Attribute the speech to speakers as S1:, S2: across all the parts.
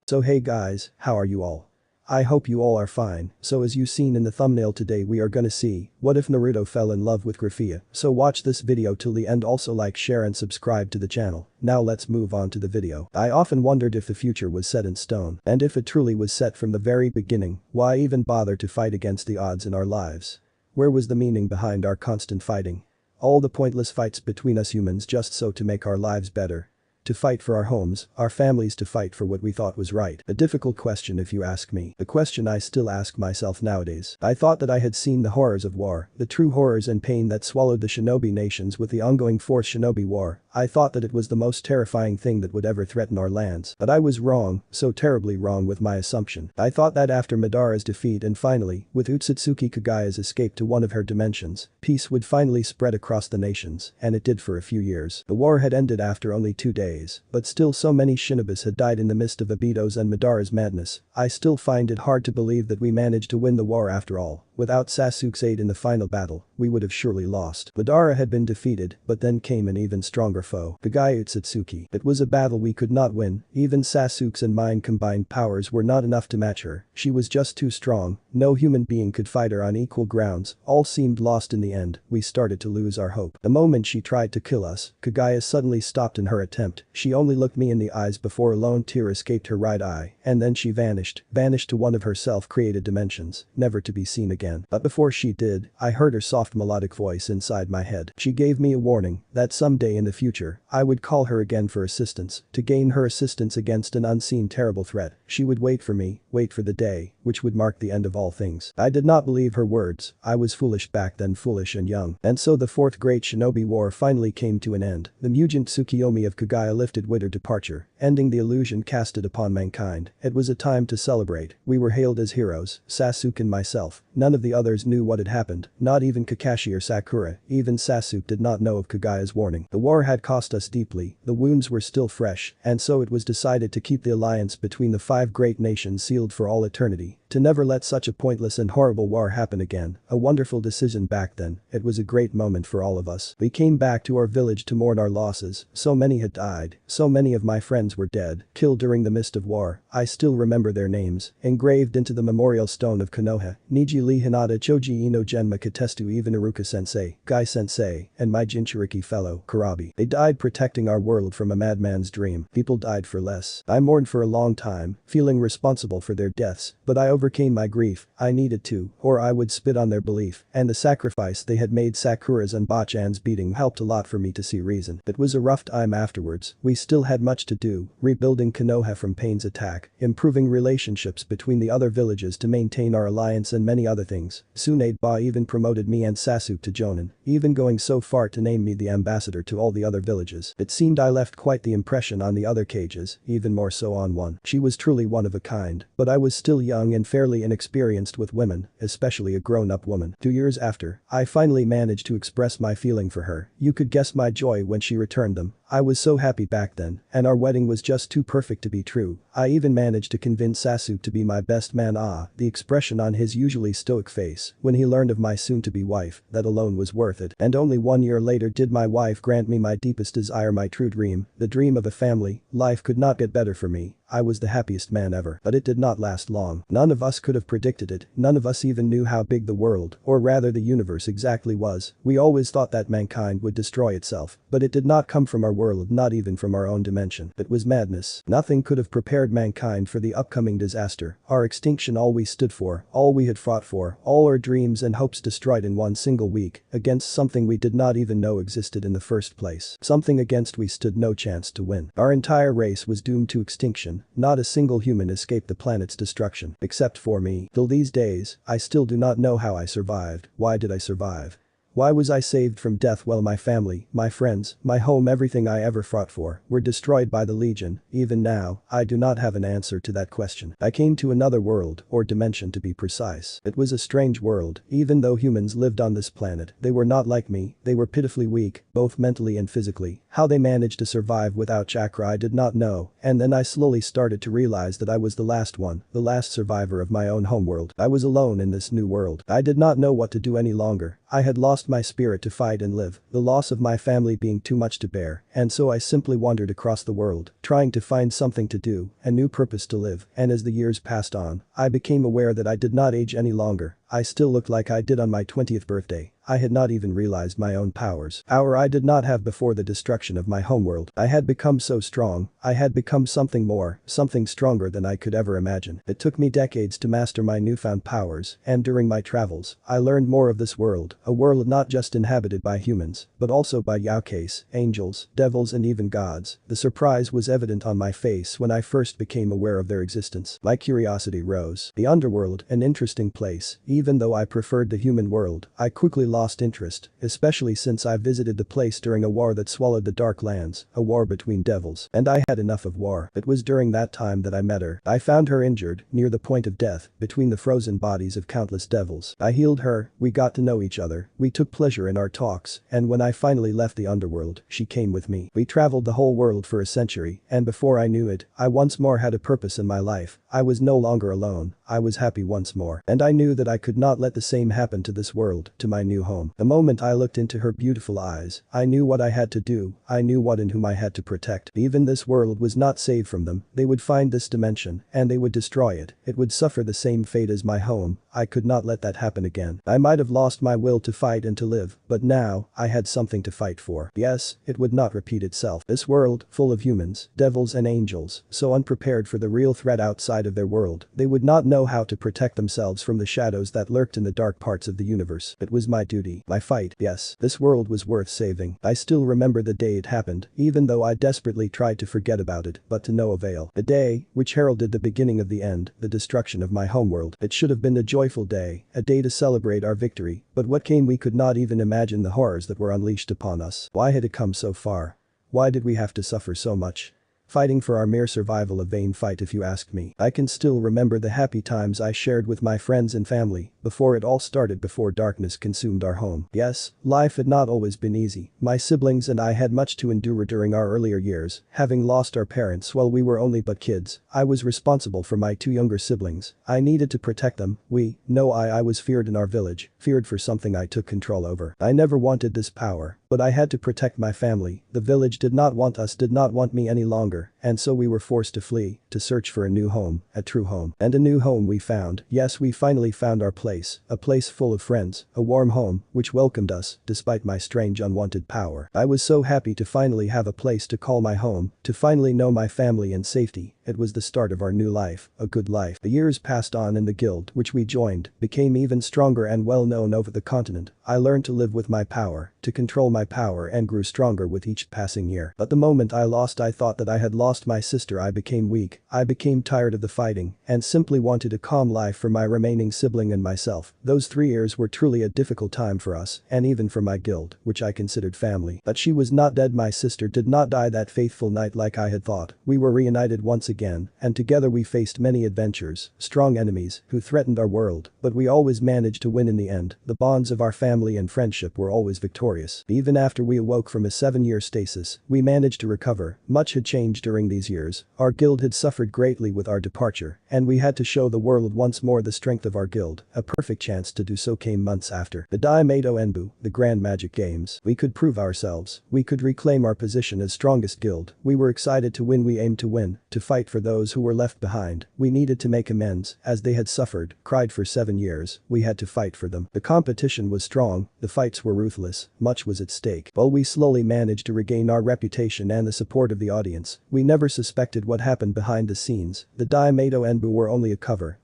S1: So hey guys, how are you all? I hope you all are fine. So as you seen in the thumbnail, today we are gonna see what if Naruto fell in love with Grafiya. So watch this video till the end, also like, share and subscribe to the channel. Now let's move on to the video. I often wondered if the future was set in stone, and if it truly was set from the very beginning, why even bother to fight against the odds in our lives? Where was the meaning behind our constant fighting? All the pointless fights between us humans just so to make our lives better. To fight for our homes, our families, to fight for what we thought was right. A difficult question if you ask me. A question I still ask myself nowadays. I thought that I had seen the horrors of war, the true horrors and pain that swallowed the shinobi nations with the ongoing fourth shinobi war. I thought that it was the most terrifying thing that would ever threaten our lands. But I was wrong, so terribly wrong with my assumption. I thought that after Madara's defeat and finally, with Otsutsuki Kaguya's escape to one of her dimensions, peace would finally spread across the nations, and it did for a few years. The war had ended after only 2 days. But still so many shinobis had died in the midst of Obito's and Madara's madness. I still find it hard to believe that we managed to win the war after all. Without Sasuke's aid in the final battle, we would have surely lost. Madara had been defeated, but then came an even stronger foe, Kaguya Otsutsuki. It was a battle we could not win. Even Sasuke's and mine combined powers were not enough to match her. She was just too strong. No human being could fight her on equal grounds. All seemed lost in the end. We started to lose our hope. The moment she tried to kill us, Kaguya suddenly stopped in her attempt. She only looked me in the eyes before a lone tear escaped her right eye, and then she vanished to one of her self-created dimensions, never to be seen again. But before she did, I heard her soft melodic voice inside my head. She gave me a warning that someday in the future, I would call her again for assistance, to gain her assistance against an unseen terrible threat. She would wait for me, wait for the day, which would mark the end of all things. I did not believe her words. I was foolish back then, foolish and young. And so the fourth great shinobi war finally came to an end. The Mugen Tsukiyomi of Kaguya lifted with her departure, ending the illusion casted upon mankind. It was a time to celebrate. We were hailed as heroes, Sasuke and myself. None of the others knew what had happened, not even Kakashi or Sakura. Even Sasuke did not know of Kaguya's warning. The war had cost us deeply, the wounds were still fresh, and so it was decided to keep the alliance between the 5 great nations sealed for all eternity. To never let such a pointless and horrible war happen again. A wonderful decision back then. It was a great moment for all of us. We came back to our village to mourn our losses. So many had died. So many of my friends were dead, killed during the mist of war. I still remember their names, engraved into the memorial stone of Konoha. Niji Lee Hinata, Choji Ino, Genma Katestu, even Iruka Sensei, Gai Sensei, and my Jinchuriki fellow, Kurabi. They died protecting our world from a madman's dream. People died for less. I mourned for a long time, feeling responsible for their deaths, but I overcame my grief. I needed to, or I would spit on their belief, and the sacrifice they had made, Sakura's and Bachan's beating, helped a lot for me to see reason. It was a rough time afterwards. We still had much to do, rebuilding Konoha from Pain's attack, improving relationships between the other villages to maintain our alliance, and many other things. Tsunade even promoted me and Sasuke to Jonin, even going so far to name me the ambassador to all the other villages. It seemed I left quite the impression on the other cages, even more so on one. She was truly one of a kind, but I was still young and fairly inexperienced with women, especially a grown-up woman. 2 years after, I finally managed to express my feeling for her. You could guess my joy when she returned them. I was so happy back then, and our wedding was just too perfect to be true. I even managed to convince Sasuke to be my best man. The expression on his usually stoic face when he learned of my soon-to-be wife, that alone was worth it. And only 1 year later did my wife grant me my deepest desire, my true dream, the dream of a family. Life could not get better for me. I was the happiest man ever. But it did not last long. None of us could have predicted it. None of us even knew how big the world, or rather the universe, exactly was. We always thought that mankind would destroy itself, but it did not come from our world, not even from our own dimension. It was madness. Nothing could have prepared mankind for the upcoming disaster. Our extinction, all we stood for, all we had fought for, all our dreams and hopes destroyed in one single week, against something we did not even know existed in the first place. Something against we stood no chance to win. Our entire race was doomed to extinction. Not a single human escaped the planet's destruction, except for me. Till these days, I still do not know how I survived. Why did I survive? Why was I saved from death while my family, my friends, my home, everything I ever fought for, were destroyed by the Legion? Even now, I do not have an answer to that question. I came to another world, or dimension to be precise. It was a strange world. Even though humans lived on this planet, they were not like me. They were pitifully weak, both mentally and physically. How they managed to survive without chakra I did not know, and then I slowly started to realize that I was the last one, the last survivor of my own homeworld. I was alone in this new world. I did not know what to do any longer. I had lost my spirit to fight and live, the loss of my family being too much to bear, and so I simply wandered across the world, trying to find something to do, a new purpose to live, and as the years passed on, I became aware that I did not age any longer. I still looked like I did on my 20th birthday. I had not even realized my own powers. Power I did not have before the destruction of my homeworld. I had become so strong, I had become something more, something stronger than I could ever imagine. It took me decades to master my newfound powers, and during my travels, I learned more of this world, a world not just inhabited by humans, but also by yaokeis, angels, devils and even gods. The surprise was evident on my face when I first became aware of their existence. My curiosity rose. The underworld, an interesting place, even though I preferred the human world, I quickly lost interest, especially since I visited the place during a war that swallowed the Dark Lands, a war between devils, and I had enough of war. It was during that time that I met her. I found her injured, near the point of death, between the frozen bodies of countless devils. I healed her, we got to know each other, we took pleasure in our talks, and when I finally left the underworld, she came with me. We traveled the whole world for a century, and before I knew it, I once more had a purpose in my life. I was no longer alone, I was happy once more, and I knew that I could not let the same happen to this world, to my new home. The moment I looked into her beautiful eyes, I knew what I had to do, I knew what and whom I had to protect. Even this world was not saved from them, they would find this dimension, and they would destroy it, it would suffer the same fate as my home. I could not let that happen again. I might have lost my will to fight and to live, but now, I had something to fight for. Yes, it would not repeat itself. This world, full of humans, devils and angels, so unprepared for the real threat outside of their world, they would not know how to protect themselves from the shadows that lurked in the dark parts of the universe. It was my duty, my fight. Yes, this world was worth saving. I still remember the day it happened, even though I desperately tried to forget about it, but to no avail. The day, which heralded the beginning of the end, the destruction of my homeworld. It should have been a joyful day, a day to celebrate our victory, but what came we could not even imagine the horrors that were unleashed upon us. Why had it come so far? Why did we have to suffer so much? Fighting for our mere survival, a vain fight if you ask me. I can still remember the happy times I shared with my friends and family, before it all started, before darkness consumed our home. Yes, life had not always been easy. My siblings and I had much to endure during our earlier years, having lost our parents while we were only but kids. I was responsible for my two younger siblings. I needed to protect them. I was feared in our village, feared for something I took control over. I never wanted this power, but I had to protect my family. The village did not want us, did not want me any longer, and so we were forced to flee, to search for a new home, a true home. And a new home we found. Yes, we finally found our place, a place full of friends, a warm home, which welcomed us, despite my strange unwanted power. I was so happy to finally have a place to call my home, to finally know my family and safety. It was the start of our new life, a good life. The years passed on and the guild, which we joined, became even stronger and well known over the continent. I learned to live with my power, to control my power, and grew stronger with each passing year. But the moment I thought that I had lost my sister, I became weak, I became tired of the fighting, and simply wanted a calm life for my remaining sibling and myself. Those 3 years were truly a difficult time for us, and even for my guild, which I considered family. But she was not dead, my sister did not die that fateful night like I had thought. We were reunited once again, and together we faced many adventures, strong enemies, who threatened our world, but we always managed to win in the end. The bonds of our family and friendship were always victorious. Even after we awoke from a 7-year stasis, we managed to recover. Much had changed during these years. Our guild had suffered greatly with our departure, and we had to show the world once more the strength of our guild. A perfect chance to do so came months after the Daimedo Enbu, the Grand Magic Games. We could prove ourselves. We could reclaim our position as strongest guild. We were excited to win. We aimed to win, to fight for those who were left behind. We needed to make amends, as they had suffered, cried for 7 years. We had to fight for them. The competition was strong, the fights were ruthless, much was at stake. While we slowly managed to regain our reputation and the support of the audience, we never suspected what happened behind the scenes. The Daimedo Enbu were only a cover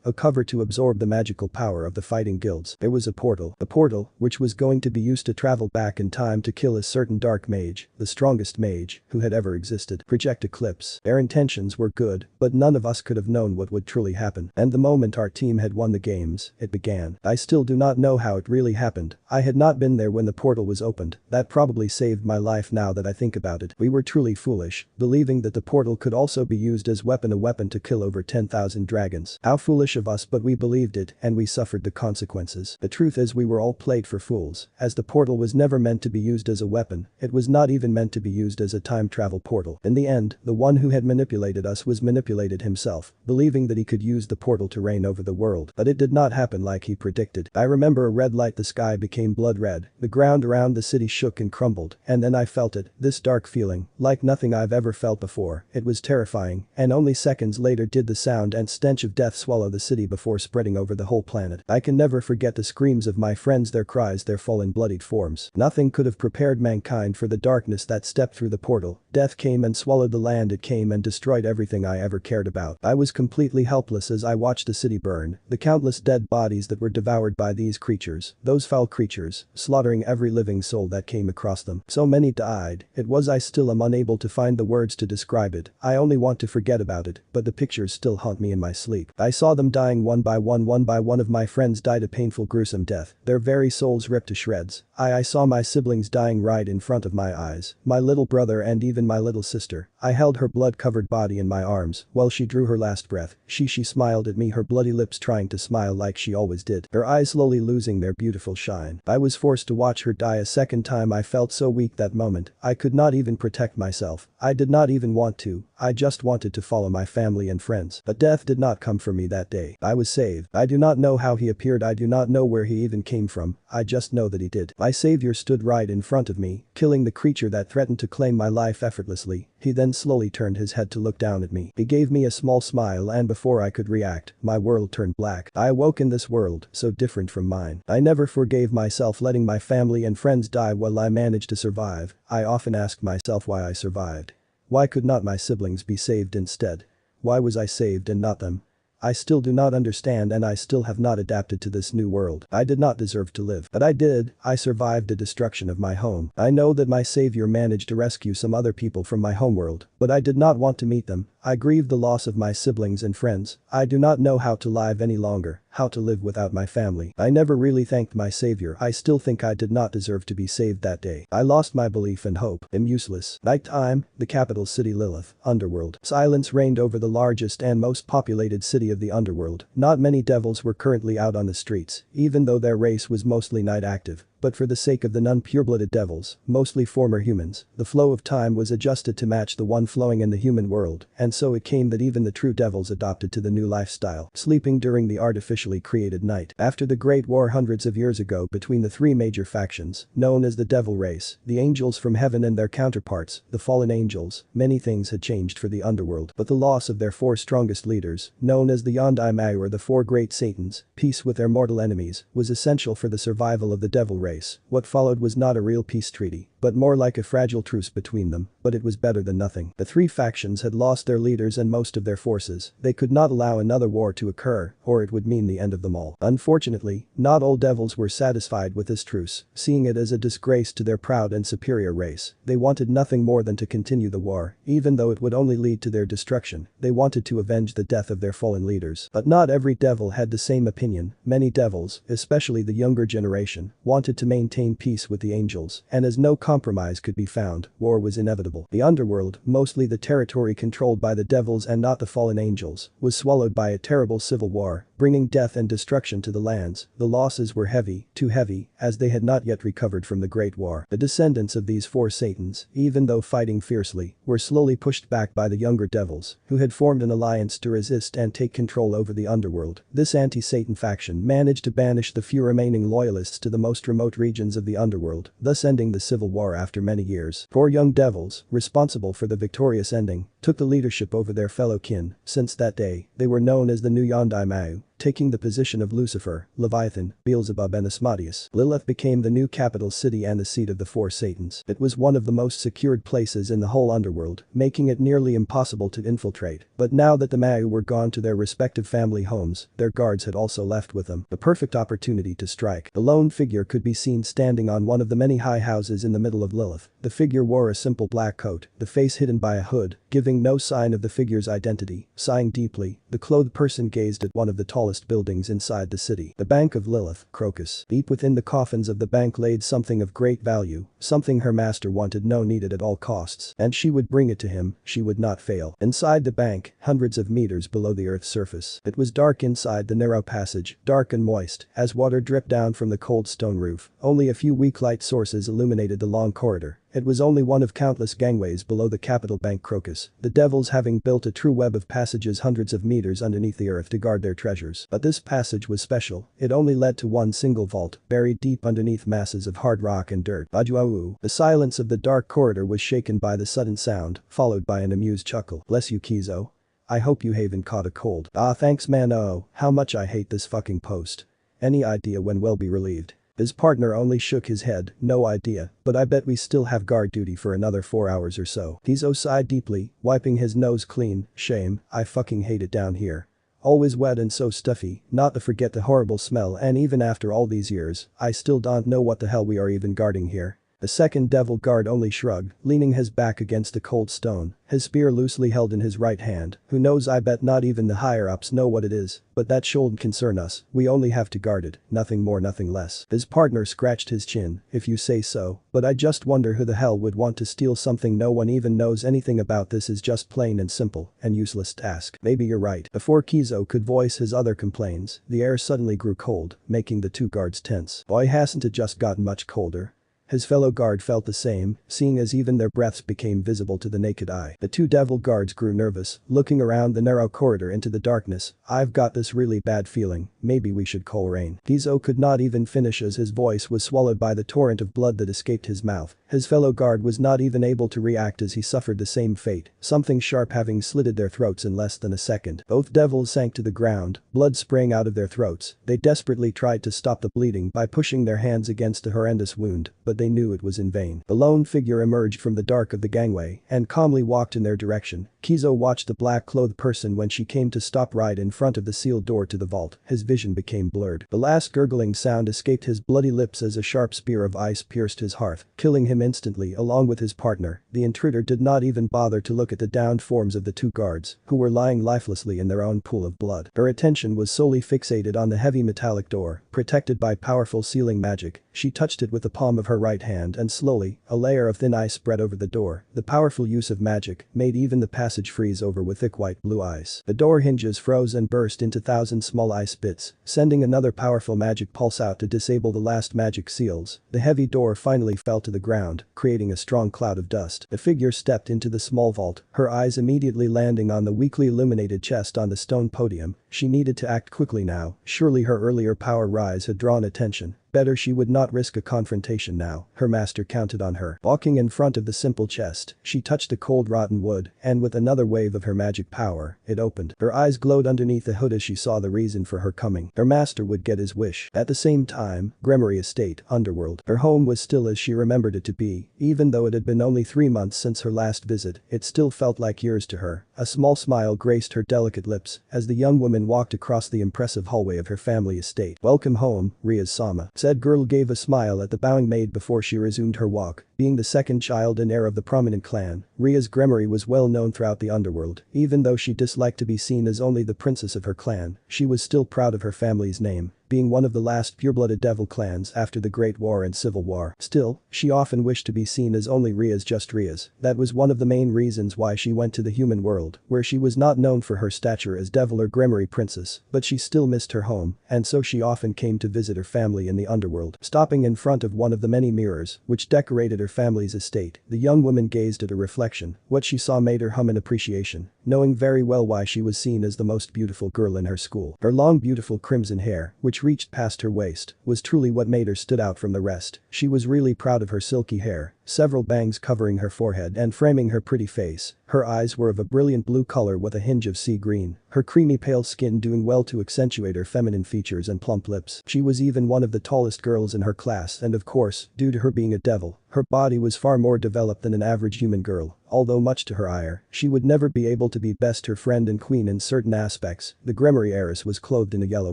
S1: to absorb the magical power of the fighting guilds. There was a portal, which was going to be used to travel back in time to kill a certain dark mage, the strongest mage who had ever existed. Project Eclipse. Their intentions were good, but none of us could have known what would truly happen. And the moment our team had won the games, it began. I still do not know how it really happened. I had not been there when the portal was opened. That That probably saved my life now that I think about it. We were truly foolish, believing that the portal could also be used as a weapon to kill over 10,000 dragons. How foolish of us, but we believed it and we suffered the consequences. The truth is we were all played for fools, as the portal was never meant to be used as a weapon, it was not even meant to be used as a time travel portal. In the end, the one who had manipulated us was manipulated himself, believing that he could use the portal to reign over the world. But it did not happen like he predicted. I remember a red light, the sky became blood red, the ground around the city shook and crumbled, and then I felt it, this dark feeling, like nothing I've ever felt before. It was terrifying, and only seconds later did the sound and stench of death swallow the city before spreading over the whole planet. I can never forget the screams of my friends, their cries, their fallen bloodied forms. Nothing could have prepared mankind for the darkness that stepped through the portal. Death came and swallowed the land, it came and destroyed everything I ever cared about. I was completely helpless as I watched the city burn, the countless dead bodies that were devoured by these creatures, those foul creatures, slaughtering every living soul that came across them. So many died, I still am unable to find the words to describe it. I only want to forget about it, but the pictures still haunt me in my sleep. I saw them dying one by one of my friends died a painful, gruesome death, their very souls ripped to shreds. I saw my siblings dying right in front of my eyes, my little brother and even my little sister. I held her blood-covered body in my arms while she drew her last breath. She smiled at me, her bloody lips trying to smile like she always did, her eyes slowly losing their beautiful shine. I was forced to watch her die a second time. I felt so weak that moment, I could not even protect myself. I did not even want to, I just wanted to follow my family and friends. But death did not come for me that day. I was saved. I do not know how he appeared, I do not know where he even came from, I just know that he did. My savior stood right in front of me, killing the creature that threatened to claim my life effortlessly. He then slowly turned his head to look down at me. He gave me a small smile, and before I could react, my world turned black. I awoke in this world, so different from mine. I never forgave myself letting my family and friends die while I managed to survive. I often asked myself why I survived. Why could not my siblings be saved instead? Why was I saved and not them? I still do not understand, and I still have not adapted to this new world. I did not deserve to live. But I did. I survived the destruction of my home. I know that my savior managed to rescue some other people from my homeworld, but I did not want to meet them. I grieved the loss of my siblings and friends. I do not know how to live any longer, how to live without my family. I never really thanked my savior. I still think I did not deserve to be saved that day. I lost my belief and hope. I'm useless. Nighttime, the capital city Lilith, underworld. Silence reigned over the largest and most populated city of the underworld. Not many devils were currently out on the streets, even though their race was mostly night active. But for the sake of the non-pure-blooded devils, mostly former humans, the flow of time was adjusted to match the one flowing in the human world, and so it came that even the true devils adopted to the new lifestyle, sleeping during the artificially created night. After the Great War hundreds of years ago between the three major factions, known as the Devil Race, the angels from heaven and their counterparts, the fallen angels, many things had changed for the underworld, but the loss of their four strongest leaders, known as the Yondai Mayu or the four great Satans, peace with their mortal enemies, was essential for the survival of the Devil Race. What followed was not a real peace treaty, but more like a fragile truce between them, but it was better than nothing. The three factions had lost their leaders and most of their forces. They could not allow another war to occur, or it would mean the end of them all. Unfortunately, not all devils were satisfied with this truce, seeing it as a disgrace to their proud and superior race. They wanted nothing more than to continue the war, even though it would only lead to their destruction. They wanted to avenge the death of their fallen leaders. But not every devil had the same opinion. Many devils, especially the younger generation, wanted to maintain peace with the angels, and as no compromise could be found, war was inevitable. The underworld, mostly the territory controlled by the devils and not the fallen angels, was swallowed by a terrible civil war, bringing death and destruction to the lands. The losses were heavy, too heavy, as they had not yet recovered from the Great War. The descendants of these four Satans, even though fighting fiercely, were slowly pushed back by the younger devils, who had formed an alliance to resist and take control over the underworld. This anti-Satan faction managed to banish the few remaining loyalists to the most remote regions of the underworld, thus ending the civil war after many years. Four young devils, responsible for the victorious ending, took the leadership over their fellow kin. Since that day, they were known as the new Yondai Mayu, taking the position of Lucifer, Leviathan, Beelzebub and Asmodeus. Lilith became the new capital city and the seat of the four Satans. It was one of the most secured places in the whole underworld, making it nearly impossible to infiltrate. But now that the Mayu were gone to their respective family homes, their guards had also left with them. The perfect opportunity to strike. The lone figure could be seen standing on one of the many high houses in the middle of Lilith. The figure wore a simple black coat, the face hidden by a hood, giving no sign of the figure's identity. Sighing deeply, the clothed person gazed at one of the tallest tallest buildings inside the city. The Bank of Lilith, Crocus. Deep within the coffins of the bank laid something of great value, something her master wanted no needed at all costs, and she would bring it to him, she would not fail. Inside the bank, hundreds of meters below the earth's surface. It was dark inside the narrow passage, dark and moist, as water dripped down from the cold stone roof. Only a few weak light sources illuminated the long corridor. It was only one of countless gangways below the capital bank Crocus, the devils having built a true web of passages hundreds of meters underneath the earth to guard their treasures. But this passage was special, it only led to one single vault, buried deep underneath masses of hard rock and dirt. Bajuau. The silence of the dark corridor was shaken by the sudden sound, followed by an amused chuckle. Bless you Kizo. I hope you haven't caught a cold. Ah thanks man, oh, how much I hate this fucking post. Any idea when we'll be relieved? His partner only shook his head, no idea, but I bet we still have guard duty for another 4 hours or so. Kizo sighed deeply, wiping his nose clean. Shame, I fucking hate it down here. Always wet and so stuffy, not to forget the horrible smell, and even after all these years, I still don't know what the hell we are even guarding here. The second devil guard only shrugged, leaning his back against the cold stone, his spear loosely held in his right hand. Who knows, I bet not even the higher-ups know what it is, but that shouldn't concern us, we only have to guard it, nothing more nothing less. His partner scratched his chin, if you say so, but I just wonder who the hell would want to steal something no one even knows anything about. This is just plain and simple, and useless task. Maybe you're right. Before Kizo could voice his other complaints, the air suddenly grew cold, making the two guards tense. Boy, hasn't it just gotten much colder? His fellow guard felt the same, seeing as even their breaths became visible to the naked eye. The two devil guards grew nervous, looking around the narrow corridor into the darkness. I've got this really bad feeling, maybe we should call Rain. Kizo could not even finish as his voice was swallowed by the torrent of blood that escaped his mouth. His fellow guard was not even able to react as he suffered the same fate, something sharp having slitted their throats in less than a second. Both devils sank to the ground, blood spraying out of their throats. They desperately tried to stop the bleeding by pushing their hands against the horrendous wound, but they knew it was in vain. The lone figure emerged from the dark of the gangway and calmly walked in their direction. Kizo watched the black-clothed person when she came to stop right in front of the sealed door to the vault. His vision became blurred. The last gurgling sound escaped his bloody lips as a sharp spear of ice pierced his heart, killing him instantly along with his partner. The intruder did not even bother to look at the downed forms of the two guards, who were lying lifelessly in their own pool of blood. Her attention was solely fixated on the heavy metallic door, protected by powerful sealing magic. She touched it with the palm of her right hand and slowly, a layer of thin ice spread over the door. The powerful use of magic made even the passage freeze over with thick white blue ice. The door hinges froze and burst into thousands small ice bits, sending another powerful magic pulse out to disable the last magic seals. The heavy door finally fell to the ground, creating a strong cloud of dust. The figure stepped into the small vault, her eyes immediately landing on the weakly illuminated chest on the stone podium. She needed to act quickly now, surely her earlier power rise had drawn attention. Better she would not risk a confrontation now, her master counted on her. Walking in front of the simple chest, she touched the cold rotten wood, and with another wave of her magic power, it opened. Her eyes glowed underneath the hood as she saw the reason for her coming. Her master would get his wish. At the same time, Gremory Estate, Underworld. Her home was still as she remembered it to be, even though it had been only 3 months since her last visit, it still felt like years to her. A small smile graced her delicate lips as the young woman walked across the impressive hallway of her family estate. Welcome home, Rias-sama. Said girl gave a smile at the bowing made before she resumed her walk. Being the second child and heir of the prominent clan, Ria's Gremory was well known throughout the underworld. Even though she disliked to be seen as only the princess of her clan, she was still proud of her family's name, being one of the last pure-blooded devil clans after the Great War and Civil War. Still, she often wished to be seen as only Rias, just Rias. That was one of the main reasons why she went to the human world, where she was not known for her stature as devil or Gremory princess, but she still missed her home, and so she often came to visit her family in the underworld. Stopping in front of one of the many mirrors, which decorated her family's estate, the young woman gazed at her reflection. What she saw made her hum in appreciation, knowing very well why she was seen as the most beautiful girl in her school. Her long beautiful crimson hair, which reached past her waist, was truly what made her stood out from the rest. She was really proud of her silky hair, several bangs covering her forehead and framing her pretty face. Her eyes were of a brilliant blue color with a hinge of sea green, her creamy pale skin doing well to accentuate her feminine features and plump lips. She was even one of the tallest girls in her class, and of course, due to her being a devil, her body was far more developed than an average human girl. Although much to her ire, she would never be able to be best her friend and queen in certain aspects. The Gremory heiress was clothed in a yellow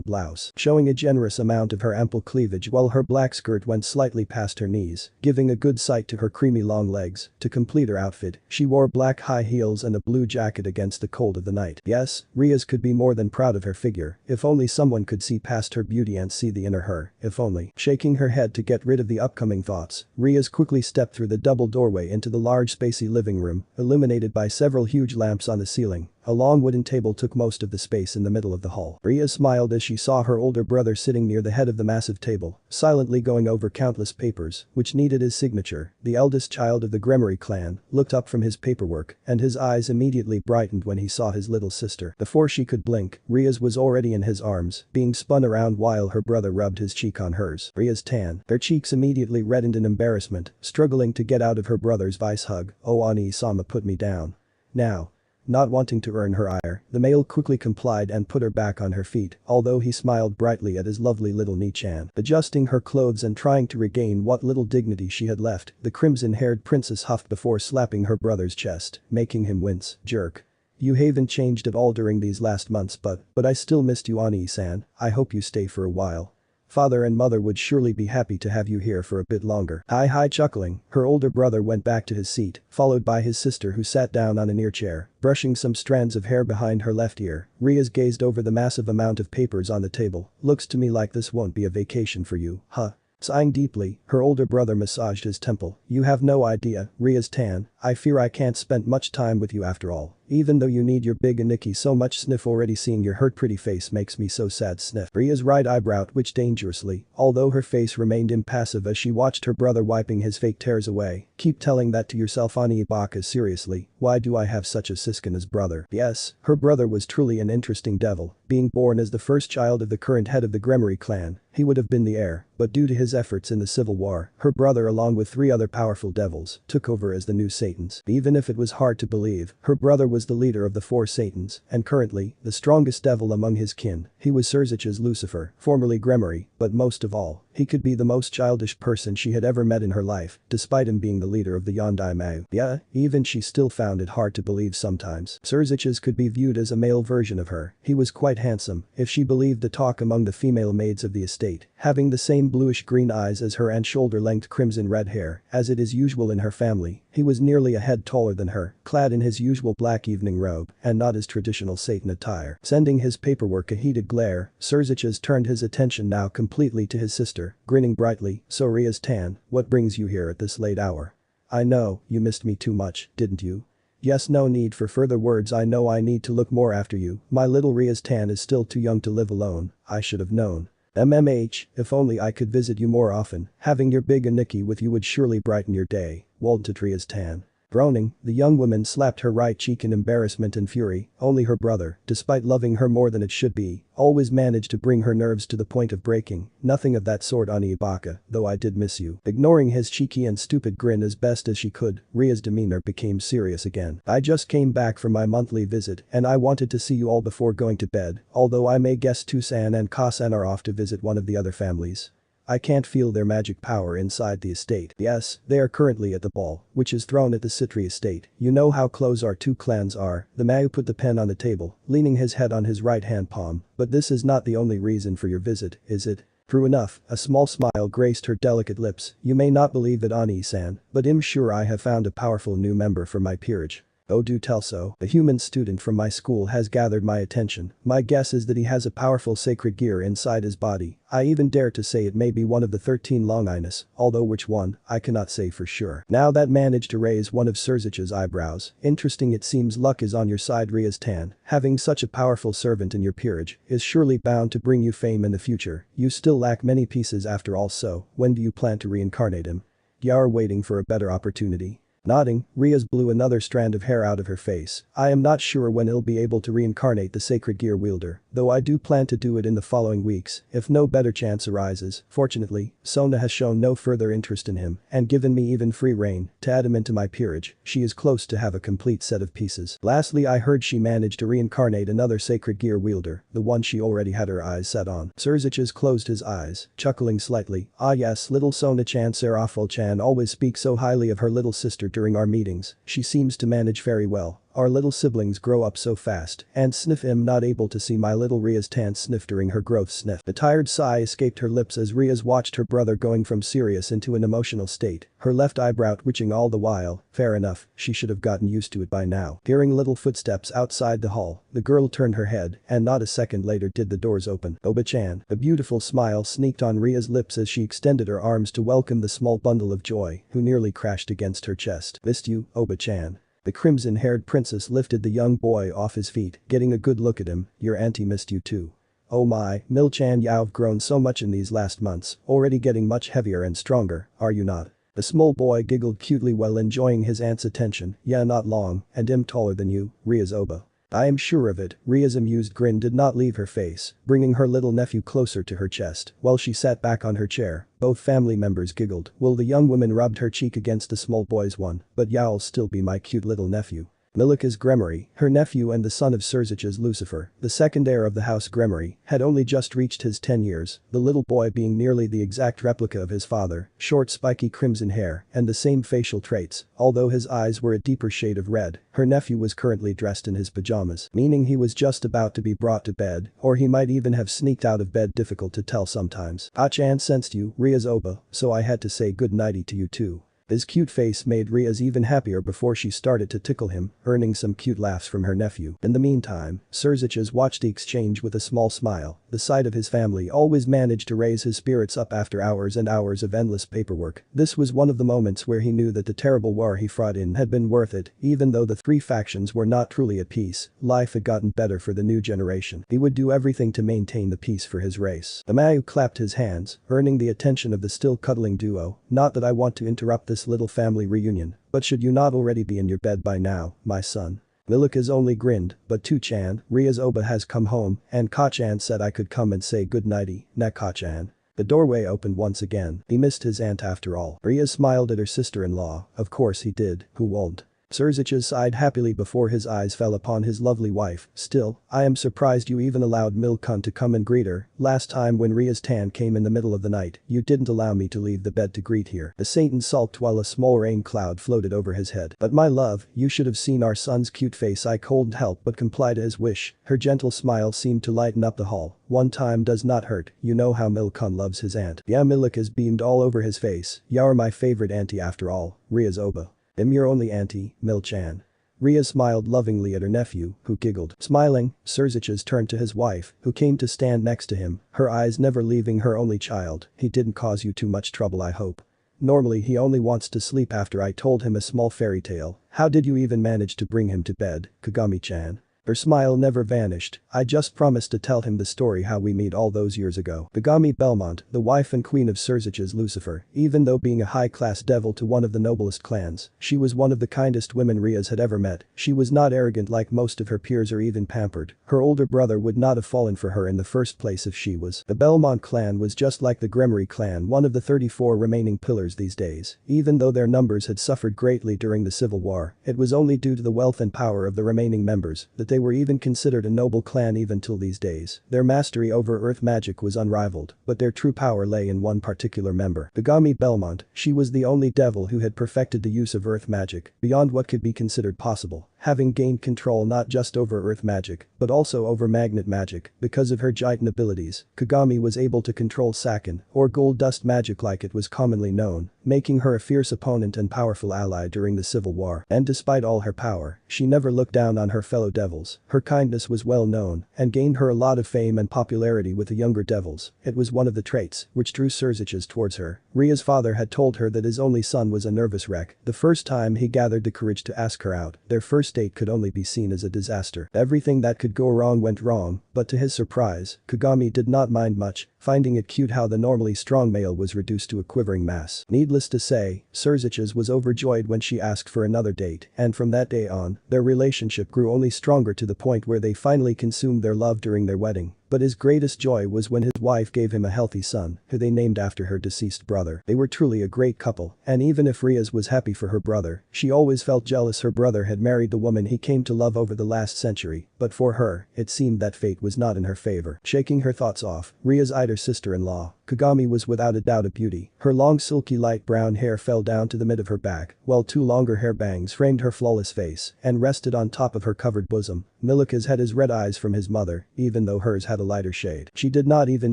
S1: blouse, showing a generous amount of her ample cleavage while her black skirt went slightly past her knees, giving a good sight to her creamy long legs. To complete her outfit, she wore black high heels and a blue jacket against the cold of the night. Yes, Rias could be more than proud of her figure, if only someone could see past her beauty and see the inner her, if only. Shaking her head to get rid of the upcoming thoughts, Rias quickly stepped through the double doorway into the large spacey living room, illuminated by several huge lamps on the ceiling. A long wooden table took most of the space in the middle of the hall. Ria smiled as she saw her older brother sitting near the head of the massive table, silently going over countless papers, which needed his signature. The eldest child of the Gremory clan looked up from his paperwork, and his eyes immediately brightened when he saw his little sister. Before she could blink, Ria's was already in his arms, being spun around while her brother rubbed his cheek on hers. Ria's tan. Their cheeks immediately reddened in embarrassment, struggling to get out of her brother's vice hug. "Oh Ani-sama, put me down. Now." Not wanting to earn her ire, the male quickly complied and put her back on her feet, although he smiled brightly at his lovely little Ni-chan. Adjusting her clothes and trying to regain what little dignity she had left, the crimson-haired princess huffed before slapping her brother's chest, making him wince. "Jerk. You haven't changed at all during these last months but I still missed you, Ani-san. I hope you stay for a while. Father and mother would surely be happy to have you here for a bit longer." Hi chuckling, her older brother went back to his seat, followed by his sister who sat down on an ear chair, brushing some strands of hair behind her left ear. Rias gazed over the massive amount of papers on the table. "Looks to me like this won't be a vacation for you, huh?" Sighing deeply, her older brother massaged his temple. "You have no idea, Rias Tan, I fear I can't spend much time with you after all. Even though you need your big Aniki so much, sniff, already seeing your hurt pretty face makes me so sad, sniff." Ria's right eyebrow twitched dangerously, although her face remained impassive as she watched her brother wiping his fake tears away. "Keep telling that to yourself, Ani Ibaka, seriously, why do I have such a siskin as brother?" Yes, her brother was truly an interesting devil. Being born as the first child of the current head of the Gremory clan, he would have been the heir, but due to his efforts in the civil war, her brother along with 3 other powerful devils, took over as the new Satans. Even if it was hard to believe, her brother was the leader of the 4 Satans, and currently, the strongest devil among his kin. He was Surzich's Lucifer, formerly Gremory, but most of all, he could be the most childish person she had ever met in her life, despite him being the leader of the Yondai Mao. Yeah, even she still found it hard to believe sometimes. Surzich's could be viewed as a male version of her. He was quite handsome, if she believed the talk among the female maids of the estate, having the same bluish-green eyes as her and shoulder-length crimson-red hair, as it is usual in her family. He was nearly a head taller than her, clad in his usual black evening robe, and not his traditional Satan attire. Sending his paperwork a heated glare, Surzich's turned his attention now completely to his sister, grinning brightly. "So Rias Tan, what brings you here at this late hour? I know, you missed me too much, didn't you?" "Yes, no need for further words, I know I need to look more after you. My little Rias Tan is still too young to live alone, I should have known. If only I could visit you more often, having your big Aniki with you would surely brighten your day," wailed Rias Tan. Groaning, the young woman slapped her right cheek in embarrassment and fury. Only her brother, despite loving her more than it should be, always managed to bring her nerves to the point of breaking. "Nothing of that sort, Ani Ibaka, though I did miss you." Ignoring his cheeky and stupid grin as best as she could, Ria's demeanor became serious again. "I just came back from my monthly visit and I wanted to see you all before going to bed, although I may guess Tusan and Kasan are off to visit one of the other families. I can't feel their magic power inside the estate." Yes, they are currently at the ball, which is thrown at the Citri estate. "You know how close our 2 clans are." The Mao put the pen on the table, leaning his head on his right hand palm. "But this is not the only reason for your visit, is it?" True enough, a small smile graced her delicate lips. "You may not believe it, Ani-san, but I'm sure I have found a powerful new member for my peerage." "Oh, do tell so." "The human student from my school has gathered my attention. My guess is that he has a powerful sacred gear inside his body. I even dare to say it may be one of the 13 Longinus, although which one, I cannot say for sure." Now that managed to raise one of Surzich's eyebrows. "Interesting, it seems luck is on your side, Rias Tan. Having such a powerful servant in your peerage is surely bound to bring you fame in the future. You still lack many pieces after all, so when do you plan to reincarnate him? You are waiting for a better opportunity?" Nodding, Rias blew another strand of hair out of her face. "I am not sure when I'll be able to reincarnate the sacred gear wielder, though I do plan to do it in the following weeks if no better chance arises. Fortunately, Sona has shown no further interest in him and given me even free rein to add him into my peerage. She is close to have a complete set of pieces. Lastly, I heard she managed to reincarnate another sacred gear wielder, the one she already had her eyes set on." Surzich's closed his eyes, chuckling slightly. "Ah yes, little Sona-chan, Seraful-chan always speaks so highly of her little sister during our meetings. She seems to manage very well. our little siblings grow up so fast, and sniff I'm not able to see my little Ria's tan sniff during her growth sniff. A tired sigh escaped her lips as Ria's watched her brother going from serious into an emotional state, her left eyebrow twitching all the while. Fair enough, she should have gotten used to it by now. Hearing little footsteps outside the hall, the girl turned her head, and not a second later did the doors open. Oba-chan. A beautiful smile sneaked on Ria's lips as she extended her arms to welcome the small bundle of joy, who nearly crashed against her chest. Missed you, Oba-chan. The crimson-haired princess lifted the young boy off his feet, getting a good look at him. Your auntie missed you too. Oh my, Mil-chan, you've grown so much in these last months, already getting much heavier and stronger, are you not? The small boy giggled cutely while enjoying his aunt's attention. Yeah, not long, and I'm taller than you, Ria's Oba. I am sure of it. Ria's amused grin did not leave her face, bringing her little nephew closer to her chest while she sat back on her chair. Both family members giggled while the young woman rubbed her cheek against the small boy's one. But you'll still be my cute little nephew. Milika's Gremory, her nephew and the son of Surzich's Lucifer, the second heir of the house Gremory, had only just reached his 10 years, the little boy being nearly the exact replica of his father, short spiky crimson hair and the same facial traits, although his eyes were a deeper shade of red. Her nephew was currently dressed in his pajamas, meaning he was just about to be brought to bed, or he might even have sneaked out of bed, difficult to tell sometimes. Ah-chan sensed you, Ria's Oba, so I had to say good nighty to you too. His cute face made Ria's even happier before she started to tickle him, earning some cute laughs from her nephew. In the meantime, Surzich's watched the exchange with a small smile. The sight of his family always managed to raise his spirits up after hours and hours of endless paperwork. This was one of the moments where he knew that the terrible war he fought in had been worth it. Even though the three factions were not truly at peace, life had gotten better for the new generation. He would do everything to maintain the peace for his race. The Mayu clapped his hands, earning the attention of the still cuddling duo. Not that I want to interrupt this little family reunion, but should you not already be in your bed by now, my son? Milika's only grinned, but Two-chan, Ria's Oba has come home, and Ka-chan said I could come and say good nighty, na Ka-chan. The doorway opened once again. He missed his aunt after all. Ria smiled at her sister-in-law. Of course he did, who won't? Surzich's sighed happily before his eyes fell upon his lovely wife. Still, I am surprised you even allowed Mil-kun to come and greet her. Last time when Ria's tan came in the middle of the night, you didn't allow me to leave the bed to greet here. The Satan sulked while a small rain cloud floated over his head. But my love, you should have seen our son's cute face. I couldn't help but comply to his wish. Her gentle smile seemed to lighten up the hall. One time does not hurt, you know how Mil-kun loves his aunt. Yeah, Milika's beamed all over his face. You're my favorite auntie after all, Ria's Oba. I'm your only auntie, Mil-chan. Ria smiled lovingly at her nephew, who giggled. Smiling, Surzich's turned to his wife, who came to stand next to him, her eyes never leaving her only child. He didn't cause you too much trouble, I hope. Normally he only wants to sleep after I told him a small fairy tale. How did you even manage to bring him to bed, Kagami-chan? Her smile never vanished. I just promised to tell him the story how we met all those years ago. Kagami Belmont, the wife and queen of Surzich's Lucifer, even though being a high-class devil to one of the noblest clans, she was one of the kindest women Ria's had ever met. She was not arrogant like most of her peers or even pampered. Her older brother would not have fallen for her in the first place if she was. The Belmont clan was just like the Gremory clan, one of the 34 remaining pillars these days. Even though their numbers had suffered greatly during the Civil War, it was only due to the wealth and power of the remaining members that they were even considered a noble clan even till these days. Their mastery over earth magic was unrivaled, but their true power lay in one particular member. Kagami Belmont, she was the only devil who had perfected the use of earth magic beyond what could be considered possible. Having gained control not just over earth magic, but also over magnet magic, because of her Jitan abilities, Kagami was able to control Sakin, or gold dust magic like it was commonly known, making her a fierce opponent and powerful ally during the Civil War. And despite all her power, she never looked down on her fellow devils. Her kindness was well known, and gained her a lot of fame and popularity with the younger devils. It was one of the traits which drew Surzich's towards her. Ria's father had told her that his only son was a nervous wreck. The first time he gathered the courage to ask her out, their first date could only be seen as a disaster. Everything that could go wrong went wrong, but to his surprise, Kagami did not mind much, finding it cute how the normally strong male was reduced to a quivering mass. Needless to say, Surzich's was overjoyed when she asked for another date, and from that day on, their relationship grew only stronger to the point where they finally consumed their love during their wedding. But his greatest joy was when his wife gave him a healthy son, who they named after her deceased brother. They were truly a great couple, and even if Rias was happy for her brother, she always felt jealous her brother had married the woman he came to love over the last century, but for her, it seemed that fate was not in her favor. Shaking her thoughts off, Rias eyed her sister-in-law. Kagami was without a doubt a beauty. Her long silky light brown hair fell down to the mid of her back, while two longer hair bangs framed her flawless face and rested on top of her covered bosom. Milika's had his red eyes from his mother, even though hers had a lighter shade. She did not even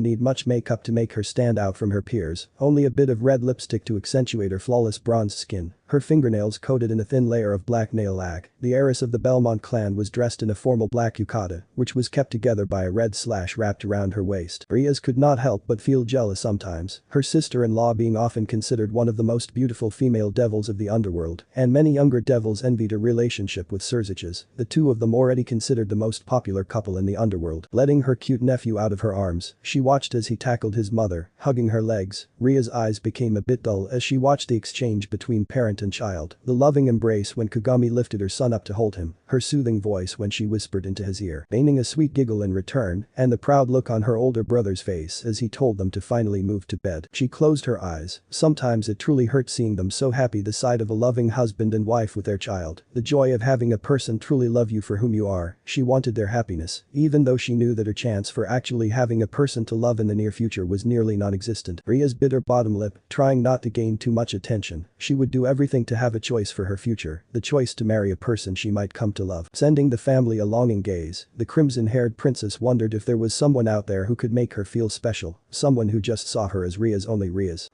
S1: need much makeup to make her stand out from her peers, only a bit of red lipstick to accentuate her flawless bronzed skin. Her fingernails coated in a thin layer of black nail lac. The heiress of the Belmont clan was dressed in a formal black yukata, which was kept together by a red slash wrapped around her waist. Rias could not help but feel jealous sometimes, her sister-in-law being often considered one of the most beautiful female devils of the underworld, and many younger devils envied her relationship with Surziches, the two of them already considered the most popular couple in the underworld. Letting her cute nephew out of her arms, she watched as he tackled his mother, hugging her legs. Ria's eyes became a bit dull as she watched the exchange between parent and child, the loving embrace when Kagami lifted her son up to hold him, her soothing voice when she whispered into his ear, feigning a sweet giggle in return, and the proud look on her older brother's face as he told them to finally move to bed. She closed her eyes. Sometimes it truly hurt seeing them so happy, the sight of a loving husband and wife with their child, the joy of having a person truly love you for whom you are. She wanted their happiness, even though she knew that her chance for actually having a person to love in the near future was nearly non-existent. Rias bit her bottom lip, trying not to gain too much attention. She would do everything to have a choice for her future, the choice to marry a person she might come to love. Sending the family a longing gaze, the crimson-haired princess wondered if there was someone out there who could make her feel special, someone who just saw her as Rias.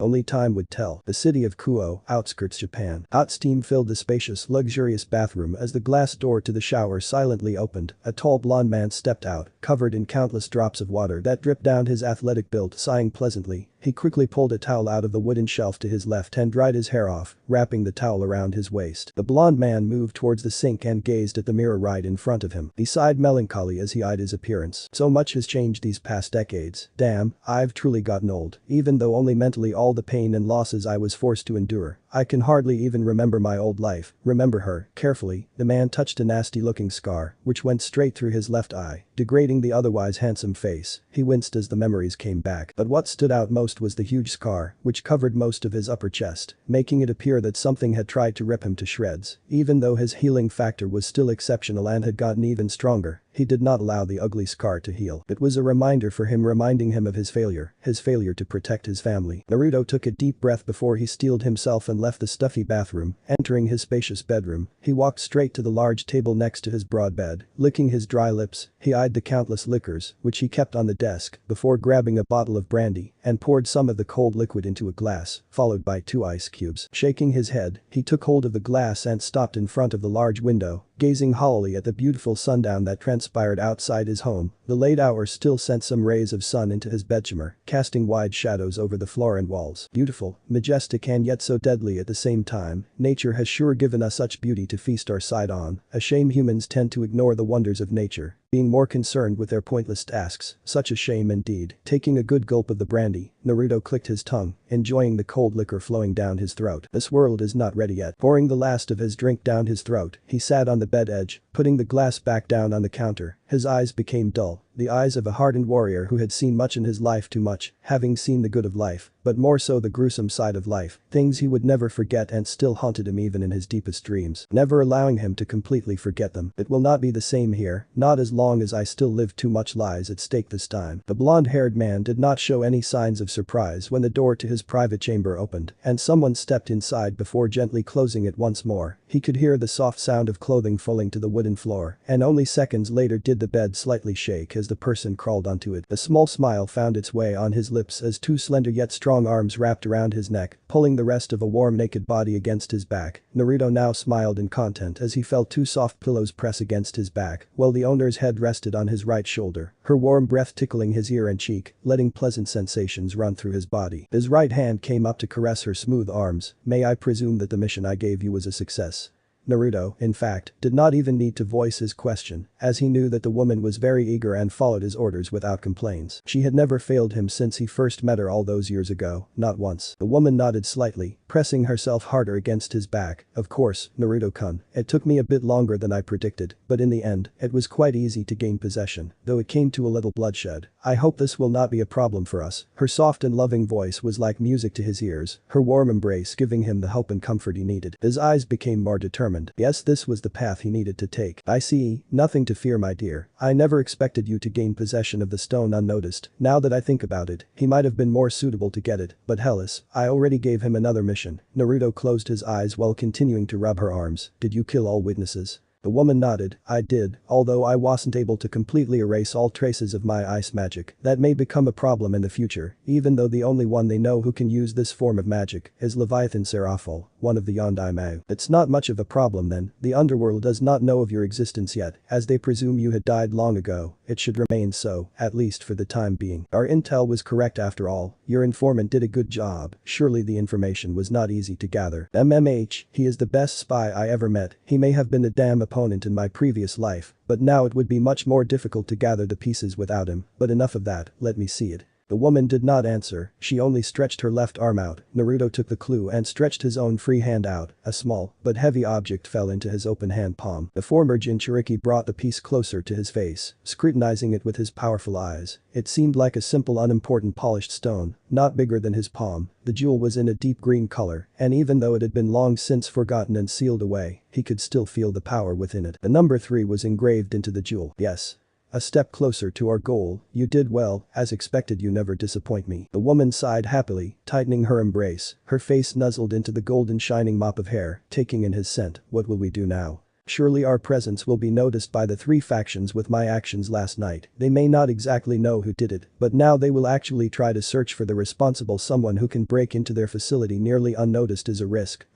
S1: Only time would tell. The city of Kuo, outskirts Japan. Hot steam filled the spacious, luxurious bathroom as the glass door to the shower silently opened. A tall blonde man stepped out, covered in countless drops of water that dripped down his athletic build. Sighing pleasantly, he quickly pulled a towel out of the wooden shelf to his left and dried his hair off, wrapping the towel around his waist. The blonde man moved towards the sink and gazed at the mirror right in front of him. He sighed melancholy as he eyed his appearance. So much has changed these past decades. Damn, I've truly gotten old. Even though only mentally, all the pain and losses I was forced to endure, I can hardly even remember my old life. Remember her. Carefully, the man touched a nasty-looking scar, which went straight through his left eye, degrading the otherwise handsome face. He winced as the memories came back. But what stood out most was the huge scar, which covered most of his upper chest, making it appear that something had tried to rip him to shreds. Even though his healing factor was still exceptional and had gotten even stronger, he did not allow the ugly scar to heal. It was a reminder for him, reminding him of his failure to protect his family. Naruto took a deep breath before he steeled himself and left the stuffy bathroom. Entering his spacious bedroom, he walked straight to the large table next to his broad bed. Licking his dry lips, he eyed the countless liquors, which he kept on the desk, before grabbing a bottle of brandy and poured some of the cold liquid into a glass, followed by 2 ice cubes. Shaking his head, he took hold of the glass and stopped in front of the large window, gazing hollowly at the beautiful sundown that transpired outside his home. The late hour still sent some rays of sun into his bedchamber, casting wide shadows over the floor and walls. Beautiful, majestic and yet so deadly at the same time, nature has sure given us such beauty to feast our sight on. A shame humans tend to ignore the wonders of nature, being more concerned with their pointless tasks. Such a shame indeed. Taking a good gulp of the brandy, Naruto clicked his tongue, enjoying the cold liquor flowing down his throat. This world is not ready yet. Pouring the last of his drink down his throat, he sat on the bed edge, putting the glass back down on the counter. His eyes became dull, the eyes of a hardened warrior who had seen much in his life, too much, having seen the good of life, but more so the gruesome side of life, things he would never forget and still haunted him even in his deepest dreams, never allowing him to completely forget them. It will not be the same here, not as long as I still live. Too much lies at stake this time. The blonde-haired man did not show any signs of surprise when the door to his private chamber opened and someone stepped inside before gently closing it once more. He could hear the soft sound of clothing falling to the wooden floor, and only seconds later did the bed slightly shake as the person crawled onto it. A small smile found its way on his lips as 2 slender yet strong arms wrapped around his neck, pulling the rest of a warm naked body against his back. Naruto now smiled in content as he felt 2 soft pillows press against his back, while the owner's head rested on his right shoulder, her warm breath tickling his ear and cheek, letting pleasant sensations run through his body. His right hand came up to caress her smooth arms. May I presume that the mission I gave you was a success? Naruto, in fact, did not even need to voice his question, as he knew that the woman was very eager and followed his orders without complaints. She had never failed him since he first met her all those years ago, not once. The woman nodded slightly, pressing herself harder against his back. Of course, Naruto-kun, it took me a bit longer than I predicted, but in the end, it was quite easy to gain possession, though it came to a little bloodshed. I hope this will not be a problem for us. Her soft and loving voice was like music to his ears, her warm embrace giving him the hope and comfort he needed. His eyes became more determined. Yes, this was the path he needed to take. I see, nothing to fear, my dear. I never expected you to gain possession of the stone unnoticed. Now that I think about it, he might have been more suitable to get it, but Hellas, I already gave him another mission. Naruto closed his eyes while continuing to rub her arms. Did you kill all witnesses? The woman nodded. I did, although I wasn't able to completely erase all traces of my ice magic. That may become a problem in the future, even though the only one they know who can use this form of magic is Leviathan Seraphol, one of the Yondaimao. It's not much of a problem then. The underworld does not know of your existence yet, as they presume you had died long ago. It should remain so, at least for the time being. Our intel was correct after all. Your informant did a good job. Surely the information was not easy to gather. He is the best spy I ever met. He may have been a damn opponent in my previous life, but now it would be much more difficult to gather the pieces without him. But enough of that, let me see it. The woman did not answer, she only stretched her left arm out. Naruto took the clue and stretched his own free hand out. A small, but heavy object fell into his open hand palm. The former Jinchuriki brought the piece closer to his face, scrutinizing it with his powerful eyes. It seemed like a simple unimportant polished stone, not bigger than his palm. The jewel was in a deep green color, and even though it had been long since forgotten and sealed away, he could still feel the power within it. The number 3 was engraved into the jewel. Yes. A step closer to our goal. You did well, as expected. You never disappoint me. The woman sighed happily, tightening her embrace. Her face nuzzled into the golden shining mop of hair, taking in his scent. What will we do now? Surely our presence will be noticed by the 3 factions with my actions last night. They may not exactly know who did it, but now they will actually try to search for the responsible. Someone who can break into their facility nearly unnoticed is a risk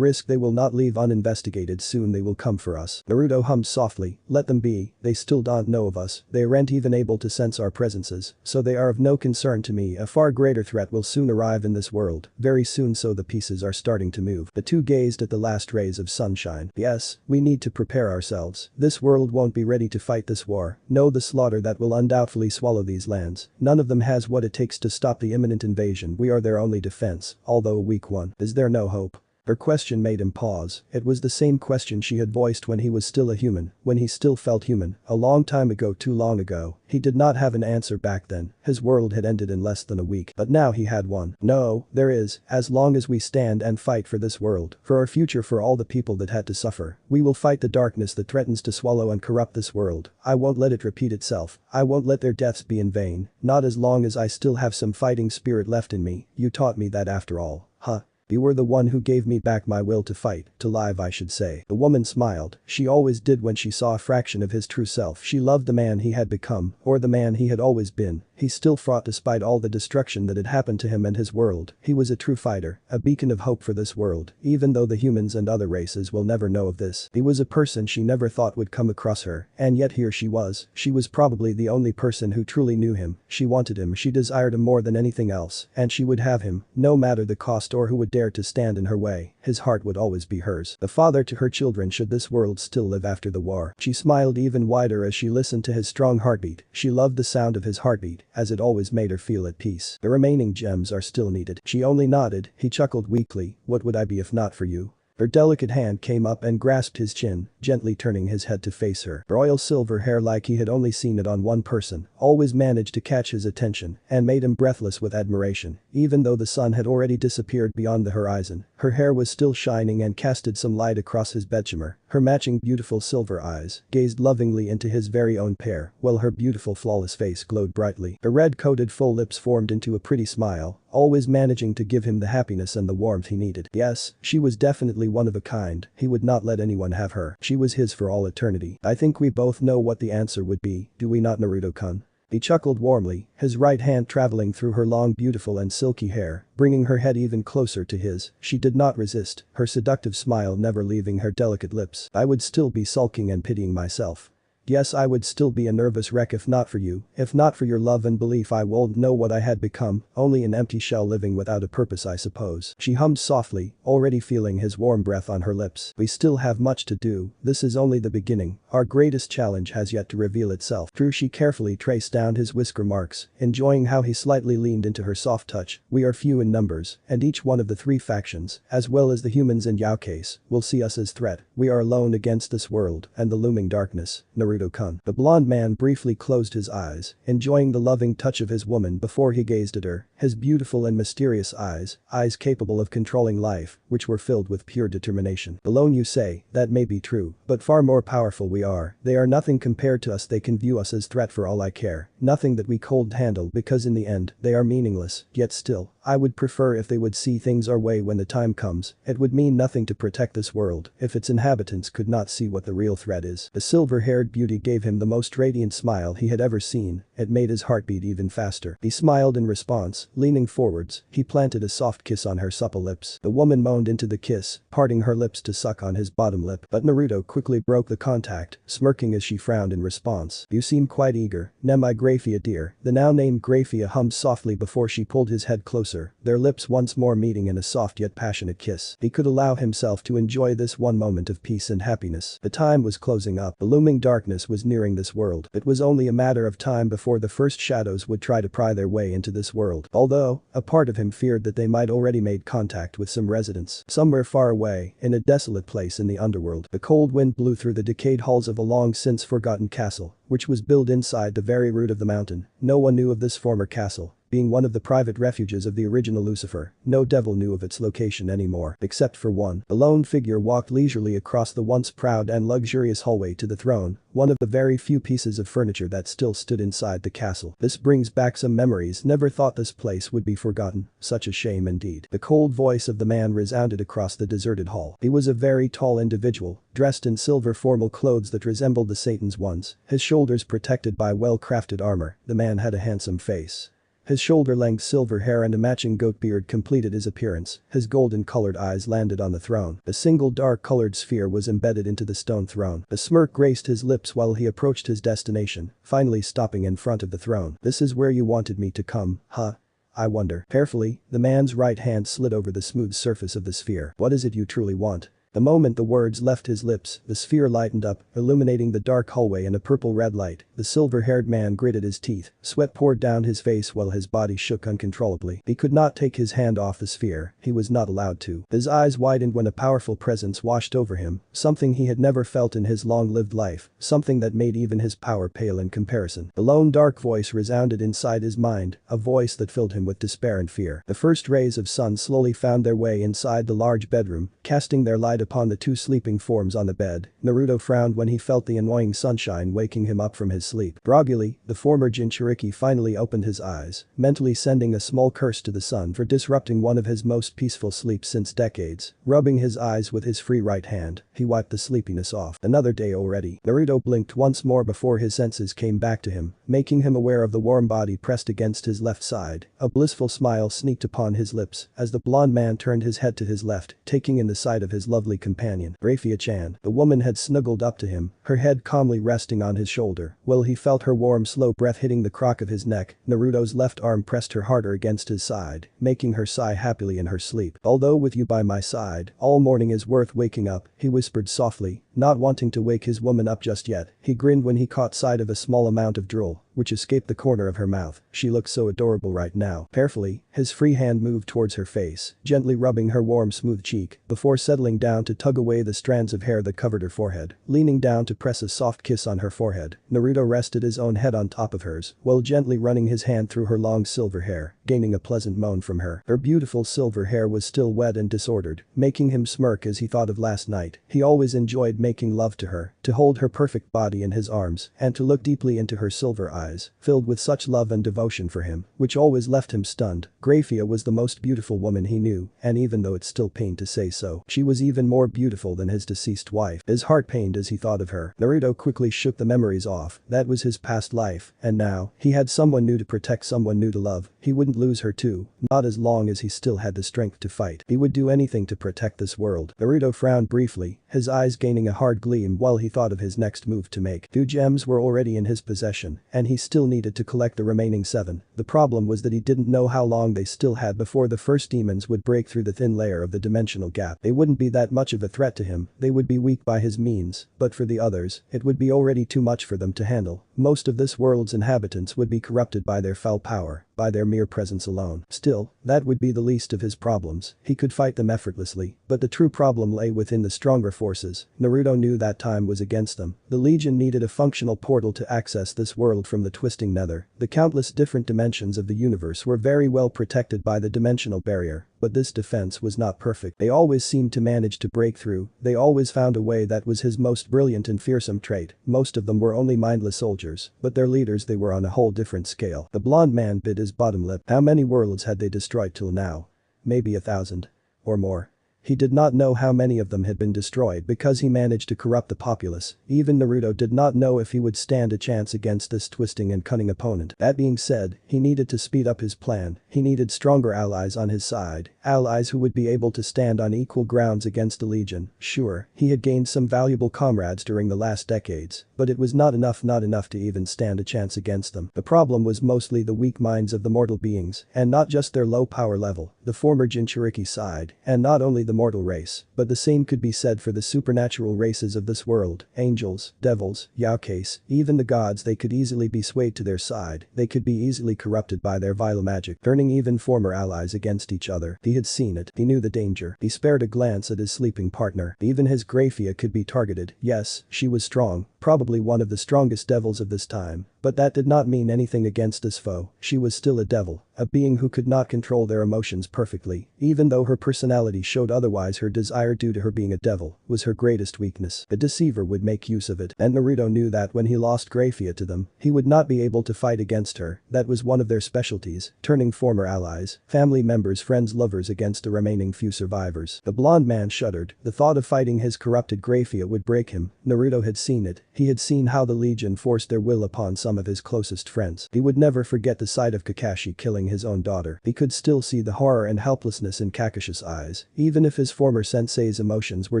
S1: they will not leave uninvestigated. Soon they will come for us. Naruto hummed softly, let them be, they still don't know of us, they aren't even able to sense our presences, so they are of no concern to me. A far greater threat will soon arrive in this world, very soon, so the pieces are starting to move. The two gazed at the last rays of sunshine. Yes, we need to prepare ourselves. This world won't be ready to fight this war. Know the slaughter that will undoubtedly swallow these lands. None of them has what it takes to stop the imminent invasion. We are their only defense, although a weak one. Is there no hope? Her question made him pause. It was the same question she had voiced when he was still a human, when he still felt human, a long time ago, too long ago. He did not have an answer back then. His world had ended in less than a week, but now he had one. No, there is, as long as we stand and fight for this world, for our future, for all the people that had to suffer. We will fight the darkness that threatens to swallow and corrupt this world. I won't let it repeat itself. I won't let their deaths be in vain, not as long as I still have some fighting spirit left in me. You taught me that after all. Huh? You were the one who gave me back my will to fight, to live, I should say. The woman smiled. She always did when she saw a fraction of his true self. She loved the man he had become, or the man he had always been. He still fought despite all the destruction that had happened to him and his world. He was a true fighter, a beacon of hope for this world, even though the humans and other races will never know of this. He was a person she never thought would come across her, and yet here she was. She was probably the only person who truly knew him. She wanted him, she desired him more than anything else, and she would have him, no matter the cost or who would dare to stand in her way. His heart would always be hers. The father to her children should this world still live after the war. She smiled even wider as she listened to his strong heartbeat. She loved the sound of his heartbeat, as it always made her feel at peace. The remaining gems are still needed. She only nodded. He chuckled weakly. What would I be if not for you? Her delicate hand came up and grasped his chin, gently turning his head to face her. Her oil silver hair, like he had only seen it on one person, always managed to catch his attention and made him breathless with admiration. Even though the sun had already disappeared beyond the horizon, her hair was still shining and casted some light across his bedchamber. Her matching beautiful silver eyes gazed lovingly into his very own pair, while her beautiful flawless face glowed brightly. Her red-coated full lips formed into a pretty smile, always managing to give him the happiness and the warmth he needed. Yes, she was definitely one of a kind. He would not let anyone have her. She was his for all eternity. I think we both know what the answer would be, do we not, Naruto-kun? He chuckled warmly, his right hand traveling through her long, beautiful and silky hair, bringing her head even closer to his. She did not resist, her seductive smile never leaving her delicate lips. I would still be sulking and pitying myself. Yes, I would still be a nervous wreck if not for you, if not for your love and belief I wouldn't know what I had become, only an empty shell living without a purpose I suppose. She hummed softly, already feeling his warm breath on her lips. We still have much to do, this is only the beginning, our greatest challenge has yet to reveal itself. True, she carefully traced down his whisker marks, enjoying how he slightly leaned into her soft touch. We are few in numbers, and each one of the three factions, as well as the humans in Yao case, will see us as threat. We are alone against this world and the looming darkness, Naruto-kun. The blonde man briefly closed his eyes, enjoying the loving touch of his woman before he gazed at her, his beautiful and mysterious eyes capable of controlling life, which were filled with pure determination. Alone you say, that may be true, but far more powerful we are. They are nothing compared to us, they can view us as threat for all I care, nothing that we cold handle because in the end, they are meaningless, yet still, I would prefer if they would see things our way when the time comes, it would mean nothing to protect this world if its inhabitants could not see what the real threat is. The silver-haired beauty gave him the most radiant smile he had ever seen, it made his heart beat even faster. He smiled in response, leaning forwards, he planted a soft kiss on her supple lips. The woman moaned into the kiss, parting her lips to suck on his bottom lip, but Naruto quickly broke the contact, smirking as she frowned in response. You seem quite eager, my Grafiya dear. The now named Grafiya hummed softly before she pulled his head closer, their lips once more meeting in a soft yet passionate kiss. He could allow himself to enjoy this one moment of peace and happiness. The time was closing up, the looming darkness was nearing this world. It was only a matter of time before the first shadows would try to pry their way into this world. Although, a part of him feared that they might already made contact with some residents. Somewhere far away, in a desolate place in the underworld, the cold wind blew through the decayed halls of a long since forgotten castle, which was built inside the very root of the mountain. No one knew of this former castle. Being one of the private refuges of the original Lucifer, no devil knew of its location anymore, except for one. A lone figure walked leisurely across the once proud and luxurious hallway to the throne, one of the very few pieces of furniture that still stood inside the castle. This brings back some memories, never thought this place would be forgotten, such a shame indeed. The cold voice of the man resounded across the deserted hall. He was a very tall individual, dressed in silver formal clothes that resembled the Satan's ones, his shoulders protected by well-crafted armor. The man had a handsome face. His shoulder-length silver hair and a matching goat beard completed his appearance, his golden-colored eyes landed on the throne. A single dark-colored sphere was embedded into the stone throne. A smirk graced his lips while he approached his destination, finally stopping in front of the throne. This is where you wanted me to come, huh? I wonder. Carefully, the man's right hand slid over the smooth surface of the sphere. What is it you truly want? The moment the words left his lips, the sphere lightened up, illuminating the dark hallway in a purple-red light. The silver-haired man gritted his teeth, sweat poured down his face while his body shook uncontrollably. He could not take his hand off the sphere, he was not allowed to. His eyes widened when a powerful presence washed over him, something he had never felt in his long-lived life, something that made even his power pale in comparison. The lone dark voice resounded inside his mind, a voice that filled him with despair and fear. The first rays of sun slowly found their way inside the large bedroom, casting their light upon the two sleeping forms on the bed. Naruto frowned when he felt the annoying sunshine waking him up from his sleep. Groggily, the former Jinchuriki finally opened his eyes, mentally sending a small curse to the sun for disrupting one of his most peaceful sleeps since decades. Rubbing his eyes with his free right hand, he wiped the sleepiness off. Another day already. Naruto blinked once more before his senses came back to him, making him aware of the warm body pressed against his left side. A blissful smile sneaked upon his lips as the blonde man turned his head to his left, taking in the sight of his lovely companion. Grafiya-chan. The woman had snuggled up to him, her head calmly resting on his shoulder, while he felt her warm slow breath hitting the crook of his neck. Naruto's left arm pressed her harder against his side, making her sigh happily in her sleep. Although with you by my side, all morning is worth waking up, he whispered softly, not wanting to wake his woman up just yet. He grinned when he caught sight of a small amount of drool, which escaped the corner of her mouth. She looked so adorable right now. Carefully, his free hand moved towards her face, gently rubbing her warm smooth cheek, before settling down to tug away the strands of hair that covered her forehead. Leaning down to press a soft kiss on her forehead, Naruto rested his own head on top of hers, while gently running his hand through her long silver hair, gaining a pleasant moan from her. Her beautiful silver hair was still wet and disordered, making him smirk as he thought of last night. He always enjoyed making love to her, to hold her perfect body in his arms, and to look deeply into her silver eyes, filled with such love and devotion for him, which always left him stunned. Grafiya was the most beautiful woman he knew, and even though it still pained to say so, she was even more beautiful than his deceased wife. His heart pained as he thought of her. Naruto quickly shook the memories off, that was his past life, and now, he had someone new to protect, someone new to love. He wouldn't wouldn't lose her too, not as long as he still had the strength to fight. He would do anything to protect this world. Naruto frowned briefly, his eyes gaining a hard gleam while he thought of his next move to make. 2 gems were already in his possession, and he still needed to collect the remaining 7. The problem was that he didn't know how long they still had before the first demons would break through the thin layer of the dimensional gap. They wouldn't be that much of a threat to him, they would be weak by his means, but for the others, it would be already too much for them to handle. Most of this world's inhabitants would be corrupted by their foul power, by their mere presence alone. Still, that would be the least of his problems, he could fight them effortlessly, but the true problem lay within the stronger forces. Naruto knew that time was against them. The Legion needed a functional portal to access this world from the twisting nether. The countless different dimensions of the universe were very well protected by the dimensional barrier, but this defense was not perfect. They always seemed to manage to break through, they always found a way. That was his most brilliant and fearsome trait. Most of them were only mindless soldiers, but their leaders, they were on a whole different scale. The blonde man bit his bottom lip. How many worlds had they destroyed till now? Maybe 1,000. Or more. He did not know how many of them had been destroyed because he managed to corrupt the populace. Even Naruto did not know if he would stand a chance against this twisting and cunning opponent. That being said, he needed to speed up his plan. He needed stronger allies on his side, allies who would be able to stand on equal grounds against the Legion. Sure, he had gained some valuable comrades during the last decades, but it was not enough to even stand a chance against them. The problem was mostly the weak minds of the mortal beings, and not just their low power level, the former Jinchuriki side, and not only the mortal race, but the same could be said for the supernatural races of this world, angels, devils, yaokais, even the gods. They could easily be swayed to their side, they could be easily corrupted by their vile magic, turning even former allies against each other. He had seen it, he knew the danger. He spared a glance at his sleeping partner. Even his Grafiya could be targeted. Yes, she was strong, probably one of the strongest devils of this time, but that did not mean anything against this foe. She was still a devil, a being who could not control their emotions perfectly. Even though her personality showed otherwise, her desire due to her being a devil was her greatest weakness. The deceiver would make use of it, and Naruto knew that when he lost Grafiya to them, he would not be able to fight against her. That was one of their specialties, turning former allies, family members, friends, lovers against the remaining few survivors. The blonde man shuddered. The thought of fighting his corrupted Grafiya would break him. Naruto had seen it. He had seen how the Legion forced their will upon some of his closest friends. He would never forget the sight of Kakashi killing his own daughter. He could still see the horror and helplessness in Kakashi's eyes. Even if his former sensei's emotions were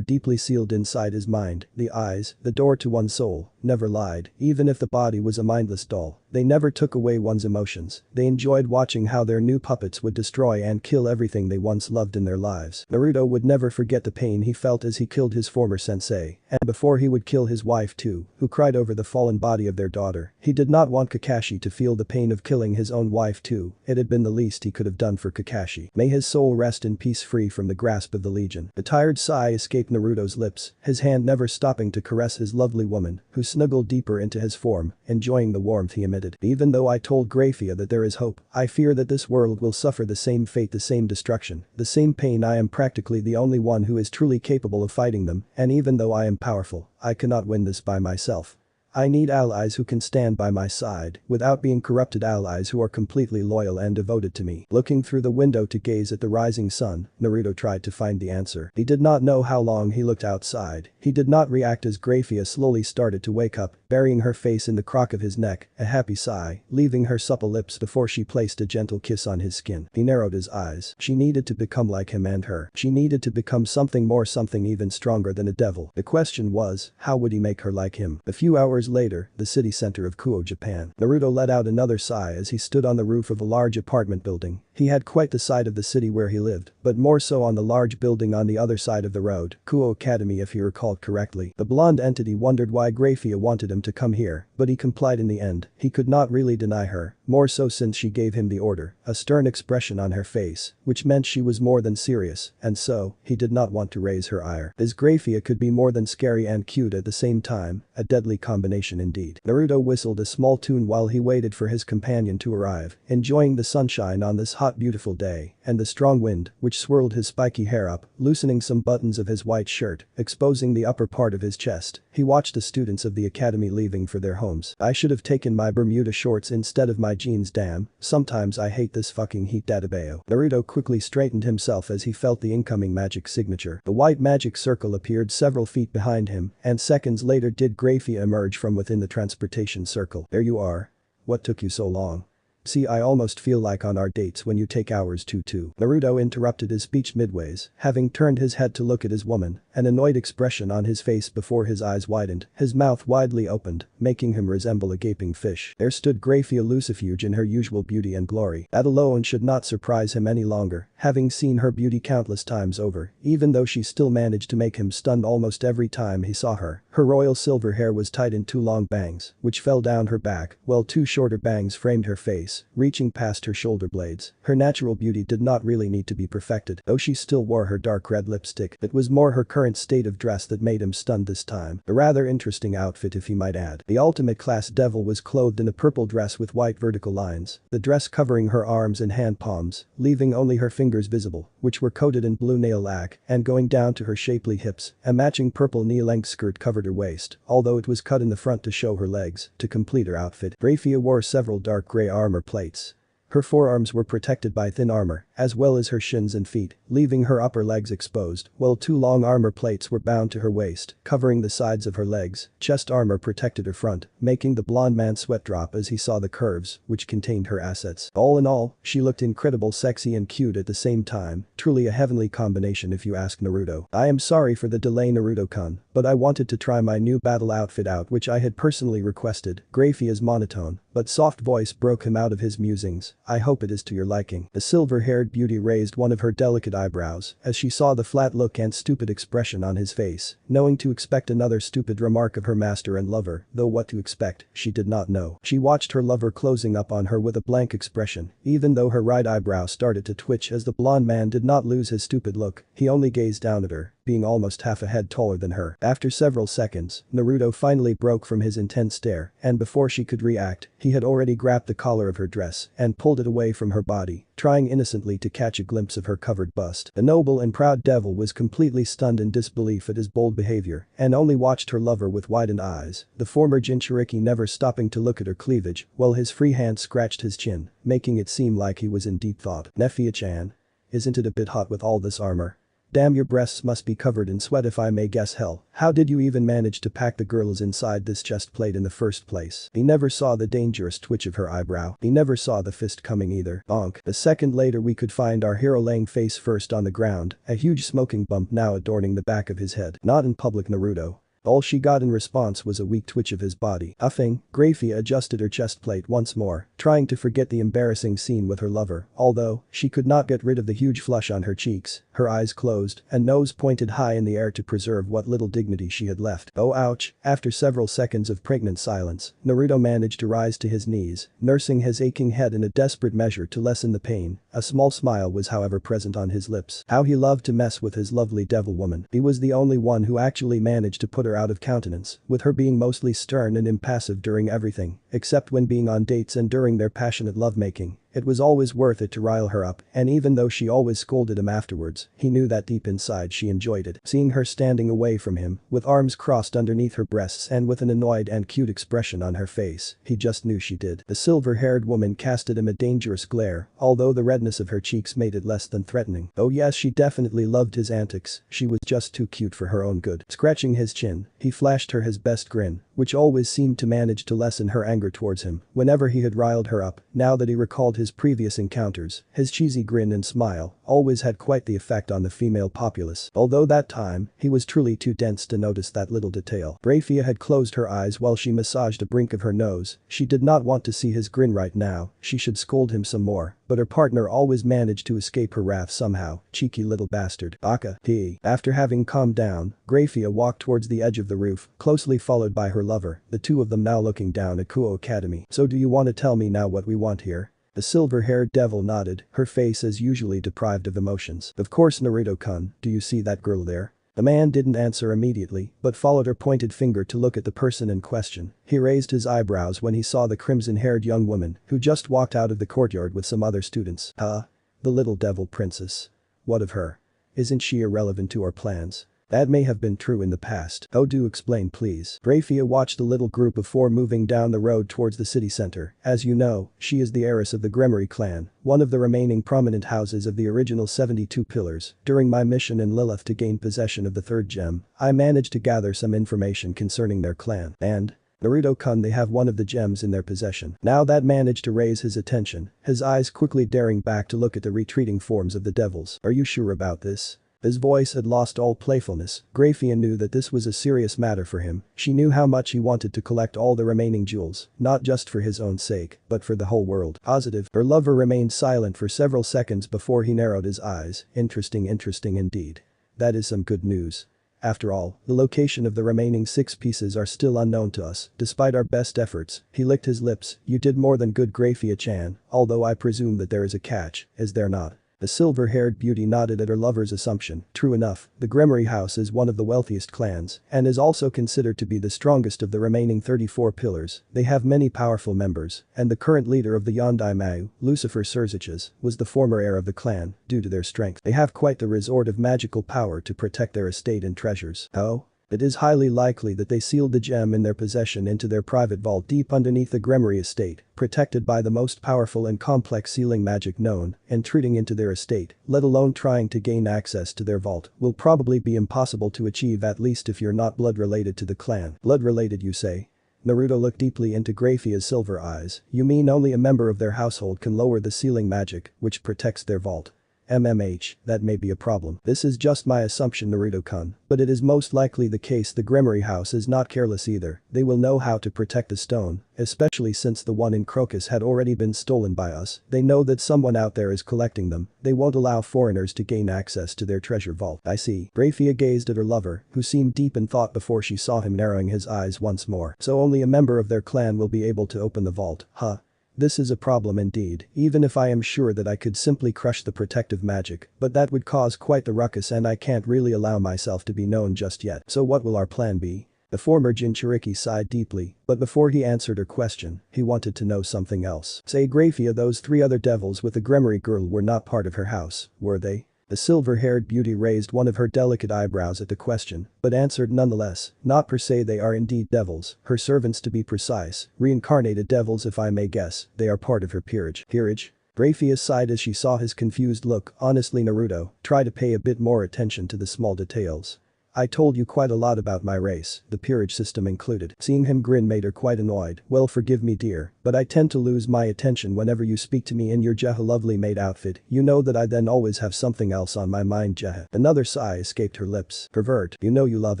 S1: deeply sealed inside his mind, the eyes, the door to one's soul, never lied. Even if the body was a mindless doll, they never took away one's emotions. They enjoyed watching how their new puppets would destroy and kill everything they once loved in their lives. Naruto would never forget the pain he felt as he killed his former sensei, and before he would kill his wife too, who cried over the fallen body of their daughter. He did not want Kakashi to feel the pain of killing his own wife too. It had been the least he could have done for Kakashi. May his soul rest in peace, free from the grasp of the Legion. A tired sigh escaped Naruto's lips, his hand never stopping to caress his lovely woman, who snuggled deeper into his form, enjoying the warmth he emitted. Even though I told Grafiya that there is hope, I fear that this world will suffer the same fate, the same destruction, the same pain. I am practically the only one who is truly capable of fighting them, and even though I am powerful, I cannot win this by myself. I need allies who can stand by my side without being corrupted, allies who are completely loyal and devoted to me. Looking through the window to gaze at the rising sun, Naruto tried to find the answer. He did not know how long he looked outside. He did not react as Grafiya slowly started to wake up, burying her face in the crook of his neck, a happy sigh, leaving her supple lips before she placed a gentle kiss on his skin. He narrowed his eyes. She needed to become like him and her. She needed to become something more, something even stronger than a devil. The question was, how would he make her like him? A few hours later, the city center of Kuo, Japan. Naruto let out another sigh as he stood on the roof of a large apartment building. He had quite the side of the city where he lived, but more so on the large building on the other side of the road, Kuo Academy if he recalled correctly. The blonde entity wondered why Grafiya wanted him to come here, but he complied in the end. He could not really deny her, more so since she gave him the order, a stern expression on her face, which meant she was more than serious, and so, he did not want to raise her ire. His Grafiya could be more than scary and cute at the same time, a deadly combination indeed. Naruto whistled a small tune while he waited for his companion to arrive, enjoying the sunshine on this hot beautiful day, and the strong wind, which swirled his spiky hair up, loosening some buttons of his white shirt, exposing the upper part of his chest. He watched the students of the academy leaving for their homes. I should have taken my Bermuda shorts instead of my jeans, damn, sometimes I hate this fucking heat, Databeo. Naruto quickly straightened himself as he felt the incoming magic signature. The white magic circle appeared several feet behind him, and seconds later did Grafiya emerge from within the transportation circle. There you are. What took you so long? See, I almost feel like on our dates when you take hours too. Naruto interrupted his speech midways, having turned his head to look at his woman, an annoyed expression on his face before his eyes widened, his mouth widely opened, making him resemble a gaping fish. There stood Grafiya Lucifuge in her usual beauty and glory. That alone should not surprise him any longer, having seen her beauty countless times over, even though she still managed to make him stunned almost every time he saw her. Her royal silver hair was tied in two long bangs, which fell down her back, while two shorter bangs framed her face, reaching past her shoulder blades. Her natural beauty did not really need to be perfected, though she still wore her dark red lipstick. It was more her current state of dress that made him stunned this time. A rather interesting outfit if he might add. The ultimate class devil was clothed in a purple dress with white vertical lines, the dress covering her arms and hand palms, leaving only her fingers visible, which were coated in blue nail lac, and going down to her shapely hips. A matching purple knee-length skirt covered her waist, although it was cut in the front to show her legs. To complete her outfit, Grafiya wore several dark gray armor plates. Her forearms were protected by thin armor, as well as her shins and feet, leaving her upper legs exposed, while two long armor plates were bound to her waist, covering the sides of her legs. Chest armor protected her front, making the blonde man sweat drop as he saw the curves, which contained her assets. All in all, she looked incredible, sexy and cute at the same time, truly a heavenly combination if you ask Naruto. I am sorry for the delay, Naruto-kun, but I wanted to try my new battle outfit out which I had personally requested. Grafiya's monotone, but soft voice broke him out of his musings. I hope it is to your liking. The silver-haired beauty raised one of her delicate eyebrows as she saw the flat look and stupid expression on his face, knowing to expect another stupid remark of her master and lover, though what to expect, she did not know. She watched her lover closing up on her with a blank expression, even though her right eyebrow started to twitch as the blonde man did not lose his stupid look, he only gazed down at her, being almost half a head taller than her. After several seconds, Naruto finally broke from his intense stare, and before she could react, he had already grabbed the collar of her dress and pulled it away from her body, trying innocently to catch a glimpse of her covered bust. The noble and proud devil was completely stunned in disbelief at his bold behavior and only watched her lover with widened eyes, the former Jinchuriki never stopping to look at her cleavage, while his free hand scratched his chin, making it seem like he was in deep thought. Nephia-chan, isn't it a bit hot with all this armor? Damn, your breasts must be covered in sweat if I may guess. Hell, how did you even manage to pack the girls inside this chest plate in the first place? He never saw the dangerous twitch of her eyebrow. He never saw the fist coming either. Bonk. A second later we could find our hero laying face first on the ground, a huge smoking bump now adorning the back of his head. Not in public, Naruto. All she got in response was a weak twitch of his body. Huffing, Grafiya adjusted her chest plate once more, trying to forget the embarrassing scene with her lover, although she could not get rid of the huge flush on her cheeks, her eyes closed, and nose pointed high in the air to preserve what little dignity she had left. Oh ouch, after several seconds of pregnant silence, Naruto managed to rise to his knees, nursing his aching head in a desperate measure to lessen the pain. A small smile was however present on his lips. How he loved to mess with his lovely devil woman. He was the only one who actually managed to put her out of countenance, with her being mostly stern and impassive during everything, except when being on dates and during their passionate lovemaking. It was always worth it to rile her up, and even though she always scolded him afterwards, he knew that deep inside she enjoyed it. Seeing her standing away from him, with arms crossed underneath her breasts and with an annoyed and cute expression on her face, he just knew she did. The silver-haired woman cast at him a dangerous glare, although the redness of her cheeks made it less than threatening. Oh yes, she definitely loved his antics, she was just too cute for her own good. Scratching his chin, he flashed her his best grin, which always seemed to manage to lessen her anger towards him whenever he had riled her up. Now that he recalled his previous encounters, his cheesy grin and smile always had quite the effect on the female populace, although that time, he was truly too dense to notice that little detail. Grafiya had closed her eyes while she massaged the brink of her nose. She did not want to see his grin right now, she should scold him some more, but her partner always managed to escape her wrath somehow. Cheeky little bastard. Baka. After having calmed down, Grafiya walked towards the edge of the roof, closely followed by her lover, the two of them now looking down at Kuo Academy. So do you want to tell me now what we want here? The silver-haired devil nodded, her face as usually deprived of emotions. Of course, Naruto-kun, do you see that girl there? The man didn't answer immediately, but followed her pointed finger to look at the person in question. He raised his eyebrows when he saw the crimson-haired young woman who just walked out of the courtyard with some other students. Huh? The little devil princess. What of her? Isn't she irrelevant to our plans? That may have been true in the past. Oh, do explain please. Grafiya watched the little group of four moving down the road towards the city center. As you know, she is the heiress of the Gremory clan, one of the remaining prominent houses of the original 72 pillars. During my mission in Lilith to gain possession of the third gem, I managed to gather some information concerning their clan. And Naruto-kun, they have one of the gems in their possession. Now that managed to raise his attention, his eyes quickly daring back to look at the retreating forms of the devils. Are you sure about this? His voice had lost all playfulness. Grafiya knew that this was a serious matter for him. She knew how much he wanted to collect all the remaining jewels, not just for his own sake, but for the whole world. Positive. Her lover remained silent for several seconds before he narrowed his eyes. Interesting indeed. That is some good news. After all, the location of the remaining 6 pieces are still unknown to us, despite our best efforts. He licked his lips. You did more than good, Grafiya-chan, although I presume that there is a catch, is there not? The silver-haired beauty nodded at her lover's assumption. True enough, the Gremory house is one of the wealthiest clans and is also considered to be the strongest of the remaining 34 pillars. They have many powerful members, and the current leader of the Yondai Mayu, Lucifer Surziches, was the former heir of the clan. Due to their strength, they have quite the resort of magical power to protect their estate and treasures. Oh? It is highly likely that they sealed the gem in their possession into their private vault deep underneath the Gremory estate, protected by the most powerful and complex sealing magic known. Intruding into their estate, let alone trying to gain access to their vault, will probably be impossible to achieve, at least if you're not blood related to the clan. Blood related, you say? Naruto looked deeply into Grafiya's silver eyes. You mean only a member of their household can lower the sealing magic, which protects their vault? That may be a problem. This is just my assumption, Naruto-kun, but it is most likely the case. The Gremory house is not careless either. They will know how to protect the stone, especially since the one in Crocus had already been stolen by us. They know that someone out there is collecting them. They won't allow foreigners to gain access to their treasure vault. I see. Grafiya gazed at her lover, who seemed deep in thought before she saw him narrowing his eyes once more. So only a member of their clan will be able to open the vault, huh? This is a problem indeed, even if I am sure that I could simply crush the protective magic, but that would cause quite the ruckus and I can't really allow myself to be known just yet. So what will our plan be? The former Jinchuriki sighed deeply, but before he answered her question, he wanted to know something else. Say, Grafiya, those 3 other devils with the Gremory girl were not part of her house, were they? The silver-haired beauty raised one of her delicate eyebrows at the question, but answered nonetheless. Not per se, they are indeed devils, her servants to be precise, reincarnated devils if I may guess. They are part of her peerage. Peerage? Grafiya sighed as she saw his confused look. Honestly, Naruto, try to pay a bit more attention to the small details. I told you quite a lot about my race, the peerage system included. Seeing him grin made her quite annoyed. Well, forgive me, dear, but I tend to lose my attention whenever you speak to me in your lovely maid outfit. You know that I then always have something else on my mind, Jeha. Another sigh escaped her lips. Pervert, you know you love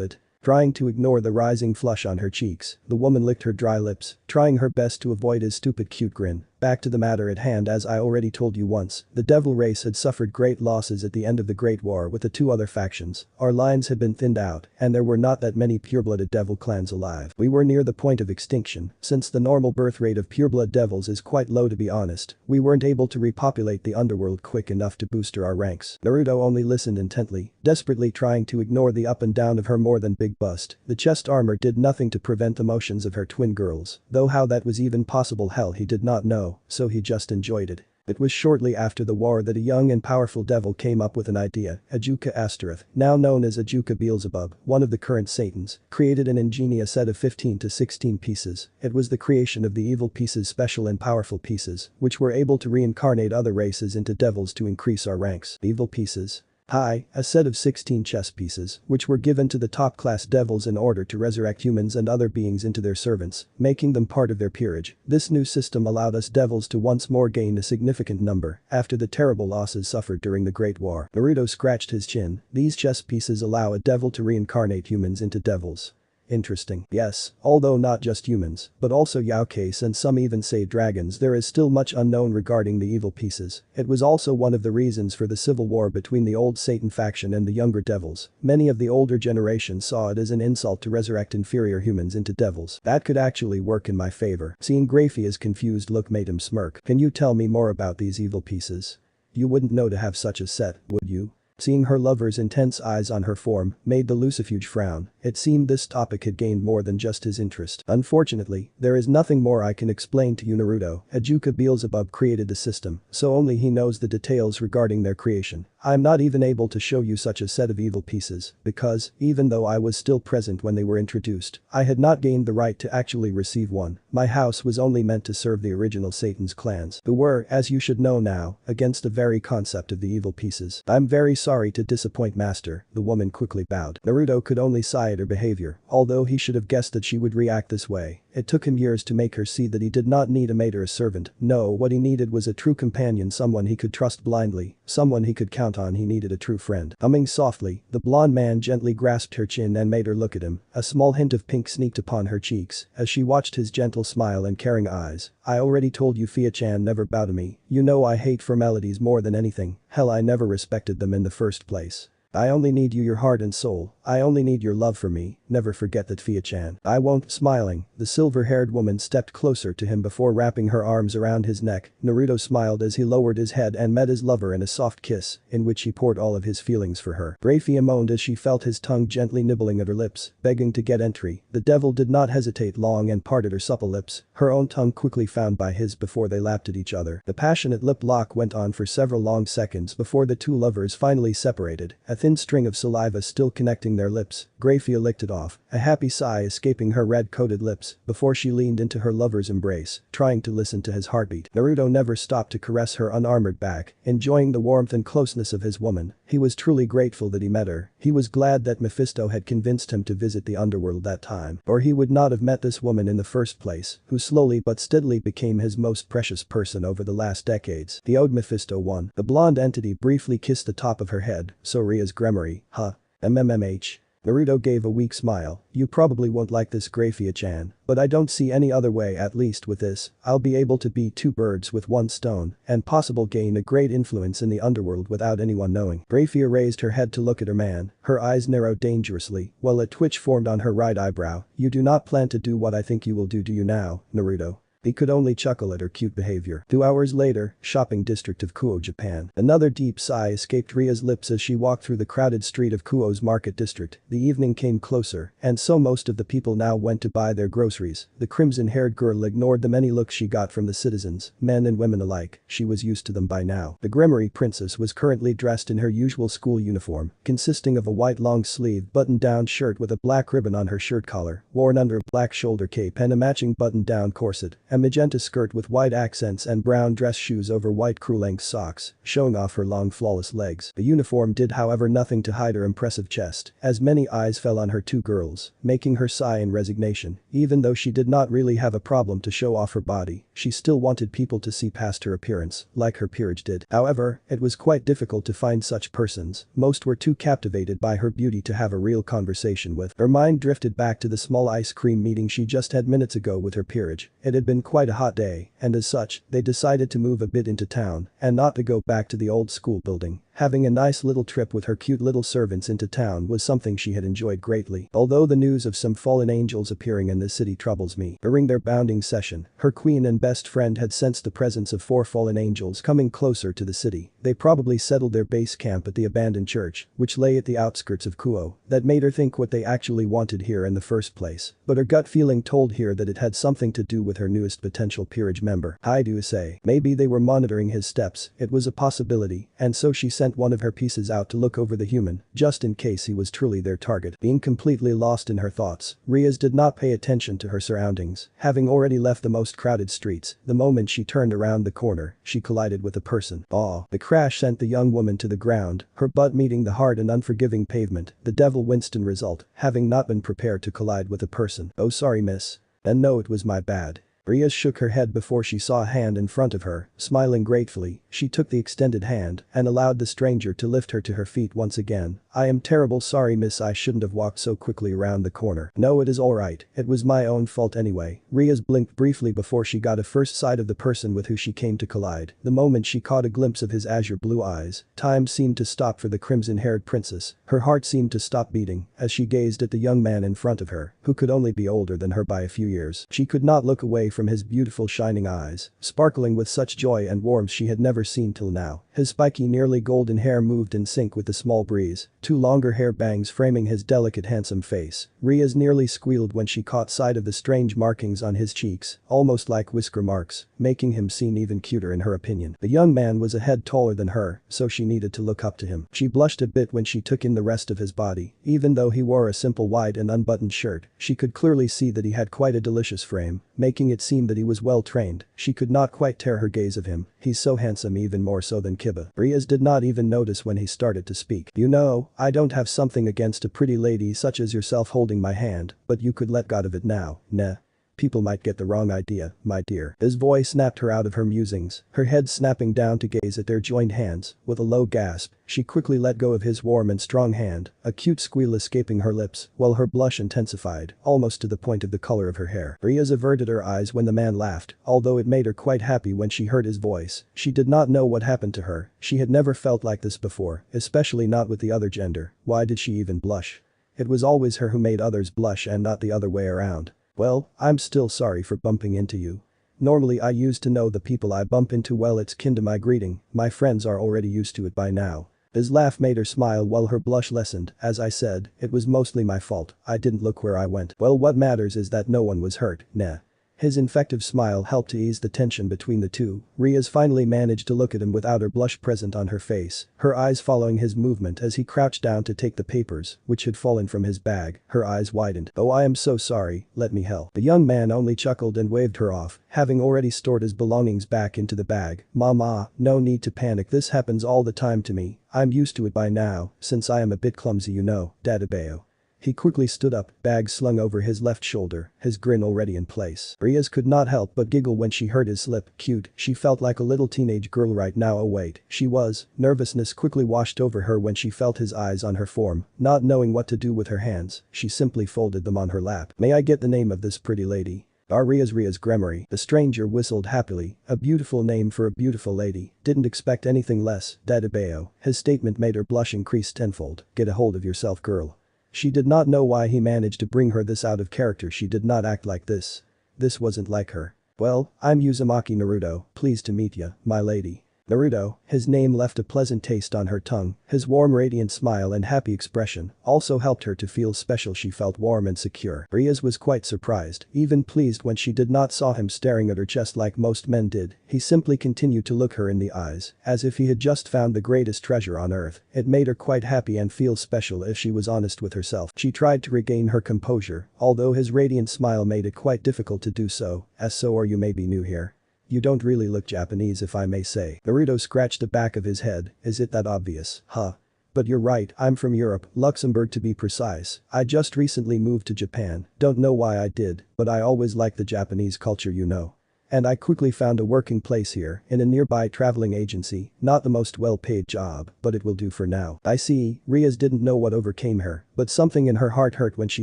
S1: it. Trying to ignore the rising flush on her cheeks, the woman licked her dry lips, trying her best to avoid his stupid cute grin. Back to the matter at hand. As I already told you once, the devil race had suffered great losses at the end of the Great War with the 2 other factions. Our lines had been thinned out, and there were not that many pure-blooded devil clans alive. We were near the point of extinction. Since the normal birth rate of pure-blood devils is quite low, to be honest, we weren't able to repopulate the underworld quick enough to boost our ranks. Naruto only listened intently, desperately trying to ignore the up and down of her more than big bust. The chest armor did nothing to prevent the motions of her twin girls, though how that was even possible, hell, he did not know, so he just enjoyed it. It was shortly after the war that a young and powerful devil came up with an idea. Ajuka Astaroth, now known as Ajuka Beelzebub, one of the current Satans, created an ingenious set of 15 to 16 pieces. It was the creation of the evil pieces, special and powerful pieces, which were able to reincarnate other races into devils to increase our ranks. Evil pieces? Hi, a set of 16 chess pieces, which were given to the top-class devils in order to resurrect humans and other beings into their servants, making them part of their peerage. This new system allowed us devils to once more gain a significant number after the terrible losses suffered during the Great War. Naruto scratched his chin. These chess pieces allow a devil to reincarnate humans into devils. Interesting. Yes, although not just humans, but also Yaokais and some even say dragons. There is still much unknown regarding the evil pieces. It was also one of the reasons for the civil war between the old Satan faction and the younger devils. Many of the older generation saw it as an insult to resurrect inferior humans into devils. That could actually work in my favor. Seeing Grafiya's confused look made him smirk. Can you tell me more about these evil pieces? You wouldn't know to have such a set, would you? Seeing her lover's intense eyes on her form made the Lucifuge frown. It seemed this topic had gained more than just his interest. Unfortunately, there is nothing more I can explain to you, Naruto. Ajuka Beelzebub created the system, so only he knows the details regarding their creation. I'm not even able to show you such a set of evil pieces, because, even though I was still present when they were introduced, I had not gained the right to actually receive one. My house was only meant to serve the original Satan's clans, who were, as you should know now, against the very concept of the evil pieces. I'm very sorry to disappoint, master, the woman quickly bowed. Naruto could only sigh at her behavior, although he should have guessed that she would react this way. It took him years to make her see that he did not need a maid or a servant. No, what he needed was a true companion, someone he could trust blindly, someone he could count on. He needed a true friend. Humming softly, the blonde man gently grasped her chin and made her look at him. A small hint of pink sneaked upon her cheeks as she watched his gentle smile and caring eyes. I already told you Fia-chan never bow to me. You know I hate formalities more than anything. Hell, I never respected them in the first place. I only need you, your heart and soul. I only need your love for me. Never forget that, Fia-chan. I won't. Smiling, the silver-haired woman stepped closer to him before wrapping her arms around his neck. Naruto smiled as he lowered his head and met his lover in a soft kiss, in which he poured all of his feelings for her. Grafiya moaned as she felt his tongue gently nibbling at her lips, begging to get entry. The devil did not hesitate long and parted her supple lips, her own tongue quickly found by his before they lapped at each other. The passionate lip lock went on for several long seconds before the two lovers finally separated, a thin string of saliva still connecting their lips. Grafiya licked it off, a happy sigh escaping her red-coated lips before she leaned into her lover's embrace, trying to listen to his heartbeat. Naruto never stopped to caress her unarmored back, enjoying the warmth and closeness of his woman. He was truly grateful that he met her. He was glad that Mephisto had convinced him to visit the underworld that time, or he would not have met this woman in the first place, who slowly but steadily became his most precious person over the last decades. The ode Mephisto won. The blonde entity briefly kissed the top of her head. So Ria's Gremory, huh? MMMH. Naruto gave a weak smile. You probably won't like this, Grafiya-chan, but I don't see any other way. At least with this, I'll be able to beat two birds with one stone and possibly gain a great influence in the underworld without anyone knowing. Grafiya raised her head to look at her man, her eyes narrowed dangerously while a twitch formed on her right eyebrow. You do not plan to do what I think you will do you now, Naruto? He could only chuckle at her cute behavior. 2 hours later, shopping district of Kuo, Japan. Another deep sigh escaped Ria's lips as she walked through the crowded street of Kuo's market district. The evening came closer, and so most of the people now went to buy their groceries. The crimson-haired girl ignored the many looks she got from the citizens, men and women alike. She was used to them by now. The Gremory princess was currently dressed in her usual school uniform, consisting of a white long-sleeved button-down shirt with a black ribbon on her shirt collar, worn under a black shoulder cape and a matching button-down corset. A magenta skirt with white accents and brown dress shoes over white crew-length socks, showing off her long flawless legs. The uniform did however nothing to hide her impressive chest, as many eyes fell on her two girls, making her sigh in resignation. Even though she did not really have a problem to show off her body, she still wanted people to see past her appearance, like her peerage did. However, it was quite difficult to find such persons. Most were too captivated by her beauty to have a real conversation with. Her mind drifted back to the small ice cream meeting she just had minutes ago with her peerage. It had been quite a hot day, and as such, they decided to move a bit into town and not to go back to the old school building. Having a nice little trip with her cute little servants into town was something she had enjoyed greatly. Although the news of some fallen angels appearing in the city troubles me. During their bounding session, her queen and best friend had sensed the presence of 4 fallen angels coming closer to the city. They probably settled their base camp at the abandoned church, which lay at the outskirts of Kuo. That made her think what they actually wanted here in the first place, but her gut feeling told her that it had something to do with her newest potential peerage member. I do say, maybe they were monitoring his steps. It was a possibility, and so she sent one of her pieces out to look over the human, just in case he was truly their target. Being completely lost in her thoughts, Rias did not pay attention to her surroundings. Having already left the most crowded streets, the moment she turned around the corner, she collided with a person. The crash sent the young woman to the ground, her butt meeting the hard and unforgiving pavement. The devil winced in result, having not been prepared to collide with a person. Oh, sorry, miss. And no, it was my bad. Rias shook her head before she saw a hand in front of her. Smiling gratefully, she took the extended hand and allowed the stranger to lift her to her feet once again. I am terrible sorry, miss, I shouldn't have walked so quickly around the corner. No, it is alright, it was my own fault anyway. Rias blinked briefly before she got a first sight of the person with who she came to collide. The moment she caught a glimpse of his azure blue eyes, time seemed to stop for the crimson-haired princess. Her heart seemed to stop beating as she gazed at the young man in front of her, who could only be older than her by a few years. She could not look away from his beautiful shining eyes, sparkling with such joy and warmth she had never seen till now. His spiky nearly golden hair moved in sync with the small breeze, 2 longer hair bangs framing his delicate handsome face. Rias nearly squealed when she caught sight of the strange markings on his cheeks, almost like whisker marks, making him seem even cuter in her opinion. The young man was a head taller than her, so she needed to look up to him. She blushed a bit when she took in the rest of his body. Even though he wore a simple white and unbuttoned shirt, she could clearly see that he had quite a delicious frame, making it seem that he was well trained. She could not quite tear her gaze of him. He's so handsome, even more so than Kiba. Rias did not even notice when he started to speak. You know, I don't have something against a pretty lady such as yourself holding my hand, but you could let go of it now, nah. People might get the wrong idea, my dear. His voice snapped her out of her musings, her head snapping down to gaze at their joined hands. With a low gasp, she quickly let go of his warm and strong hand, a cute squeal escaping her lips, while her blush intensified, almost to the point of the color of her hair. Rias averted her eyes when the man laughed, although it made her quite happy when she heard his voice. She did not know what happened to her, she had never felt like this before, especially not with the other gender. Why did she even blush? It was always her who made others blush and not the other way around. Well, I'm still sorry for bumping into you. Normally I used to know the people I bump into well, it's kin to my greeting, my friends are already used to it by now. His laugh made her smile while her blush lessened. As I said, it was mostly my fault, I didn't look where I went. Well, what matters is that no one was hurt, nah. His infective smile helped to ease the tension between the two. Rias finally managed to look at him without her blush present on her face, her eyes following his movement as he crouched down to take the papers, which had fallen from his bag. Her eyes widened. Oh, I am so sorry, let me help. The young man only chuckled and waved her off, having already stored his belongings back into the bag. Mama, no need to panic, this happens all the time to me. I'm used to it by now, since I am a bit clumsy, you know, Dadabeo. He quickly stood up, bag slung over his left shoulder, his grin already in place. Rias could not help but giggle when she heard his slip. Cute, she felt like a little teenage girl right now. Oh wait, she was. Nervousness quickly washed over her when she felt his eyes on her form. Not knowing what to do with her hands, she simply folded them on her lap. May I get the name of this pretty lady? Rias Gremory. The stranger whistled happily, a beautiful name for a beautiful lady, didn't expect anything less, Dadabeo. His statement made her blush increase tenfold. Get a hold of yourself, girl. She did not know why he managed to bring her this out of character. She did not act like this. This wasn't like her. Well, I'm Uzumaki Naruto, pleased to meet ya, my lady. Naruto, his name left a pleasant taste on her tongue, his warm radiant smile and happy expression also helped her to feel special. She felt warm and secure. Rias was quite surprised, even pleased when she did not saw him staring at her chest like most men did. He simply continued to look her in the eyes, as if he had just found the greatest treasure on earth. It made her quite happy and feel special if she was honest with herself. She tried to regain her composure, although his radiant smile made it quite difficult to do so, as so are you may be new here. You don't really look Japanese if I may say. Naruto scratched the back of his head, is it that obvious, huh? But you're right, I'm from Europe, Luxembourg to be precise. I just recently moved to Japan, don't know why I did, but I always liked the Japanese culture, you know. And I quickly found a working place here, in a nearby traveling agency, not the most well-paid job, but it will do for now. I see, Rias didn't know what overcame her, but something in her heart hurt when she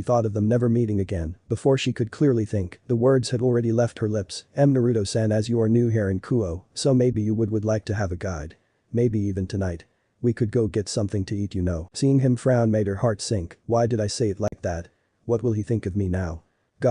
S1: thought of them never meeting again. Before she could clearly think, the words had already left her lips. Naruto-san, as you are new here in Kuo, so maybe you would like to have a guide. Maybe even tonight. We could go get something to eat, you know. Seeing him frown made her heart sink. Why did I say it like that? What will he think of me now?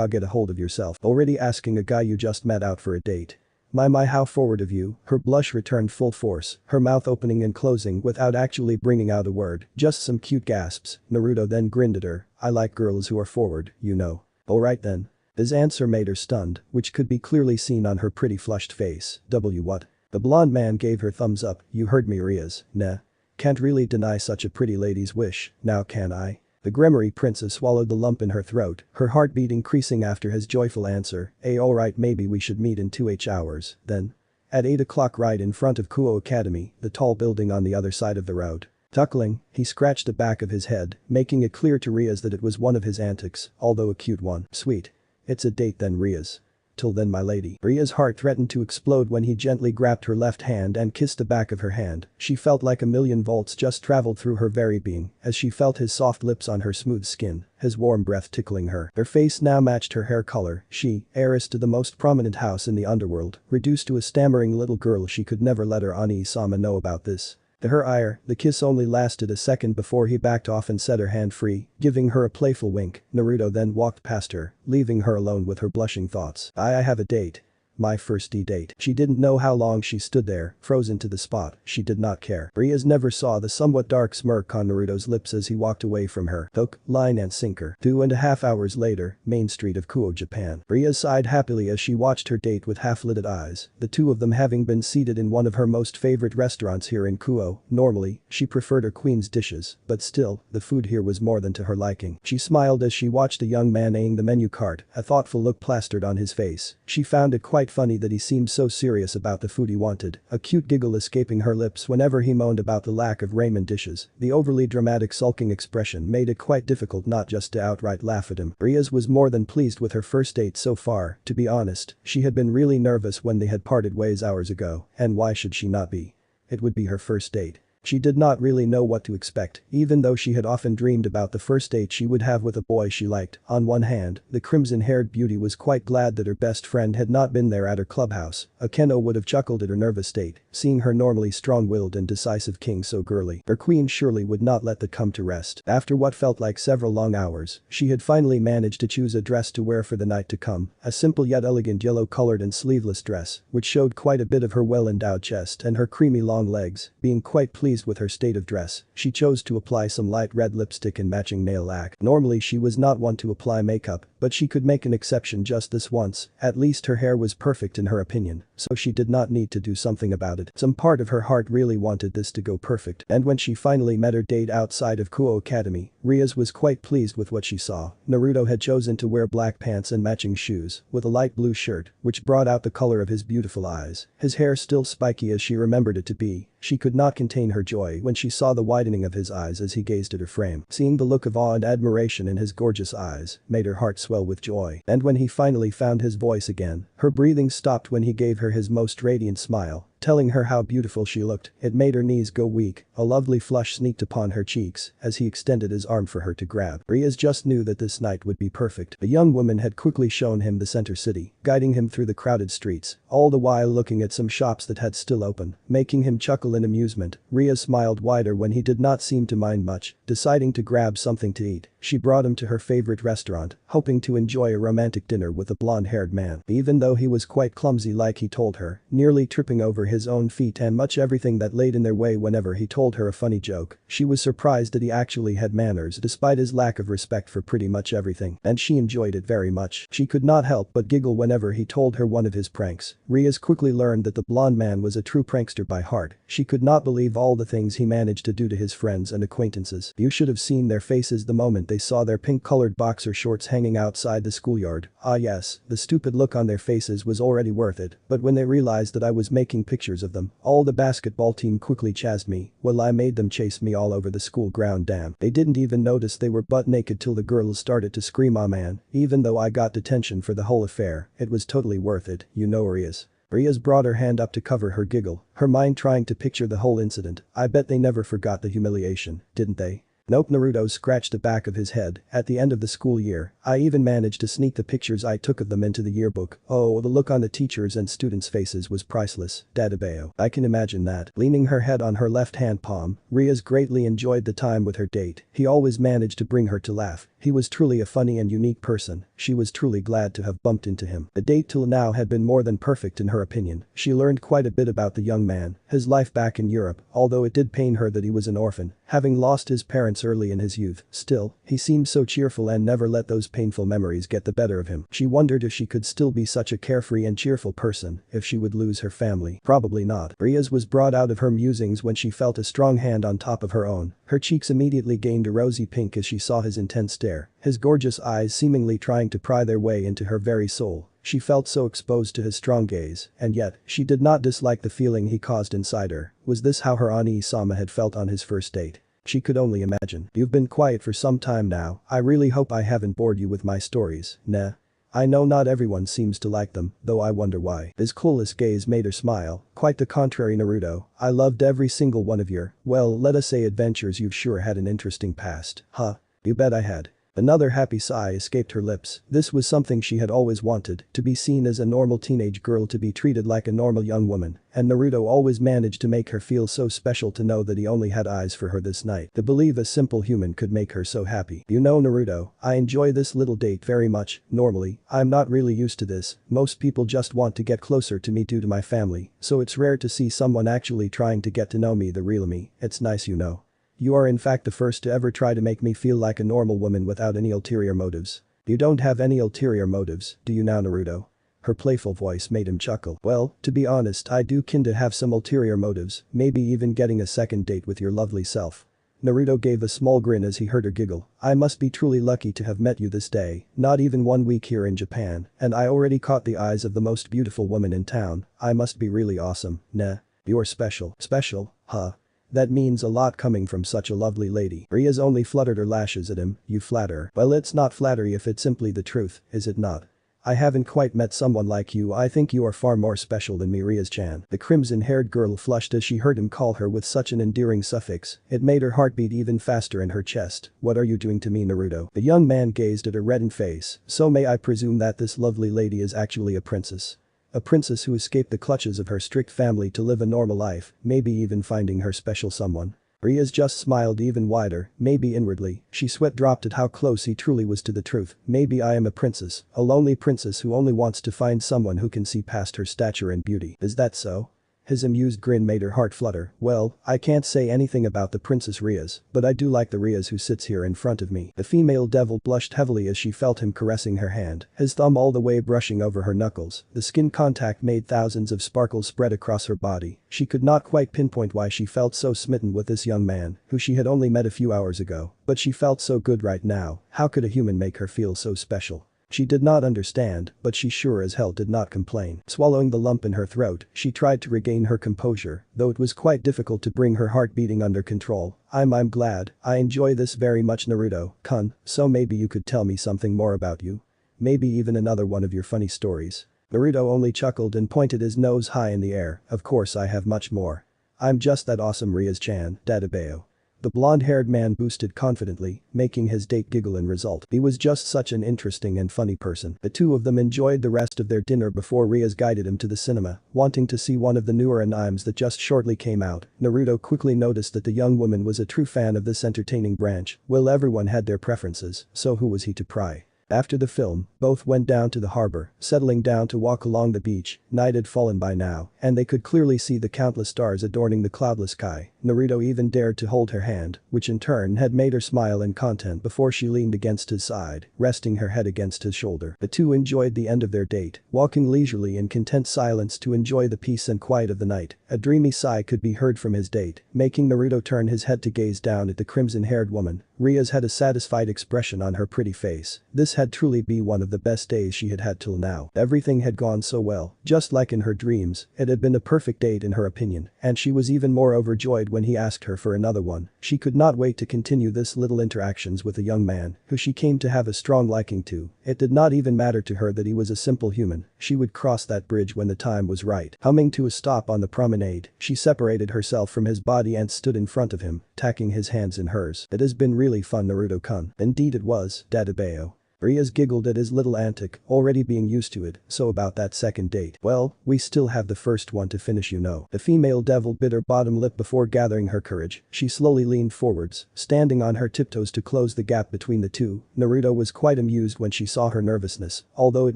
S1: Get a hold of yourself. Already asking a guy you just met out for a date. My how forward of you. Her blush returned full force, her mouth opening and closing without actually bringing out a word, just some cute gasps. Naruto then grinned at her. I like girls who are forward, you know. Alright then. His answer made her stunned, which could be clearly seen on her pretty flushed face. What? The blonde man gave her thumbs up. You heard me, Rias. Nah. Can't really deny such a pretty lady's wish, now can I? The Gremory princess swallowed the lump in her throat, her heartbeat increasing after his joyful answer. Alright, maybe we should meet in 2 hours, then. At 8 o'clock right in front of Kuo Academy, the tall building on the other side of the road. Chuckling, he scratched the back of his head, making it clear to Rias that it was one of his antics, although a cute one. Sweet. It's a date then, Rias. Till then, my lady. Ria's heart threatened to explode when he gently grabbed her left hand and kissed the back of her hand. She felt like a million volts just traveled through her very being as she felt his soft lips on her smooth skin, his warm breath tickling her. Her face now matched her hair color. She, heiress to the most prominent house in the underworld, reduced to a stammering little girl, she could never let her Ani-sama know about this. To her ire, the kiss only lasted a second before he backed off and set her hand free, giving her a playful wink. Naruto then walked past her, leaving her alone with her blushing thoughts. I have a date. My first date. She didn't know how long she stood there, frozen to the spot. She did not care. Rias never saw the somewhat dark smirk on Naruto's lips as he walked away from her. Hook, line and sinker. 2.5 hours later, Main Street of Kuo, Japan. Rias sighed happily as she watched her date with half-lidded eyes, the two of them having been seated in one of her most favorite restaurants here in Kuo. Normally, she preferred her queen's dishes, but still, the food here was more than to her liking. She smiled as she watched a young man eyeing the menu cart, a thoughtful look plastered on his face. She found it quite quite funny that he seemed so serious about the food he wanted, a cute giggle escaping her lips whenever he moaned about the lack of ramen dishes. The overly dramatic sulking expression made it quite difficult not just to outright laugh at him. Rias was more than pleased with her first date so far, to be honest, she had been really nervous when they had parted ways hours ago, and why should she not be? It would be her first date. She did not really know what to expect, even though she had often dreamed about the first date she would have with a boy she liked. On one hand, the crimson-haired beauty was quite glad that her best friend had not been there at her clubhouse. Aeno would have chuckled at her nervous state, seeing her normally strong-willed and decisive king so girly. Her queen surely would not let that come to rest. After what felt like several long hours, she had finally managed to choose a dress to wear for the night to come, a simple yet elegant yellow-colored and sleeveless dress, which showed quite a bit of her well-endowed chest and her creamy long legs. Being quite pleased with her state of dress, she chose to apply some light red lipstick and matching nail lack. Normally she was not one to apply makeup, but she could make an exception just this once, at least her hair was perfect in her opinion, so she did not need to do something about it. Some part of her heart really wanted this to go perfect, and when she finally met her date outside of Kuo Academy, Rias was quite pleased with what she saw. Naruto had chosen to wear black pants and matching shoes, with a light blue shirt, which brought out the color of his beautiful eyes. His hair still spiky as she remembered it to be. She could not contain her joy when she saw the widening of his eyes as he gazed at her frame. Seeing the look of awe and admiration in his gorgeous eyes made her heart swell with joy. And when he finally found his voice again, her breathing stopped when he gave her his most radiant smile, telling her how beautiful she looked. It made her knees go weak, a lovely flush sneaked upon her cheeks as he extended his arm for her to grab. Rias just knew that this night would be perfect. The young woman had quickly shown him the center city, guiding him through the crowded streets, all the while looking at some shops that had still open, making him chuckle in amusement. Rias smiled wider when he did not seem to mind much, deciding to grab something to eat. She brought him to her favorite restaurant, hoping to enjoy a romantic dinner with a blonde-haired man. Even though he was quite clumsy like he told her, nearly tripping over his own feet and much everything that laid in their way whenever he told her a funny joke, she was surprised that he actually had manners despite his lack of respect for pretty much everything, and she enjoyed it very much. She could not help but giggle whenever he told her one of his pranks. Rias quickly learned that the blonde man was a true prankster by heart. She could not believe all the things he managed to do to his friends and acquaintances. You should have seen their faces the moment they saw their pink-colored boxer shorts hanging outside the schoolyard. Ah yes, the stupid look on their faces was already worth it, but when they realized that I was making pictures of them, all the basketball team quickly chased me. Well, I made them chase me all over the school ground. Damn. They didn't even notice they were butt naked till the girls started to scream, "Ah man." Even though I got detention for the whole affair, it was totally worth it, you know. Rias brought her hand up to cover her giggle, her mind trying to picture the whole incident. I bet they never forgot the humiliation, didn't they? Nope. Naruto scratched the back of his head. At the end of the school year, I even managed to sneak the pictures I took of them into the yearbook. Oh, the look on the teachers' and students' faces was priceless. Dadabeo. I can imagine that. Leaning her head on her left-hand palm, Rias greatly enjoyed the time with her date. He always managed to bring her to laugh. He was truly a funny and unique person. She was truly glad to have bumped into him. The date till now had been more than perfect in her opinion. She learned quite a bit about the young man, his life back in Europe, although it did pain her that he was an orphan, having lost his parents early in his youth. Still, he seemed so cheerful and never let those painful memories get the better of him. She wondered if she could still be such a carefree and cheerful person if she would lose her family. Probably not. Rias was brought out of her musings when she felt a strong hand on top of her own. Her cheeks immediately gained a rosy pink as she saw his intense stare, his gorgeous eyes seemingly trying to pry their way into her very soul. She felt so exposed to his strong gaze, and yet, she did not dislike the feeling he caused inside her. Was this how her Ani-sama had felt on his first date? She could only imagine. You've been quiet for some time now. I really hope I haven't bored you with my stories, nah. I know not everyone seems to like them, though I wonder why. His clueless gaze made her smile. Quite the contrary, Naruto. I loved every single one of your, well, let us say adventures. You've sure had an interesting past. Huh? You bet I had. Another happy sigh escaped her lips. This was something she had always wanted, to be seen as a normal teenage girl, to be treated like a normal young woman, and Naruto always managed to make her feel so special to know that he only had eyes for her this night. To believe a simple human could make her so happy. You know, Naruto, I enjoy this little date very much. Normally, I'm not really used to this. Most people just want to get closer to me due to my family, so it's rare to see someone actually trying to get to know me, the real me. It's nice, you know. You are in fact the first to ever try to make me feel like a normal woman without any ulterior motives. You don't have any ulterior motives, do you now, Naruto? Her playful voice made him chuckle. Well, to be honest, I do kinda have some ulterior motives, maybe even getting a second date with your lovely self. Naruto gave a small grin as he heard her giggle. I must be truly lucky to have met you this day, not even 1 week here in Japan, and I already caught the eyes of the most beautiful woman in town. I must be really awesome. Nah. You're special. Special? Huh. That means a lot coming from such a lovely lady. Rias only fluttered her lashes at him. You flatter. Well, it's not flattery if it's simply the truth, is it not? I haven't quite met someone like you. I think you are far more special than me, Rias-chan. The crimson-haired girl flushed as she heard him call her with such an endearing suffix. It made her heart beat even faster in her chest. What are you doing to me, Naruto? The young man gazed at her reddened face. So may I presume that this lovely lady is actually a princess? A princess who escaped the clutches of her strict family to live a normal life, maybe even finding her special someone. Rias just smiled even wider, maybe inwardly, she sweat dropped at how close he truly was to the truth. Maybe I am a princess, a lonely princess who only wants to find someone who can see past her stature and beauty. Is that so? His amused grin made her heart flutter. Well, I can't say anything about the Princess Rias, but I do like the Rias who sits here in front of me. The female devil blushed heavily as she felt him caressing her hand, his thumb all the way brushing over her knuckles. The skin contact made thousands of sparkles spread across her body. She could not quite pinpoint why she felt so smitten with this young man, who she had only met a few hours ago, but she felt so good right now. How could a human make her feel so special? She did not understand, but she sure as hell did not complain. Swallowing the lump in her throat, she tried to regain her composure, though it was quite difficult to bring her heart beating under control. I'm glad, I enjoy this very much, Naruto-kun, so maybe you could tell me something more about you? Maybe even another one of your funny stories. Naruto only chuckled and pointed his nose high in the air. Of course I have much more. I'm just that awesome, Rias-chan, Dadabeo. The blonde-haired man boosted confidently, making his date giggle in result. He was just such an interesting and funny person. The two of them enjoyed the rest of their dinner before Rias guided him to the cinema, wanting to see one of the newer animes that just shortly came out. Naruto quickly noticed that the young woman was a true fan of this entertaining branch. Well, everyone had their preferences, so who was he to pry? After the film, both went down to the harbor, settling down to walk along the beach. Night had fallen by now, and they could clearly see the countless stars adorning the cloudless sky. Naruto even dared to hold her hand, which in turn had made her smile in content before she leaned against his side, resting her head against his shoulder. The two enjoyed the end of their date, walking leisurely in content silence to enjoy the peace and quiet of the night. A dreamy sigh could be heard from his date, making Naruto turn his head to gaze down at the crimson-haired woman. Rias had a satisfied expression on her pretty face. This had truly been one of the best days she had had till now. Everything had gone so well, just like in her dreams. It had been a perfect date in her opinion, and she was even more overjoyed when he asked her for another one. She could not wait to continue this little interactions with a young man who she came to have a strong liking to. It did not even matter to her that he was a simple human. She would cross that bridge when the time was right. Humming to a stop on the promenade, she separated herself from his body and stood in front of him, tacking his hands in hers. It has been really fun, Naruto-kun. Indeed it was, Dadabeo. Rias giggled at his little antic, already being used to it. So about that second date. Well, we still have the first one to finish, you know. The female devil bit her bottom lip before gathering her courage. She slowly leaned forwards, standing on her tiptoes to close the gap between the two. Naruto was quite amused when she saw her nervousness, although it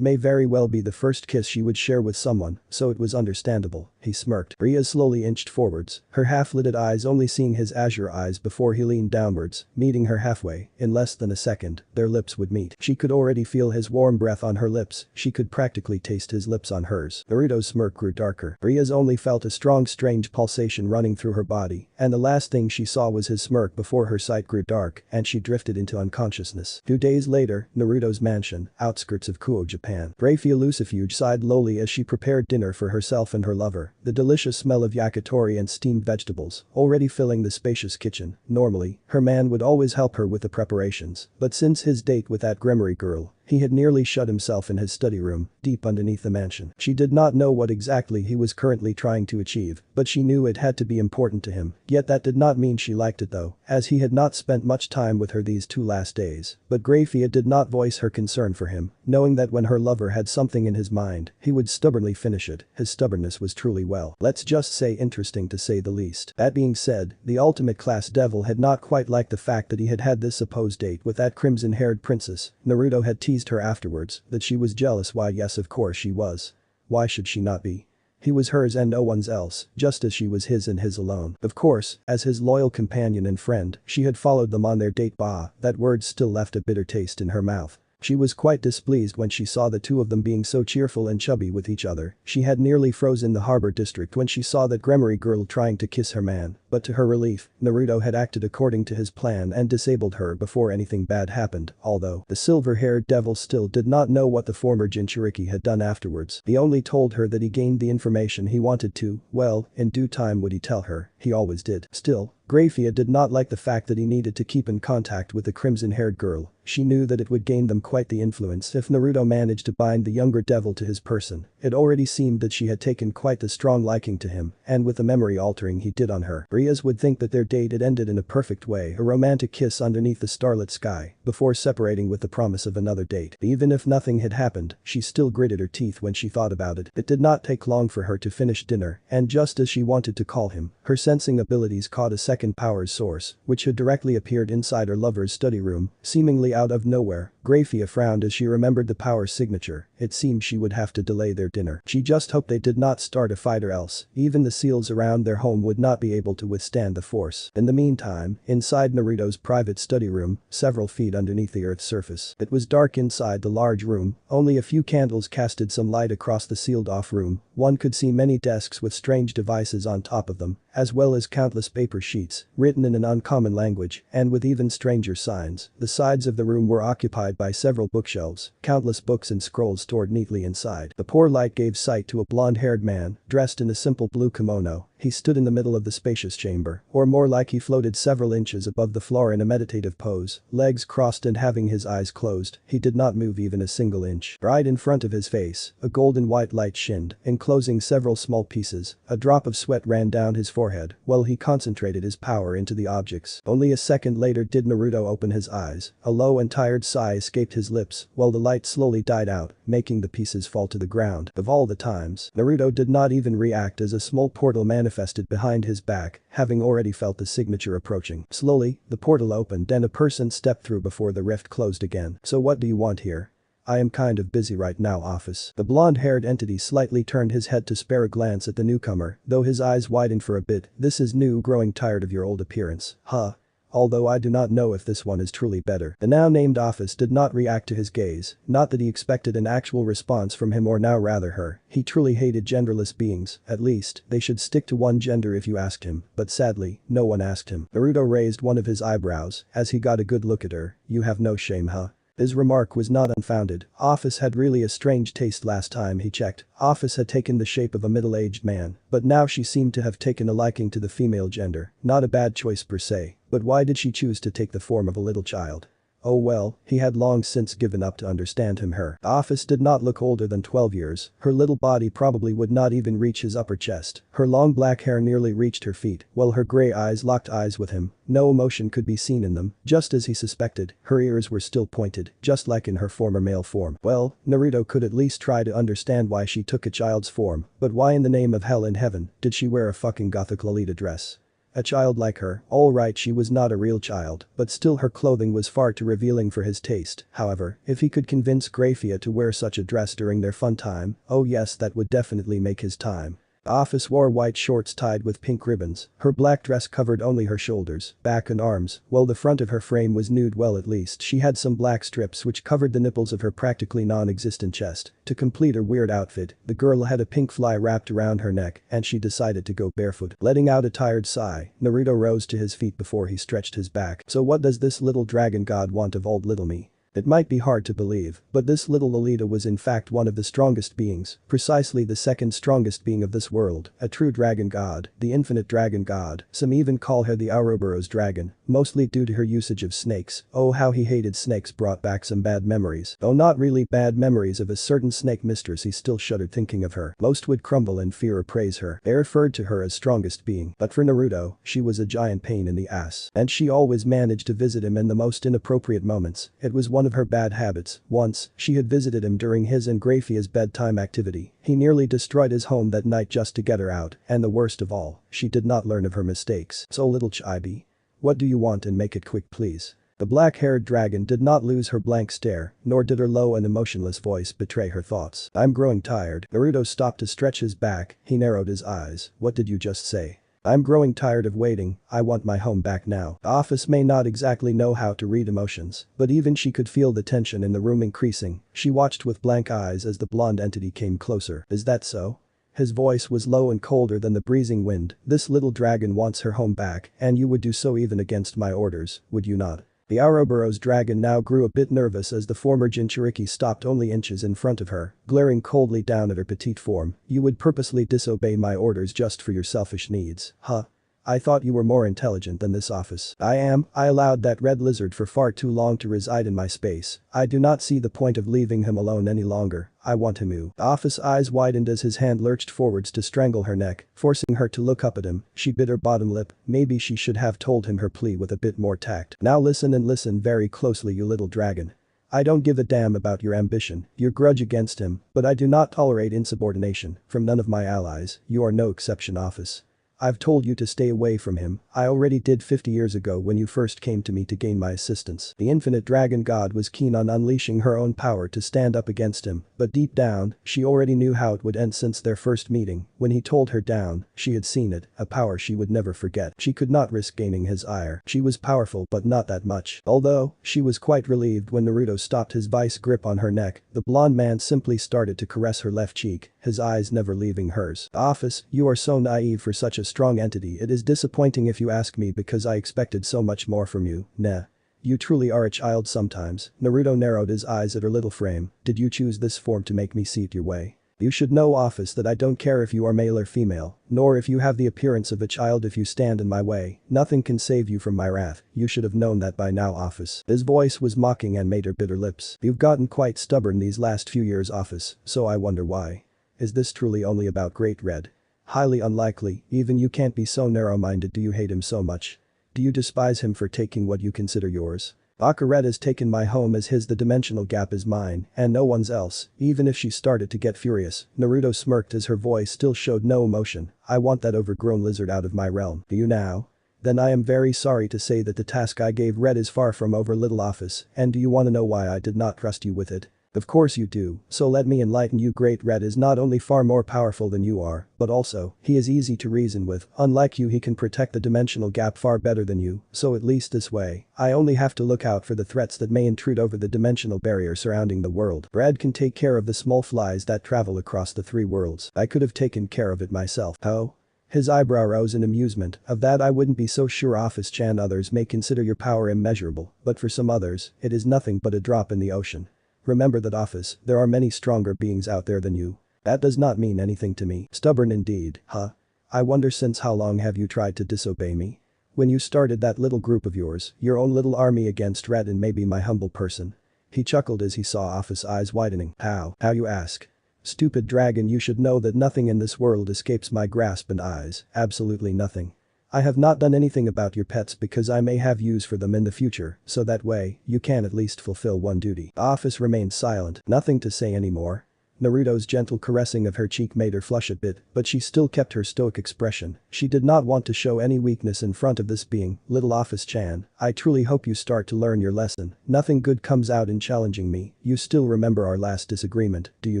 S1: may very well be the first kiss she would share with someone, so it was understandable. He smirked. Rias slowly inched forwards, her half-lidded eyes only seeing his azure eyes before he leaned downwards, meeting her halfway. In less than a second, their lips would meet. She could already feel his warm breath on her lips, she could practically taste his lips on hers. Naruto's smirk grew darker. Rias only felt a strong strange pulsation running through her body, and the last thing she saw was his smirk before her sight grew dark and she drifted into unconsciousness. 2 days later, Naruto's mansion, outskirts of Kuo, Japan. Grafiya Lucifuge sighed lowly as she prepared dinner for herself and her lover. The delicious smell of yakitori and steamed vegetables already filling the spacious kitchen. Normally, her man would always help her with the preparations, but since his date with that Gremory girl, he had nearly shut himself in his study room, deep underneath the mansion. She did not know what exactly he was currently trying to achieve, but she knew it had to be important to him. Yet that did not mean she liked it though, as he had not spent much time with her these 2 last days. But Grafiya did not voice her concern for him, knowing that when her lover had something in his mind, he would stubbornly finish it. His stubbornness was truly, well, let's just say interesting to say the least. That being said, the ultimate class devil had not quite liked the fact that he had had this supposed date with that crimson-haired princess. Naruto had teased her afterwards that she was jealous. Why, yes, of course she was. Why should she not be? He was hers and no one's else, just as she was his and his alone. Of course, as his loyal companion and friend, she had followed them on their date. Bah, that word still left a bitter taste in her mouth. She was quite displeased when she saw the two of them being so cheerful and chubby with each other. She had nearly frozen the harbor district when she saw that Gremory girl trying to kiss her man, but to her relief, Naruto had acted according to his plan and disabled her before anything bad happened, although the silver-haired devil still did not know what the former Jinchuriki had done afterwards. He only told her that he gained the information he wanted to, well, in due time would he tell her, he always did. Still, Grafiya did not like the fact that he needed to keep in contact with the crimson-haired girl. She knew that it would gain them quite the influence if Naruto managed to bind the younger devil to his person. It already seemed that she had taken quite the strong liking to him, and with the memory altering he did on her, Rias would think that their date had ended in a perfect way, a romantic kiss underneath the starlit sky, before separating with the promise of another date. Even if nothing had happened, she still gritted her teeth when she thought about it. It did not take long for her to finish dinner, and just as she wanted to call him, her sensing abilities caught a second power's source, which had directly appeared inside her lover's study room, seemingly out of nowhere. Grafiya frowned as she remembered the power's signature. It seemed she would have to delay their dinner. She just hoped they did not start a fight or else even the seals around their home would not be able to withstand the force. In the meantime, inside Naruto's private study room, several feet underneath the earth's surface. It was dark inside the large room, only a few candles casted some light across the sealed-off room. One could see many desks with strange devices on top of them, as well as countless paper sheets, written in an uncommon language, and with even stranger signs. The sides of the room were occupied by several bookshelves, countless books and scrolls stored neatly inside. The poor light gave sight to a blonde-haired man, dressed in a simple blue kimono. He stood in the middle of the spacious chamber, or more like he floated several inches above the floor in a meditative pose, legs crossed and having his eyes closed. He did not move even a single inch. Right in front of his face, a golden white light shinned, enclosing several small pieces. A drop of sweat ran down his forehead while he concentrated his power into the objects. Only a second later did Naruto open his eyes. A low and tired sigh escaped his lips while the light slowly died out, making the pieces fall to the ground. Of all the times, Naruto did not even react as a small portal manifested behind his back, having already felt the signature approaching. Slowly, the portal opened and a person stepped through before the rift closed again. "So what do you want here?" "I am kind of busy right now, office." The blonde-haired entity slightly turned his head to spare a glance at the newcomer, though his eyes widened for a bit. "This is new, growing tired of your old appearance, huh? Although I do not know if this one is truly better." The now-named office did not react to his gaze, not that he expected an actual response from him or now rather her. He truly hated genderless beings, at least, they should stick to one gender if you asked him, but sadly, no one asked him. Naruto raised one of his eyebrows as he got a good look at her. "You have no shame, huh?" His remark was not unfounded. Office had really a strange taste last time he checked. Office had taken the shape of a middle-aged man, but now she seemed to have taken a liking to the female gender. Not a bad choice per se, but why did she choose to take the form of a little child? Oh well, he had long since given up to understand him. Her office did not look older than 12 years, her little body probably would not even reach his upper chest, her long black hair nearly reached her feet, while her gray eyes locked eyes with him. No emotion could be seen in them, just as he suspected, her ears were still pointed, just like in her former male form. Well, Naruto could at least try to understand why she took a child's form, but why in the name of hell in heaven did she wear a fucking gothic Lolita dress? A child like her, alright, she was not a real child, but still her clothing was far too revealing for his taste. However, if he could convince Grafiya to wear such a dress during their fun time, oh yes, that would definitely make his time. Office wore white shorts tied with pink ribbons. Her black dress covered only her shoulders, back and arms, while the front of her frame was nude. Well, at least she had some black strips which covered the nipples of her practically non-existent chest. To complete her weird outfit, the girl had a pink fly wrapped around her neck and she decided to go barefoot. Letting out a tired sigh, Naruto rose to his feet before he stretched his back. "So what does this little dragon god want of old little me?" It might be hard to believe, but this little Lolita was in fact one of the strongest beings, precisely the second strongest being of this world, a true dragon god, the infinite dragon god. Some even call her the Ouroboros dragon, mostly due to her usage of snakes. Oh, how he hated snakes brought back some bad memories. Though not really bad memories of a certain snake mistress, he still shuddered thinking of her. Most would crumble in fear or praise her. They referred to her as strongest being, but for Naruto, she was a giant pain in the ass. And she always managed to visit him in the most inappropriate moments. It was one of her bad habits. Once, she had visited him during his and Grafiya's bedtime activity. He nearly destroyed his home that night just to get her out, and the worst of all, she did not learn of her mistakes. "So little chibi. What do you want, and make it quick please?" The black-haired dragon did not lose her blank stare, nor did her low and emotionless voice betray her thoughts. "I'm growing tired." Naruto stopped to stretch his back, he narrowed his eyes. "What did you just say?" I'm growing tired of waiting, I want my home back now. The office may not exactly know how to read emotions, but even she could feel the tension in the room increasing. She watched with blank eyes as the blonde entity came closer. Is that so? His voice was low and colder than the breezing wind. This little dragon wants her home back, and you would do so even against my orders, would you not? The Ouroboros dragon now grew a bit nervous as the former Jinchuriki stopped only inches in front of her, glaring coldly down at her petite form. You would purposely disobey my orders just for your selfish needs, huh? I thought you were more intelligent than this office. I allowed that red lizard for far too long to reside in my space. I do not see the point of leaving him alone any longer. I want him to. The office eyes widened as his hand lurched forwards to strangle her neck, forcing her to look up at him. She bit her bottom lip. Maybe she should have told him her plea with a bit more tact. Now listen and listen very closely, you little dragon. I don't give a damn about your ambition, your grudge against him, but I do not tolerate insubordination from none of my allies. You are no exception, office. I've told you to stay away from him. I already did 50 years ago when you first came to me to gain my assistance. The infinite dragon god was keen on unleashing her own power to stand up against him, but deep down, she already knew how it would end since their first meeting. When he told her down, she had seen it, a power she would never forget. She could not risk gaining his ire. She was powerful but not that much. Although, she was quite relieved when Naruto stopped his vice grip on her neck. The blonde man simply started to caress her left cheek, his eyes never leaving hers. Office, you are so naive for such a strong entity. It is disappointing if you ask me because I expected so much more from you. Nah. You truly are a child sometimes. Naruto narrowed his eyes at her little frame. Did you choose this form to make me see it your way? You should know, office, that I don't care if you are male or female, nor if you have the appearance of a child. If you stand in my way, nothing can save you from my wrath. You should have known that by now, office. His voice was mocking and made her bit her lips. You've gotten quite stubborn these last few years, office, so I wonder why. Is this truly only about Great Red? Highly unlikely, even you can't be so narrow-minded. Do you hate him so much? Do you despise him for taking what you consider yours? Red has taken my home as his. The dimensional gap is mine, and no one's else. Even if she started to get furious, Naruto smirked as her voice still showed no emotion. I want that overgrown lizard out of my realm. Do you now? Then I am very sorry to say that the task I gave Red is far from over, little office, and do you want to know why I did not trust you with it? Of course you do, so let me enlighten you. Great Red is not only far more powerful than you are, but also, he is easy to reason with. Unlike you, he can protect the dimensional gap far better than you, so at least this way, I only have to look out for the threats that may intrude over the dimensional barrier surrounding the world. Red can take care of the small flies that travel across the 3 worlds. I could have taken care of it myself. Oh? His eyebrow rose in amusement. Of that I wouldn't be so sure, office-chan. Others may consider your power immeasurable, but for some others, it is nothing but a drop in the ocean. Remember that, office, there are many stronger beings out there than you. That does not mean anything to me. Stubborn indeed, huh? I wonder since how long have you tried to disobey me? When you started that little group of yours, your own little army against Red and maybe my humble person. He chuckled as he saw office eyes widening. How you ask? Stupid dragon, you should know that nothing in this world escapes my grasp and eyes, absolutely nothing. I have not done anything about your pets because I may have use for them in the future, so that way, you can at least fulfill one duty. Office remained silent, nothing to say anymore. Naruto's gentle caressing of her cheek made her flush a bit, but she still kept her stoic expression. She did not want to show any weakness in front of this being. Little office-chan, I truly hope you start to learn your lesson. Nothing good comes out in challenging me. You still remember our last disagreement, do you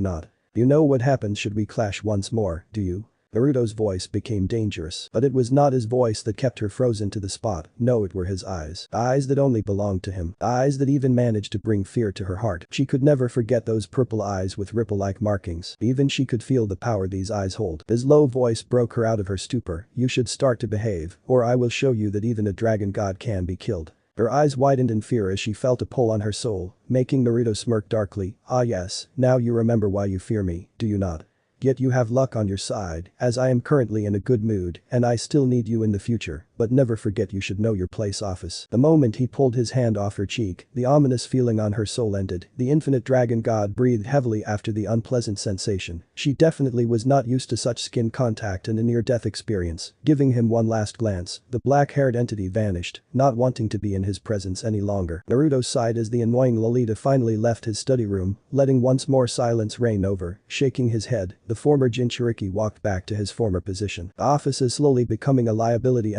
S1: not? You know what happens should we clash once more, do you? Naruto's voice became dangerous, but it was not his voice that kept her frozen to the spot. No, it were his eyes. Eyes that only belonged to him. Eyes that even managed to bring fear to her heart. She could never forget those purple eyes with ripple-like markings. Even she could feel the power these eyes hold. His low voice broke her out of her stupor. You should start to behave, or I will show you that even a dragon god can be killed. Her eyes widened in fear as she felt a pull on her soul, making Naruto smirk darkly. Ah yes, now you remember why you fear me, do you not? Yet you have luck on your side, as I am currently in a good mood and I still need you in the future, but never forget you should know your place, office. The moment he pulled his hand off her cheek, the ominous feeling on her soul ended. The infinite dragon god breathed heavily after the unpleasant sensation. She definitely was not used to such skin contact and a near-death experience. Giving him one last glance, the black-haired entity vanished, not wanting to be in his presence any longer. Naruto sighed as the annoying Lolita finally left his study room, letting once more silence reign over. Shaking his head, the former Jinchuriki walked back to his former position. The office is slowly becoming a liability.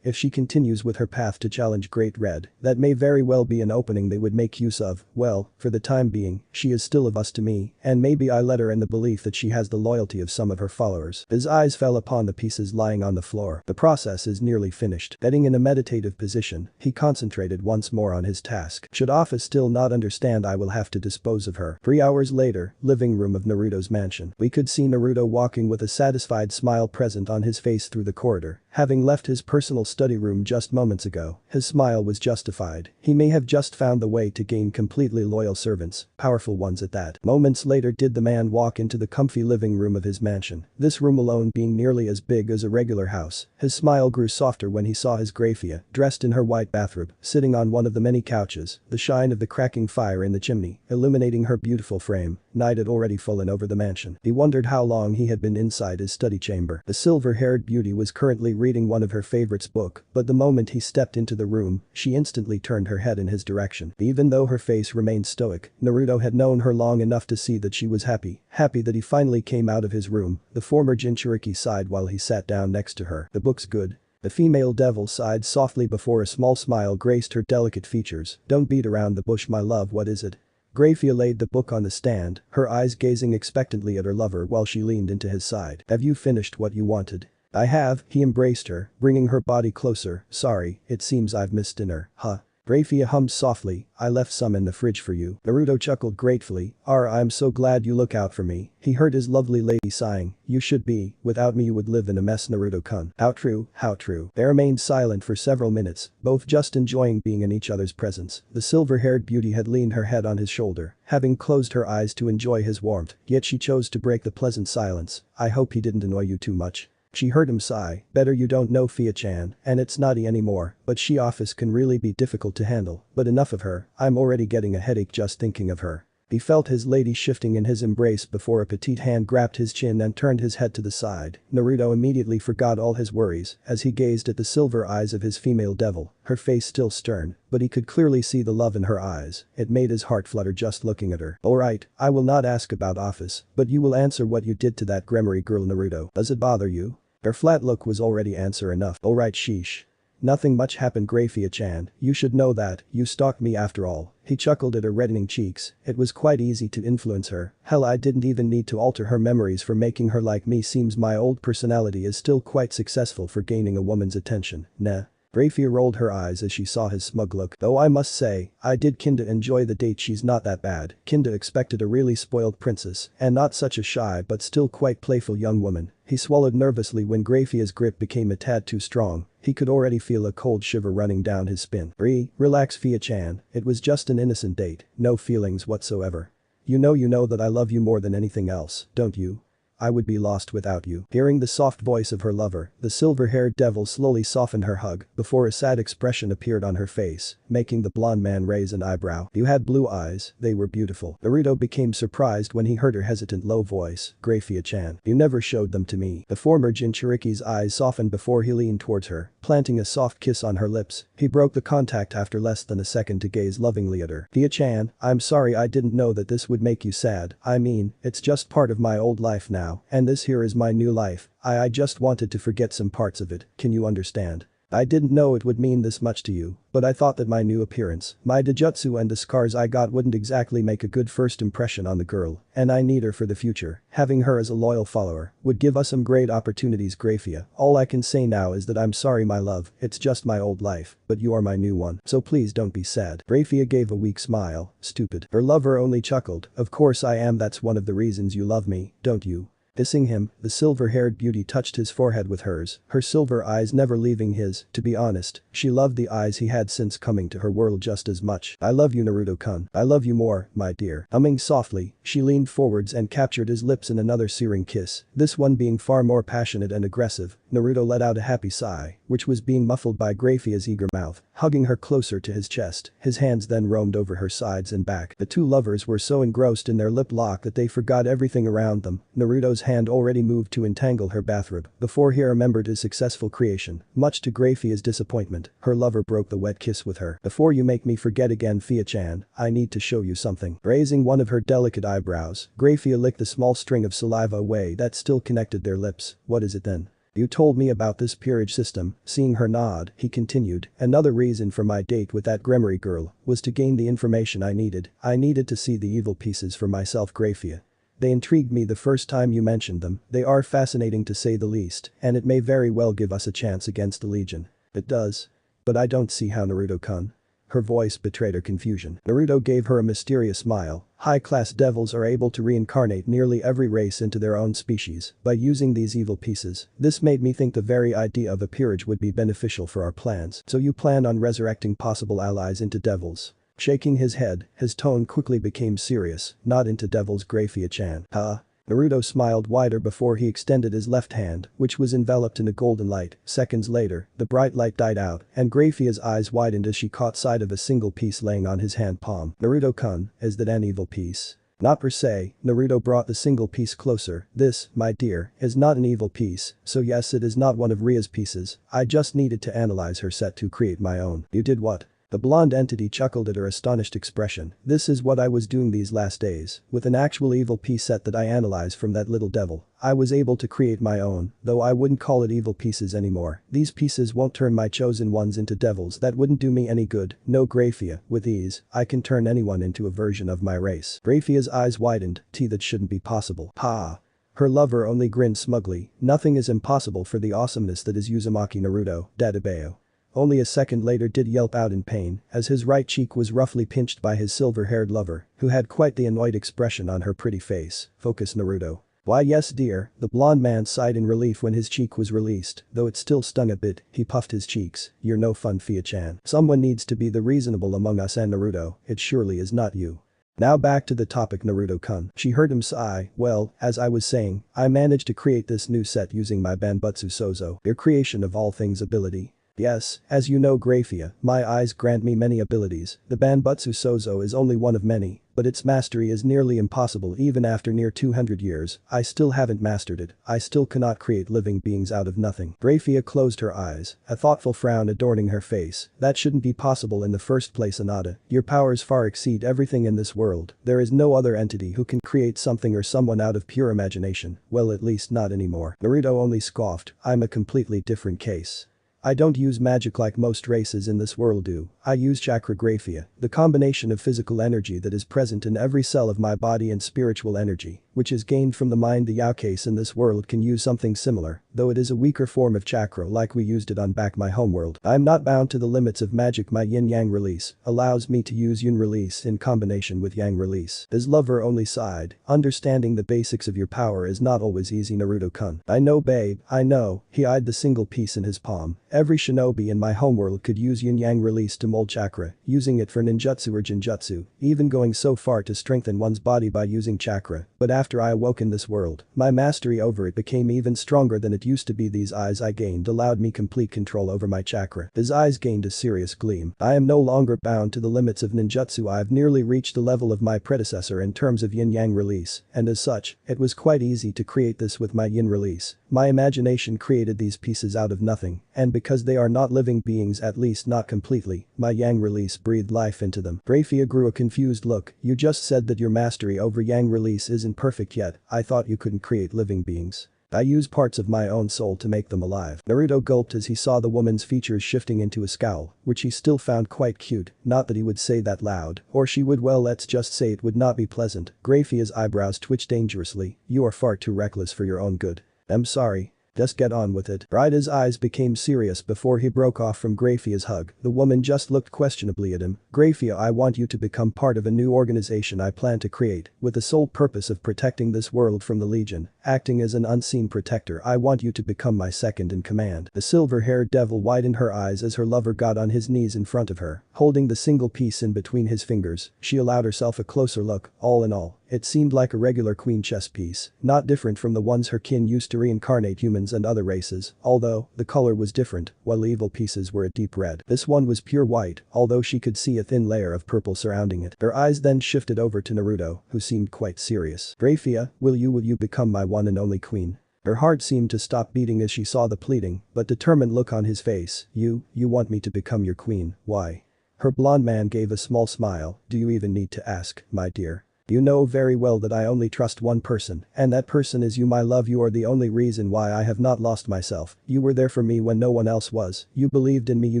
S1: if she continues with her path to challenge Great Red, that may very well be an opening they would make use of. Well, for the time being, she is still of us to me, and maybe I let her in the belief that she has the loyalty of some of her followers. His eyes fell upon the pieces lying on the floor. The process is nearly finished. Getting in a meditative position, he concentrated once more on his task. Should Office still not understand, I will have to dispose of her. 3 hours later, living room of Naruto's mansion. We could see Naruto walking with a satisfied smile present on his face through the corridor. Having left his personal study room just moments ago, his smile was justified. He may have just found the way to gain completely loyal servants, powerful ones at that. Moments later did the man walk into the comfy living room of his mansion. This room alone being nearly as big as a regular house. His smile grew softer when he saw his Grafiya, dressed in her white bathrobe, sitting on one of the many couches, the shine of the cracking fire in the chimney, illuminating her beautiful frame. Night had already fallen over the mansion. He wondered how long he had been inside his study chamber. The silver-haired beauty was currently reading one of her favorites book, but the moment he stepped into the room, she instantly turned her head in his direction. Even though her face remained stoic, Naruto had known her long enough to see that she was happy that he finally came out of his room. The former Jinchuriki sighed while he sat down next to her. The book's good. The female devil sighed softly before a small smile graced her delicate features. Don't beat around the bush, my love, what is it? Grafiya laid the book on the stand, her eyes gazing expectantly at her lover while she leaned into his side. Have you finished what you wanted? I have, he embraced her, bringing her body closer. Sorry, it seems I've missed dinner, huh? Grafiya hummed softly, I left some in the fridge for you. Naruto chuckled gratefully, I'm so glad you look out for me. He heard his lovely lady sighing, you should be, without me you would live in a mess, Naruto-kun. How true, how true. They remained silent for several minutes, both just enjoying being in each other's presence. The silver-haired beauty had leaned her head on his shoulder, having closed her eyes to enjoy his warmth, yet she chose to break the pleasant silence. I hope he didn't annoy you too much. She heard him sigh, better you don't know Fia-chan, and it's naughty anymore, but she office can really be difficult to handle, but enough of her, I'm already getting a headache just thinking of her. He felt his lady shifting in his embrace before a petite hand grabbed his chin and turned his head to the side. Naruto immediately forgot all his worries as he gazed at the silver eyes of his female devil, her face still stern, but he could clearly see the love in her eyes. It made his heart flutter just looking at her. Alright, I will not ask about office, but you will answer what you did to that Gremory girl, Naruto. Does it bother you? Her flat look was already answer enough. Alright, sheesh. Nothing much happened, Grafiya-chan, you should know that, you stalked me after all. He chuckled at her reddening cheeks. It was quite easy to influence her. Hell, I didn't even need to alter her memories for making her like me. Seems my old personality is still quite successful for gaining a woman's attention. Nah. Grafiya rolled her eyes as she saw his smug look. Though I must say, I did kinda enjoy the date, she's not that bad. Kinda expected a really spoiled princess, and not such a shy but still quite playful young woman. He swallowed nervously when Grafia's grip became a tad too strong. He could already feel a cold shiver running down his spine. Relax, Fia-chan, it was just an innocent date, no feelings whatsoever. You know that I love you more than anything else, don't you? I would be lost without you. Hearing the soft voice of her lover, the silver-haired devil slowly softened her hug before a sad expression appeared on her face, making the blonde man raise an eyebrow. You had blue eyes, they were beautiful. Naruto became surprised when he heard her hesitant low voice, Grafiya-chan. You never showed them to me. The former Jinchuriki's eyes softened before he leaned towards her, planting a soft kiss on her lips. He broke the contact after less than a second to gaze lovingly at her. Fia-chan, I'm sorry, I didn't know that this would make you sad. I mean, it's just part of my old life now. And this here is my new life. I just wanted to forget some parts of it, can you understand? I didn't know it would mean this much to you, but I thought that my new appearance, my dojutsu and the scars I got wouldn't exactly make a good first impression on the girl, and I need her for the future. Having her as a loyal follower would give us some great opportunities, Grafiya. All I can say now is that I'm sorry, my love, it's just my old life, but you are my new one, so please don't be sad. Grafiya gave a weak smile. Stupid. Her lover only chuckled. Of course I am, that's one of the reasons you love me, don't you? Kissing him, the silver-haired beauty touched his forehead with hers, her silver eyes never leaving his. To be honest, she loved the eyes he had since coming to her world just as much. I love you, Naruto-kun. I love you more, my dear. Humming softly, she leaned forwards and captured his lips in another searing kiss, this one being far more passionate and aggressive. Naruto let out a happy sigh, which was being muffled by Grafia's eager mouth, hugging her closer to his chest. His hands then roamed over her sides and back. The two lovers were so engrossed in their lip lock that they forgot everything around them. Naruto's hand already moved to entangle her bathrobe before he remembered his successful creation. Much to Grafia's disappointment, her lover broke the wet kiss with her. Before you make me forget again, Fia-chan, I need to show you something. Raising one of her delicate eyebrows, Grafiya licked the small string of saliva away that still connected their lips. What is it then? You told me about this peerage system. Seeing her nod, he continued, another reason for my date with that Gremory girl was to gain the information I needed. I needed to see the evil pieces for myself, Grafiya. They intrigued me the first time you mentioned them, they are fascinating to say the least, and it may very well give us a chance against the Legion. It does. But I don't see how, Naruto-kun. Her voice betrayed her confusion. Naruto gave her a mysterious smile. High-class devils are able to reincarnate nearly every race into their own species by using these evil pieces. This made me think the very idea of a peerage would be beneficial for our plans. So you plan on resurrecting possible allies into devils. Shaking his head, his tone quickly became serious, not into devils, Grafiya-chan. Huh? Naruto smiled wider before he extended his left hand, which was enveloped in a golden light. Seconds later, the bright light died out, and Grafiya's eyes widened as she caught sight of a single piece laying on his hand palm. Naruto-kun, is that an evil piece? Not per se, Naruto brought the single piece closer. This, my dear, is not an evil piece, so yes, it is not one of Ria's pieces. I just needed to analyze her set to create my own. You did what? The blonde entity chuckled at her astonished expression. This is what I was doing these last days. With an actual evil piece set that I analyzed from that little devil, I was able to create my own, though I wouldn't call it evil pieces anymore. These pieces won't turn my chosen ones into devils. That wouldn't do me any good. No, Grafiya, with ease, I can turn anyone into a version of my race. Grafiya's eyes widened. That shouldn't be possible. Ha. Her lover only grinned smugly. Nothing is impossible for the awesomeness that is Uzumaki Naruto, Dadabeo. Only a second later did yelp out in pain as his right cheek was roughly pinched by his silver-haired lover, who had quite the annoyed expression on her pretty face. Focus, Naruto. Why yes dear, the blonde man sighed in relief when his cheek was released, though it still stung a bit. He puffed his cheeks. You're no fun, Fia-chan. Someone needs to be the reasonable among us, and Naruto, it surely is not you. Now back to the topic, Naruto-kun. She heard him sigh. Well, as I was saying, I managed to create this new set using my Banbutsu Sozo, your creation of all things ability. Yes, as you know, Grafiya, my eyes grant me many abilities. The Banbutsu Sozo is only one of many, but its mastery is nearly impossible. Even after near 200 years, I still haven't mastered it. I still cannot create living beings out of nothing. Grafiya closed her eyes, a thoughtful frown adorning her face. That shouldn't be possible in the first place, Anada. Your powers far exceed everything in this world. There is no other entity who can create something or someone out of pure imagination. Well, at least not anymore. Naruto only scoffed. I'm a completely different case. I don't use magic like most races in this world do. I use chakra, Grafiya, the combination of physical energy that is present in every cell of my body and spiritual energy, which is gained from the mind. The Yaokais in this world can use something similar, though it is a weaker form of chakra like we used it on back my homeworld. I am not bound to the limits of magic. My yin-yang release allows me to use yin release in combination with yang release. His lover only sighed. Understanding the basics of your power is not always easy, Naruto-kun. I know, babe, I know. He eyed the single piece in his palm. Every shinobi in my homeworld could use yin-yang release to mold chakra, using it for ninjutsu or jinjutsu, even going so far to strengthen one's body by using chakra. But after I awoke in this world, my mastery over it became even stronger than it used to be. These eyes I gained allowed me complete control over my chakra. His eyes gained a serious gleam. I am no longer bound to the limits of ninjutsu. I've nearly reached the level of my predecessor in terms of yin-yang release, and as such, it was quite easy to create this with my yin release. My imagination created these pieces out of nothing, and because they are not living beings, at least not completely, my yang release breathed life into them. Grafiya grew a confused look. You just said that your mastery over yang release isn't perfect yet. I thought you couldn't create living beings. I use parts of my own soul to make them alive. Naruto gulped as he saw the woman's features shifting into a scowl, which he still found quite cute. Not that he would say that loud, or she would. Well, let's just say it would not be pleasant. Grafiya's eyebrows twitched dangerously. You are far too reckless for your own good. I'm sorry. Just get on with it. Raida's eyes became serious before he broke off from Grafiya's hug. The woman just looked questionably at him. Grafiya, I want you to become part of a new organization I plan to create, with the sole purpose of protecting this world from the Legion. Acting as an unseen protector, I want you to become my second in command. The silver-haired devil widened her eyes as her lover got on his knees in front of her, holding the single piece in between his fingers. She allowed herself a closer look. All in all, it seemed like a regular queen chess piece, not different from the ones her kin used to reincarnate humans and other races, although the color was different. While evil pieces were a deep red, this one was pure white, although she could see a thin layer of purple surrounding it. Her eyes then shifted over to Naruto, who seemed quite serious. Grafiya, will you become my one and only queen? Her heart seemed to stop beating as she saw the pleading but determined look on his face. You want me to become your queen, why? Her blonde man gave a small smile. Do you even need to ask, my dear? You know very well that I only trust one person, and that person is you, my love. You are the only reason why I have not lost myself. You were there for me when no one else was. You believed in me, you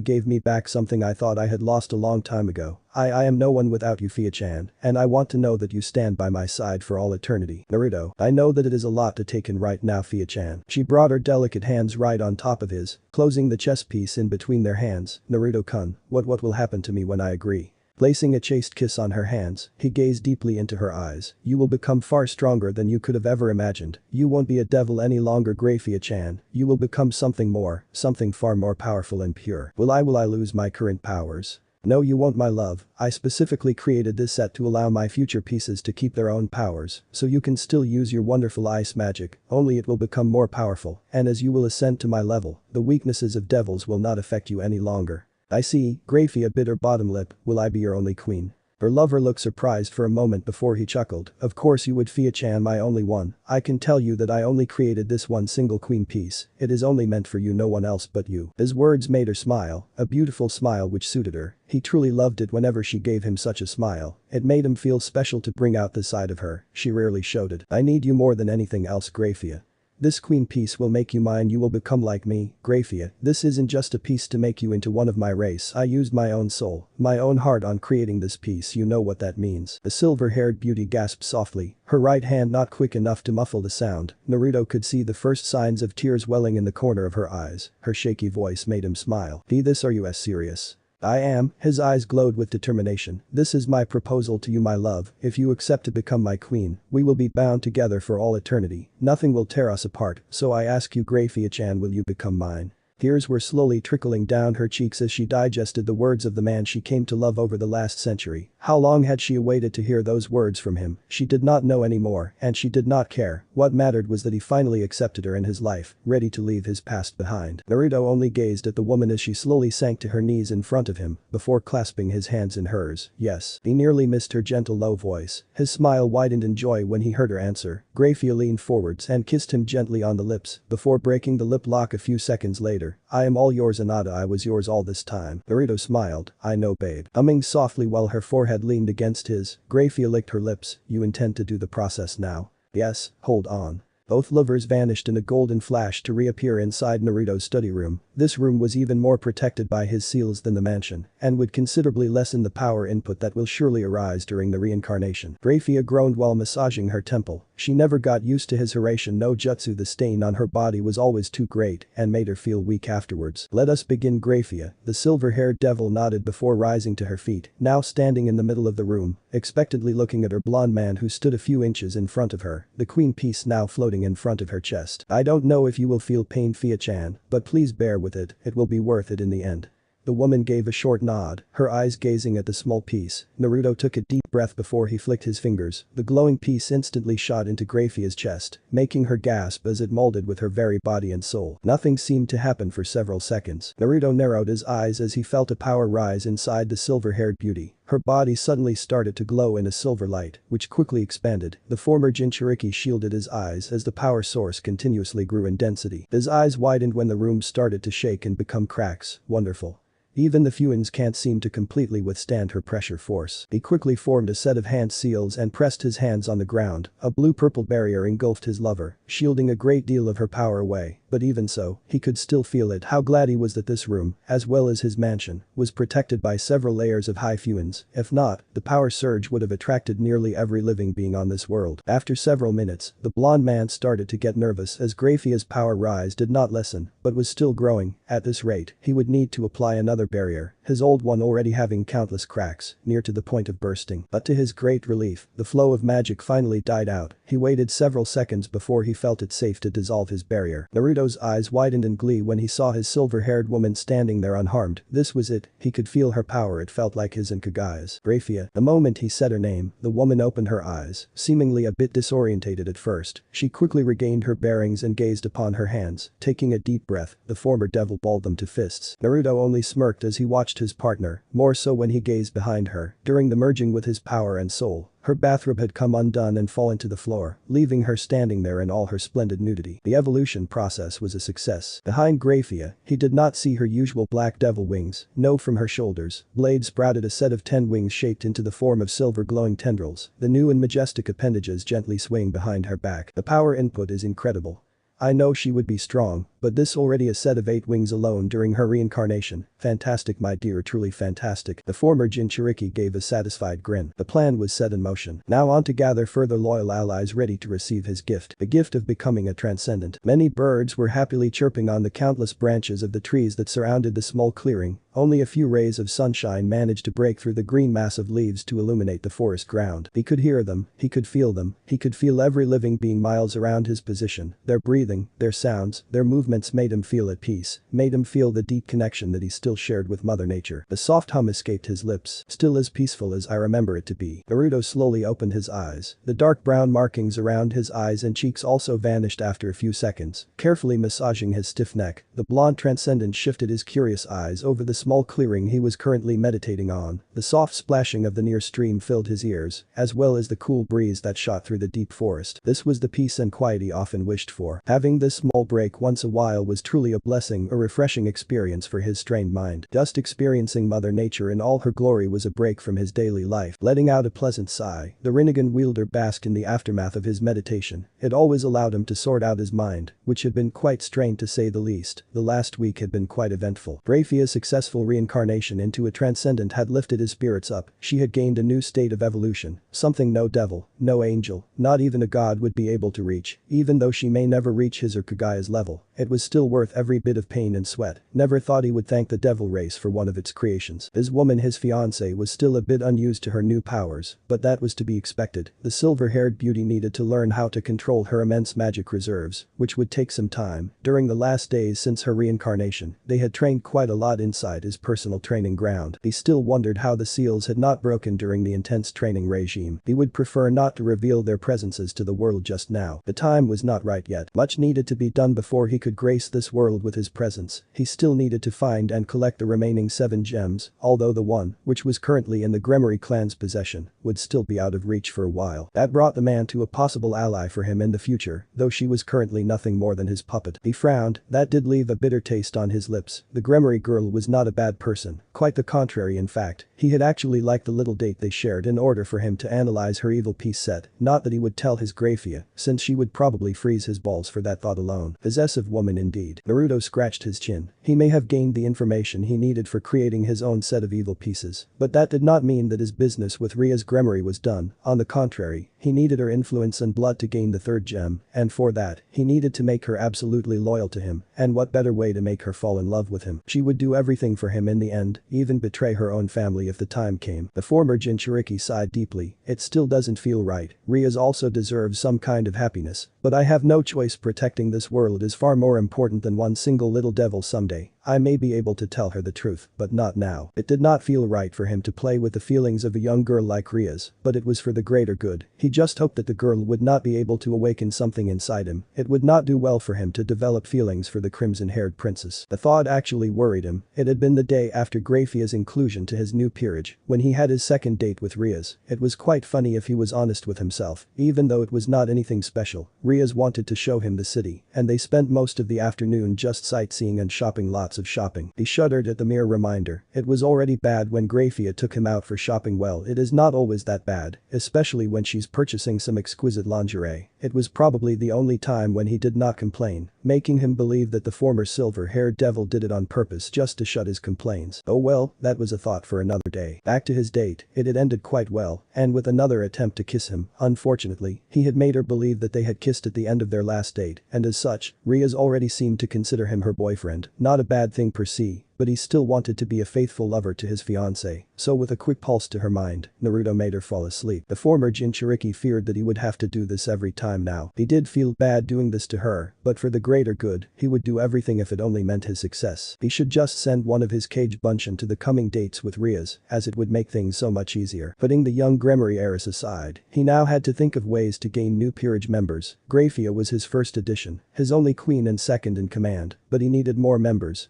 S1: gave me back something I thought I had lost a long time ago. I am no one without you, Fia-chan, and I want to know that you stand by my side for all eternity. Naruto, I know that it is a lot to take in right now, Fia-chan. She brought her delicate hands right on top of his, closing the chess piece in between their hands. Naruto-kun, what will happen to me when I agree? Placing a chaste kiss on her hands, he gazed deeply into her eyes. You will become far stronger than you could have ever imagined. You won't be a devil any longer, Grafiya-chan. You will become something more, something far more powerful and pure. Will I lose my current powers? No, you won't, my love. I specifically created this set to allow my future pieces to keep their own powers, so you can still use your wonderful ice magic, only it will become more powerful, and as you will ascend to my level, the weaknesses of devils will not affect you any longer. I see, Grafiya bit her bottom lip, will I be your only queen? Her lover looked surprised for a moment before he chuckled. Of course you would, Fia-chan, my only one. I can tell you that I only created this one single queen piece. It is only meant for you, no one else but you. His words made her smile, a beautiful smile which suited her. He truly loved it whenever she gave him such a smile. It made him feel special to bring out this side of her. She rarely showed it. I need you more than anything else, Grafiya. This queen piece will make you mine, you will become like me, Grafiya. This isn't just a piece to make you into one of my race. I used my own soul, my own heart on creating this piece, you know what that means. The silver-haired beauty gasped softly, her right hand not quick enough to muffle the sound. Naruto could see the first signs of tears welling in the corner of her eyes. Her shaky voice made him smile. Are you serious? I am, his eyes glowed with determination. This is my proposal to you, my love. If you accept to become my queen, we will be bound together for all eternity. Nothing will tear us apart, so I ask you, Grafiya-chan, will you become mine? Tears were slowly trickling down her cheeks as she digested the words of the man she came to love over the last century. How long had she awaited to hear those words from him? She did not know anymore, and she did not care. What mattered was that he finally accepted her in his life, ready to leave his past behind. Naruto only gazed at the woman as she slowly sank to her knees in front of him, before clasping his hands in hers. Yes. He nearly missed her gentle low voice. His smile widened in joy when he heard her answer. Grafiya leaned forwards and kissed him gently on the lips, before breaking the lip lock a few seconds later. I am all yours, Anata, I was yours all this time. Naruto smiled. I know, babe. Humming softly while her forehead leaned against his, Grafiya licked her lips. You intend to do the process now? Yes, hold on. Both lovers vanished in a golden flash to reappear inside Naruto's study room. This room was even more protected by his seals than the mansion, and would considerably lessen the power input that will surely arise during the reincarnation. Grafiya groaned while massaging her temple. She never got used to his Hiraishin no jutsu. The stain on her body was always too great and made her feel weak afterwards. Let us begin, Grafiya. The silver-haired devil nodded before rising to her feet, now standing in the middle of the room, expectantly looking at her blonde man who stood a few inches in front of her, the queen piece now floating in front of her chest. I don't know if you will feel pain, Fia-chan, but please bear with it will be worth it in the end. The woman gave a short nod, her eyes gazing at the small piece. Naruto took a deep breath before he flicked his fingers. The glowing piece instantly shot into Grafiya's chest, making her gasp as it molded with her very body and soul. Nothing seemed to happen for several seconds. Naruto narrowed his eyes as he felt a power rise inside the silver-haired beauty. Her body suddenly started to glow in a silver light, which quickly expanded. The former Jinchuriki shielded his eyes as the power source continuously grew in density. His eyes widened when the room started to shake and become cracks. Wonderful. Even the Fuins can't seem to completely withstand her pressure force. He quickly formed a set of hand seals and pressed his hands on the ground. A blue-purple barrier engulfed his lover, shielding a great deal of her power away. But even so, he could still feel it. How glad he was that this room, as well as his mansion, was protected by several layers of high Fuins. If not, the power surge would have attracted nearly every living being on this world. After several minutes, the blonde man started to get nervous as Grafiya's power rise did not lessen, but was still growing. At this rate, he would need to apply another barrier, his old one already having countless cracks, near to the point of bursting. But to his great relief, the flow of magic finally died out. He waited several seconds before he felt it safe to dissolve his barrier. Naruto's eyes widened in glee when he saw his silver-haired woman standing there unharmed. This was it, he could feel her power. It felt like his and Kaguya's. Grafiya. The moment he said her name, the woman opened her eyes, seemingly a bit disorientated at first. She quickly regained her bearings and gazed upon her hands. Taking a deep breath, the former devil balled them to fists. Naruto only smirked as he watched his partner, more so when he gazed behind her. During the merging with his power and soul, Her bathrobe had come undone and fallen to the floor, leaving her standing there in all her splendid nudity. The evolution process was a success. Behind Grafiya, he did not see her usual black devil wings. No, from her shoulders, blades sprouted a set of 10 wings shaped into the form of silver glowing tendrils. The new and majestic appendages gently swaying behind her back. The power input is incredible. I know she would be strong, but this already a set of 8 wings alone during her reincarnation. Fantastic, my dear, truly fantastic. The former Jinchuriki gave a satisfied grin. The plan was set in motion. Now on to gather further loyal allies ready to receive his gift. The gift of becoming a transcendent. Many birds were happily chirping on the countless branches of the trees that surrounded the small clearing. Only a few rays of sunshine managed to break through the green mass of leaves to illuminate the forest ground. He could hear them, he could feel them, he could feel every living being miles around his position. Their breathing, their sounds, their movements made him feel at peace, made him feel the deep connection that he still shared with Mother Nature. The soft hum escaped his lips, still as peaceful as I remember it to be. Naruto slowly opened his eyes. The dark brown markings around his eyes and cheeks also vanished after a few seconds. Carefully massaging his stiff neck, the blonde transcendent shifted his curious eyes over the small clearing he was currently meditating on. The soft splashing of the near stream filled his ears, as well as the cool breeze that shot through the deep forest. This was the peace and quiet he often wished for. Having this small break once a while was truly a blessing, a refreshing experience for his strained mind. Just experiencing Mother Nature in all her glory was a break from his daily life. Letting out a pleasant sigh, the Rinnegan wielder basked in the aftermath of his meditation. It always allowed him to sort out his mind, which had been quite strained to say the least. The last week had been quite eventful. Grafiya's successful reincarnation into a transcendent had lifted his spirits up. She had gained a new state of evolution, something no devil, no angel, not even a god would be able to reach. Even though she may never reach his or Kaguya's level, it was still worth every bit of pain and sweat. Never thought he would thank the devil race for one of its creations. His woman, his fiancée, was still a bit unused to her new powers, but that was to be expected. The silver-haired beauty needed to learn how to control her immense magic reserves, which would take some time. During the last days since her reincarnation, they had trained quite a lot inside his personal training ground. He still wondered how the seals had not broken during the intense training regime. He would prefer not to reveal their presences to the world just now. The time was not right yet. Much needed to be done before he could grace this world with his presence. He still needed to find and collect the remaining 7 gems, although the one, which was currently in the Gremory clan's possession, would still be out of reach for a while. That brought the man to a possible ally for him in the future, though she was currently nothing more than his puppet. He frowned, that did leave a bitter taste on his lips. The Gremory girl was not a bad person, quite the contrary. In fact, he had actually liked the little date they shared in order for him to analyze her evil piece set. Not that he would tell his Grafiya, since she would probably freeze his balls for that thought alone. Possessive woman indeed. Naruto scratched his chin. He may have gained the information he needed for creating his own set of evil pieces, but that did not mean that his business with Ria's Gremory was done. On the contrary, he needed her influence and blood to gain the 3rd gem, and for that, he needed to make her absolutely loyal to him, and what better way to make her fall in love with him. She would do everything for him in the end, even betray her own family if the time came. The former Jinchuriki sighed deeply. It still doesn't feel right. Ria's also deserves some kind of happiness, but I have no choice. Protecting this world is far more important than one single little devil. Someday, I may be able to tell her the truth, but not now. It did not feel right for him to play with the feelings of a young girl like Ria's, but it was for the greater good. He just hoped that the girl would not be able to awaken something inside him. It would not do well for him to develop feelings for the crimson-haired princess. The thought actually worried him. It had been the day after Grafiya's inclusion to his new peerage, when he had his second date with Ria's. It was quite funny if he was honest with himself, even though it was not anything special. Ria's wanted to show him the city, and they spent most of the afternoon just sightseeing and shopping. Lots of shopping. He shuddered at the mere reminder. It was already bad when Grafiya took him out for shopping. Well, it is not always that bad, especially when she's purchasing some exquisite lingerie. It was probably the only time when he did not complain, making him believe that the former silver-haired devil did it on purpose just to shut his complaints. Oh well, that was a thought for another day. Back to his date, it had ended quite well, and with another attempt to kiss him. Unfortunately, he had made her believe that they had kissed at the end of their last date, and as such, Ria's already seemed to consider him her boyfriend. Not a bad thing per se, but he still wanted to be a faithful lover to his fiancée. So with a quick pulse to her mind, Naruto made her fall asleep. The former Jinchuriki feared that he would have to do this every time now. He did feel bad doing this to her, but for the greater good, he would do everything if it only meant his success. He should just send one of his cage bunshin to the coming dates with Ria's, as it would make things so much easier. Putting the young Gremory heiress aside, he now had to think of ways to gain new peerage members. Grafiya was his first addition, his only queen and second in command, but he needed more members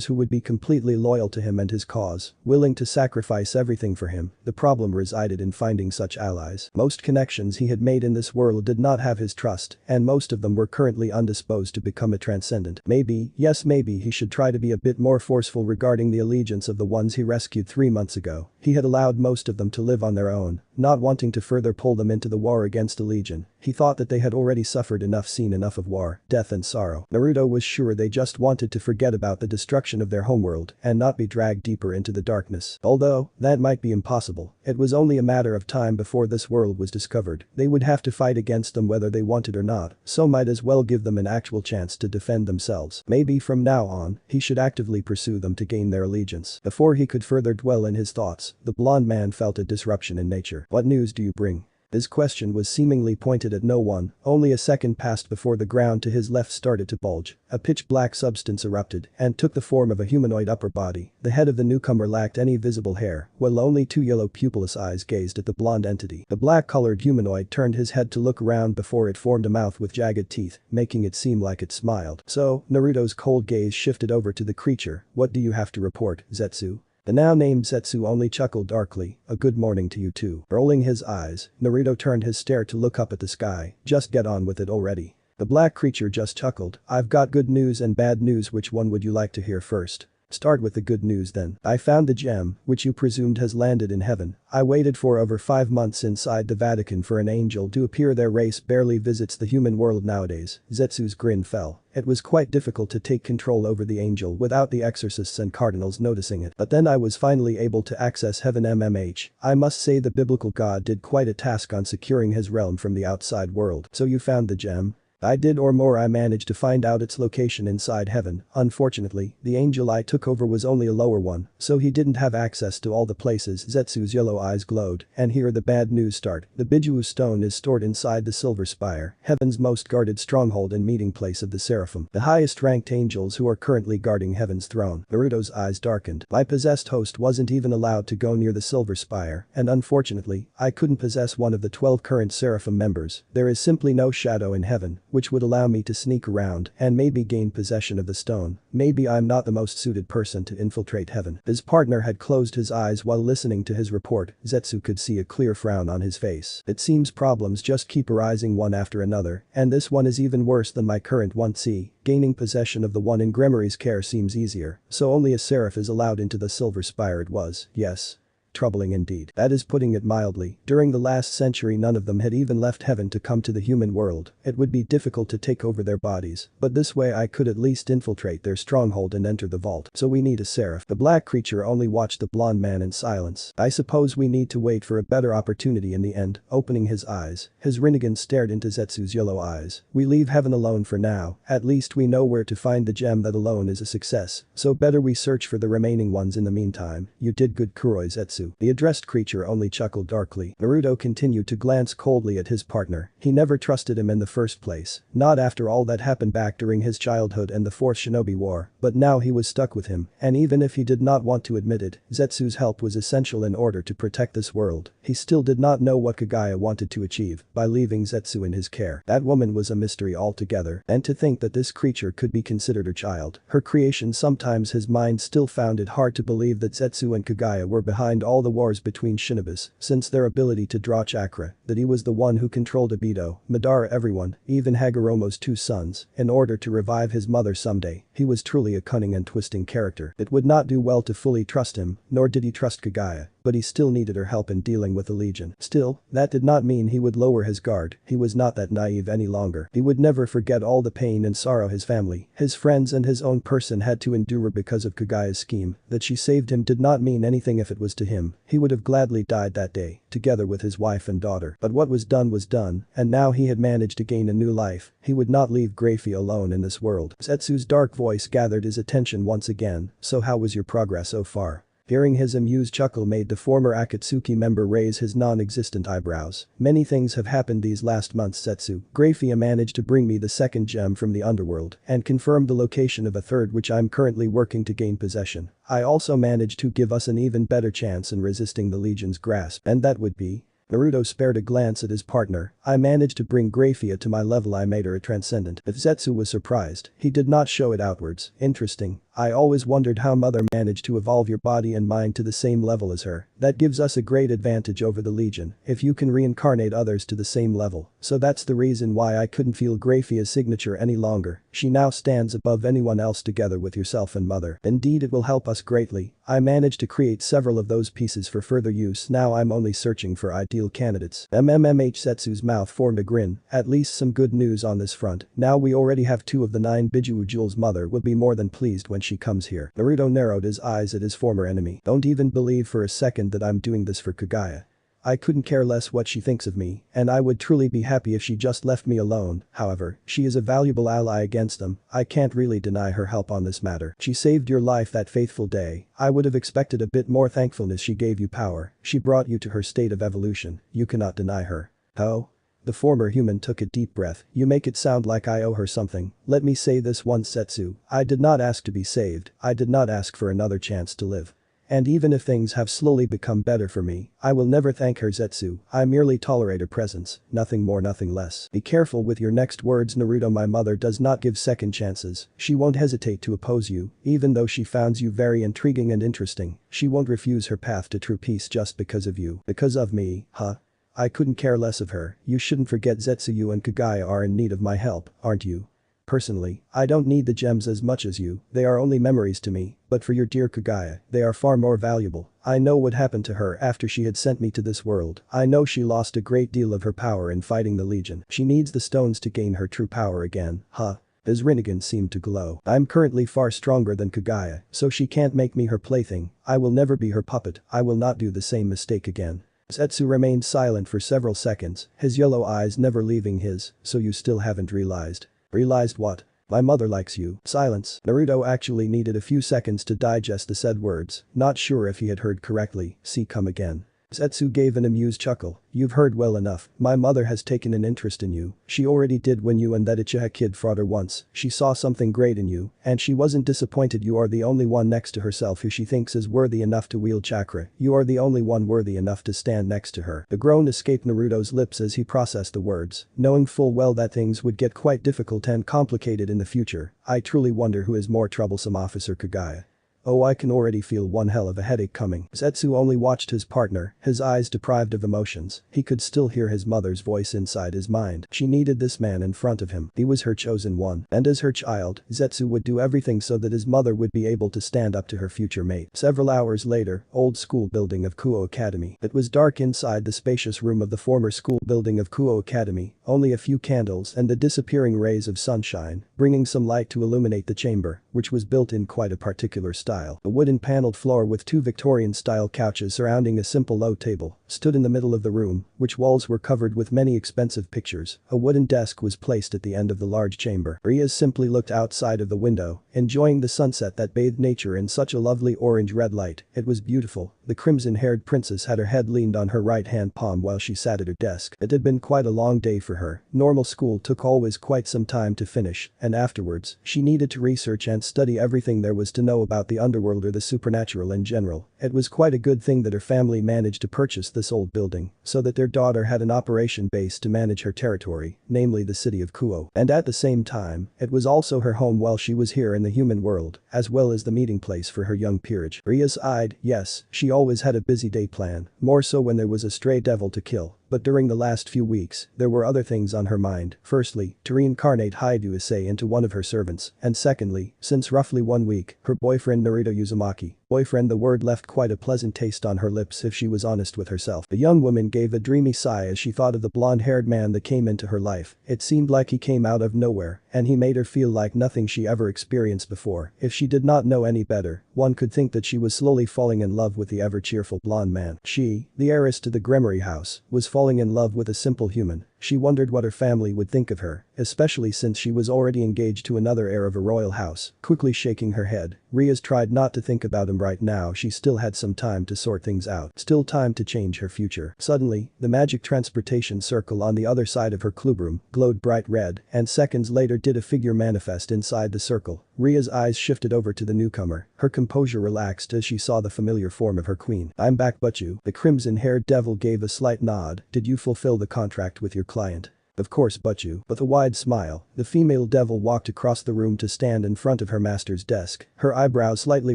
S1: who would be completely loyal to him and his cause, willing to sacrifice everything for him. The problem resided in finding such allies. Most connections he had made in this world did not have his trust, and most of them were currently undisposed to become a transcendent. Maybe, yes maybe he should try to be a bit more forceful regarding the allegiance of the ones he rescued 3 months ago. He had allowed most of them to live on their own, not wanting to further pull them into the war against the Legion. He thought that they had already suffered enough, seen enough of war, death and sorrow. Naruto was sure they just wanted to forget about the destruction of their homeworld and not be dragged deeper into the darkness. Although, that might be impossible, it was only a matter of time before this world was discovered. They would have to fight against them whether they wanted or not, so might as well give them an actual chance to defend themselves. Maybe from now on, he should actively pursue them to gain their allegiance. Before he could further dwell in his thoughts, the blonde man felt a disruption in nature. "What news do you bring?" His question was seemingly pointed at no one. Only a second passed before the ground to his left started to bulge. A pitch-black substance erupted and took the form of a humanoid upper body. The head of the newcomer lacked any visible hair, while only 2 yellow pupilless eyes gazed at the blonde entity. The black-colored humanoid turned his head to look around before it formed a mouth with jagged teeth, making it seem like it smiled. So, Naruto's cold gaze shifted over to the creature. "What do you have to report, Zetsu?" The now-named Zetsu only chuckled darkly. "A good morning to you too." Rolling his eyes, Naruto turned his stare to look up at the sky. "Just get on with it already." The black creature just chuckled. "I've got good news and bad news, which one would you like to hear first?" "Start with the good news then. I found the gem, which you presumed has landed in heaven. I waited for over 5 months inside the Vatican for an angel to appear. Their race barely visits the human world nowadays." Zetsu's grin fell. It was quite difficult to take control over the angel without the exorcists and cardinals noticing it. "But then I was finally able to access heaven. I must say the biblical god did quite a task on securing his realm from the outside world." "So you found the gem?" "I did, or more. I managed to find out its location inside heaven. Unfortunately, the angel I took over was only a lower one, so he didn't have access to all the places." Zetsu's yellow eyes glowed. "And here the bad news start. The Bijuu stone is stored inside the Silver Spire, heaven's most guarded stronghold and meeting place of the Seraphim, the highest ranked angels who are currently guarding heaven's throne." Naruto's eyes darkened. "My possessed host wasn't even allowed to go near the Silver Spire, and unfortunately, I couldn't possess one of the 12 current Seraphim members. There is simply no shadow in heaven, which would allow me to sneak around and maybe gain possession of the stone. Maybe I'm not the most suited person to infiltrate heaven." His partner had closed his eyes while listening to his report. Zetsu could see a clear frown on his face. "It seems problems just keep arising one after another, and this one is even worse than my current one. See, gaining possession of the one in Gremory's care seems easier, so only a seraph is allowed into the Silver Spire. It was, yes, troubling indeed. That is putting it mildly. During the last century none of them had even left heaven to come to the human world. It would be difficult to take over their bodies, but this way I could at least infiltrate their stronghold and enter the vault. So we need a seraph." The black creature only watched the blonde man in silence. "I suppose we need to wait for a better opportunity in the end." Opening his eyes, his Rinnegan stared into Zetsu's yellow eyes. "We leave heaven alone for now. At least we know where to find the gem. That alone is a success, so better we search for the remaining ones in the meantime." "You did good, Kuroi Zetsu." The addressed creature only chuckled darkly. Naruto continued to glance coldly at his partner. He never trusted him in the first place, not after all that happened back during his childhood and the Fourth Shinobi War, but now he was stuck with him, and even if he did not want to admit it, Zetsu's help was essential in order to protect this world. He still did not know what Kaguya wanted to achieve by leaving Zetsu in his care. That woman was a mystery altogether, and to think that this creature could be considered her child, her creation. Sometimes his mind still found it hard to believe that Zetsu and Kaguya were behind all the wars between shinobis, since their ability to draw chakra, that he was the one who controlled Obito, Madara, everyone, even Hagoromo's 2 sons, in order to revive his mother someday. He was truly a cunning and twisting character. It would not do well to fully trust him, nor did he trust Kaguya, but he still needed her help in dealing with the Legion. Still, that did not mean he would lower his guard. He was not that naive any longer. He would never forget all the pain and sorrow his family, his friends and his own person had to endure because of Kaguya's scheme. That she saved him did not mean anything if it was to him. He would have gladly died that day, together with his wife and daughter. But what was done, and now he had managed to gain a new life. He would not leave Grafiya alone in this world. Zetsu's dark voice gathered his attention once again. "So how was your progress so far?" Hearing his amused chuckle made the former Akatsuki member raise his non-existent eyebrows. "Many things have happened these last months, Zetsu. Grafiya managed to bring me the second gem from the underworld and confirmed the location of a third which I'm currently working to gain possession. I also managed to give us an even better chance in resisting the Legion's grasp, and that would be Naruto spared a glance at his partner. I managed to bring Grafiya to my level. I made her a transcendent. But Zetsu was surprised. He did not show it outwards. Interesting. I always wondered how Mother managed to evolve your body and mind to the same level as her. That gives us a great advantage over the Legion if you can reincarnate others to the same level. So that's the reason why I couldn't feel Grafia's signature any longer. She now stands above anyone else together with yourself and Mother. Indeed, it will help us greatly. I managed to create several of those pieces for further use. Now I'm only searching for ideal candidates. Zetsu's mouth formed a grin. At least some good news on this front. Now we already have 2 of the 9 Biju jewels. Mother will be more than pleased when she comes here. Naruto narrowed his eyes at his former enemy. Don't even believe for a second that I'm doing this for Kaguya. I couldn't care less what she thinks of me, and I would truly be happy if she just left me alone. However, she is a valuable ally against them. I can't really deny her help on this matter. She saved your life that fateful day. I would have expected a bit more thankfulness. She gave you power. She brought you to her state of evolution. You cannot deny her. Oh? The former human took a deep breath. You make it sound like I owe her something. Let me say this once, Zetsu. I did not ask to be saved. I did not ask for another chance to live. And even if things have slowly become better for me, I will never thank her, Zetsu. I merely tolerate her presence, nothing more, nothing less. Be careful with your next words, Naruto. My mother does not give second chances. She won't hesitate to oppose you, even though she finds you very intriguing and interesting. She won't refuse her path to true peace just because of you. Because of me, huh? I couldn't care less of her. You shouldn't forget, Zetsu, you and Kaguya are in need of my help, aren't you? Personally, I don't need the gems as much as you, they are only memories to me, but for your dear Kaguya, they are far more valuable. I know what happened to her after she had sent me to this world. I know she lost a great deal of her power in fighting the Legion. She needs the stones to gain her true power again, huh? His Rinnegan seemed to glow. I'm currently far stronger than Kaguya, so she can't make me her plaything. I will never be her puppet. I will not do the same mistake again. Zetsu remained silent for several seconds, his yellow eyes never leaving his. So you still haven't realized? Realized what? My mother likes you. Silence. Naruto actually needed a few seconds to digest the said words, not sure if he had heard correctly. See, come again. Zetsu gave an amused chuckle. You've heard well enough. My mother has taken an interest in you. She already did when you and that Uchiha kid fought her once. She saw something great in you, and she wasn't disappointed. You are the only one next to herself who she thinks is worthy enough to wield chakra. You are the only one worthy enough to stand next to her. The groan escaped Naruto's lips as he processed the words, knowing full well that things would get quite difficult and complicated in the future. I truly wonder who is more troublesome, Officer Kaguya. Oh, I can already feel one hell of a headache coming. Zetsu only watched his partner, his eyes deprived of emotions. He could still hear his mother's voice inside his mind. She needed this man in front of him. He was her chosen one. And as her child, Zetsu would do everything so that his mother would be able to stand up to her future mate. Several hours later, old school building of Kuo Academy. It was dark inside the spacious room of the former school building of Kuo Academy. Only a few candles and the disappearing rays of sunshine, bringing some light to illuminate the chamber, which was built in quite a particular style. A wooden paneled floor with 2 Victorian-style couches surrounding a simple low table stood in the middle of the room, which walls were covered with many expensive pictures. A wooden desk was placed at the end of the large chamber. Rias simply looked outside of the window, enjoying the sunset that bathed nature in such a lovely orange-red light. It was beautiful. The crimson-haired princess had her head leaned on her right-hand palm while she sat at her desk. It had been quite a long day for her. Normal school took always quite some time to finish, and afterwards, she needed to research and study everything there was to know about the underworld or the supernatural in general. It was quite a good thing that her family managed to purchase this old building, so that their daughter had an operation base to manage her territory, namely the city of Kuo. And at the same time, it was also her home while she was here in the human world, as well as the meeting place for her young peerage. Ria sighed. Yes, she always had a busy day plan, more so when there was a stray devil to kill. But during the last few weeks, there were other things on her mind. Firstly, to reincarnate Haidu-Issei into one of her servants, and secondly, since roughly 1 week, her boyfriend Naruto Uzumaki. Boyfriend, the word left quite a pleasant taste on her lips if she was honest with herself. The young woman gave a dreamy sigh as she thought of the blonde-haired man that came into her life. It seemed like he came out of nowhere, and he made her feel like nothing she ever experienced before. If she did not know any better, one could think that she was slowly falling in love with the ever-cheerful blonde man. She, the heiress to the Gremory house, was falling in love with a simple human. She wondered what her family would think of her, especially since she was already engaged to another heir of a royal house. Quickly shaking her head, Rias tried not to think about him right now. She still had some time to sort things out. Still time to change her future. Suddenly, the magic transportation circle on the other side of her clubroom glowed bright red, and seconds later did a figure manifest inside the circle. Ria's eyes shifted over to the newcomer, her composure relaxed as she saw the familiar form of her queen. "I'm back but you." The crimson-haired devil gave a slight nod. "Did you fulfill the contract with your client?" "Of course but you." With a wide smile, the female devil walked across the room to stand in front of her master's desk, her eyebrows slightly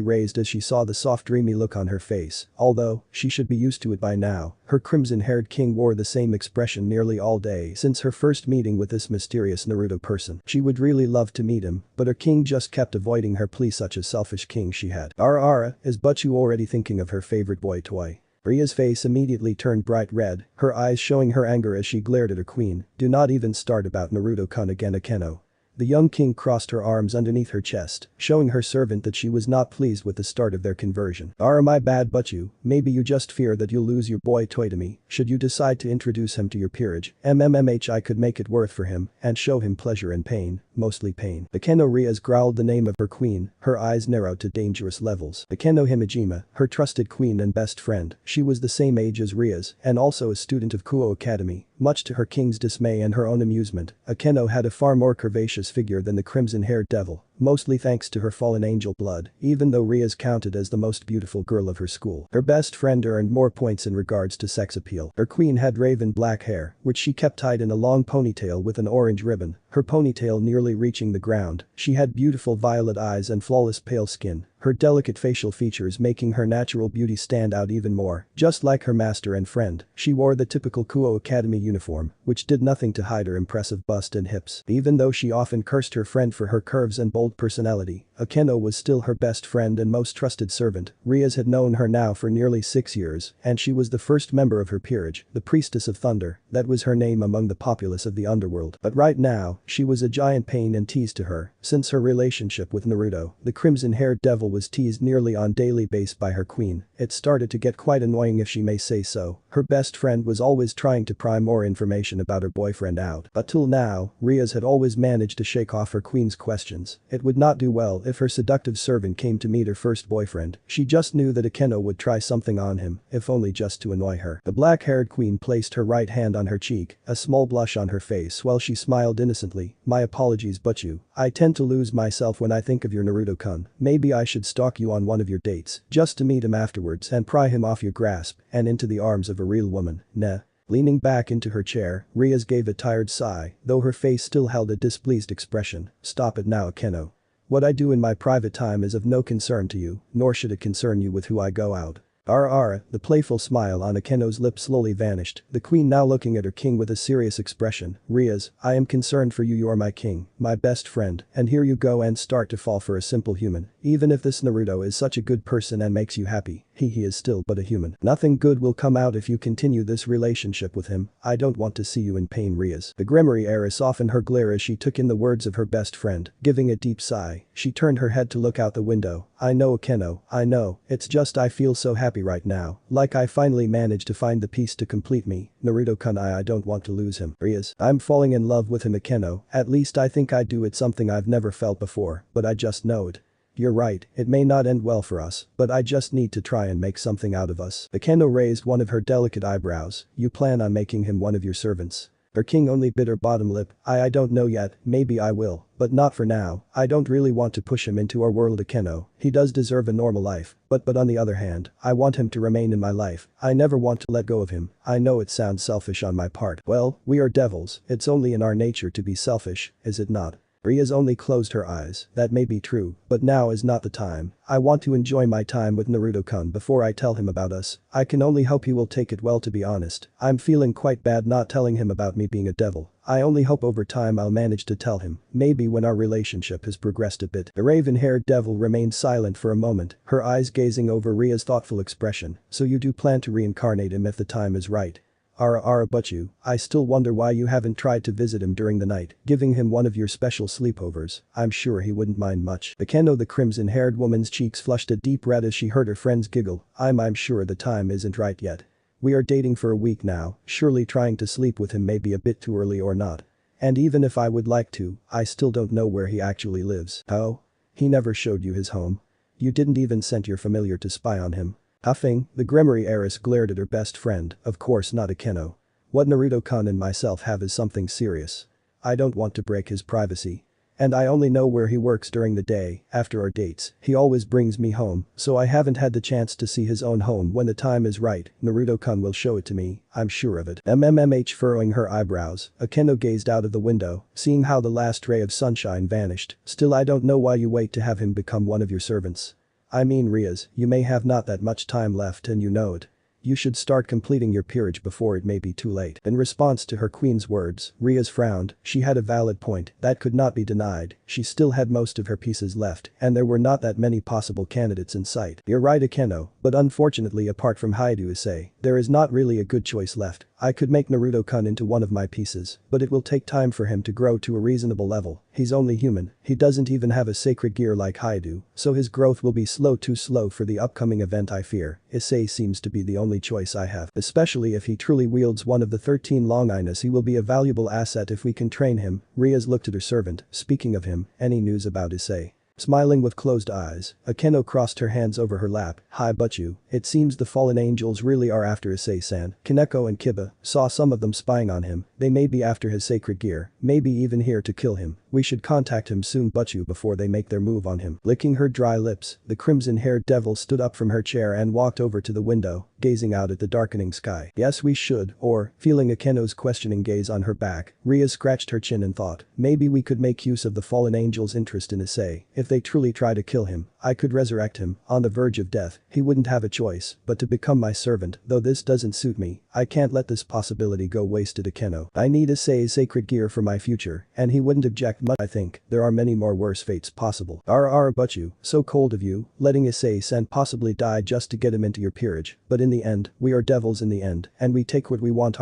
S1: raised as she saw the soft dreamy look on her face, although, she should be used to it by now, her crimson-haired king wore the same expression nearly all day since her first meeting with this mysterious Naruto person. She would really love to meet him, but her king just kept avoiding her. Please, such a selfish king she had. Ara, is Butchu already thinking of her favorite boy toy? Ria's face immediately turned bright red, her eyes showing her anger as she glared at her queen. "Do not even start about Naruto-kun again, Aeno." The young king crossed her arms underneath her chest, showing her servant that she was not pleased with the start of their conversion. "Ara, my bad but you, maybe you just fear that you'll lose your boy toy to me, should you decide to introduce him to your peerage. I could make it worth for him and show him pleasure and pain, mostly pain." Aeno Rias growled the name of her queen, her eyes narrowed to dangerous levels. Aeno Himejima, her trusted queen and best friend, she was the same age as Rias and also a student of Kuo Academy. Much to her king's dismay and her own amusement, Aeno had a far more curvaceous figure than the crimson-haired devil, mostly thanks to her fallen angel blood, even though Ria's counted as the most beautiful girl of her school. Her best friend earned more points in regards to sex appeal. Her queen had raven black hair, which she kept tied in a long ponytail with an orange ribbon, her ponytail nearly reaching the ground. She had beautiful violet eyes and flawless pale skin, her delicate facial features making her natural beauty stand out even more. Just like her master and friend, she wore the typical Kuo Academy uniform, which did nothing to hide her impressive bust and hips. Even though she often cursed her friend for her curves and bold personality, Aeno was still her best friend and most trusted servant. Rias had known her now for nearly 6 years, and she was the first member of her peerage, the Priestess of Thunder, that was her name among the populace of the underworld. But right now, she was a giant pain and tease to her. Since her relationship with Naruto, the crimson-haired devil was teased nearly on daily basis by her queen. It started to get quite annoying if she may say so. Her best friend was always trying to pry more information about her boyfriend out. But till now, Rias had always managed to shake off her queen's questions. It would not do well if her seductive servant came to meet her first boyfriend. She just knew that Aeno would try something on him, if only just to annoy her. The black-haired queen placed her right hand on her cheek, a small blush on her face while she smiled innocently. "My apologies but you. I tend to lose myself when I think of your Naruto-kun. Maybe I should stalk you on one of your dates, just to meet him afterwards and pry him off your grasp and into the arms of a real woman, nah." Leaning back into her chair, Rias gave a tired sigh, though her face still held a displeased expression. "Stop it now, Aeno. What I do in my private time is of no concern to you, nor should it concern you with who I go out." Ara, the playful smile on Aeno's lips slowly vanished, the queen now looking at her king with a serious expression. "Rias, I am concerned for you. You're my king, my best friend, and here you go and start to fall for a simple human. Even if this Naruto is such a good person and makes you happy, he is still but a human. Nothing good will come out if you continue this relationship with him. I don't want to see you in pain, Rias." The Gremory era softened her glare as she took in the words of her best friend, giving a deep sigh. She turned her head to look out the window. "I know, Aeno, I know, it's just I feel so happy right now, like I finally managed to find the piece to complete me. Naruto-kun, I don't want to lose him. Rias, I'm falling in love with him, Aeno, at least I think I do. It's something I've never felt before, but I just know it. You're right, it may not end well for us, but I just need to try and make something out of us." Aeno raised one of her delicate eyebrows. "You plan on making him one of your servants?" Her king only bit her bottom lip. I don't know yet, maybe I will, but not for now. I don't really want to push him into our world, Aeno. He does deserve a normal life, but on the other hand, I want him to remain in my life. I never want to let go of him. I know it sounds selfish on my part. Well, we are devils, it's only in our nature to be selfish, is it not? Rias only closed her eyes. "That may be true, but now is not the time. I want to enjoy my time with Naruto-kun before I tell him about us. I can only hope he will take it well, to be honest. I'm feeling quite bad not telling him about me being a devil. I only hope over time I'll manage to tell him, maybe when our relationship has progressed a bit." The raven-haired devil remained silent for a moment, her eyes gazing over Ria's thoughtful expression. "So you do plan to reincarnate him if the time is right?" Ara, but you, I still wonder why you haven't tried to visit him during the night, giving him one of your special sleepovers. I'm sure he wouldn't mind much." Aeno, the crimson-haired woman's cheeks flushed a deep red as she heard her friends giggle. I'm sure the time isn't right yet. We are dating for a week now, surely trying to sleep with him may be a bit too early or not. And even if I would like to, I still don't know where he actually lives." "Oh? He never showed you his home? You didn't even send your familiar to spy on him?" Huffing, the Gremory heiress glared at her best friend. "Of course not, Aeno. What Naruto-kun and myself have is something serious. I don't want to break his privacy. and I only know where he works during the day. After our dates, he always brings me home, so I haven't had the chance to see his own home. When the time is right, Naruto-kun will show it to me, I'm sure of it. Furrowing her eyebrows, Aeno gazed out of the window, seeing how the last ray of sunshine vanished. Still, I don't know why you wait to have him become one of your servants. I mean, Rias, you may have not that much time left and you know it. You should start completing your peerage before it may be too late. In response to her queen's words, Rias frowned. She had a valid point that could not be denied. She still had most of her pieces left, and there were not that many possible candidates in sight. You're right, Aeno, but unfortunately, apart from Haidu Issei, there is not really a good choice left. I could make Naruto-kun into one of my pieces, but it will take time for him to grow to a reasonable level. He's only human, he doesn't even have a sacred gear like Haidu, so his growth will be too slow for the upcoming event. I fear. Issei seems to be the only choice I have, especially if he truly wields one of the 13 Longinus. He will be a valuable asset if we can train him. Rias looked at her servant. Speaking of him, any news about Issei? Smiling with closed eyes, Aeno crossed her hands over her lap. Hi Butchu, it seems the fallen angels really are after Issei-san. Kaneko and Kiba saw some of them spying on him. They may be after his sacred gear, maybe even here to kill him. We should contact him soon, Butchu, before they make their move on him. Licking her dry lips, the crimson-haired devil stood up from her chair and walked over to the window, gazing out at the darkening sky. Yes, we should, or, feeling Akeno's questioning gaze on her back, Ria scratched her chin and thought, maybe we could make use of the fallen angel's interest in Issei. If they truly try to kill him, I could resurrect him. On the verge of death, he wouldn't have a choice but to become my servant. Though this doesn't suit me, I can't let this possibility go wasted. Aeno. I need Issei's sacred gear for my future, and he wouldn't object much. I think there are many more worse fates possible. Butchu, so cold of you, letting Issei-san possibly die just to get him into your peerage. But in the end, we are devils in the end, and we take what we want.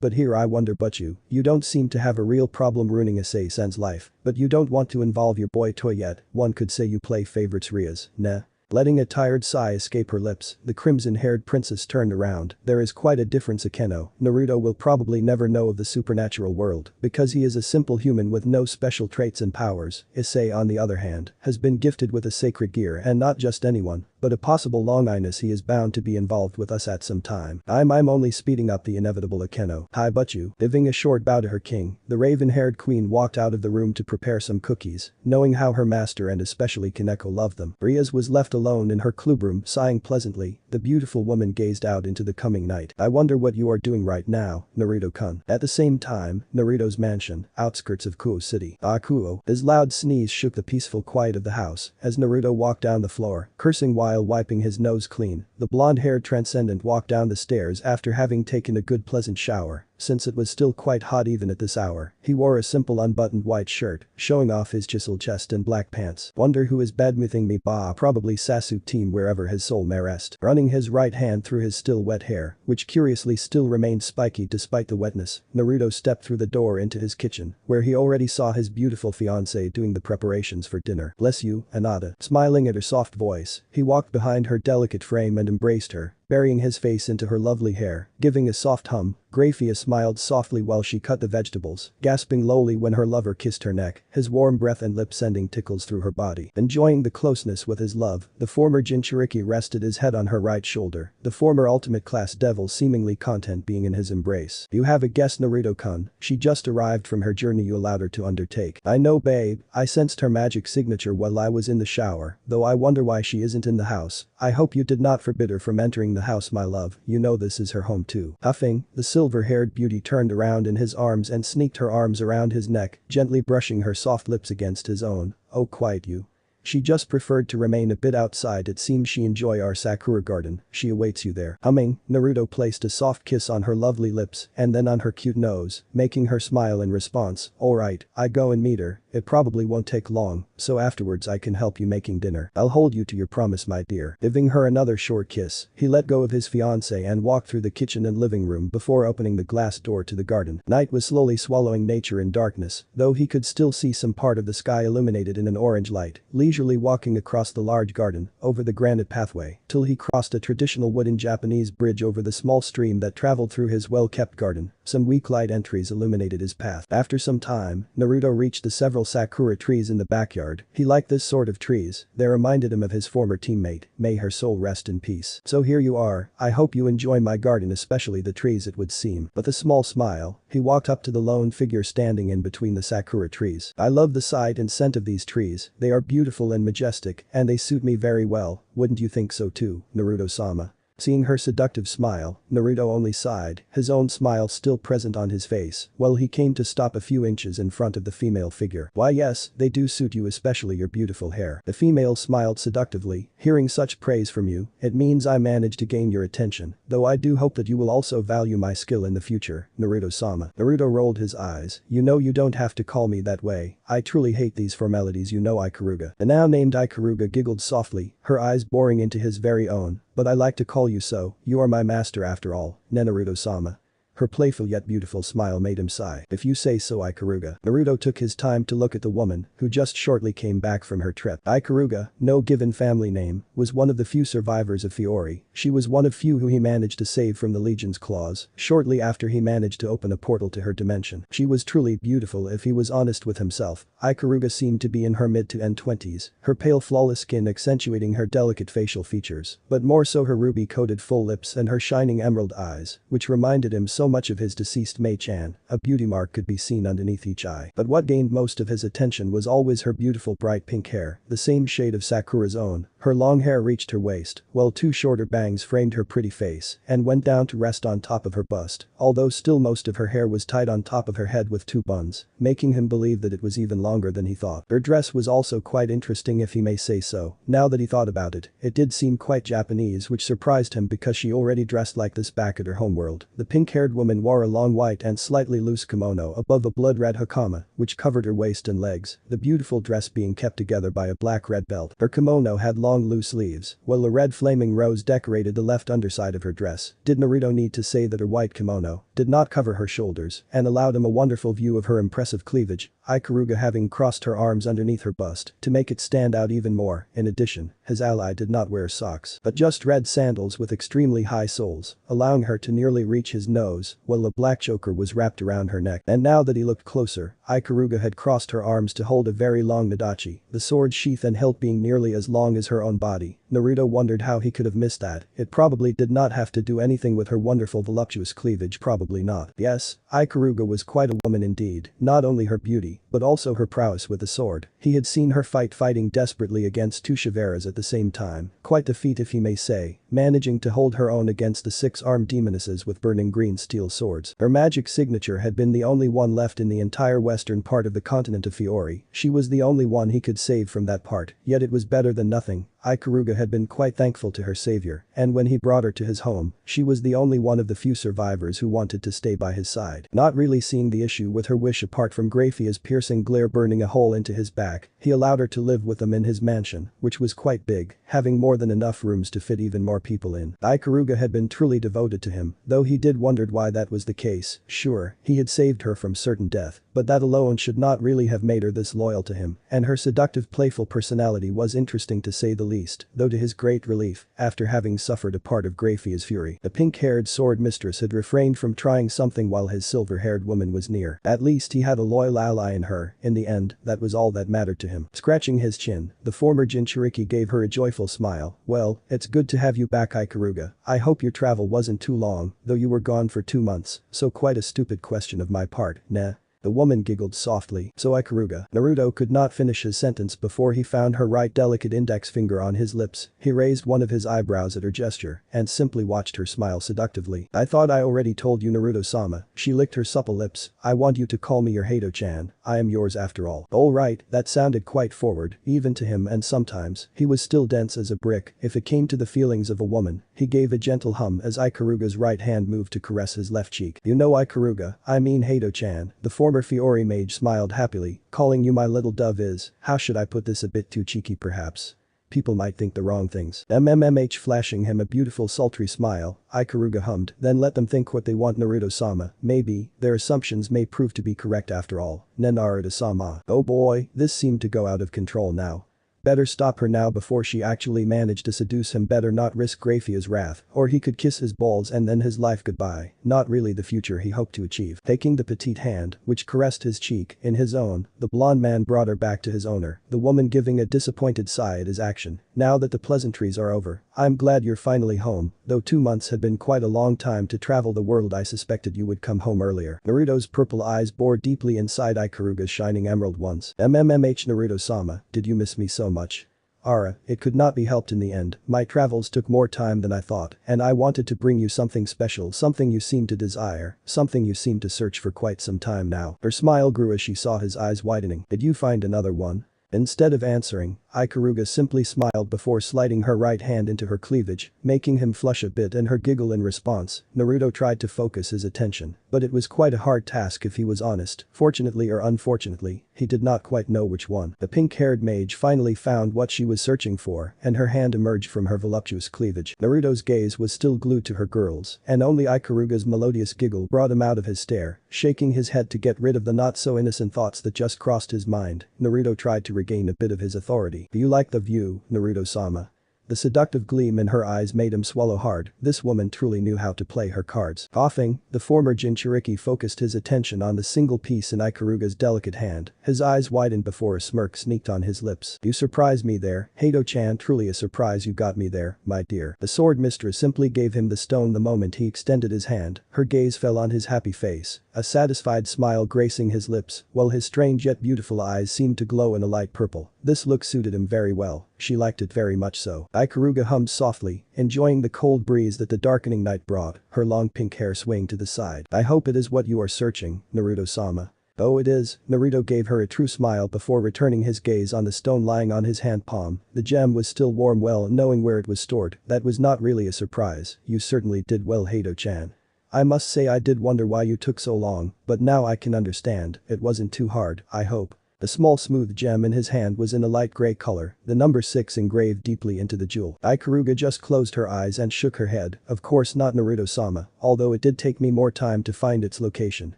S1: But here I wonder, Butchu, you don't seem to have a real problem ruining Issei-san's life, but you don't want to involve your boy toy yet. One could say you play favorites. Rias, nah. Letting a tired sigh escape her lips, the crimson-haired princess turned around. There is quite a difference, Aeno. Naruto will probably never know of the supernatural world, because he is a simple human with no special traits and powers. Issei, on the other hand, has been gifted with a sacred gear, and not just anyone, but a possible Longinus. He is bound to be involved with us at some time. I'm only speeding up the inevitable. Aeno. Hi Butchu. Giving a short bow to her king, the raven-haired queen walked out of the room to prepare some cookies, knowing how her master and especially Kaneko loved them. Rias was left alone in her clubroom, sighing pleasantly. The beautiful woman gazed out into the coming night. I wonder what you are doing right now, Naruto-kun. At the same time, Naruto's mansion, outskirts of Kuo City. Kuo. His loud sneeze shook the peaceful quiet of the house as Naruto walked down the floor, cursing while wiping his nose clean. The blonde-haired transcendent walked down the stairs after having taken a good pleasant shower. Since it was still quite hot even at this hour, he wore a simple unbuttoned white shirt, showing off his chiseled chest and black pants. Wonder who is badmouthing me? Probably Sasuke team wherever his soul may rest. Running his right hand through his still wet hair, which curiously still remained spiky despite the wetness, Naruto stepped through the door into his kitchen, where he already saw his beautiful fiancée doing the preparations for dinner. Bless you, Anata. Smiling at her soft voice, he walked behind her delicate frame and embraced her, burying his face into her lovely hair, giving a soft hum. Grafiya smiled softly while she cut the vegetables, gasping lowly when her lover kissed her neck, his warm breath and lips sending tickles through her body. Enjoying the closeness with his love, the former Jinchuriki rested his head on her right shoulder, the former ultimate class devil seemingly content being in his embrace. You have a guest, Naruto-kun. She just arrived from her journey you allowed her to undertake. I know, babe. I sensed her magic signature while I was in the shower, though I wonder why she isn't in the house. I hope you did not forbid her from entering the house, my love. You know this is her home too. Huffing, the silver-haired beauty turned around in his arms and sneaked her arms around his neck, gently brushing her soft lips against his own. Oh, quiet you. She just preferred to remain a bit outside. It seems she enjoy our Sakura garden. She awaits you there. Humming, Naruto placed a soft kiss on her lovely lips and then on her cute nose, making her smile in response. Alright, I go and meet her. It probably won't take long, so afterwards I can help you making dinner. I'll hold you to your promise, my dear. Giving her another short kiss, he let go of his fiancée and walked through the kitchen and living room before opening the glass door to the garden. Night was slowly swallowing nature in darkness, though he could still see some part of the sky illuminated in an orange light. Leisurely leisurely walking across the large garden, over the granite pathway, till he crossed a traditional wooden Japanese bridge over the small stream that traveled through his well-kept garden. Some weak light entries illuminated his path. After some time, Naruto reached the several sakura trees in the backyard. He liked this sort of trees, they reminded him of his former teammate, may her soul rest in peace. So here you are, I hope you enjoy my garden, especially the trees, it would seem. With a small smile, he walked up to the lone figure standing in between the sakura trees. I love the sight and scent of these trees, they are beautiful and majestic, and they suit me very well, wouldn't you think so too, Naruto-sama? Seeing her seductive smile, Naruto only sighed, his own smile still present on his face, while he came to stop a few inches in front of the female figure. Why yes, they do suit you, especially your beautiful hair. The female smiled seductively, hearing such praise from you, it means I managed to gain your attention, though I do hope that you will also value my skill in the future, Naruto-sama. Naruto rolled his eyes, you know you don't have to call me that way, I truly hate these formalities, you know Ikaruga. The now named Ikaruga giggled softly, her eyes boring into his very own. But I like to call you so, you are my master after all, Naruto-sama. Her playful yet beautiful smile made him sigh. If you say so, Ikaruga. Naruto took his time to look at the woman, who just shortly came back from her trip. Ikaruga, no given family name, was one of the few survivors of Fiori. She was one of few who he managed to save from the Legion's claws, shortly after he managed to open a portal to her dimension. She was truly beautiful if he was honest with himself. Ikaruga seemed to be in her mid to end 20s, her pale flawless skin accentuating her delicate facial features, but more so her ruby-coated full lips and her shining emerald eyes, which reminded him so much of his deceased Mei-chan, a beauty mark could be seen underneath each eye. But what gained most of his attention was always her beautiful bright pink hair, the same shade of Sakura's own. Her long hair reached her waist, while two shorter bangs framed her pretty face and went down to rest on top of her bust, although still most of her hair was tied on top of her head with two buns, making him believe that it was even longer than he thought. Her dress was also quite interesting if he may say so. Now that he thought about it, it did seem quite Japanese, which surprised him because she already dressed like this back at her homeworld. The pink-haired woman wore a long white and slightly loose kimono above a blood-red hakama, which covered her waist and legs, the beautiful dress being kept together by a black-red belt. Her kimono had long loose sleeves, while a red flaming rose decorated the left underside of her dress. Did Naruto need to say that her white kimono did not cover her shoulders and allowed him a wonderful view of her impressive cleavage, Ikaruga having crossed her arms underneath her bust to make it stand out even more. In addition, his ally did not wear socks, but just red sandals with extremely high soles, allowing her to nearly reach his nose, while a black choker was wrapped around her neck. And now that he looked closer, Ikaruga had crossed her arms to hold a very long nadachi, the sword sheath and hilt being nearly as long as her own body. Naruto wondered how he could have missed that. It probably did not have to do anything with her wonderful voluptuous cleavage, probably not. Yes, Ikaruga was quite a woman indeed, not only her beauty, but also her prowess with the sword. He had seen her fighting desperately against two Shiveras at the same time, quite the feat if he may say, managing to hold her own against the six-armed demonesses with burning green steel swords. Her magic signature had been the only one left in the entire western part of the continent of Fiori. She was the only one he could save from that part, yet it was better than nothing. Ikaruga had been quite thankful to her savior, and when he brought her to his home, she was the only one of the few survivors who wanted to stay by his side. Not really seeing the issue with her wish apart from Grafiya's piercing glare burning a hole into his back, he allowed her to live with him in his mansion, which was quite big, having more than enough rooms to fit even more people in. Ikaruga had been truly devoted to him, though he did wondered why that was the case. Sure, he had saved her from certain death, but that alone should not really have made her this loyal to him, and her seductive playful personality was interesting to say the least, though to his great relief, after having suffered a part of Grafiya's fury. The pink-haired sword mistress had refrained from trying something while his silver-haired woman was near. At least he had a loyal ally in her. In the end, that was all that mattered to him. Scratching his chin, the former Jinchuriki gave her a joyful smile. Well, it's good to have you back, Ikaruga. I hope your travel wasn't too long, though you were gone for 2 months, so quite a stupid question of my part, nah. The woman giggled softly. So Ikaruga. Naruto could not finish his sentence before he found her right delicate index finger on his lips. He raised one of his eyebrows at her gesture and simply watched her smile seductively. I thought I already told you, Naruto-sama. She licked her supple lips. I want you to call me your Hato-chan. I am yours after all. Alright, that sounded quite forward, even to him, and sometimes, he was still dense as a brick. If it came to the feelings of a woman, he gave a gentle hum as Ikaruga's right hand moved to caress his left cheek. You know Ikaruga, I mean Hato-chan. The former Fiori mage smiled happily, calling you my little dove is, how should I put this, a bit too cheeky perhaps. People might think the wrong things. Flashing him a beautiful sultry smile, Ikaruga hummed, then let them think what they want, Naruto-sama. Maybe, their assumptions may prove to be correct after all. Naruto-sama. Oh boy, this seemed to go out of control now. Better stop her now before she actually managed to seduce him. Better not risk Grafia's wrath, or he could kiss his balls and then his life goodbye, not really the future he hoped to achieve. Taking the petite hand, which caressed his cheek, in his own, the blonde man brought her back to his owner, the woman giving a disappointed sigh at his action. Now that the pleasantries are over, I'm glad you're finally home, though 2 months had been quite a long time to travel the world. I suspected you would come home earlier. Naruto's purple eyes bored deeply inside Ikaruga's shining emerald ones. Naruto-sama, did you miss me so much? Ara, it could not be helped in the end, my travels took more time than I thought, and I wanted to bring you something special, something you seem to desire, something you seem to search for quite some time now. Her smile grew as she saw his eyes widening. Did you find another one? Instead of answering, Ikaruga simply smiled before sliding her right hand into her cleavage, making him flush a bit and her giggle in response. Naruto tried to focus his attention, but it was quite a hard task if he was honest. Fortunately or unfortunately, he did not quite know which one. The pink-haired mage finally found what she was searching for, and her hand emerged from her voluptuous cleavage. Naruto's gaze was still glued to her girls, and only Ikaruga's melodious giggle brought him out of his stare, shaking his head to get rid of the not-so-innocent thoughts that just crossed his mind. Naruto tried to regain a bit of his authority. Do you like the view, Naruto-sama? The seductive gleam in her eyes made him swallow hard. This woman truly knew how to play her cards. Coughing, the former Jinchuriki focused his attention on the single piece in Ikaruga's delicate hand. His eyes widened before a smirk sneaked on his lips. You surprised me there, Hato-chan. Truly a surprise you got me there, my dear. The sword mistress simply gave him the stone the moment he extended his hand. Her gaze fell on his happy face, a satisfied smile gracing his lips, while his strange yet beautiful eyes seemed to glow in a light purple. This look suited him very well. She liked it very much so. Ikaruga hummed softly, enjoying the cold breeze that the darkening night brought, her long pink hair swaying to the side. I hope it is what you are searching, Naruto-sama. Oh, it is. Naruto gave her a true smile before returning his gaze on the stone lying on his hand palm. The gem was still warm, well knowing where it was stored. That was not really a surprise. You certainly did well, Hato-chan. I must say I did wonder why you took so long, but now I can understand. It wasn't too hard, I hope. The small smooth gem in his hand was in a light gray color, the number 6 engraved deeply into the jewel. Ikaruga just closed her eyes and shook her head. Of course not, Naruto-sama, although it did take me more time to find its location.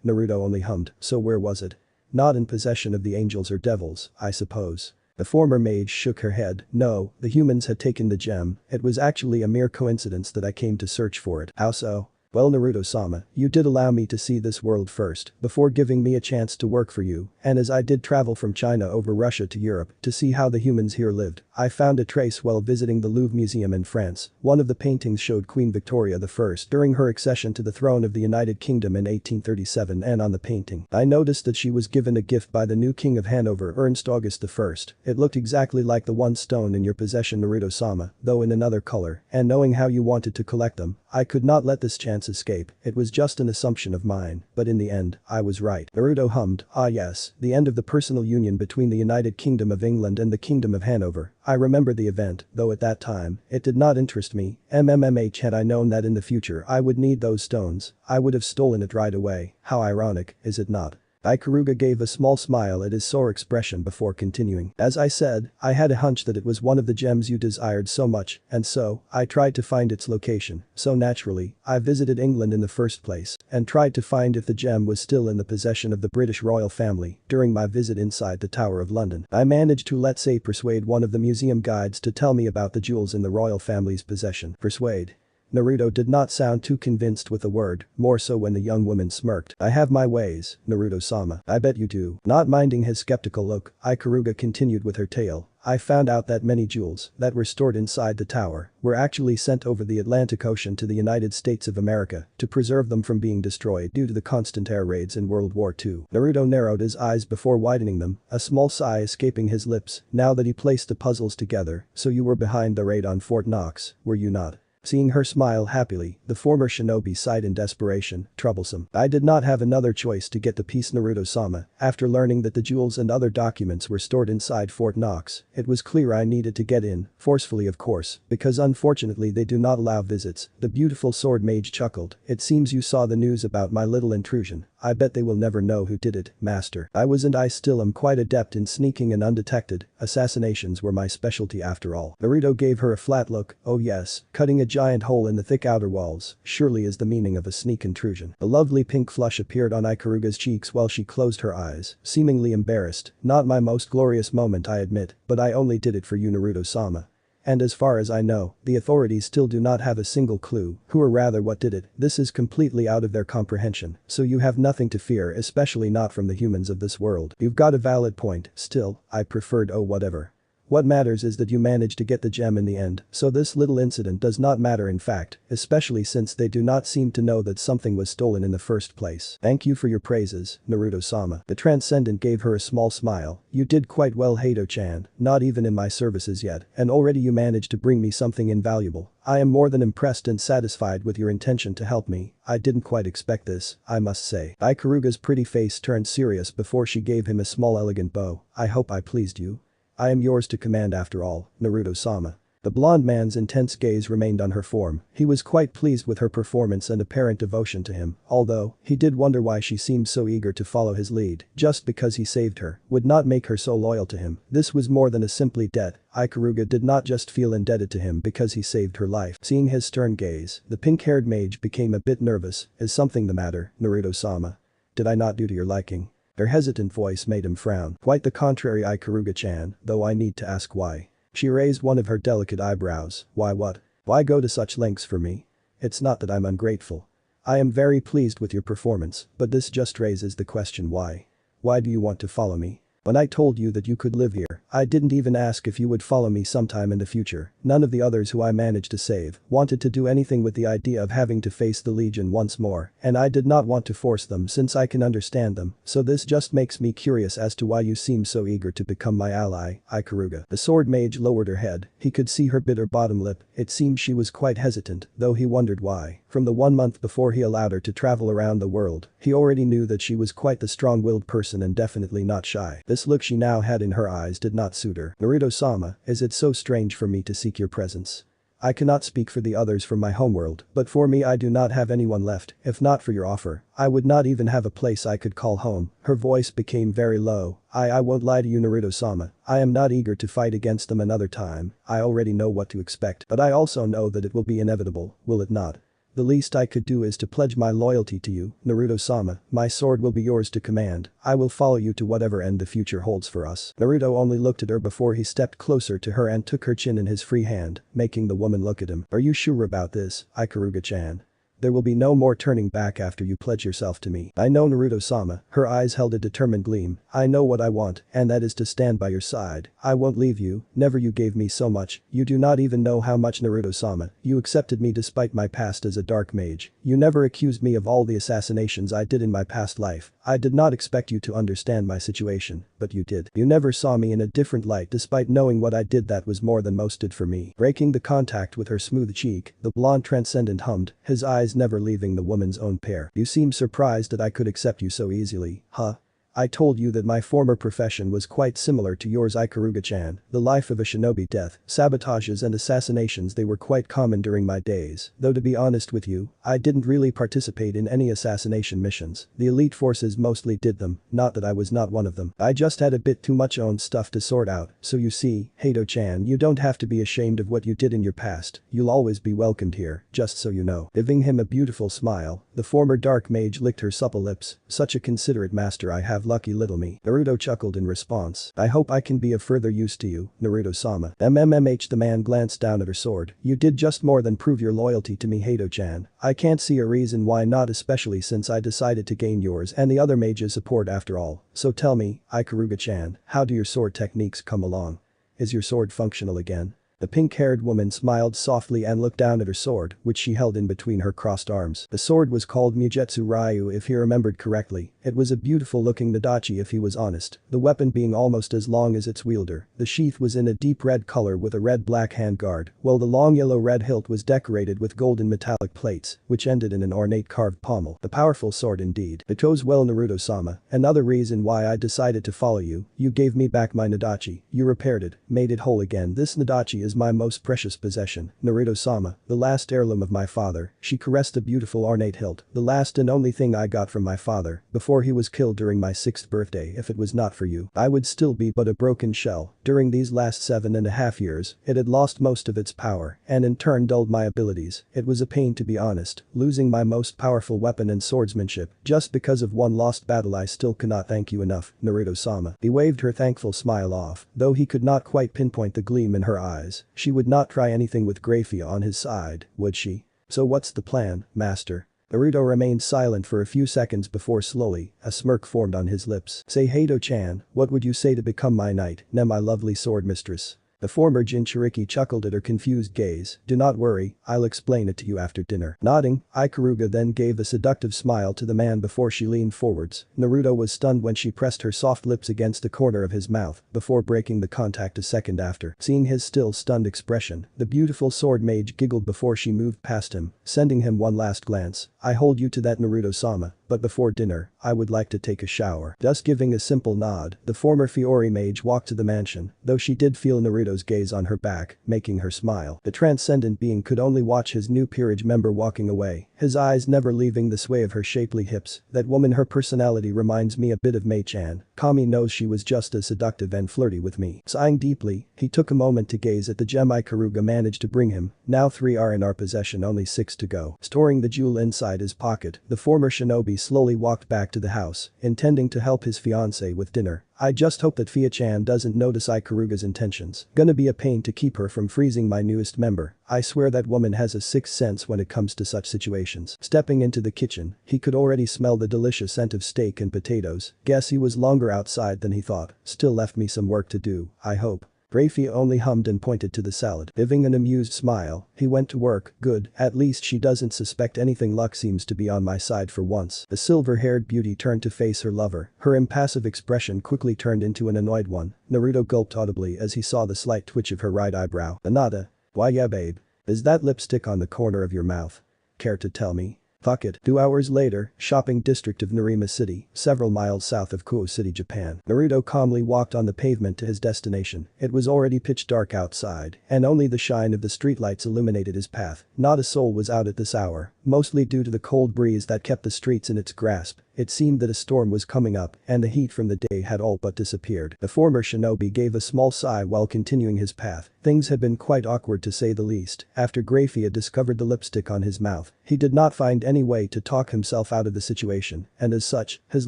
S1: Naruto only hummed. So where was it? Not in possession of the angels or devils, I suppose. The former mage shook her head. No, the humans had taken the gem. It was actually a mere coincidence that I came to search for it. How so? Well, Naruto-sama, you did allow me to see this world first, before giving me a chance to work for you, and as I did travel from China over Russia to Europe to see how the humans here lived, I found a trace while visiting the Louvre Museum in France. One of the paintings showed Queen Victoria I during her accession to the throne of the United Kingdom in 1837, and on the painting, I noticed that she was given a gift by the new King of Hanover, Ernst August I. It looked exactly like the one stone in your possession, Naruto-sama, though in another color, and knowing how you wanted to collect them, I could not let this chance escape. It was just an assumption of mine, but in the end, I was right. Naruto hummed. Ah yes, the end of the personal union between the United Kingdom of England and the Kingdom of Hanover. I remember the event, though at that time, it did not interest me. Had I known that in the future I would need those stones, I would have stolen it right away. How ironic, is it not? Ikaruga gave a small smile at his sore expression before continuing. As I said, I had a hunch that it was one of the gems you desired so much, and so, I tried to find its location. So naturally, I visited England in the first place, and tried to find if the gem was still in the possession of the British royal family. During my visit inside the Tower of London, I managed to, let's say, persuade one of the museum guides to tell me about the jewels in the royal family's possession. Persuade. Naruto did not sound too convinced with the word, more so when the young woman smirked. I have my ways, Naruto-sama. I bet you do. Not minding his skeptical look, Ikaruga continued with her tale. I found out that many jewels that were stored inside the tower were actually sent over the Atlantic Ocean to the United States of America to preserve them from being destroyed due to the constant air raids in World War II. Naruto narrowed his eyes before widening them, a small sigh escaping his lips now that he placed the puzzles together. So you were behind the raid on Fort Knox, were you not? Seeing her smile happily, the former shinobi sighed in desperation. Troublesome. I did not have another choice to get the piece, Naruto-sama. After learning that the jewels and other documents were stored inside Fort Knox, it was clear I needed to get in, forcefully of course, because unfortunately they do not allow visits. The beautiful sword mage chuckled. It seems you saw the news about my little intrusion. I bet they will never know who did it, master. I still am quite adept in sneaking and undetected. Assassinations were my specialty after all. Naruto gave her a flat look. Oh yes, cutting a giant hole in the thick outer walls surely is the meaning of a sneak intrusion. A lovely pink flush appeared on Ikaruga's cheeks while she closed her eyes, seemingly embarrassed. Not my most glorious moment, I admit, but I only did it for you, Naruto-sama. And as far as I know, the authorities still do not have a single clue who or rather what did it. This is completely out of their comprehension, so you have nothing to fear, especially not from the humans of this world. You've got a valid point, still, I preferred whatever. What matters is that you managed to get the gem in the end, so this little incident does not matter in fact, especially since they do not seem to know that something was stolen in the first place. Thank you for your praises, Naruto-sama. The Transcendent gave her a small smile. You did quite well, Hato-chan, not even in my services yet, and already you managed to bring me something invaluable. I am more than impressed and satisfied with your intention to help me. I didn't quite expect this, I must say. Ikaruga's pretty face turned serious before she gave him a small elegant bow. I hope I pleased you. I am yours to command after all, Naruto-sama. The blonde man's intense gaze remained on her form. He was quite pleased with her performance and apparent devotion to him, although he did wonder why she seemed so eager to follow his lead. Just because he saved her would not make her so loyal to him. This was more than a simply debt. Ikaruga did not just feel indebted to him because he saved her life. Seeing his stern gaze, the pink-haired mage became a bit nervous. Is something the matter, Naruto-sama? Did I not do to your liking? Her hesitant voice made him frown. Quite the contrary, Ikaruga-chan, though I need to ask why. She raised one of her delicate eyebrows. Why what? Why go to such lengths for me? It's not that I'm ungrateful. I am very pleased with your performance, but this just raises the question why. Why do you want to follow me? When I told you that you could live here, I didn't even ask if you would follow me sometime in the future. None of the others who I managed to save wanted to do anything with the idea of having to face the Legion once more, and I did not want to force them since I can understand them, so this just makes me curious as to why you seem so eager to become my ally, Ikaruga. The sword mage lowered her head. He could see her bitter bottom lip. It seemed she was quite hesitant, though he wondered why. From the 1 month before he allowed her to travel around the world, he already knew that she was quite the strong-willed person and definitely not shy. This look she now had in her eyes did not suit her. Naruto-sama, is it so strange for me to seek your presence? I cannot speak for the others from my homeworld, but for me I do not have anyone left. If not for your offer, I would not even have a place I could call home. Her voice became very low. I won't lie to you, Naruto-sama. I am not eager to fight against them another time. I already know what to expect, but I also know that it will be inevitable, will it not? The least I could do is to pledge my loyalty to you, Naruto-sama. My sword will be yours to command. I will follow you to whatever end the future holds for us. Naruto only looked at her before he stepped closer to her and took her chin in his free hand, making the woman look at him. Are you sure about this, Ikaruga-chan? There will be no more turning back after you pledge yourself to me. I know, Naruto-sama. Her eyes held a determined gleam. I know what I want, and that is to stand by your side. I won't leave you. Never. You gave me so much. You do not even know how much, Naruto-sama. You accepted me despite my past as a dark mage. You never accused me of all the assassinations I did in my past life. I did not expect you to understand my situation, but you did. You never saw me in a different light despite knowing what I did. That was more than most did for me. Breaking the contact with her smooth cheek, the blonde Transcendent hummed, his eyes never leaving the woman's own pair. You seem surprised that I could accept you so easily, huh? I told you that my former profession was quite similar to yours, Ikaruga-chan. The life of a shinobi, death, sabotages and assassinations, they were quite common during my days. Though to be honest with you, I didn't really participate in any assassination missions. The elite forces mostly did them, not that I was not one of them. I just had a bit too much own stuff to sort out. So you see, Hato-chan, you don't have to be ashamed of what you did in your past. You'll always be welcomed here, just so you know. Giving him a beautiful smile, the former dark mage licked her supple lips. Such a considerate master I have. Lucky little me. Naruto chuckled in response. I hope I can be of further use to you, Naruto-sama. MMMH. The man glanced down at her sword. You did just more than prove your loyalty to me, Hato-chan. I can't see a reason why not, especially since I decided to gain yours and the other mage's support after all. So tell me, Ikaruga-chan, how do your sword techniques come along? Is your sword functional again? The pink-haired woman smiled softly and looked down at her sword, which she held in between her crossed arms. The sword was called Mugetsu Ryu if he remembered correctly. It was a beautiful-looking Nadachi if he was honest, the weapon being almost as long as its wielder. The sheath was in a deep red color with a red-black handguard, while the long yellow-red hilt was decorated with golden metallic plates, which ended in an ornate carved pommel. A powerful sword indeed. It goes well, Naruto-sama. Another reason why I decided to follow you. You gave me back my Nadachi. You repaired it, made it whole again. This Nadachi is is my most precious possession, Naruto-sama, the last heirloom of my father." She caressed the beautiful ornate hilt. "The last and only thing I got from my father before he was killed during my 6th birthday. If it was not for you, I would still be but a broken shell." During these last 7.5 years, it had lost most of its power and in turn dulled my abilities. It was a pain, to be honest, losing my most powerful weapon in swordsmanship. Just because of one lost battle. I still cannot thank you enough, Naruto-sama." He waved her thankful smile off, though he could not quite pinpoint the gleam in her eyes. She would not try anything with Grafiya on his side, would she? "So what's the plan, master?" Naruto remained silent for a few seconds before slowly, a smirk formed on his lips. "Say, Hato-chan, what would you say to become my knight, my lovely sword mistress?" The former Jinchuriki chuckled at her confused gaze. "Do not worry, I'll explain it to you after dinner." Nodding, Ikaruga then gave a seductive smile to the man before she leaned forwards. Naruto was stunned when she pressed her soft lips against the corner of his mouth before breaking the contact a second after. Seeing his still stunned expression, the beautiful sword mage giggled before she moved past him, sending him one last glance. "I hold you to that, Naruto-sama, but before dinner, I would like to take a shower." Thus giving a simple nod, the former Fiori mage walked to the mansion, though she did feel Naruto's gaze on her back, making her smile. The transcendent being could only watch his new peerage member walking away, his eyes never leaving the sway of her shapely hips. "That woman, her personality reminds me a bit of Mei-chan. Kami knows she was just as seductive and flirty with me." Sighing deeply, he took a moment to gaze at the gem Ikaruga managed to bring him. "Now 3 are in our possession, only 6 to go." Storing the jewel inside his pocket, the former shinobi slowly walked back to the house, intending to help his fiancée with dinner. "I just hope that Fia-chan doesn't notice Ikaruga's intentions. Gonna be a pain to keep her from freezing my newest member. I swear that woman has a sixth sense when it comes to such situations." Stepping into the kitchen, he could already smell the delicious scent of steak and potatoes. Guess he was longer outside than he thought. "Still left me some work to do, I hope." Grafiya only hummed and pointed to the salad. Giving an amused smile, he went to work. "Good, at least she doesn't suspect anything. Luck seems to be on my side for once." The silver-haired beauty turned to face her lover. Her impassive expression quickly turned into an annoyed one. Naruto gulped audibly as he saw the slight twitch of her right eyebrow. "Anata? Why yeah babe. Is that lipstick on the corner of your mouth? Care to tell me?" "Fuck it." 2 hours later, shopping district of Narima City, several miles south of Kuo City, Japan. Naruto calmly walked on the pavement to his destination. It was already pitch dark outside, and only the shine of the streetlights illuminated his path. Not a soul was out at this hour, mostly due to the cold breeze that kept the streets in its grasp. It seemed that a storm was coming up, and the heat from the day had all but disappeared. The former shinobi gave a small sigh while continuing his path. Things had been quite awkward to say the least. After Grafiya discovered the lipstick on his mouth, he did not find any way to talk himself out of the situation, and as such, his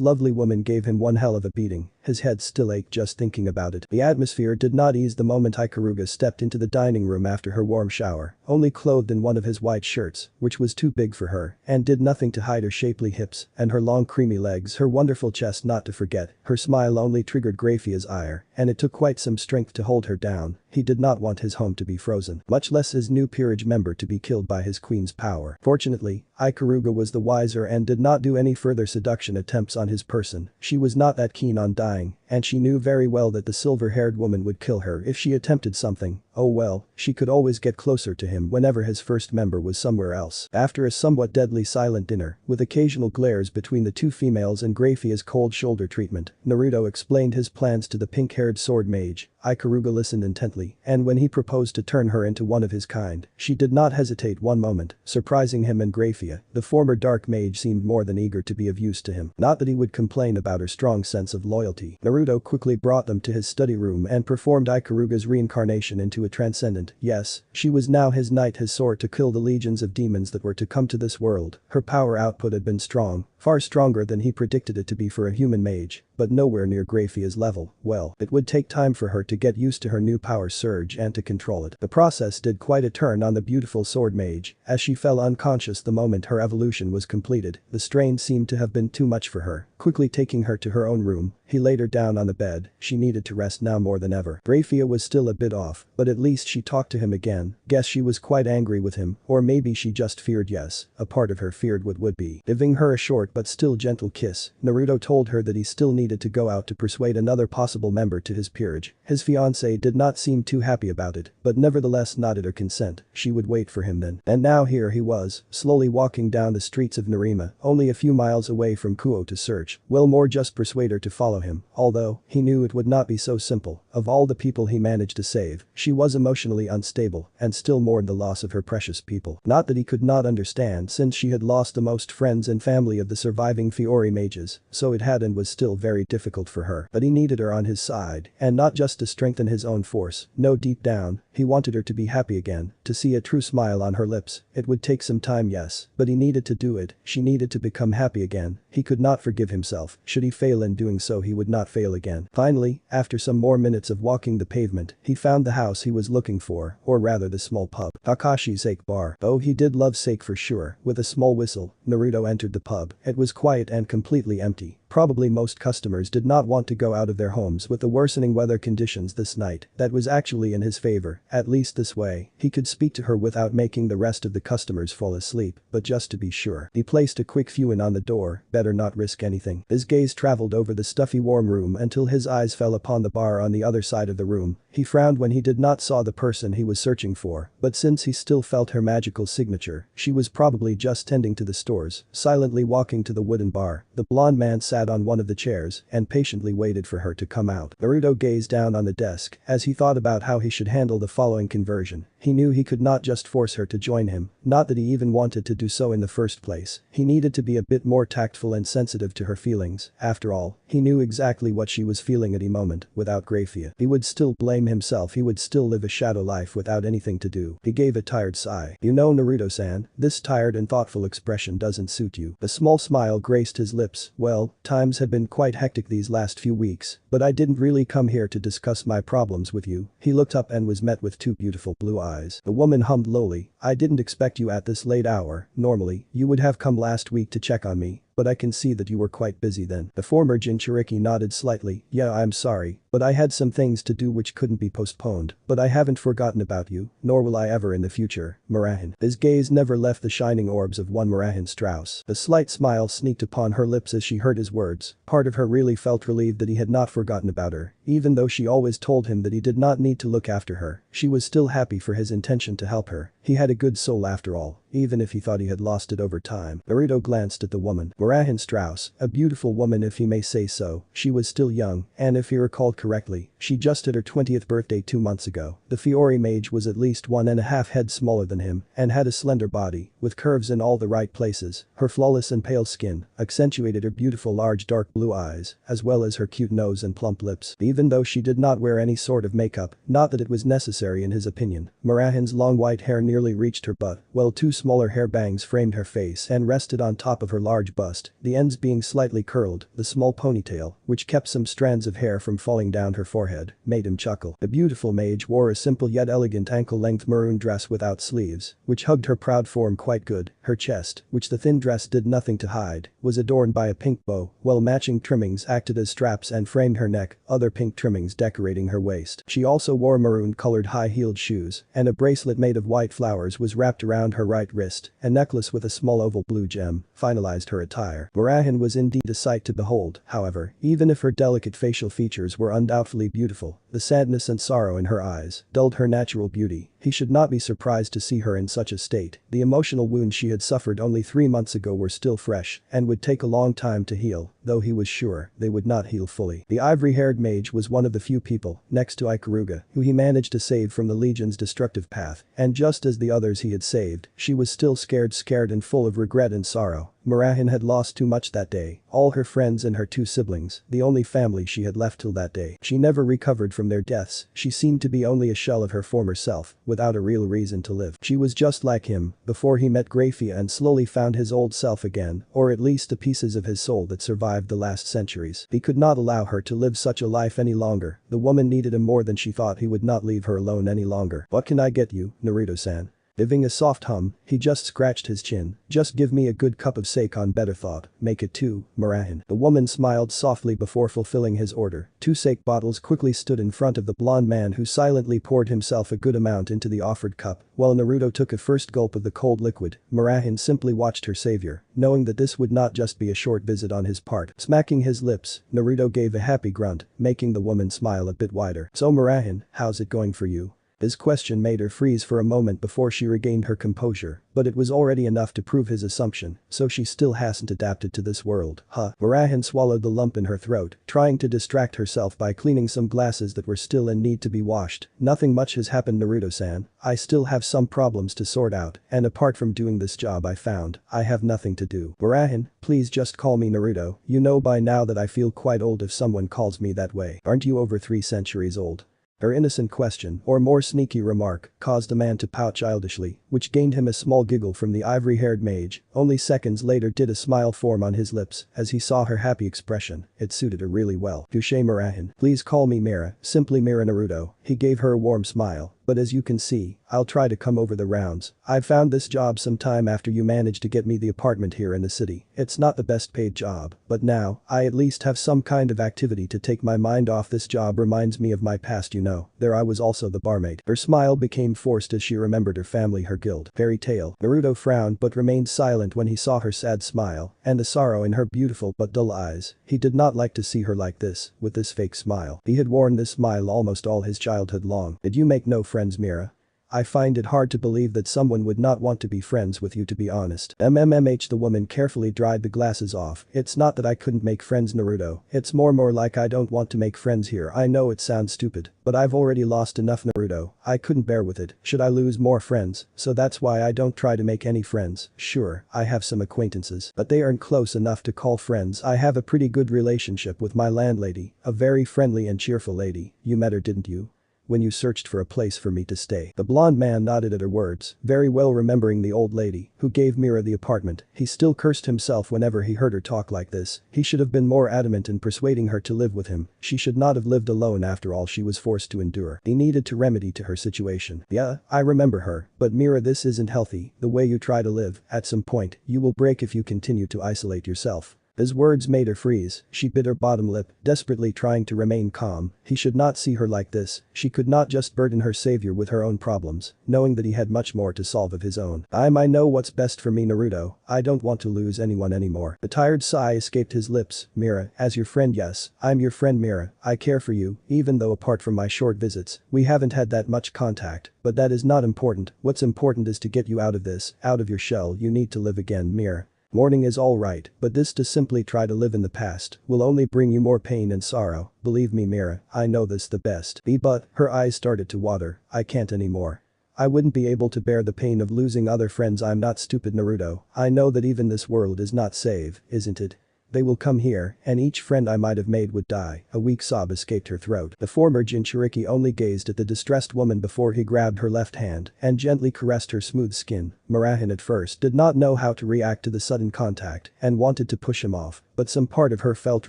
S1: lovely woman gave him one hell of a beating. His head still ached just thinking about it. The atmosphere did not ease the moment Ikaruga stepped into the dining room after her warm shower, only clothed in one of his white shirts, which was too big for her, and did nothing to hide her shapely hips and her long creamy legs, her wonderful chest not to forget. Her smile only triggered Grafiya's ire, and it took quite some strength to hold her down. He did not want his home to be frozen, much less his new peerage member to be killed by his queen's power. Fortunately, Ikaruga was the wiser and did not do any further seduction attempts on his person. She was not that keen on dying, and she knew very well that the silver-haired woman would kill her if she attempted something. Oh well, she could always get closer to him whenever his first member was somewhere else. After a somewhat deadly silent dinner, with occasional glares between the two females and Grafiya's cold shoulder treatment, Naruto explained his plans to the pink-haired sword mage. Ikaruga listened intently, and when he proposed to turn her into one of his kind, she did not hesitate one moment, surprising him and Grafiya. The former dark mage seemed more than eager to be of use to him. Not that he would complain about her strong sense of loyalty. Naruto quickly brought them to his study room and performed Ikaruga's reincarnation into a transcendent. Yes, she was now his knight, his sword to kill the legions of demons that were to come to this world. Her power output had been strong, far stronger than he predicted it to be for a human mage, but nowhere near Grafiya's level. Well, it would take time for her to get used to her new power surge and to control it. The process did quite a turn on the beautiful sword mage, as she fell unconscious the moment her evolution was completed. The strain seemed to have been too much for her. Quickly taking her to her own room, he laid her down on the bed. She needed to rest now more than ever. Grafiya was still a bit off, but at least she talked to him again. Guess she was quite angry with him, or maybe she just feared, yes, a part of her feared what would be. Giving her a short but still gentle kiss, Naruto told her that he still needed to go out to persuade another possible member to his peerage. His fiancée did not seem too happy about it, but nevertheless nodded her consent. She would wait for him then. And now here he was, slowly walking down the streets of Narima, only a few miles away from Kuo to search. Will more just persuade her to follow him, although, he knew it would not be so simple. Of all the people he managed to save, she was emotionally unstable, and still mourned the loss of her precious people. Not that he could not understand since she had lost the most friends and family of the surviving Fiori mages, so it had and was still very difficult for her. But he needed her on his side, and not just to strengthen his own force, no, deep down, he wanted her to be happy again, to see a true smile on her lips. It would take some time, yes, but he needed to do it. She needed to become happy again. He could not forgive himself. Should he fail in doing so, he would not fail again. Finally, after some more minutes of walking the pavement, he found the house he was looking for, or rather the small pub. Kakashi's Sake Bar. Oh, he did love sake for sure. With a small whistle, Naruto entered the pub. It was quiet and completely empty. Probably most customers did not want to go out of their homes with the worsening weather conditions this night. That was actually in his favor, at least this way. He could speak to her without making the rest of the customers fall asleep, but just to be sure. He placed a quick view in on the door, better not risk anything. His gaze traveled over the stuffy warm room until his eyes fell upon the bar on the other side of the room. He frowned when he did not saw the person he was searching for, but since he still felt her magical signature, she was probably just tending to the stores. Silently walking to the wooden bar, the blonde man sat on one of the chairs and patiently waited for her to come out. Naruto gazed down on the desk as he thought about how he should handle the following conversion. He knew he could not just force her to join him, not that he even wanted to do so in the first place. He needed to be a bit more tactful and sensitive to her feelings. After all, he knew exactly what she was feeling at the moment. Without Grafiya, he would still blame himself. He would still live a shadow life without anything to do. He gave a tired sigh. You know, Naruto-san, this tired and thoughtful expression doesn't suit you. A small smile graced his lips. Well, times had been quite hectic these last few weeks, but I didn't really come here to discuss my problems with you. He looked up and was met with two beautiful blue eyes. The woman hummed lowly, I didn't expect you at this late hour. Normally, you would have come last week to check on me, but I can see that you were quite busy then. The former Jinchuriki nodded slightly. Yeah, I'm sorry, but I had some things to do which couldn't be postponed. But I haven't forgotten about you, nor will I ever in the future. Murahin. His gaze never left the shining orbs of one Murahin Strauss. A slight smile sneaked upon her lips as she heard his words. Part of her really felt relieved that he had not forgotten about her. Even though she always told him that he did not need to look after her, she was still happy for his intention to help her. He had a good soul after all, even if he thought he had lost it over time. Naruto glanced at the woman. Murahin Strauss, a beautiful woman if he may say so. She was still young, and if he recalled correctly, she just had her 20th birthday 2 months ago. The Fiori mage was at least 1.5 heads smaller than him, and had a slender body, with curves in all the right places. Her flawless and pale skin accentuated her beautiful large dark blue eyes, as well as her cute nose and plump lips. Even though she did not wear any sort of makeup, not that it was necessary in his opinion. Murahin's long white hair nearly reached her butt, while two smaller hair bangs framed her face and rested on top of her large bust, the ends being slightly curled. The small ponytail, which kept some strands of hair from falling down her forehead, made him chuckle. The beautiful mage wore a simple yet elegant ankle-length maroon dress without sleeves, which hugged her proud form quite good. Her chest, which the thin dress did nothing to hide, was adorned by a pink bow, while matching trimmings acted as straps and framed her neck, other pink trimmings decorating her waist. She also wore maroon-colored high-heeled shoes, and a bracelet made of white flowers was wrapped around her right wrist. A necklace with a small oval blue gem finalized her attire. Murahin was indeed a sight to behold. However, even if her delicate facial features were undoubtedly beautiful, the sadness and sorrow in her eyes dulled her natural beauty. He should not be surprised to see her in such a state. The emotional wounds she had suffered only 3 months ago were still fresh and would take a long time to heal, though he was sure they would not heal fully. The ivory-haired mage was one of the few people, next to Ikaruga, who he managed to save from the Legion's destructive path, and just as the others he had saved, she was still scared and full of regret and sorrow. Murahin had lost too much that day, all her friends and her 2 siblings, the only family she had left till that day. She never recovered from their deaths. She seemed to be only a shell of her former self, without a real reason to live. She was just like him, before he met Grafiya and slowly found his old self again, or at least the pieces of his soul that survived the last centuries. He could not allow her to live such a life any longer. The woman needed him more than she thought. He would not leave her alone any longer. What can I get you, Naruto-san? Giving a soft hum, he just scratched his chin. Just give me a good cup of sake on better thought, make it two, Marahan. The woman smiled softly before fulfilling his order. Two sake bottles quickly stood in front of the blonde man who silently poured himself a good amount into the offered cup. While Naruto took a first gulp of the cold liquid, Marahan simply watched her savior, knowing that this would not just be a short visit on his part. Smacking his lips, Naruto gave a happy grunt, making the woman smile a bit wider. So Marahan, how's it going for you? His question made her freeze for a moment before she regained her composure, but it was already enough to prove his assumption, so she still hasn't adapted to this world, huh? Marahan swallowed the lump in her throat, trying to distract herself by cleaning some glasses that were still in need to be washed. Nothing much has happened, Naruto-san. I still have some problems to sort out, and apart from doing this job I found, I have nothing to do. Marahan, please just call me Naruto. You know by now that I feel quite old if someone calls me that way. Aren't you over 3 centuries old? Her innocent question, or more sneaky remark, caused the man to pout childishly, which gained him a small giggle from the ivory-haired mage. Only seconds later did a smile form on his lips as he saw her happy expression. It suited her really well. Touché Marahan. Please call me Mira, simply Mira Naruto. He gave her a warm smile. But as you can see, I'll try to come over the rounds. I found this job some time after you managed to get me the apartment here in the city. It's not the best paid job, but now, I at least have some kind of activity to take my mind off. This job reminds me of my past, you know. There I was also the barmaid. Her smile became forced as she remembered her family, her guild. Fairy tale. Naruto frowned but remained silent when he saw her sad smile and the sorrow in her beautiful but dull eyes. He did not like to see her like this, with this fake smile. He had worn this smile almost all his childhood long. Did you make no friends, Mira? I find it hard to believe that someone would not want to be friends with you, to be honest. The woman carefully dried the glasses off. It's not that I couldn't make friends, Naruto. It's more like I don't want to make friends here. I know it sounds stupid, but I've already lost enough, Naruto. I couldn't bear with it. Should I lose more friends? So that's why I don't try to make any friends. Sure, I have some acquaintances, but they aren't close enough to call friends. I have a pretty good relationship with my landlady, a very friendly and cheerful lady. You met her, didn't you? When you searched for a place for me to stay. The blonde man nodded at her words, very well remembering the old lady who gave Mira the apartment. He still cursed himself whenever he heard her talk like this. He should have been more adamant in persuading her to live with him. She should not have lived alone after all she was forced to endure. He needed to remedy to her situation. Yeah, I remember her, but Mira, this isn't healthy, the way you try to live. At some point, you will break if you continue to isolate yourself. His words made her freeze. She bit her bottom lip, desperately trying to remain calm. He should not see her like this. She could not just burden her savior with her own problems, knowing that he had much more to solve of his own. I know what's best for me, Naruto. I don't want to lose anyone anymore. A tired sigh escaped his lips. Mira, as your friend, yes, I'm your friend Mira. I care for you, even though apart from my short visits, we haven't had that much contact. But that is not important. What's important is to get you out of this, out of your shell. You need to live again, Mira. Mourning is alright, but this to simply try to live in the past will only bring you more pain and sorrow. Believe me, Mira, I know this the best. But, her eyes started to water. I can't anymore. I wouldn't be able to bear the pain of losing other friends. I'm not stupid, Naruto. I know that even this world is not safe, isn't it? They will come here, and each friend I might have made would die. A weak sob escaped her throat. The former Jinchuriki only gazed at the distressed woman before he grabbed her left hand and gently caressed her smooth skin. Marahan at first did not know how to react to the sudden contact and wanted to push him off, but some part of her felt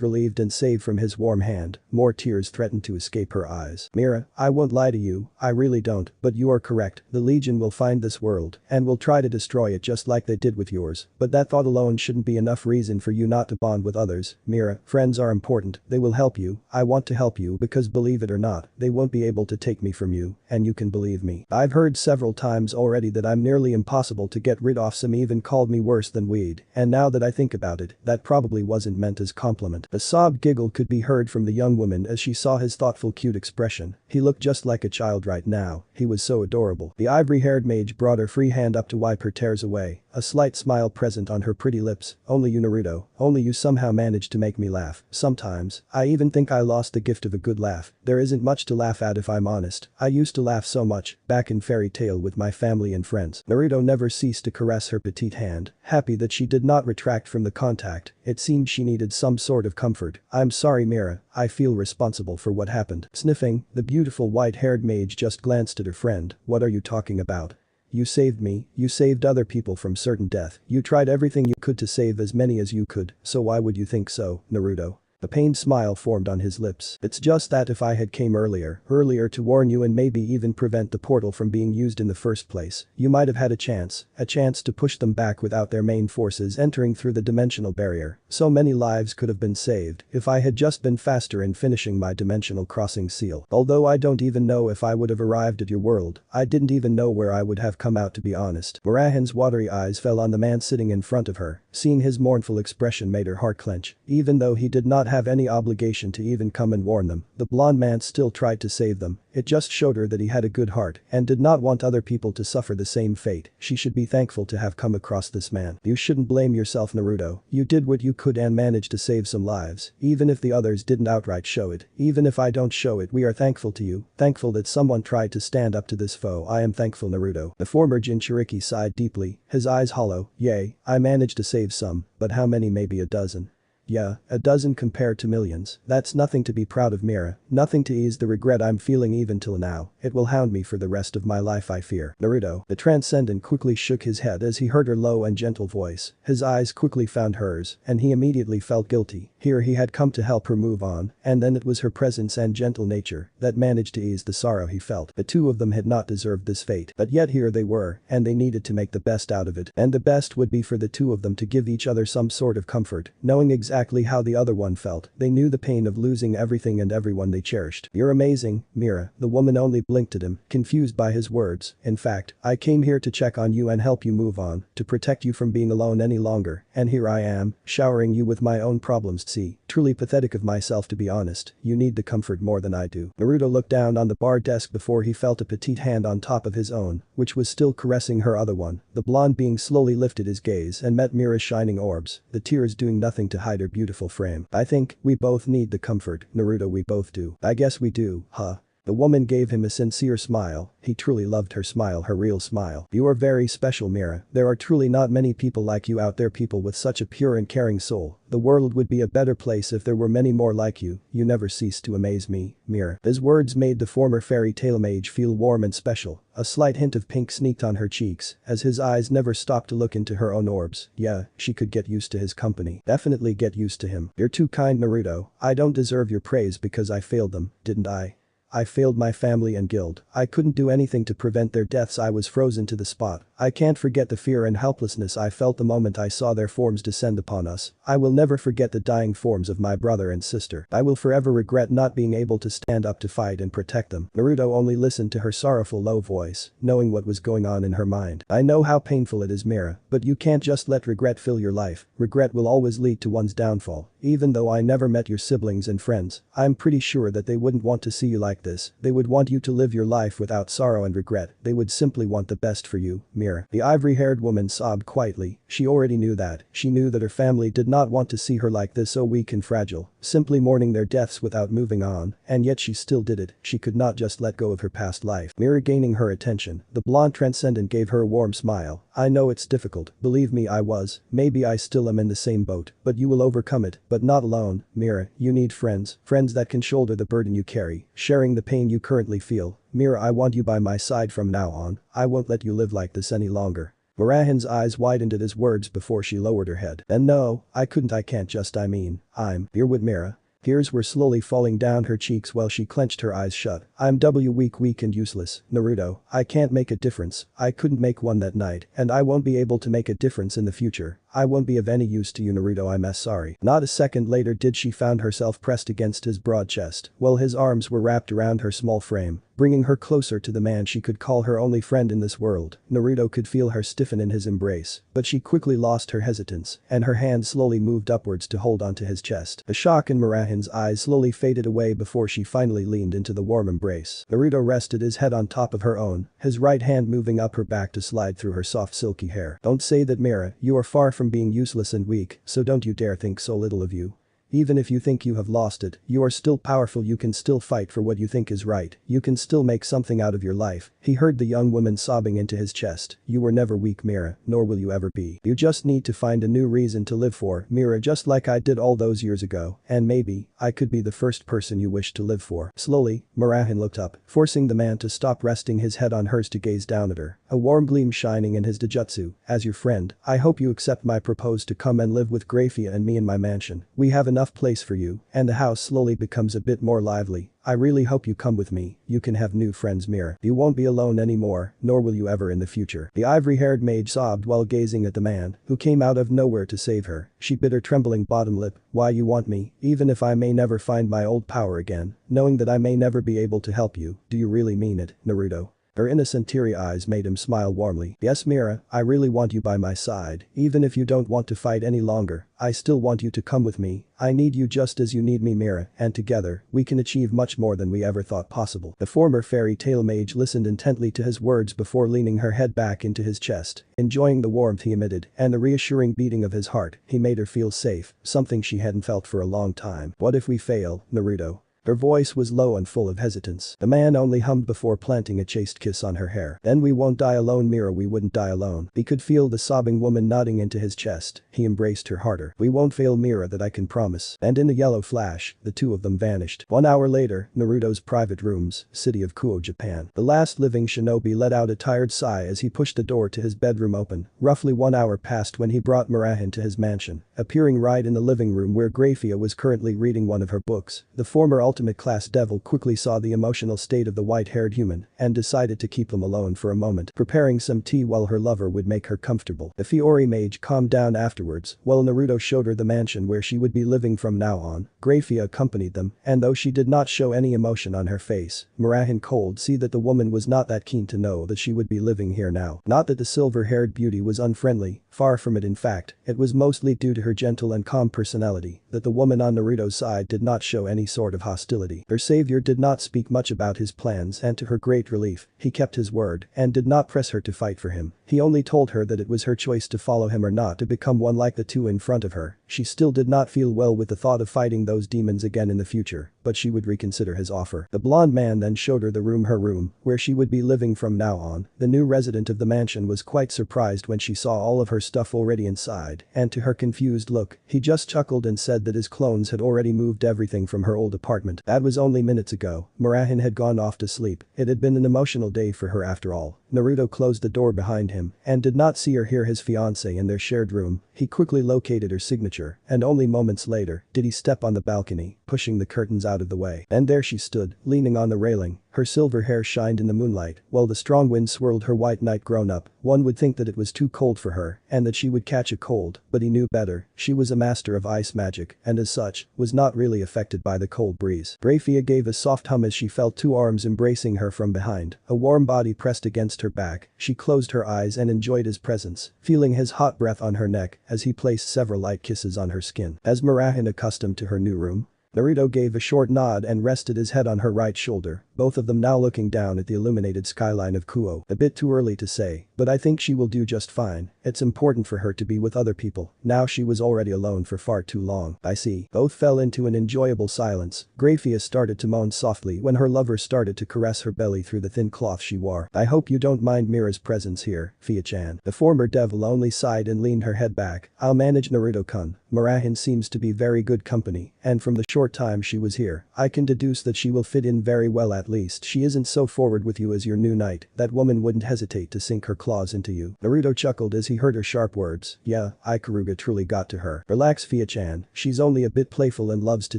S1: relieved and safe from his warm hand. More tears threatened to escape her eyes. Mira, I won't lie to you, I really don't, but you are correct. The Legion will find this world and will try to destroy it just like they did with yours, but that thought alone shouldn't be enough reason for you not to bond with others. Mira, friends are important. They will help you. I want to help you because believe it or not, they won't be able to take me from you, and you can believe me. I've heard several times already that I'm nearly impossible to get rid of. Some even called me worse than weed, and now that I think about it, that probably wasn't meant as compliment. A sobbed giggle could be heard from the young woman as she saw his thoughtful cute expression. He looked just like a child right now. He was so adorable. The ivory-haired mage brought her free hand up to wipe her tears away, a slight smile present on her pretty lips. Only you, Naruto. Only you somehow managed to make me laugh. Sometimes, I even think I lost the gift of a good laugh. There isn't much to laugh at if I'm honest. I used to laugh so much, back in Fairy Tail with my family and friends. Naruto never ceased to caress her petite hand, happy that she did not retract from the contact. It seemed she needed some sort of comfort. I'm sorry, Mira. I feel responsible for what happened. Sniffing, the beautiful white-haired mage just glanced at her friend. What are you talking about? You saved me, you saved other people from certain death. You tried everything you could to save as many as you could, so why would you think so, Naruto? A pained smile formed on his lips. It's just that if I had came earlier to warn you and maybe even prevent the portal from being used in the first place, you might have had a chance to push them back without their main forces entering through the dimensional barrier. So many lives could have been saved if I had just been faster in finishing my dimensional crossing seal. Although I don't even know if I would have arrived at your world, I didn't even know where I would have come out, to be honest. Marahan's watery eyes fell on the man sitting in front of her. Seeing his mournful expression made her heart clench. Even though he did not have any obligation to even come and warn them, the blonde man still tried to save them. It just showed her that he had a good heart and did not want other people to suffer the same fate. She should be thankful to have come across this man. You shouldn't blame yourself, Naruto. You did what you could and managed to save some lives, even if the others didn't outright show it. Even if I don't show it, we are thankful to you. Thankful that someone tried to stand up to this foe. I am thankful, Naruto. The former Jinchuriki sighed deeply, his eyes hollow. Yay, I managed to save some, but how many? Maybe a dozen. Yeah, a dozen compared to millions. That's nothing to be proud of, Mira. Nothing to ease the regret I'm feeling even till now. It will hound me for the rest of my life, I fear. Naruto. The Transcendent quickly shook his head as he heard her low and gentle voice. His eyes quickly found hers, and he immediately felt guilty. Here he had come to help her move on, and then it was her presence and gentle nature that managed to ease the sorrow he felt. The two of them had not deserved this fate, but yet here they were, and they needed to make the best out of it. And the best would be for the two of them to give each other some sort of comfort, knowing exactly how the other one felt. They knew the pain of losing everything and everyone they cherished. You're amazing, Mira. The woman only blinked at him, confused by his words. In fact, I came here to check on you and help you move on, to protect you from being alone any longer, and here I am, showering you with my own problems. See, truly pathetic of myself, to be honest. You need the comfort more than I do. Naruto looked down on the bar desk before he felt a petite hand on top of his own, which was still caressing her other one. The blonde being slowly lifted his gaze and met Mira's shining orbs, the tears doing nothing to hide her beautiful frame. I think we both need the comfort, Naruto. We both do. I guess we do, huh? The woman gave him a sincere smile. He truly loved her smile, her real smile. You are very special, Mira. There are truly not many people like you out there, people with such a pure and caring soul. The world would be a better place if there were many more like you. You never cease to amaze me, Mira. His words made the former fairy tale mage feel warm and special. A slight hint of pink sneaked on her cheeks as his eyes never stopped to look into her own orbs. Yeah, she could get used to his company. Definitely get used to him. You're too kind, Naruto. I don't deserve your praise because I failed them, didn't I? I failed my family and guild. I couldn't do anything to prevent their deaths. I was frozen to the spot. I can't forget the fear and helplessness I felt the moment I saw their forms descend upon us. I will never forget the dying forms of my brother and sister. I will forever regret not being able to stand up to fight and protect them. Naruto only listened to her sorrowful low voice, knowing what was going on in her mind. I know how painful it is, Mira, but you can't just let regret fill your life. Regret will always lead to one's downfall. Even though I never met your siblings and friends, I'm pretty sure that they wouldn't want to see you like this. They would want you to live your life without sorrow and regret. They would simply want the best for you, Mira. The ivory-haired woman sobbed quietly. She already knew that. She knew that her family did not want to see her like this, so weak and fragile, simply mourning their deaths without moving on, and yet she still did it. She could not just let go of her past life. Mira gaining her attention, the blonde Transcendent gave her a warm smile. I know it's difficult. Believe me, I was. Maybe I still am in the same boat, but you will overcome it, but not alone, Mira. You need friends. Friends that can shoulder the burden you carry, sharing the pain you currently feel. Mira, I want you by my side from now on. I won't let you live like this any longer. Marahan's eyes widened at his words before she lowered her head. And no, I can't just I'm here with Mira. Tears were slowly falling down her cheeks while she clenched her eyes shut. I'm weak and useless, Naruto. I can't make a difference. I couldn't make one that night, and I won't be able to make a difference in the future. I won't be of any use to you, Naruto. I'm sorry. Not a second later did she found herself pressed against his broad chest, while his arms were wrapped around her small frame, bringing her closer to the man she could call her only friend in this world. Naruto could feel her stiffen in his embrace, but she quickly lost her hesitance, and her hand slowly moved upwards to hold onto his chest. The shock in Marahan's eyes slowly faded away before she finally leaned into the warm embrace. Naruto rested his head on top of her own, his right hand moving up her back to slide through her soft silky hair. Don't say that, Mira. You are far from being useless and weak, so don't you dare think so little of you. Even if you think you have lost it, you are still powerful. You can still fight for what you think is right. You can still make something out of your life. He heard the young woman sobbing into his chest. You were never weak, Mira, nor will you ever be. You just need to find a new reason to live for, Mira, just like I did all those years ago, and maybe I could be the first person you wish to live for. Slowly, Marahan looked up, forcing the man to stop, resting his head on hers to gaze down at her, a warm gleam shining in his Dojutsu. As your friend, I hope you accept my proposal to come and live with Grafiya and me in my mansion. We have enough enough place for you, and the house slowly becomes a bit more lively. I really hope you come with me, you can have new friends Mira. You won't be alone anymore, nor will you ever in the future. The ivory-haired mage sobbed while gazing at the man, who came out of nowhere to save her. She bit her trembling bottom lip. Why you want me, even if I may never find my old power again, knowing that I may never be able to help you, do you really mean it, Naruto? Her innocent teary eyes made him smile warmly. Yes Mira, I really want you by my side, even if you don't want to fight any longer, I still want you to come with me, I need you just as you need me Mira, and together, we can achieve much more than we ever thought possible. The former fairy tale mage listened intently to his words before leaning her head back into his chest, enjoying the warmth he emitted and the reassuring beating of his heart. He made her feel safe, something she hadn't felt for a long time. What if we fail, Naruto? Her voice was low and full of hesitance. The man only hummed before planting a chaste kiss on her hair. Then we won't die alone Mira, we wouldn't die alone. He could feel the sobbing woman nodding into his chest. He embraced her harder. We won't fail Mira, that I can promise. And in the yellow flash, the two of them vanished. 1 hour later, Naruto's private rooms, city of Kuo, Japan. The last living shinobi let out a tired sigh as he pushed the door to his bedroom open. Roughly 1 hour passed when he brought Mirahin to his mansion, appearing right in the living room where Grafiya was currently reading one of her books. The former ultimate class devil quickly saw the emotional state of the white-haired human and decided to keep them alone for a moment, preparing some tea while her lover would make her comfortable. The Fiori mage calmed down afterwards while Naruto showed her the mansion where she would be living from now on. Grafiya accompanied them, and though she did not show any emotion on her face, Mirahin could see that the woman was not that keen to know that she would be living here now. Not that the silver-haired beauty was unfriendly, far from it. In fact, it was mostly due to her gentle and calm personality that the woman on Naruto's side did not show any sort of hostility. Her savior did not speak much about his plans, and to her great relief, he kept his word and did not press her to fight for him. He only told her that it was her choice to follow him or not to become one like the two in front of her. She still did not feel well with the thought of fighting those demons again in the future, but she would reconsider his offer. The blonde man then showed her her room, where she would be living from now on. The new resident of the mansion was quite surprised when she saw all of her stuff already inside, and to her confused look, he just chuckled and said that his clones had already moved everything from her old apartment. That was only minutes ago. Mirahin had gone off to sleep. It had been an emotional day for her after all. Naruto closed the door behind him and did not see or hear his fiancée in their shared room. He quickly located her signature, and only moments later did he step on the balcony, pushing the curtains out of the way. And there she stood, leaning on the railing. Her silver hair shined in the moonlight, while the strong wind swirled her white night grown up. One would think that it was too cold for her and that she would catch a cold, but he knew better. She was a master of ice magic and as such, was not really affected by the cold breeze. Grafiya gave a soft hum as she felt two arms embracing her from behind, a warm body pressed against her back. She closed her eyes and enjoyed his presence, feeling his hot breath on her neck as he placed several light kisses on her skin. As Mirahin accustomed to her new room, Naruto gave a short nod and rested his head on her right shoulder, both of them now looking down at the illuminated skyline of Kuo. A bit too early to say, but I think she will do just fine. It's important for her to be with other people. Now she was already alone for far too long. I see. Both fell into an enjoyable silence. Grafiya started to moan softly when her lover started to caress her belly through the thin cloth she wore. I hope you don't mind Mira's presence here, Fia-chan. The former devil only sighed and leaned her head back. I'll manage Naruto-kun. Mirahin seems to be very good company, and from the short time she was here, I can deduce that she will fit in very well. At least she isn't so forward with you as your new knight. That woman wouldn't hesitate to sink her claws into you. Naruto chuckled as he heard her sharp words. Yeah, Ikaruga truly got to her. Relax Fia-chan, she's only a bit playful and loves to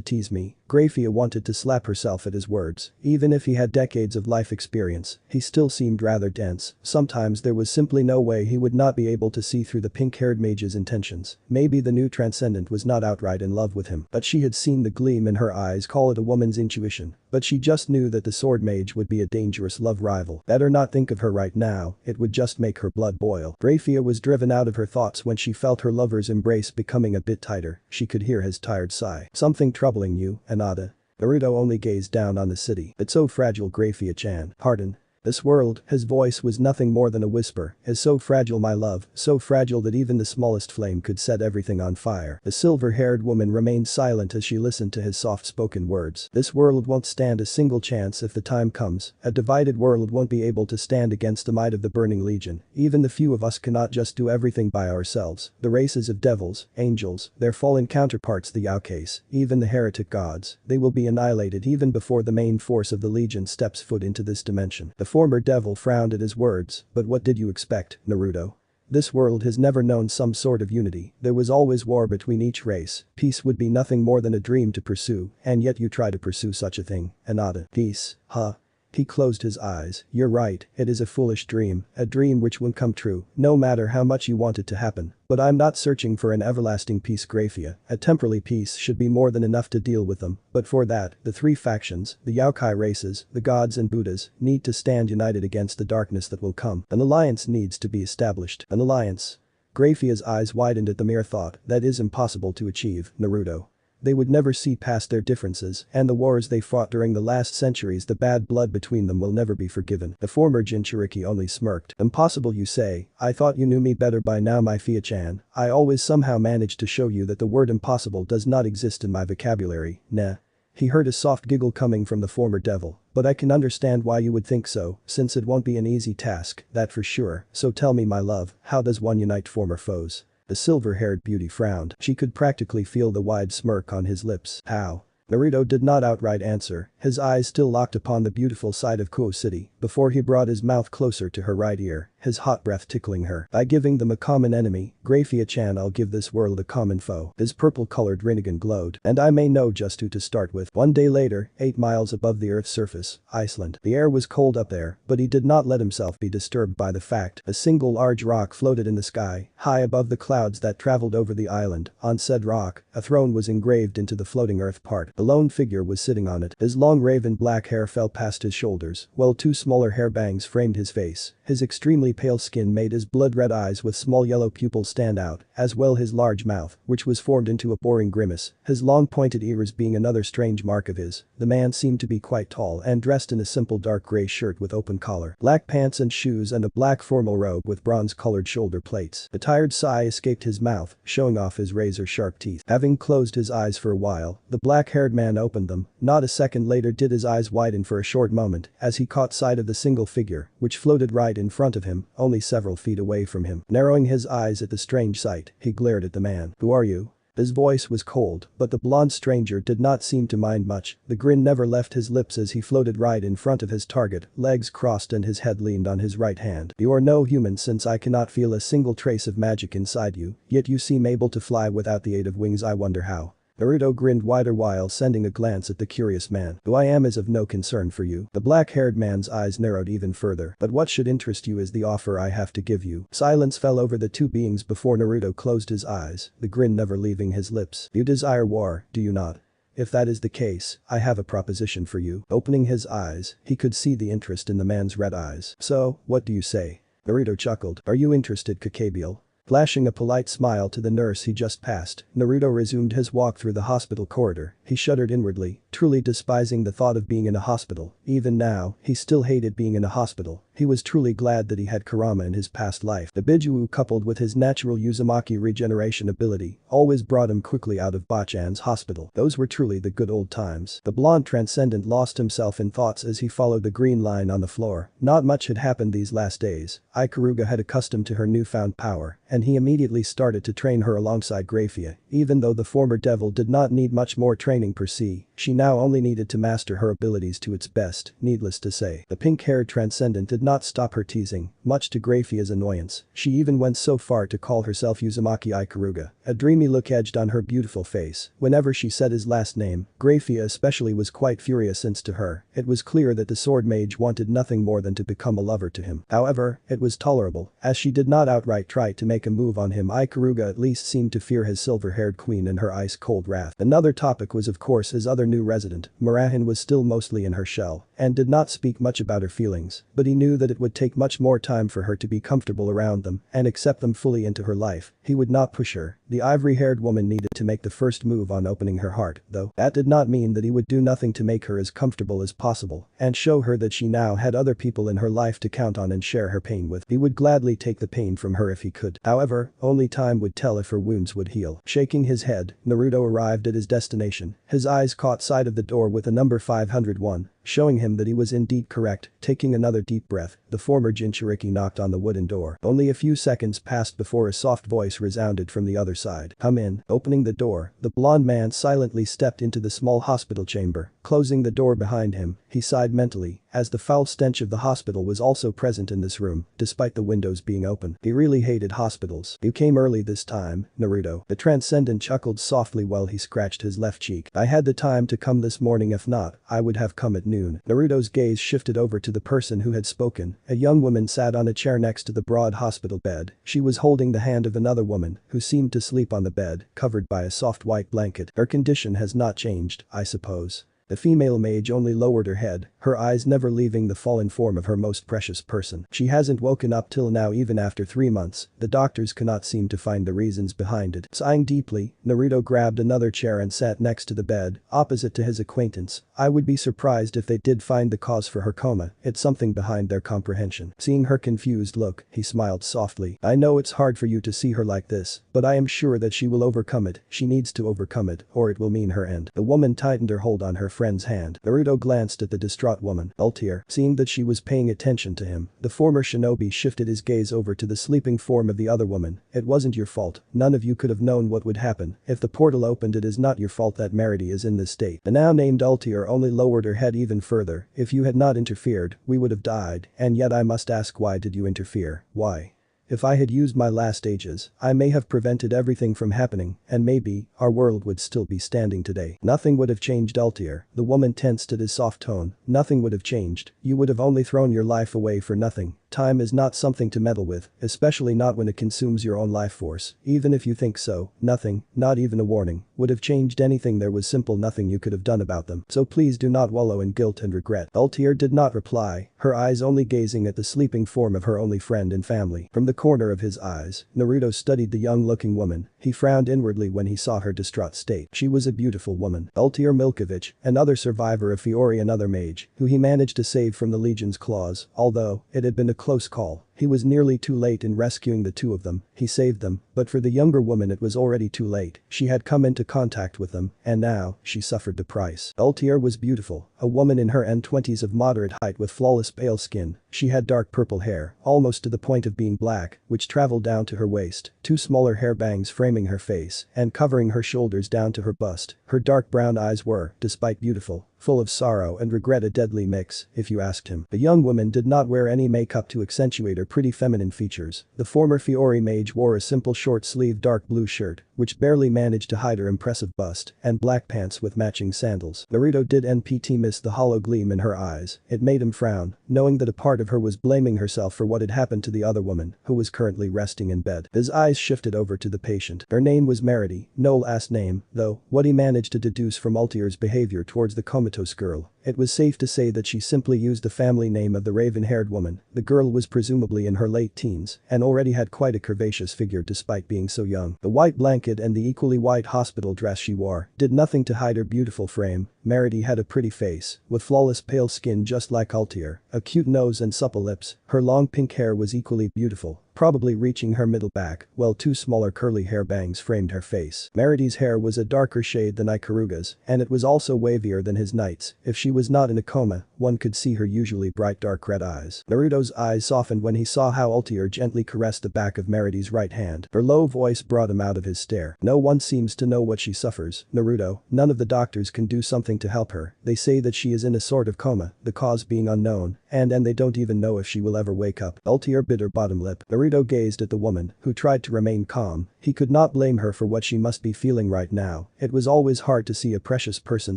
S1: tease me. Grafiya wanted to slap herself at his words. Even if he had decades of life experience, he still seemed rather dense. Sometimes there was simply no way he would not be able to see through the pink-haired mage's intentions. Maybe the new transcendent was not outright in love with him, but she had seen the gleam in her eyes. Call it a woman's intuition. But she just knew that the sword mage would be a dangerous love rival. Better not think of her right now, it would just make her blood boil. Grafiya was driven out of her thoughts when she felt her lover's embrace becoming a bit tighter. She could hear his tired sigh. Something troubling you, Anada? Naruto only gazed down on the city. It's so fragile Grafiya-chan. Pardon? This world, his voice was nothing more than a whisper, is so fragile my love, so fragile that even the smallest flame could set everything on fire. The silver-haired woman remained silent as she listened to his soft-spoken words. This world won't stand a single chance if the time comes. A divided world won't be able to stand against the might of the Burning Legion. Even the few of us cannot just do everything by ourselves. The races of devils, angels, their fallen counterparts the Yaokais, even the heretic gods, they will be annihilated even before the main force of the Legion steps foot into this dimension. The former devil frowned at his words, but what did you expect, Naruto? This world has never known some sort of unity, there was always war between each race, peace would be nothing more than a dream to pursue, and yet you try to pursue such a thing, Anata. Peace, huh? He closed his eyes. You're right, it is a foolish dream, a dream which won't come true, no matter how much you want it to happen. But I'm not searching for an everlasting peace, Grafiya, a temporary peace should be more than enough to deal with them, but for that, the three factions, the Yokai races, the gods and Buddhas, need to stand united against the darkness that will come. An alliance needs to be established. An alliance. Grafiya's eyes widened at the mere thought, that is impossible to achieve, Naruto. They would never see past their differences, and the wars they fought during the last centuries, the bad blood between them will never be forgiven. The former Jinchuriki only smirked. Impossible, you say? I thought you knew me better by now, my Fia-chan. I always somehow managed to show you that the word impossible does not exist in my vocabulary, nah. He heard a soft giggle coming from the former devil. But I can understand why you would think so, since it won't be an easy task, that for sure, so tell me, my love, how does one unite former foes? The silver-haired beauty frowned. She could practically feel the wide smirk on his lips. How? Naruto did not outright answer, his eyes still locked upon the beautiful side of Kuo City, before he brought his mouth closer to her right ear, his hot breath tickling her. By giving them a common enemy, Grafiya-chan, I'll give this world a common foe. His purple-colored Rinnegan glowed. And I may know just who to start with. One day later, 8 miles above the Earth's surface, Iceland. The air was cold up there, but he did not let himself be disturbed by the fact a single large rock floated in the sky, high above the clouds that traveled over the island. On said rock, a throne was engraved into the floating earth part. A lone figure was sitting on it. His long raven black hair fell past his shoulders, while 2 smaller hair bangs framed his face. His extremely pale skin made his blood-red eyes with small yellow pupils stand out, as well his large mouth, which was formed into a boring grimace, his long pointed ears being another strange mark of his. The man seemed to be quite tall and dressed in a simple dark gray shirt with open collar, black pants and shoes, and a black formal robe with bronze-colored shoulder plates. A tired sigh escaped his mouth, showing off his razor-sharp teeth. Having closed his eyes for a while, the black-haired man opened them. Not a second later did his eyes widen for a short moment as he caught sight of the single figure, which floated right in front of him, only several feet away from him. Narrowing his eyes at the strange sight, he glared at the man. Who are you? His voice was cold, but the blonde stranger did not seem to mind much. The grin never left his lips as he floated right in front of his target, legs crossed and his head leaned on his right hand. You are no human, since I cannot feel a single trace of magic inside you, yet you seem able to fly without the aid of wings. I wonder how. Naruto grinned wider while sending a glance at the curious man. Who I am is of no concern for you. The black-haired man's eyes narrowed even further. But what should interest you is the offer I have to give you. Silence fell over the two beings before Naruto closed his eyes, the grin never leaving his lips. You desire war, do you not? If that is the case, I have a proposition for you. Opening his eyes, he could see the interest in the man's red eyes. So, what do you say? Naruto chuckled. Are you interested, Kakabiel? Flashing a polite smile to the nurse he just passed, Naruto resumed his walk through the hospital corridor. He shuddered inwardly, truly despising the thought of being in a hospital. Even now, he still hated being in a hospital. He was truly glad that he had Kurama in his past life. The Bijuu, coupled with his natural Uzumaki regeneration ability, always brought him quickly out of Bachan's hospital. Those were truly the good old times. The blonde transcendent lost himself in thoughts as he followed the green line on the floor. Not much had happened these last days. Ikaruga had accustomed to her newfound power, and he immediately started to train her alongside Grafiya. Even though the former devil did not need much more training per se, she now only needed to master her abilities to its best. Needless to say, the pink-haired transcendent did not stop her teasing, much to Grafiya's annoyance. She even went so far to call herself Uzumaki Ikaruga. A dreamy look edged on her beautiful face. Whenever she said his last name, Grafiya especially was quite furious, since to her, it was clear that the sword mage wanted nothing more than to become a lover to him. However, it was tolerable, as she did not outright try to make a move on him. Ikaruga at least seemed to fear his silver-haired queen and her ice-cold wrath. Another topic was of course his other new resident. Murahin was still mostly in her shell, and did not speak much about her feelings, but he knew that it would take much more time for her to be comfortable around them and accept them fully into her life. He would not push her. The ivory-haired woman needed to make the first move on opening her heart, though. That did not mean that he would do nothing to make her as comfortable as possible and show her that she now had other people in her life to count on and share her pain with. He would gladly take the pain from her if he could. However, only time would tell if her wounds would heal. Shaking his head, Naruto arrived at his destination. His eyes caught sight of the door with a number 501, showing him that he was indeed correct. Taking another deep breath, the former Jinchuriki knocked on the wooden door. Only a few seconds passed before a soft voice resounded from the other side. Come in. Opening the door, the blonde man silently stepped into the small hospital chamber, Closing the door behind him, he sighed mentally, as the foul stench of the hospital was also present in this room, despite the windows being open. He really hated hospitals. "You came early this time, Naruto." The Transcendent chuckled softly while he scratched his left cheek. "I had the time to come this morning, if not, I would have come at noon." Naruto's gaze shifted over to the person who had spoken. A young woman sat on a chair next to the broad hospital bed. She was holding the hand of another woman, who seemed to sleep on the bed, covered by a soft white blanket. "Her condition has not changed, I suppose." The female mage only lowered her head, her eyes never leaving the fallen form of her most precious person. "She hasn't woken up till now even after 3 months, the doctors cannot seem to find the reasons behind it." Sighing deeply, Naruto grabbed another chair and sat next to the bed, opposite to his acquaintance. "I would be surprised if they did find the cause for her coma, it's something behind their comprehension." Seeing her confused look, he smiled softly. "I know it's hard for you to see her like this, but I am sure that she will overcome it. She needs to overcome it, or it will mean her end." The woman tightened her hold on her friend's hand. Naruto glanced at the distraught woman. "Ultier." Seeing that she was paying attention to him, the former shinobi shifted his gaze over to the sleeping form of the other woman. "It wasn't your fault. None of you could have known what would happen. If the portal opened, it is not your fault that Merity is in this state." The now named Ultier only lowered her head even further. "If you had not interfered, we would have died, and yet I must ask, why did you interfere? Why? If I had used my last ages, I may have prevented everything from happening, and maybe, our world would still be standing today." "Nothing would have changed, Ultier." The woman tensed at his soft tone. "Nothing would have changed. You would have only thrown your life away for nothing. Time is not something to meddle with, especially not when it consumes your own life force. Even if you think so, nothing, not even a warning, would have changed anything. There was simple nothing you could have done about them. So please do not wallow in guilt and regret." Ultier did not reply, her eyes only gazing at the sleeping form of her only friend and family. From the corner of his eyes, Naruto studied the young-looking woman. He frowned inwardly when he saw her distraught state. She was a beautiful woman. Ultier Milkovich, another survivor of Fiori, another mage, who he managed to save from the Legion's claws, although it had been a close call. He was nearly too late in rescuing the two of them. He saved them, but for the younger woman it was already too late. She had come into contact with them, and now, she suffered the price. Ultier was beautiful, a woman in her end-20s of moderate height with flawless pale skin. She had dark purple hair, almost to the point of being black, which traveled down to her waist, 2 smaller hair bangs framing her face, and covering her shoulders down to her bust. Her dark brown eyes were, despite beautiful, full of sorrow and regret, a deadly mix, if you asked him. The young woman did not wear any makeup to accentuate her pretty feminine features. The former Fiori mage wore a simple short-sleeved dark blue shirt, which barely managed to hide her impressive bust, and black pants with matching sandals. Naruto did NPT miss the hollow gleam in her eyes. It made him frown, knowing that a part of her was blaming herself for what had happened to the other woman, who was currently resting in bed. His eyes shifted over to the patient. Her name was Merity, no last name, though, what he managed to deduce from Ultier's behavior towards the comatose girl. It was safe to say that she simply used the family name of the raven-haired woman. The girl was presumably in her late teens, and already had quite a curvaceous figure despite being so young. The white blanket and the equally white hospital dress she wore did nothing to hide her beautiful frame. Merity had a pretty face, with flawless pale skin just like Ultier, a cute nose and supple lips. Her long pink hair was equally beautiful, probably reaching her middle back, while 2 smaller curly hair bangs framed her face. Merity's hair was a darker shade than Ikaruga's, and it was also wavier than his knight's. If she was not in a coma, one could see her usually bright dark red eyes. Naruto's eyes softened when he saw how Ultier gently caressed the back of Merity's right hand. Her low voice brought him out of his stare. "No one seems to know what she suffers, Naruto. None of the doctors can do something to help her. They say that she is in a sort of coma, the cause being unknown, and they don't even know if she will ever wake up." Ultier bit her bottom lip. Naruto gazed at the woman, who tried to remain calm. He could not blame her for what she must be feeling right now. It was always hard to see a precious person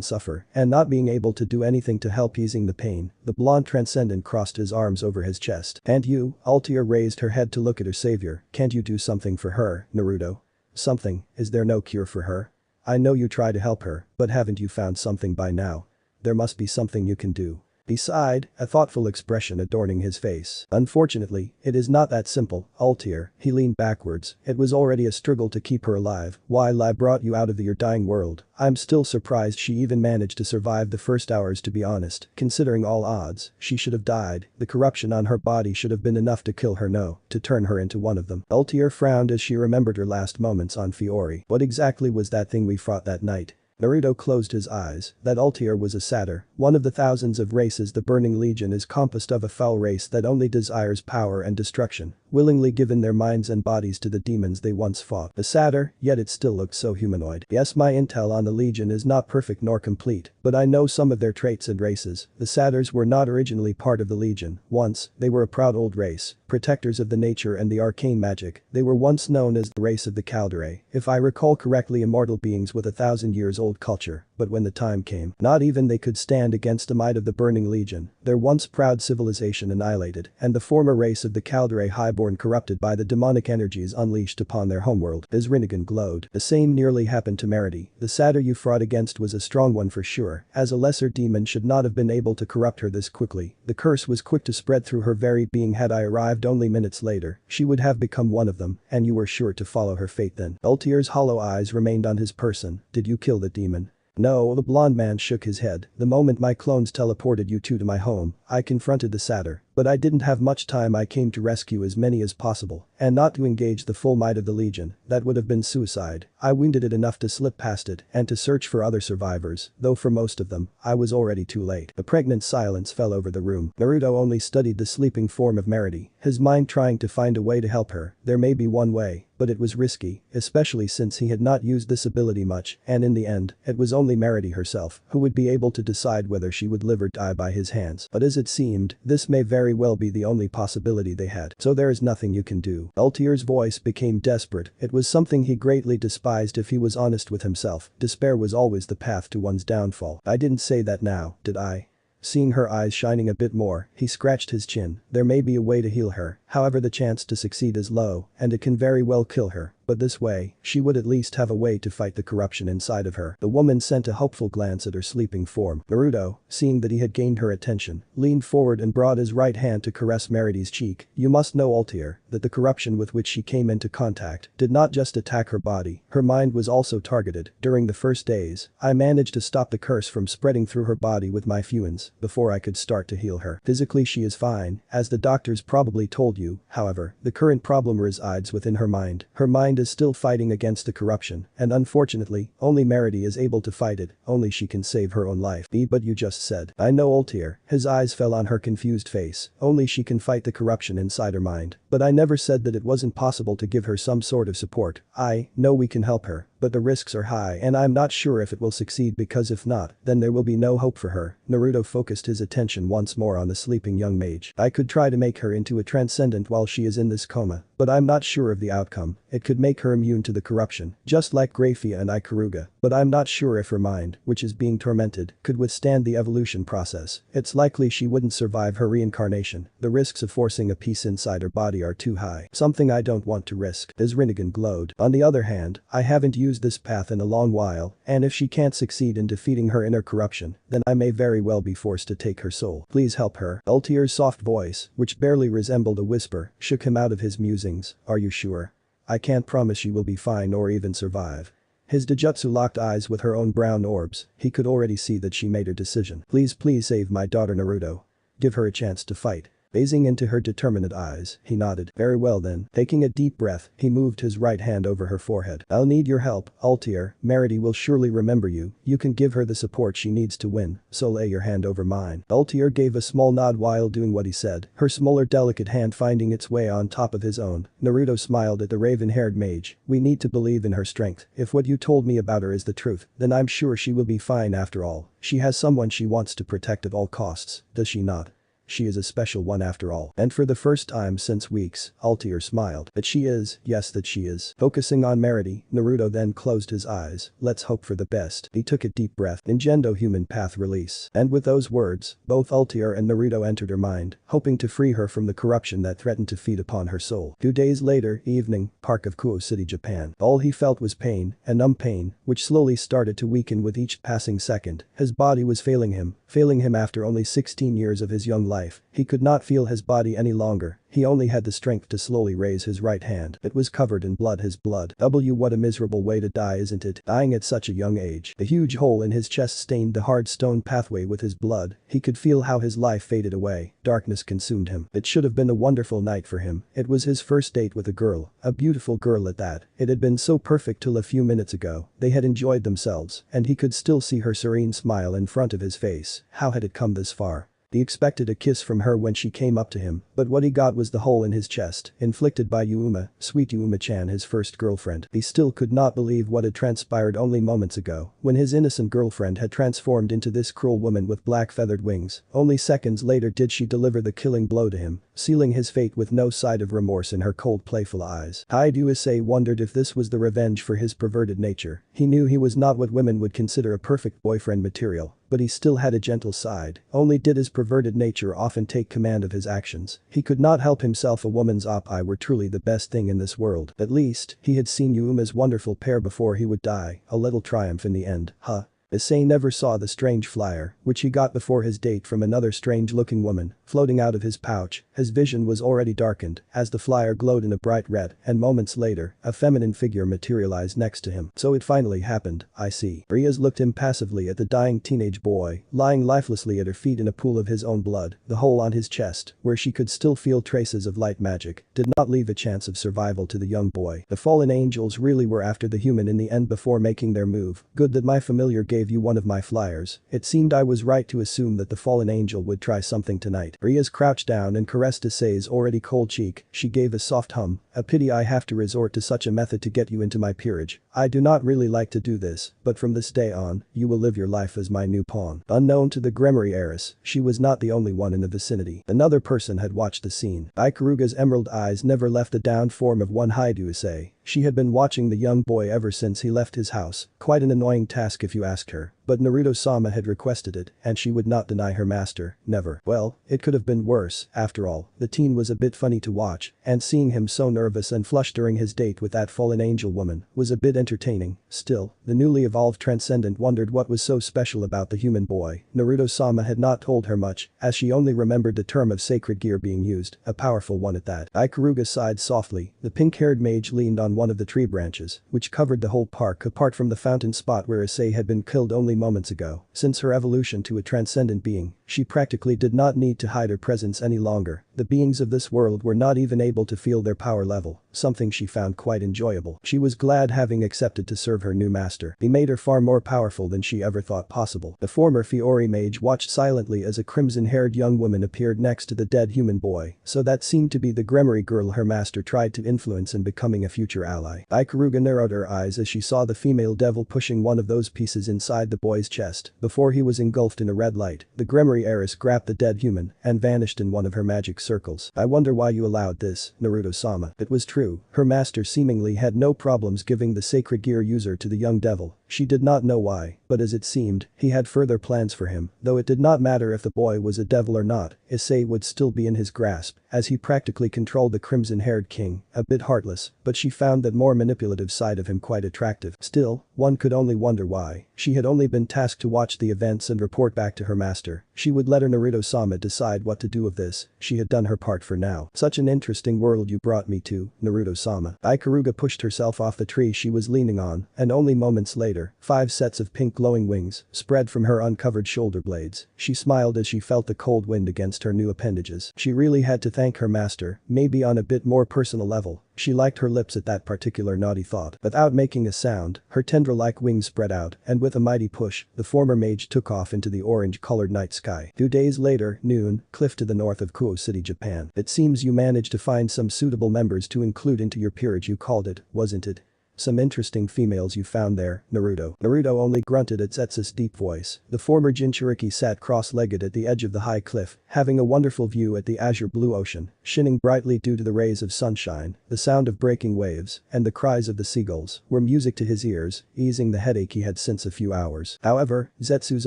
S1: suffer, and not being able to do anything to help easing the pain. The blonde transcendent crossed his arms over his chest. "And you?" Ultier raised her head to look at her savior. "Can't you do something for her, Naruto? Something? Is there no cure for her? I know you try to help her, but haven't you found something by now? There must be something you can do." He sighed, a thoughtful expression adorning his face. "Unfortunately, it is not that simple, Ultier." He leaned backwards. "It was already a struggle to keep her alive while I brought you out of your dying world. I'm still surprised she even managed to survive the first hours, to be honest. Considering all odds, she should have died. The corruption on her body should have been enough to kill her, no, to turn her into one of them." Ultier frowned as she remembered her last moments on Fiori. "What exactly was that thing we fought that night?" Naruto closed his eyes. That Altair was a satyr, one of the thousands of races the Burning Legion is composed of, a foul race that only desires power and destruction, willingly given their minds and bodies to the demons they once fought. A satyr, yet it still looked so humanoid. Yes, my intel on the Legion is not perfect nor complete, but I know some of their traits and races. The satyrs were not originally part of the Legion. Once, they were a proud old race, protectors of the nature and the arcane magic. They were once known as the race of the Calderae, if I recall correctly, immortal beings with 1,000 years old culture, but when the time came, not even they could stand against the might of the Burning Legion. Their once proud civilization annihilated, and the former race of the Calderae highborn corrupted by the demonic energies unleashed upon their homeworld. As Rinnegan glowed, the same nearly happened to Merity. The satyr you fought against was a strong one for sure, as a lesser demon should not have been able to corrupt her this quickly. The curse was quick to spread through her very being. Had I arrived only minutes later, she would have become one of them, and you were sure to follow her fate then. Altair's hollow eyes remained on his person. Did you kill the demon? No, the blonde man shook his head. The moment my clones teleported you two to my home, I confronted the satyr. But I didn't have much time. I came to rescue as many as possible, and not to engage the full might of the Legion. That would have been suicide. I wounded it enough to slip past it and to search for other survivors, though for most of them, I was already too late. A pregnant silence fell over the room. Naruto only studied the sleeping form of Merity, his mind trying to find a way to help her. There may be one way, but it was risky, especially since he had not used this ability much, and in the end, it was only Merity herself who would be able to decide whether she would live or die by his hands. But as it seemed, this may very well be the only possibility they had. So there is nothing you can do. Altair's voice became desperate. It was something he greatly despised if he was honest with himself. Despair was always the path to one's downfall. I didn't say that now, did I? Seeing her eyes shining a bit more, he scratched his chin. There may be a way to heal her, however the chance to succeed is low, and it can very well kill her. But this way, she would at least have a way to fight the corruption inside of her. The woman sent a hopeful glance at her sleeping form. Naruto, seeing that he had gained her attention, leaned forward and brought his right hand to caress Merity's cheek. You must know, Altair, that the corruption with which she came into contact did not just attack her body, her mind was also targeted. During the first days, I managed to stop the curse from spreading through her body with my fuins before I could start to heal her. Physically she is fine, as the doctors probably told you, however, the current problem resides within her mind. Her mind is still fighting against the corruption, and unfortunately, only Merity is able to fight it, only she can save her own life. But you just said. I know, Altair. His eyes fell on her confused face. Only she can fight the corruption inside her mind. But I never said that it wasn't possible to give her some sort of support. I know we can help her, but the risks are high and I'm not sure if it will succeed, because if not, then there will be no hope for her. Naruto focused his attention once more on the sleeping young mage. I could try to make her into a transcendent while she is in this coma, but I'm not sure of the outcome. It could make her immune to the corruption, just like Grafiya and Kaguya, but I'm not sure if her mind, which is being tormented, could withstand the evolution process. It's likely she wouldn't survive her reincarnation. The risks of forcing a piece inside her body are too high. Something I don't want to risk. His Rinnegan glowed. On the other hand, I haven't used this path in a long while, and if she can't succeed in defeating her inner corruption, then I may very well be forced to take her soul. Please help her. Altair's soft voice, which barely resembled a whisper, shook him out of his musings. Are you sure? I can't promise she will be fine or even survive. His Dojutsu locked eyes with her own brown orbs. He could already see that she made her decision. Please save my daughter Naruto. Give her a chance to fight. Gazing into her determined eyes, he nodded. Very well then. Taking a deep breath, he moved his right hand over her forehead. I'll need your help, Altair. Merity will surely remember you. You can give her the support she needs to win, so lay your hand over mine. Altair gave a small nod while doing what he said, her smaller delicate hand finding its way on top of his own. Naruto smiled at the raven-haired mage. We need to believe in her strength. If what you told me about her is the truth, then I'm sure she will be fine after all. She has someone she wants to protect at all costs, does she not? She is a special one after all. And for the first time since weeks, Altair smiled. That she is, yes that she is. Focusing on Merity, Naruto then closed his eyes. Let's hope for the best. He took a deep breath. Nintendo human path release. And with those words, both Altair and Naruto entered her mind, hoping to free her from the corruption that threatened to feed upon her soul. 2 days later, evening, park of Kuo City, Japan. All he felt was pain, a numb pain, which slowly started to weaken with each passing second. His body was failing him after only 16 years of his young life. life. He could not feel his body any longer. He only had the strength to slowly raise his right hand. It was covered in blood, his blood. What a miserable way to die, isn't it? Dying at such a young age. The huge hole in his chest stained the hard stone pathway with his blood. He could feel how his life faded away. Darkness consumed him. It should have been a wonderful night for him. It was his first date with a girl. A beautiful girl at that. It had been so perfect till a few minutes ago. They had enjoyed themselves, and he could still see her serene smile in front of his face. How had it come this far? He expected a kiss from her when she came up to him, but what he got was the hole in his chest, inflicted by Yuma, sweet Yuma-chan, his first girlfriend. He still could not believe what had transpired only moments ago, when his innocent girlfriend had transformed into this cruel woman with black feathered wings. Only seconds later did she deliver the killing blow to him, sealing his fate with no sign of remorse in her cold, playful eyes. Hyde-USA wondered if this was the revenge for his perverted nature. He knew he was not what women would consider a perfect boyfriend material, but he still had a gentle side. Only did his perverted nature often take command of his actions. He could not help himself. A woman's eye were truly the best thing in this world. At least, he had seen Yuma's wonderful pair before he would die. A little triumph in the end, huh? Issei never saw the strange flyer, which he got before his date from another strange-looking woman, floating out of his pouch. His vision was already darkened as the flyer glowed in a bright red, and moments later, a feminine figure materialized next to him. So it finally happened, I see. Rias looked impassively at the dying teenage boy, lying lifelessly at her feet in a pool of his own blood. The hole on his chest, where she could still feel traces of light magic, did not leave a chance of survival to the young boy. The fallen angels really were after the human in the end before making their move. Good that my familiar gave you one of my flyers. It seemed I was right to assume that the fallen angel would try something tonight. Rias crouched down and caressed Issei's already cold cheek. She gave a soft hum. A pity I have to resort to such a method to get you into my peerage. I do not really like to do this, but from this day on, you will live your life as my new pawn. Unknown to the Gremory heiress, she was not the only one in the vicinity. Another person had watched the scene. Ikaruga's emerald eyes never left the downed form of one Hyde-Issei. She had been watching the young boy ever since he left his house. Quite an annoying task if you asked her, but Naruto-sama had requested it, and she would not deny her master, never. Well, it could have been worse. After all, the teen was a bit funny to watch, and seeing him so nervous and flushed during his date with that fallen angel woman was a bit entertaining. Still, the newly evolved Transcendent wondered what was so special about the human boy. Naruto-sama had not told her much, as she only remembered the term of sacred gear being used, a powerful one at that. Ikaruga sighed softly. The pink-haired mage leaned on one of the tree branches, which covered the whole park apart from the fountain spot where Issei had been killed only moments ago. Since her evolution to a transcendent being, she practically did not need to hide her presence any longer. The beings of this world were not even able to feel their power level, something she found quite enjoyable. She was glad having accepted to serve her new master. He made her far more powerful than she ever thought possible. The former Fiori mage watched silently as a crimson-haired young woman appeared next to the dead human boy, so that seemed to be the Gremory girl her master tried to influence in becoming a future ally. Ikaruga narrowed her eyes as she saw the female devil pushing one of those pieces inside the boy's chest. Before he was engulfed in a red light, the Gremory heiress grabbed the dead human and vanished in one of her magic circles. I wonder why you allowed this, Naruto-sama. It was true. Her master seemingly had no problems giving the sacred gear user to the young devil. She did not know why, but as it seemed, he had further plans for him. Though it did not matter if the boy was a devil or not, Issei would still be in his grasp, as he practically controlled the crimson-haired king. A bit heartless, but she found that more manipulative side of him quite attractive. Still, one could only wonder why. She had only been tasked to watch the events and report back to her master. She would let her Naruto-sama decide what to do with this. She had done her part for now. Such an interesting world you brought me to, Naruto-sama. Ikaruga pushed herself off the tree she was leaning on, and only moments later, 5 sets of pink glowing wings spread from her uncovered shoulder blades. She smiled as she felt the cold wind against her new appendages. She really had to thank her master, maybe on a bit more personal level. She liked her lips at that particular naughty thought. Without making a sound, her tendril-like wings spread out, and with a mighty push, the former mage took off into the orange-colored night sky. 2 days later, noon, cliff to the north of Kuo City, Japan. It seems you managed to find some suitable members to include into your peerage, you called it, wasn't it? Some interesting females you found there, Naruto. Naruto only grunted at Zetsu's deep voice. The former Jinchuriki sat cross-legged at the edge of the high cliff, having a wonderful view at the azure blue ocean, shining brightly due to the rays of sunshine. The sound of breaking waves and the cries of the seagulls were music to his ears, easing the headache he had since a few hours. However, Zetsu's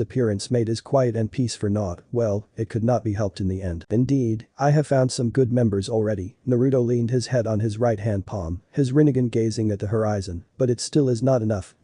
S1: appearance made his quiet and peace for naught. Well, it could not be helped in the end. Indeed, I have found some good members already. Naruto leaned his head on his right-hand palm, his Rinnegan gazing at the horizon. but it still is not enough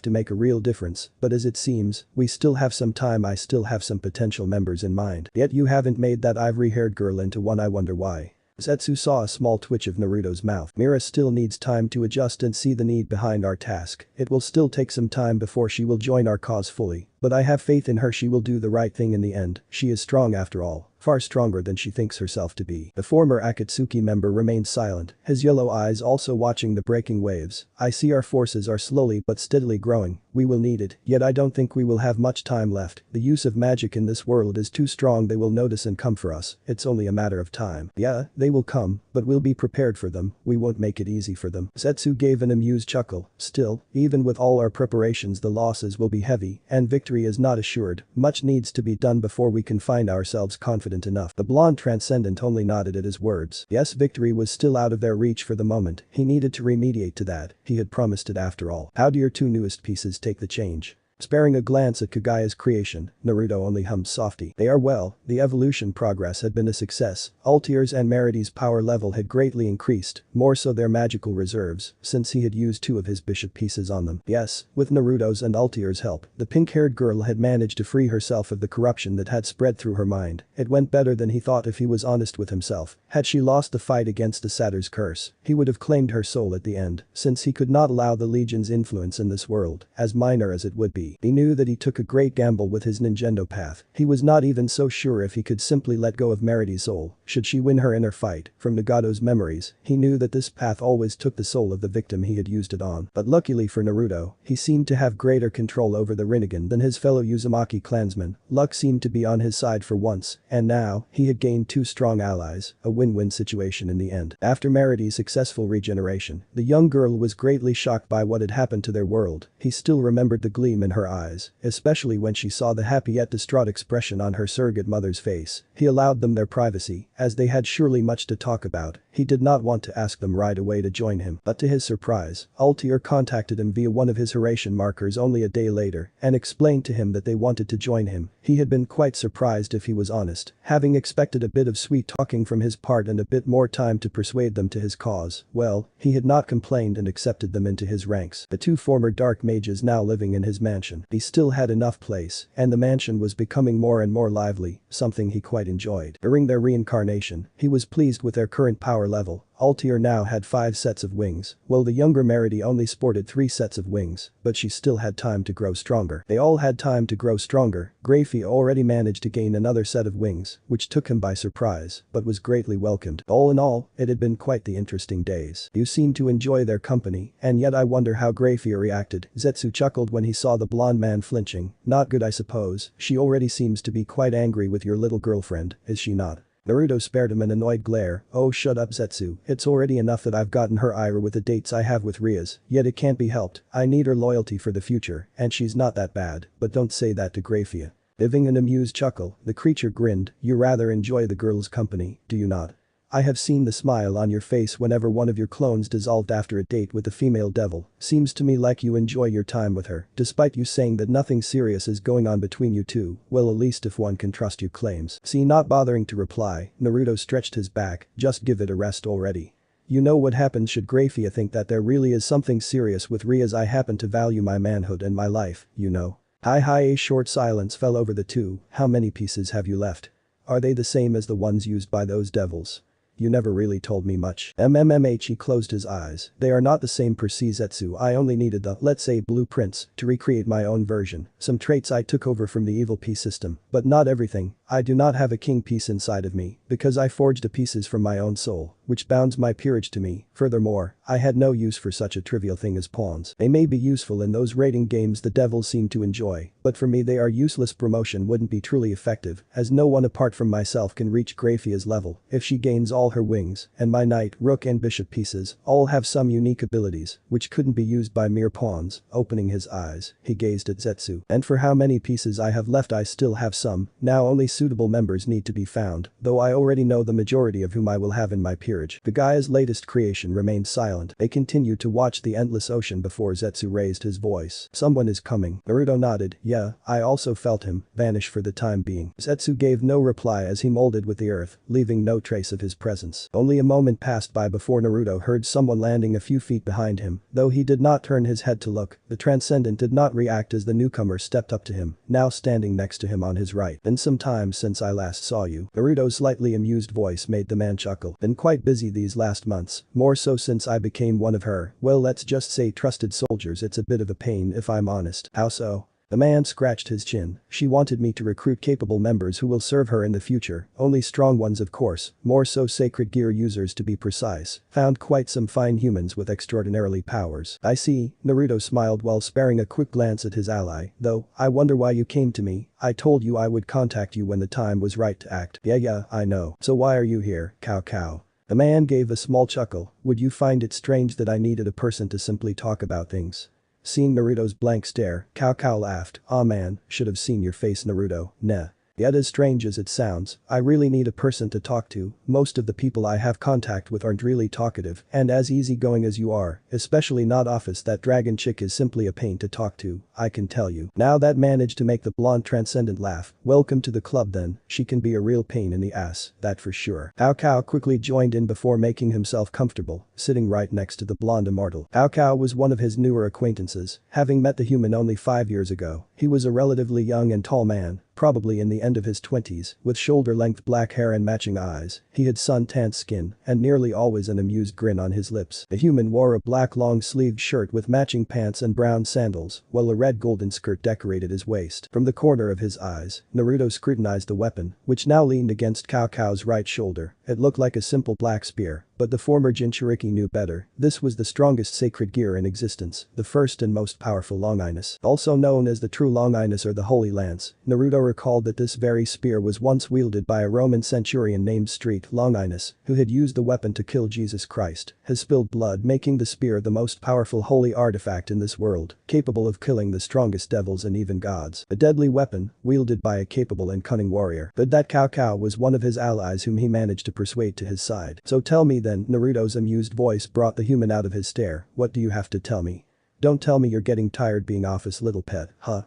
S1: to make a real difference, but as it seems, we still have some time. I still have some potential members in mind. Yet you haven't made that ivory-haired girl into one. I wonder why. Zetsu saw a small twitch of Naruto's mouth. Mira still needs time to adjust and see the need behind our task. It will still take some time before she will join our cause fully. But I have faith in her. She will do the right thing in the end. She is strong after all. Far stronger than she thinks herself to be. The former Akatsuki member remained silent, his yellow eyes also watching the breaking waves. I see our forces are slowly but steadily growing. We will need it, yet I don't think we will have much time left. The use of magic in this world is too strong. They will notice and come for us. It's only a matter of time. Yeah, they will come, but we'll be prepared for them. We won't make it easy for them. Zetsu gave an amused chuckle. Still, even with all our preparations, the losses will be heavy, and victory is not assured. Much needs to be done before we can find ourselves confident enough. The blonde transcendent only nodded at his words. Yes, victory was still out of their reach for the moment. He needed to remediate to that. He had promised it after all. How do your two newest pieces take the change? Sparing a glance at Kaguya's creation, Naruto only hummed softly. They are well, the evolution progress had been a success. Altier's and Merity's power level had greatly increased, more so their magical reserves, since he had used 2 of his bishop pieces on them. Yes, with Naruto's and Altier's help, the pink-haired girl had managed to free herself of the corruption that had spread through her mind. It went better than he thought if he was honest with himself. Had she lost the fight against the Satyr's curse, he would have claimed her soul at the end, since he could not allow the Legion's influence in this world, as minor as it would be. He knew that he took a great gamble with his Nintendo path. He was not even so sure if he could simply let go of Merity's soul, should she win her inner fight. From Nagato's memories, he knew that this path always took the soul of the victim he had used it on. But luckily for Naruto, he seemed to have greater control over the Rinnegan than his fellow Uzumaki clansmen. Luck seemed to be on his side for once, and now, he had gained 2 strong allies, a win-win situation in the end. After Merity's successful regeneration, the young girl was greatly shocked by what had happened to their world. He still remembered the gleam in her eyes, especially when she saw the happy yet distraught expression on her surrogate mother's face. He allowed them their privacy, as they had surely much to talk about. He did not want to ask them right away to join him, but to his surprise, Altier contacted him via one of his Horatian markers only a day later, and explained to him that they wanted to join him. He had been quite surprised if he was honest, having expected a bit of sweet talking from his part and a bit more time to persuade them to his cause. Well, he had not complained and accepted them into his ranks. The 2 former dark mages now living in his mansion. He still had enough place, and the mansion was becoming more and more lively, something he quite enjoyed. During their reincarnation, he was pleased with their current power level. Altier now had 5 sets of wings, while the younger Merity only sported 3 sets of wings, but she still had time to grow stronger. They all had time to grow stronger. Grafiya already managed to gain another set of wings, which took him by surprise, but was greatly welcomed. All in all, it had been quite the interesting days. You seemed to enjoy their company, and yet I wonder how Grafiya reacted. Zetsu chuckled when he saw the blonde man flinching. Not good, I suppose. She already seems to be quite angry with your little girlfriend, is she not? Naruto spared him an annoyed glare. Oh, shut up, Zetsu. It's already enough that I've gotten her ire with the dates I have with Rias, yet it can't be helped. I need her loyalty for the future, and she's not that bad, but don't say that to Grafiya. Giving an amused chuckle, the creature grinned. You rather enjoy the girl's company, do you not? I have seen the smile on your face whenever one of your clones dissolved after a date with the female devil. Seems to me like you enjoy your time with her, despite you saying that nothing serious is going on between you two. Well, at least if one can trust your claims. See, not bothering to reply, Naruto stretched his back. Just give it a rest already. You know what happens should Grafiya think that there really is something serious with Rias. I happen to value my manhood and my life, you know. Hi, a short silence fell over the two. How many pieces have you left? Are they the same as the ones used by those devils? You never really told me much. He closed his eyes. They are not the same per se, Zetsu. I only needed the, let's say, blueprints to recreate my own version. Some traits I took over from the evil piece system, but not everything. I do not have a king piece inside of me, because I forged the pieces from my own soul, which bounds my peerage to me. Furthermore, I had no use for such a trivial thing as pawns. They may be useful in those raiding games the devils seem to enjoy, but for me they are useless. Promotion wouldn't be truly effective, as no one apart from myself can reach Grafia's level. If she gains all her wings, and my knight, rook and bishop pieces all have some unique abilities, which couldn't be used by mere pawns. Opening his eyes, he gazed at Zetsu. And for how many pieces I have left, I still have some. Now only suitable members need to be found, though I already know the majority of whom I will have in my peerage. peerage. The Gaia's latest creation remained silent. They continued to watch the endless ocean before Zetsu raised his voice. Someone is coming. Naruto nodded. Yeah, I also felt him vanish for the time being. Zetsu gave no reply as he molded with the earth, leaving no trace of his presence. Only a moment passed by before Naruto heard someone landing a few feet behind him. Though he did not turn his head to look, the Transcendent did not react as the newcomer stepped up to him, now standing next to him on his right. Been some time since I last saw you. Naruto's slightly amused voice made the man chuckle. Been quite busy these last months, more so since I became one of her, well, let's just say trusted soldiers. It's a bit of a pain if I'm honest. How so? The man scratched his chin. She wanted me to recruit capable members who will serve her in the future, only strong ones of course, more so sacred gear users to be precise. Found quite some fine humans with extraordinarily powers. I see, Naruto smiled while sparing a quick glance at his ally, though, I wonder why you came to me. I told you I would contact you when the time was right to act. Yeah, I know. So why are you here, Cow? The man gave a small chuckle. Would you find it strange that I needed a person to simply talk about things? Seeing Naruto's blank stare, Cow laughed. Aw man, should have seen your face Naruto, nah. Yet as strange as it sounds, I really need a person to talk to. Most of the people I have contact with aren't really talkative and as easygoing as you are, especially not Office. That dragon chick is simply a pain to talk to, I can tell you. Now that managed to make the blonde Transcendent laugh. Welcome to the club then, she can be a real pain in the ass, that for sure. Cow quickly joined in before making himself comfortable, sitting right next to the blonde immortal. Cow was one of his newer acquaintances, having met the human only 5 years ago. He was a relatively young and tall man, probably in the end of his 20s, with shoulder-length black hair and matching eyes. He had sun-tanned skin and nearly always an amused grin on his lips. The human wore a black long-sleeved shirt with matching pants and brown sandals, while a red golden skirt decorated his waist. From the corner of his eyes, Naruto scrutinized the weapon, which now leaned against Cow's right shoulder. It looked like a simple black spear, but the former Jinchuriki knew better. This was the strongest sacred gear in existence, the first and most powerful Longinus. Also known as the true Longinus or the Holy Lance, Naruto recalled that this very spear was once wielded by a Roman centurion named Street Longinus, who had used the weapon to kill Jesus Christ, has spilled blood, making the spear the most powerful holy artifact in this world, capable of killing the strongest devils and even gods. A deadly weapon, wielded by a capable and cunning warrior. But that Cow was one of his allies whom he managed to persuade to his side. So tell me then, Naruto's amused voice brought the human out of his stare. What do you have to tell me? Don't tell me you're getting tired being Office little pet, huh?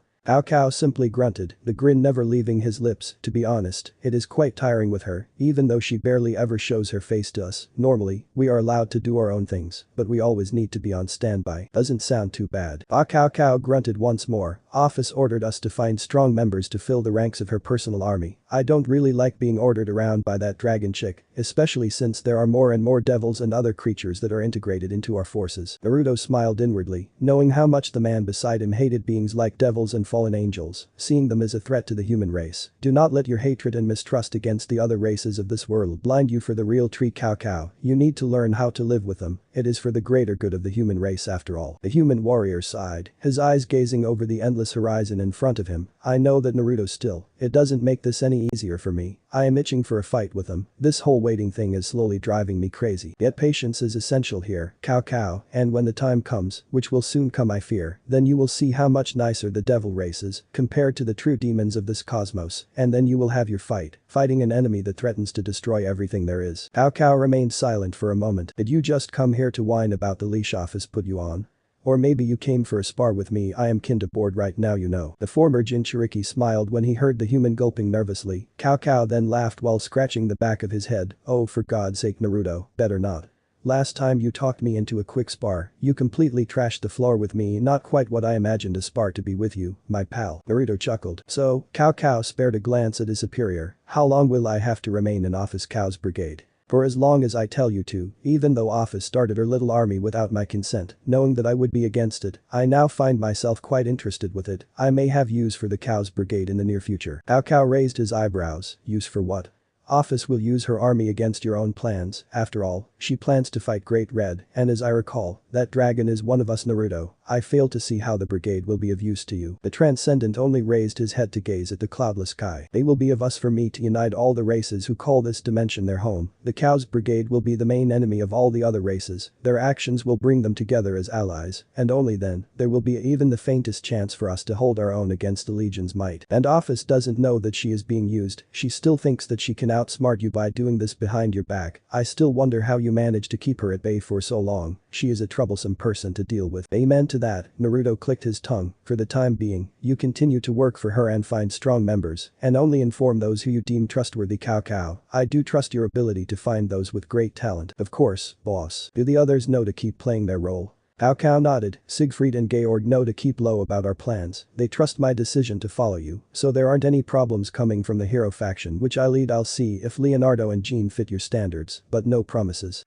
S1: Cow simply grunted, the grin never leaving his lips. To be honest, it is quite tiring with her, even though she barely ever shows her face to us. Normally, we are allowed to do our own things, but we always need to be on standby. Doesn't sound too bad. Cow grunted once more. Office ordered us to find strong members to fill the ranks of her personal army. I don't really like being ordered around by that dragon chick, especially since there are more and more devils and other creatures that are integrated into our forces. Naruto smiled inwardly, knowing how much the man beside him hated beings like devils and fallen angels, seeing them as a threat to the human race. Do not let your hatred and mistrust against the other races of this world blind you for the real tree. Cow. You need to learn how to live with them. It is for the greater good of the human race after all. The human warrior sighed, his eyes gazing over the endless horizon in front of him. I know that Naruto still. It doesn't make this any easier for me. I am itching for a fight with him. This whole waiting thing is slowly driving me crazy. Yet patience is essential here, Cow, and when the time comes, which will soon come I fear, then you will see how much nicer the devil race is compared to the true demons of this cosmos, and then you will have your fight, fighting an enemy that threatens to destroy everything there is. Cow remained silent for a moment. Did you just come here to whine about the leash Office put you on? Or maybe you came for a spar with me. I am kinda bored right now, you know. The former Jinchuriki smiled when he heard the human gulping nervously. Cow then laughed while scratching the back of his head. Oh, for God's sake Naruto, better not. Last time you talked me into a quick spar, you completely trashed the floor with me. Not quite what I imagined a spar to be with you, my pal. Naruto chuckled. So, Cow spared a glance at his superior. How long will I have to remain in Office Cow's brigade? For as long as I tell you to, even though Office started her little army without my consent, knowing that I would be against it, I now find myself quite interested with it. I may have use for the Cow's brigade in the near future. Cow raised his eyebrows. Use for what? Office will use her army against your own plans. After all, she plans to fight Great Red, and as I recall, that dragon is one of us. Naruto, I fail to see how the brigade will be of use to you. The Transcendent only raised his head to gaze at the cloudless sky. They will be of us for me to unite all the races who call this dimension their home. The Cow's brigade will be the main enemy of all the other races. Their actions will bring them together as allies, and only then, there will be even the faintest chance for us to hold our own against the Legion's might. And Office doesn't know that she is being used. She still thinks that she can outsmart you by doing this behind your back. I still wonder how you managed to keep her at bay for so long. She is a troublesome person to deal with." "Amen to that." Naruto clicked his tongue. "For the time being, you continue to work for her and find strong members, and only inform those who you deem trustworthy. Cao. I do trust your ability to find those with great talent." "Of course, boss." "Do the others know to keep playing their role?" Cao nodded. "Siegfried and Georg know to keep low about our plans. They trust my decision to follow you, so there aren't any problems coming from the hero faction which I lead. I'll see if Leonardo and Jean fit your standards, but no promises."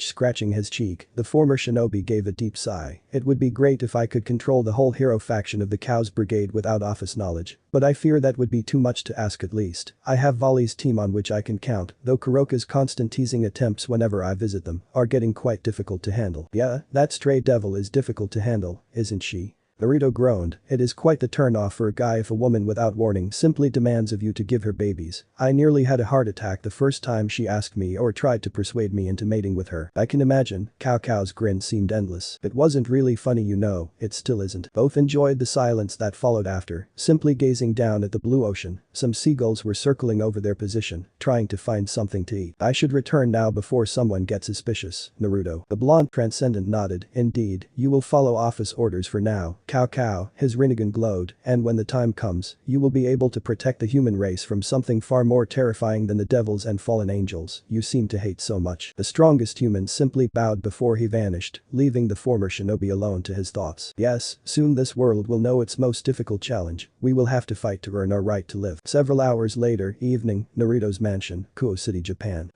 S1: Scratching his cheek, the former shinobi gave a deep sigh. "It would be great if I could control the whole hero faction of the Cows Brigade without office knowledge, but I fear that would be too much to ask. At least, I have Volley's team on which I can count, though Kuroka's constant teasing attempts whenever I visit them are getting quite difficult to handle." "Yeah, that stray devil is difficult to handle, isn't she?" Naruto groaned. "It is quite the turn-off for a guy if a woman without warning simply demands of you to give her babies. I nearly had a heart attack the first time she asked me or tried to persuade me into mating with her." "I can imagine." Cao's grin seemed endless. "It wasn't really funny, you know, it still isn't." Both enjoyed the silence that followed after, simply gazing down at the blue ocean. Some seagulls were circling over their position, trying to find something to eat. "I should return now before someone gets suspicious." Naruto. The blonde transcendent nodded. "Indeed, you will follow office orders for now." Cao, his Rinnegan glowed, "And when the time comes, you will be able to protect the human race from something far more terrifying than the devils and fallen angels you seem to hate so much." The strongest human simply bowed before he vanished, leaving the former shinobi alone to his thoughts. "Yes, soon this world will know its most difficult challenge. We will have to fight to earn our right to live." Several hours later, evening, Naruto's mansion, Kuo City, Japan.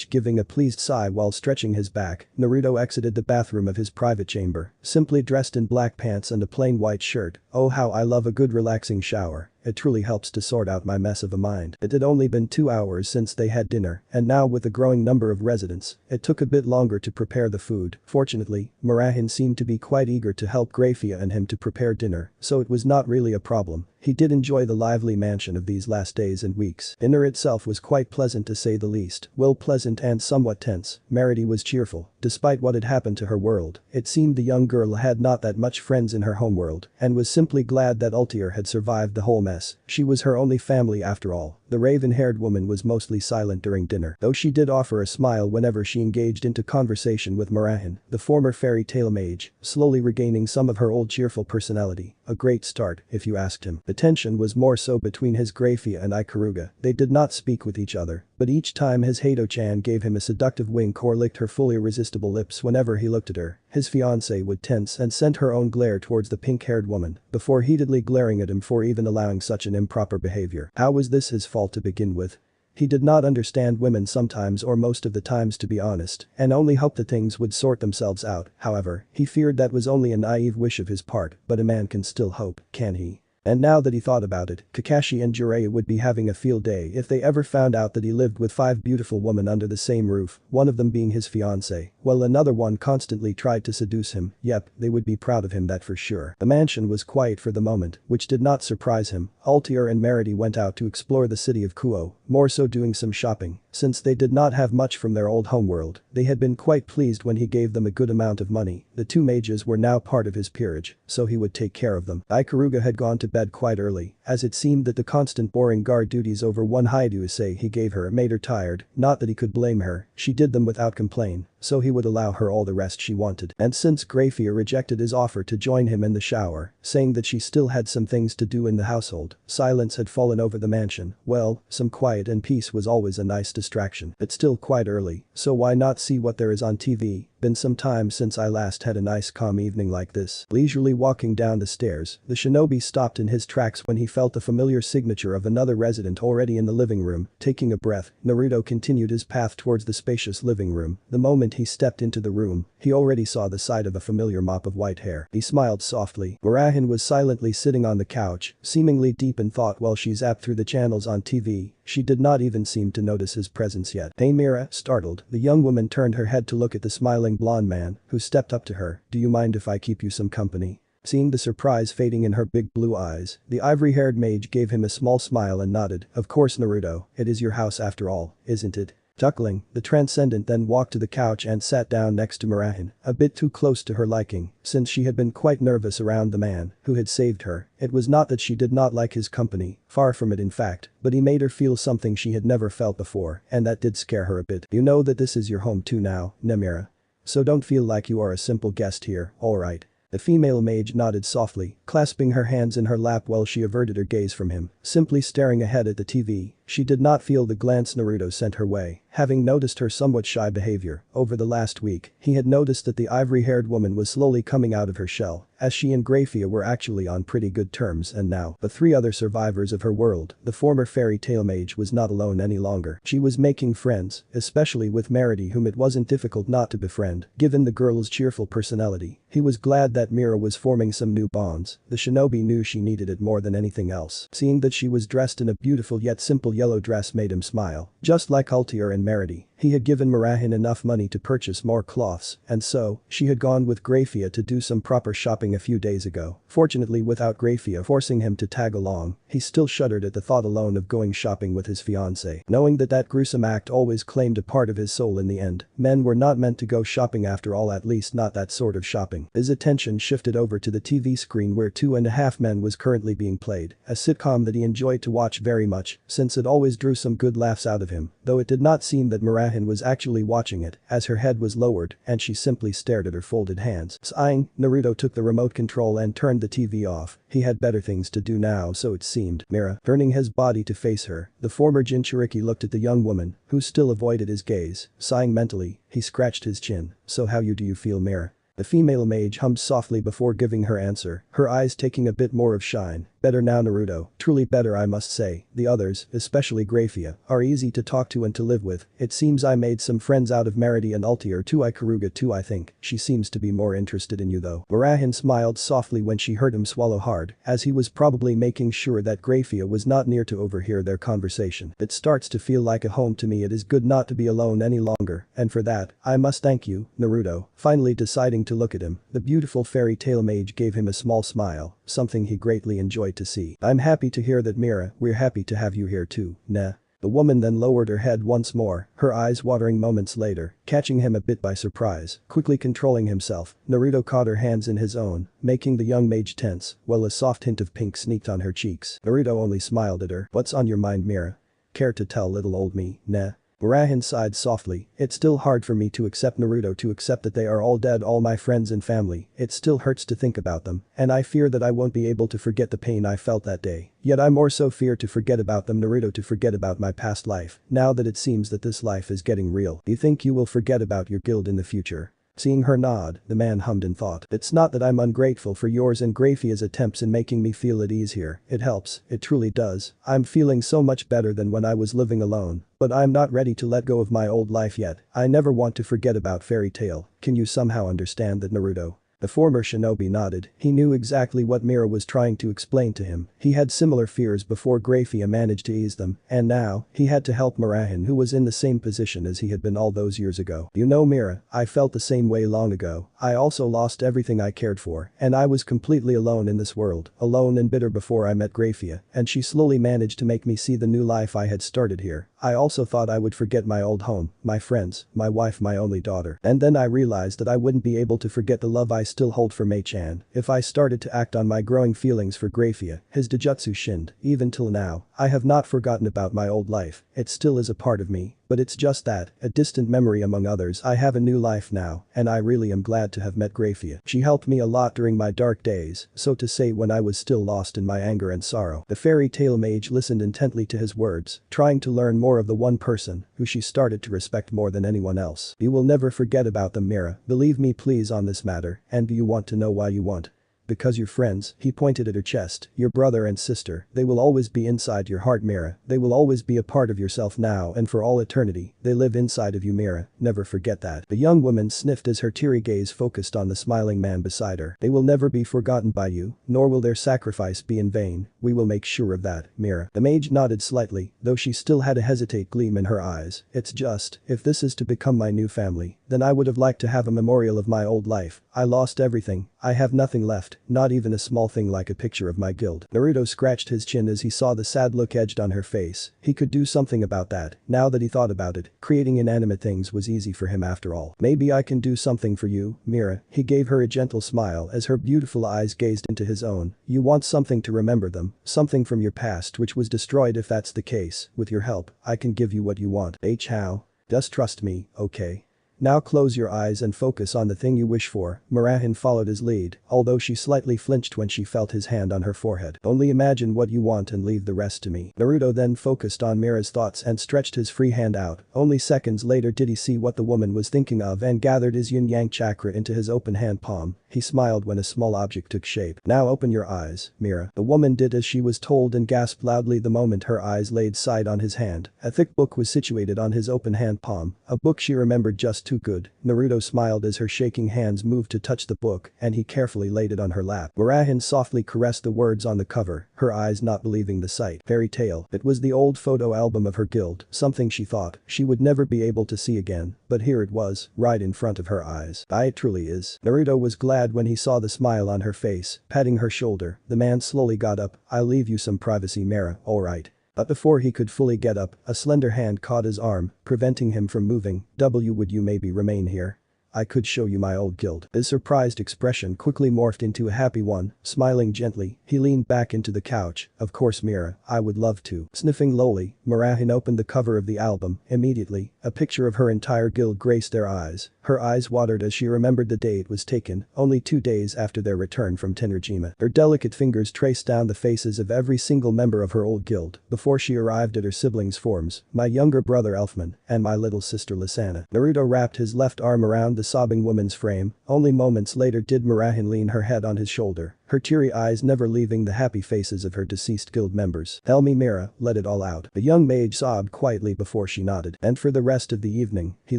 S1: Giving a pleased sigh while stretching his back, Naruto exited the bathroom of his private chamber, simply dressed in black pants and a plain white shirt. "Oh, how I love a good relaxing shower. It truly helps to sort out my mess of a mind." It had only been 2 hours since they had dinner, and now with the growing number of residents, it took a bit longer to prepare the food. Fortunately, Murahin seemed to be quite eager to help Grafiya and him to prepare dinner, so it was not really a problem. He did enjoy the lively mansion of these last days and weeks. Dinner itself was quite pleasant to say the least. Well, pleasant and somewhat tense. Merity was cheerful. Despite what had happened to her world, it seemed the young girl had not that much friends in her homeworld and was simply glad that Altier had survived the whole mess. She was her only family after all. The raven-haired woman was mostly silent during dinner, though she did offer a smile whenever she engaged into conversation with Murahin, the former fairy tale mage, slowly regaining some of her old cheerful personality. A great start, if you asked him. The tension was more so between his Grafiya and Ikaruga. They did not speak with each other, but each time his Hato-chan gave him a seductive wink or licked her fully irresistible lips whenever he looked at her, his fiancée would tense and send her own glare towards the pink-haired woman, before heatedly glaring at him for even allowing such an improper behavior. How was this his fault to begin with? He did not understand women sometimes or most of the times, to be honest, and only hoped that things would sort themselves out. However, he feared that was only a naive wish of his part, but a man can still hope, can he? And now that he thought about it, Kakashi and Jiraiya would be having a field day if they ever found out that he lived with 5 beautiful women under the same roof, one of them being his fiancée, while another one constantly tried to seduce him. Yep, they would be proud of him, that for sure. The mansion was quiet for the moment, which did not surprise him. Altier and Merity went out to explore the city of Kuo, more so doing some shopping. Since they did not have much from their old homeworld, they had been quite pleased when he gave them a good amount of money. The 2 mages were now part of his peerage, so he would take care of them. Ikaruga had gone to bed quite early, as it seemed that the constant boring guard duties over one Haidu-say he gave her made her tired. Not that he could blame her, she did them without complaint, so he would allow her all the rest she wanted. And since Grafiya rejected his offer to join him in the shower, saying that she still had some things to do in the household, silence had fallen over the mansion. Well, some quiet and peace was always a nice distraction. It's still quite early, so why not see what there is on TV? Been some time since I last had a nice calm evening like this. Leisurely walking down the stairs, the shinobi stopped in his tracks when he felt the familiar signature of another resident already in the living room. Taking a breath, Naruto continued his path towards the spacious living room. The moment he stepped into the room, he already saw the sight of a familiar mop of white hair. He smiled softly. Murahin was silently sitting on the couch, seemingly deep in thought while she zapped through the channels on TV. She did not even seem to notice his presence yet. "Hey Mira," startled, the young woman turned her head to look at the smiling blonde man, who stepped up to her. "Do you mind if I keep you some company?" Seeing the surprise fading in her big blue eyes, the ivory-haired mage gave him a small smile and nodded. "Of course, Naruto, it is your house after all, isn't it?" Chuckling, the Transcendent then walked to the couch and sat down next to Mirahin, a bit too close to her liking, since she had been quite nervous around the man who had saved her. It was not that she did not like his company, far from it in fact, but he made her feel something she had never felt before, and that did scare her a bit. You know that this is your home too now, Nemira. So don't feel like you are a simple guest here, alright? The female mage nodded softly, clasping her hands in her lap while she averted her gaze from him, simply staring ahead at the TV. She did not feel the glance Naruto sent her way, having noticed her somewhat shy behavior. Over the last week, he had noticed that the ivory-haired woman was slowly coming out of her shell, as she and Grafiya were actually on pretty good terms, and now, the three other survivors of her world, the former fairy tale mage was not alone any longer. She was making friends, especially with Merity, whom it wasn't difficult not to befriend, given the girl's cheerful personality. He was glad that Mira was forming some new bonds. The shinobi knew she needed it more than anything else. Seeing that she was dressed in a beautiful yet simple yellow dress made him smile. Just like Altier and Merity, he had given Mirahin enough money to purchase more cloths, and so, she had gone with Grafiya to do some proper shopping a few days ago. Fortunately, without Grafiya forcing him to tag along, he still shuddered at the thought alone of going shopping with his fiancée. Knowing that that gruesome act always claimed a part of his soul in the end, men were not meant to go shopping after all, at least not that sort of shopping. His attention shifted over to the TV screen where 2.5 Men was currently being played, a sitcom that he enjoyed to watch very much, since it always drew some good laughs out of him, though it did not seem that Mirahin was actually watching it, as her head was lowered and she simply stared at her folded hands. Sighing, Naruto took the remote control and turned the TV off. He had better things to do now, so it seemed. Mira, turning his body to face her, the former Jinchuriki looked at the young woman, who still avoided his gaze. Sighing mentally, he scratched his chin. So how do you feel, Mira? The female mage hummed softly before giving her answer, her eyes taking a bit more of shine. Better now, Naruto, truly better, I must say. The others, especially Grafiya, are easy to talk to and to live with. It seems I made some friends out of Merity and Altier too. Karuga too, I think. She seems to be more interested in you though. Mirahin smiled softly when she heard him swallow hard, as he was probably making sure that Grafiya was not near to overhear their conversation. It starts to feel like a home to me. It is good not to be alone any longer, and for that, I must thank you, Naruto. Finally deciding to look at him, the beautiful fairy tale mage gave him a small smile, something he greatly enjoyed to see. I'm happy to hear that, Mira. We're happy to have you here too, nah. The woman then lowered her head once more, her eyes watering moments later, catching him a bit by surprise. Quickly controlling himself, Naruto caught her hands in his own, making the young mage tense, while a soft hint of pink sneaked on her cheeks. Naruto only smiled at her. What's on your mind, Mira? Care to tell little old me, nah? Mirahin sighed softly. It's still hard for me to accept, Naruto, to accept that they are all dead, all my friends and family. It still hurts to think about them, and I fear that I won't be able to forget the pain I felt that day. Yet I more so fear to forget about them, Naruto, to forget about my past life, now that it seems that this life is getting real. Do you think you will forget about your guild in the future? Seeing her nod, the man hummed in thought. It's not that I'm ungrateful for yours and Grafiya's attempts in making me feel at ease here. It helps, it truly does. I'm feeling so much better than when I was living alone, but I'm not ready to let go of my old life yet. I never want to forget about fairy tale. Can you somehow understand that, Naruto? The former shinobi nodded. He knew exactly what Mira was trying to explain to him. He had similar fears before Grafiya managed to ease them, and now, he had to help Mirahin, who was in the same position as he had been all those years ago. You know, Mira, I felt the same way long ago. I also lost everything I cared for, and I was completely alone in this world, alone and bitter before I met Grafiya, and she slowly managed to make me see the new life I had started here. I also thought I would forget my old home, my friends, my wife, my only daughter. And then I realized that I wouldn't be able to forget the love I still hold for Mei-chan. If I started to act on my growing feelings for Grafiya, his Dojutsu shinned. Even till now, I have not forgotten about my old life. It still is a part of me. But it's just that, a distant memory among others. I have a new life now, and I really am glad to have met Grafiya. She helped me a lot during my dark days, so to say, when I was still lost in my anger and sorrow. The fairy tale mage listened intently to his words, trying to learn more of the one person who she started to respect more than anyone else. You will never forget about them, Mira. Believe me please on this matter, and do you want to know why you want? Because your friends, he pointed at her chest, your brother and sister, they will always be inside your heart, Mira. They will always be a part of yourself now and for all eternity. They live inside of you, Mira. Never forget that. The young woman sniffed as her teary gaze focused on the smiling man beside her. They will never be forgotten by you, nor will their sacrifice be in vain. We will make sure of that, Mira. The mage nodded slightly, though she still had a hesitate gleam in her eyes. It's just, if this is to become my new family, then I would have liked to have a memorial of my old life. I lost everything. I have nothing left. gift, not even a small thing like a picture of my guild. Naruto scratched his chin as he saw the sad look edged on her face. He could do something about that, now that he thought about it, creating inanimate things was easy for him after all. Maybe I can do something for you, Mira. He gave her a gentle smile as her beautiful eyes gazed into his own. You want something to remember them, something from your past which was destroyed. If that's the case, with your help, I can give you what you want. How? Just trust me, okay? Now close your eyes and focus on the thing you wish for. Mirahin followed his lead, although she slightly flinched when she felt his hand on her forehead. Only imagine what you want and leave the rest to me. Naruto then focused on Mira's thoughts and stretched his free hand out. Only seconds later did he see what the woman was thinking of and gathered his yin-yang chakra into his open hand palm. He smiled when a small object took shape. Now open your eyes, Mira. The woman did as she was told and gasped loudly the moment her eyes laid side on his hand. A thick book was situated on his open hand palm, a book she remembered just too good. Naruto smiled as her shaking hands moved to touch the book and he carefully laid it on her lap. Mirahin softly caressed the words on the cover, her eyes not believing the sight. Fairy tale. It was the old photo album of her guild, something she thought she would never be able to see again, but here it was, right in front of her eyes. It truly is. Naruto was glad when he saw the smile on her face, patting her shoulder. The man slowly got up. I'll leave you some privacy, Mira, alright. But before he could fully get up, a slender hand caught his arm, preventing him from moving. Would you maybe remain here? I could show you my old guild. His surprised expression quickly morphed into a happy one. Smiling gently, he leaned back into the couch. Of course, Mira, I would love to. Sniffing lowly, Mirahin opened the cover of the album. Immediately, a picture of her entire guild graced their eyes. Her eyes watered as she remembered the day it was taken, only 2 days after their return from Tenryjima. Her delicate fingers traced down the faces of every single member of her old guild before she arrived at her siblings' forms, my younger brother Elfman, and my little sister Lisanna. Naruto wrapped his left arm around the sobbing woman's frame. Only moments later did Mirahin lean her head on his shoulder, her teary eyes never leaving the happy faces of her deceased guild members. Tell me, Mira, let it all out. The young mage sobbed quietly before she nodded, and for the rest of the evening, he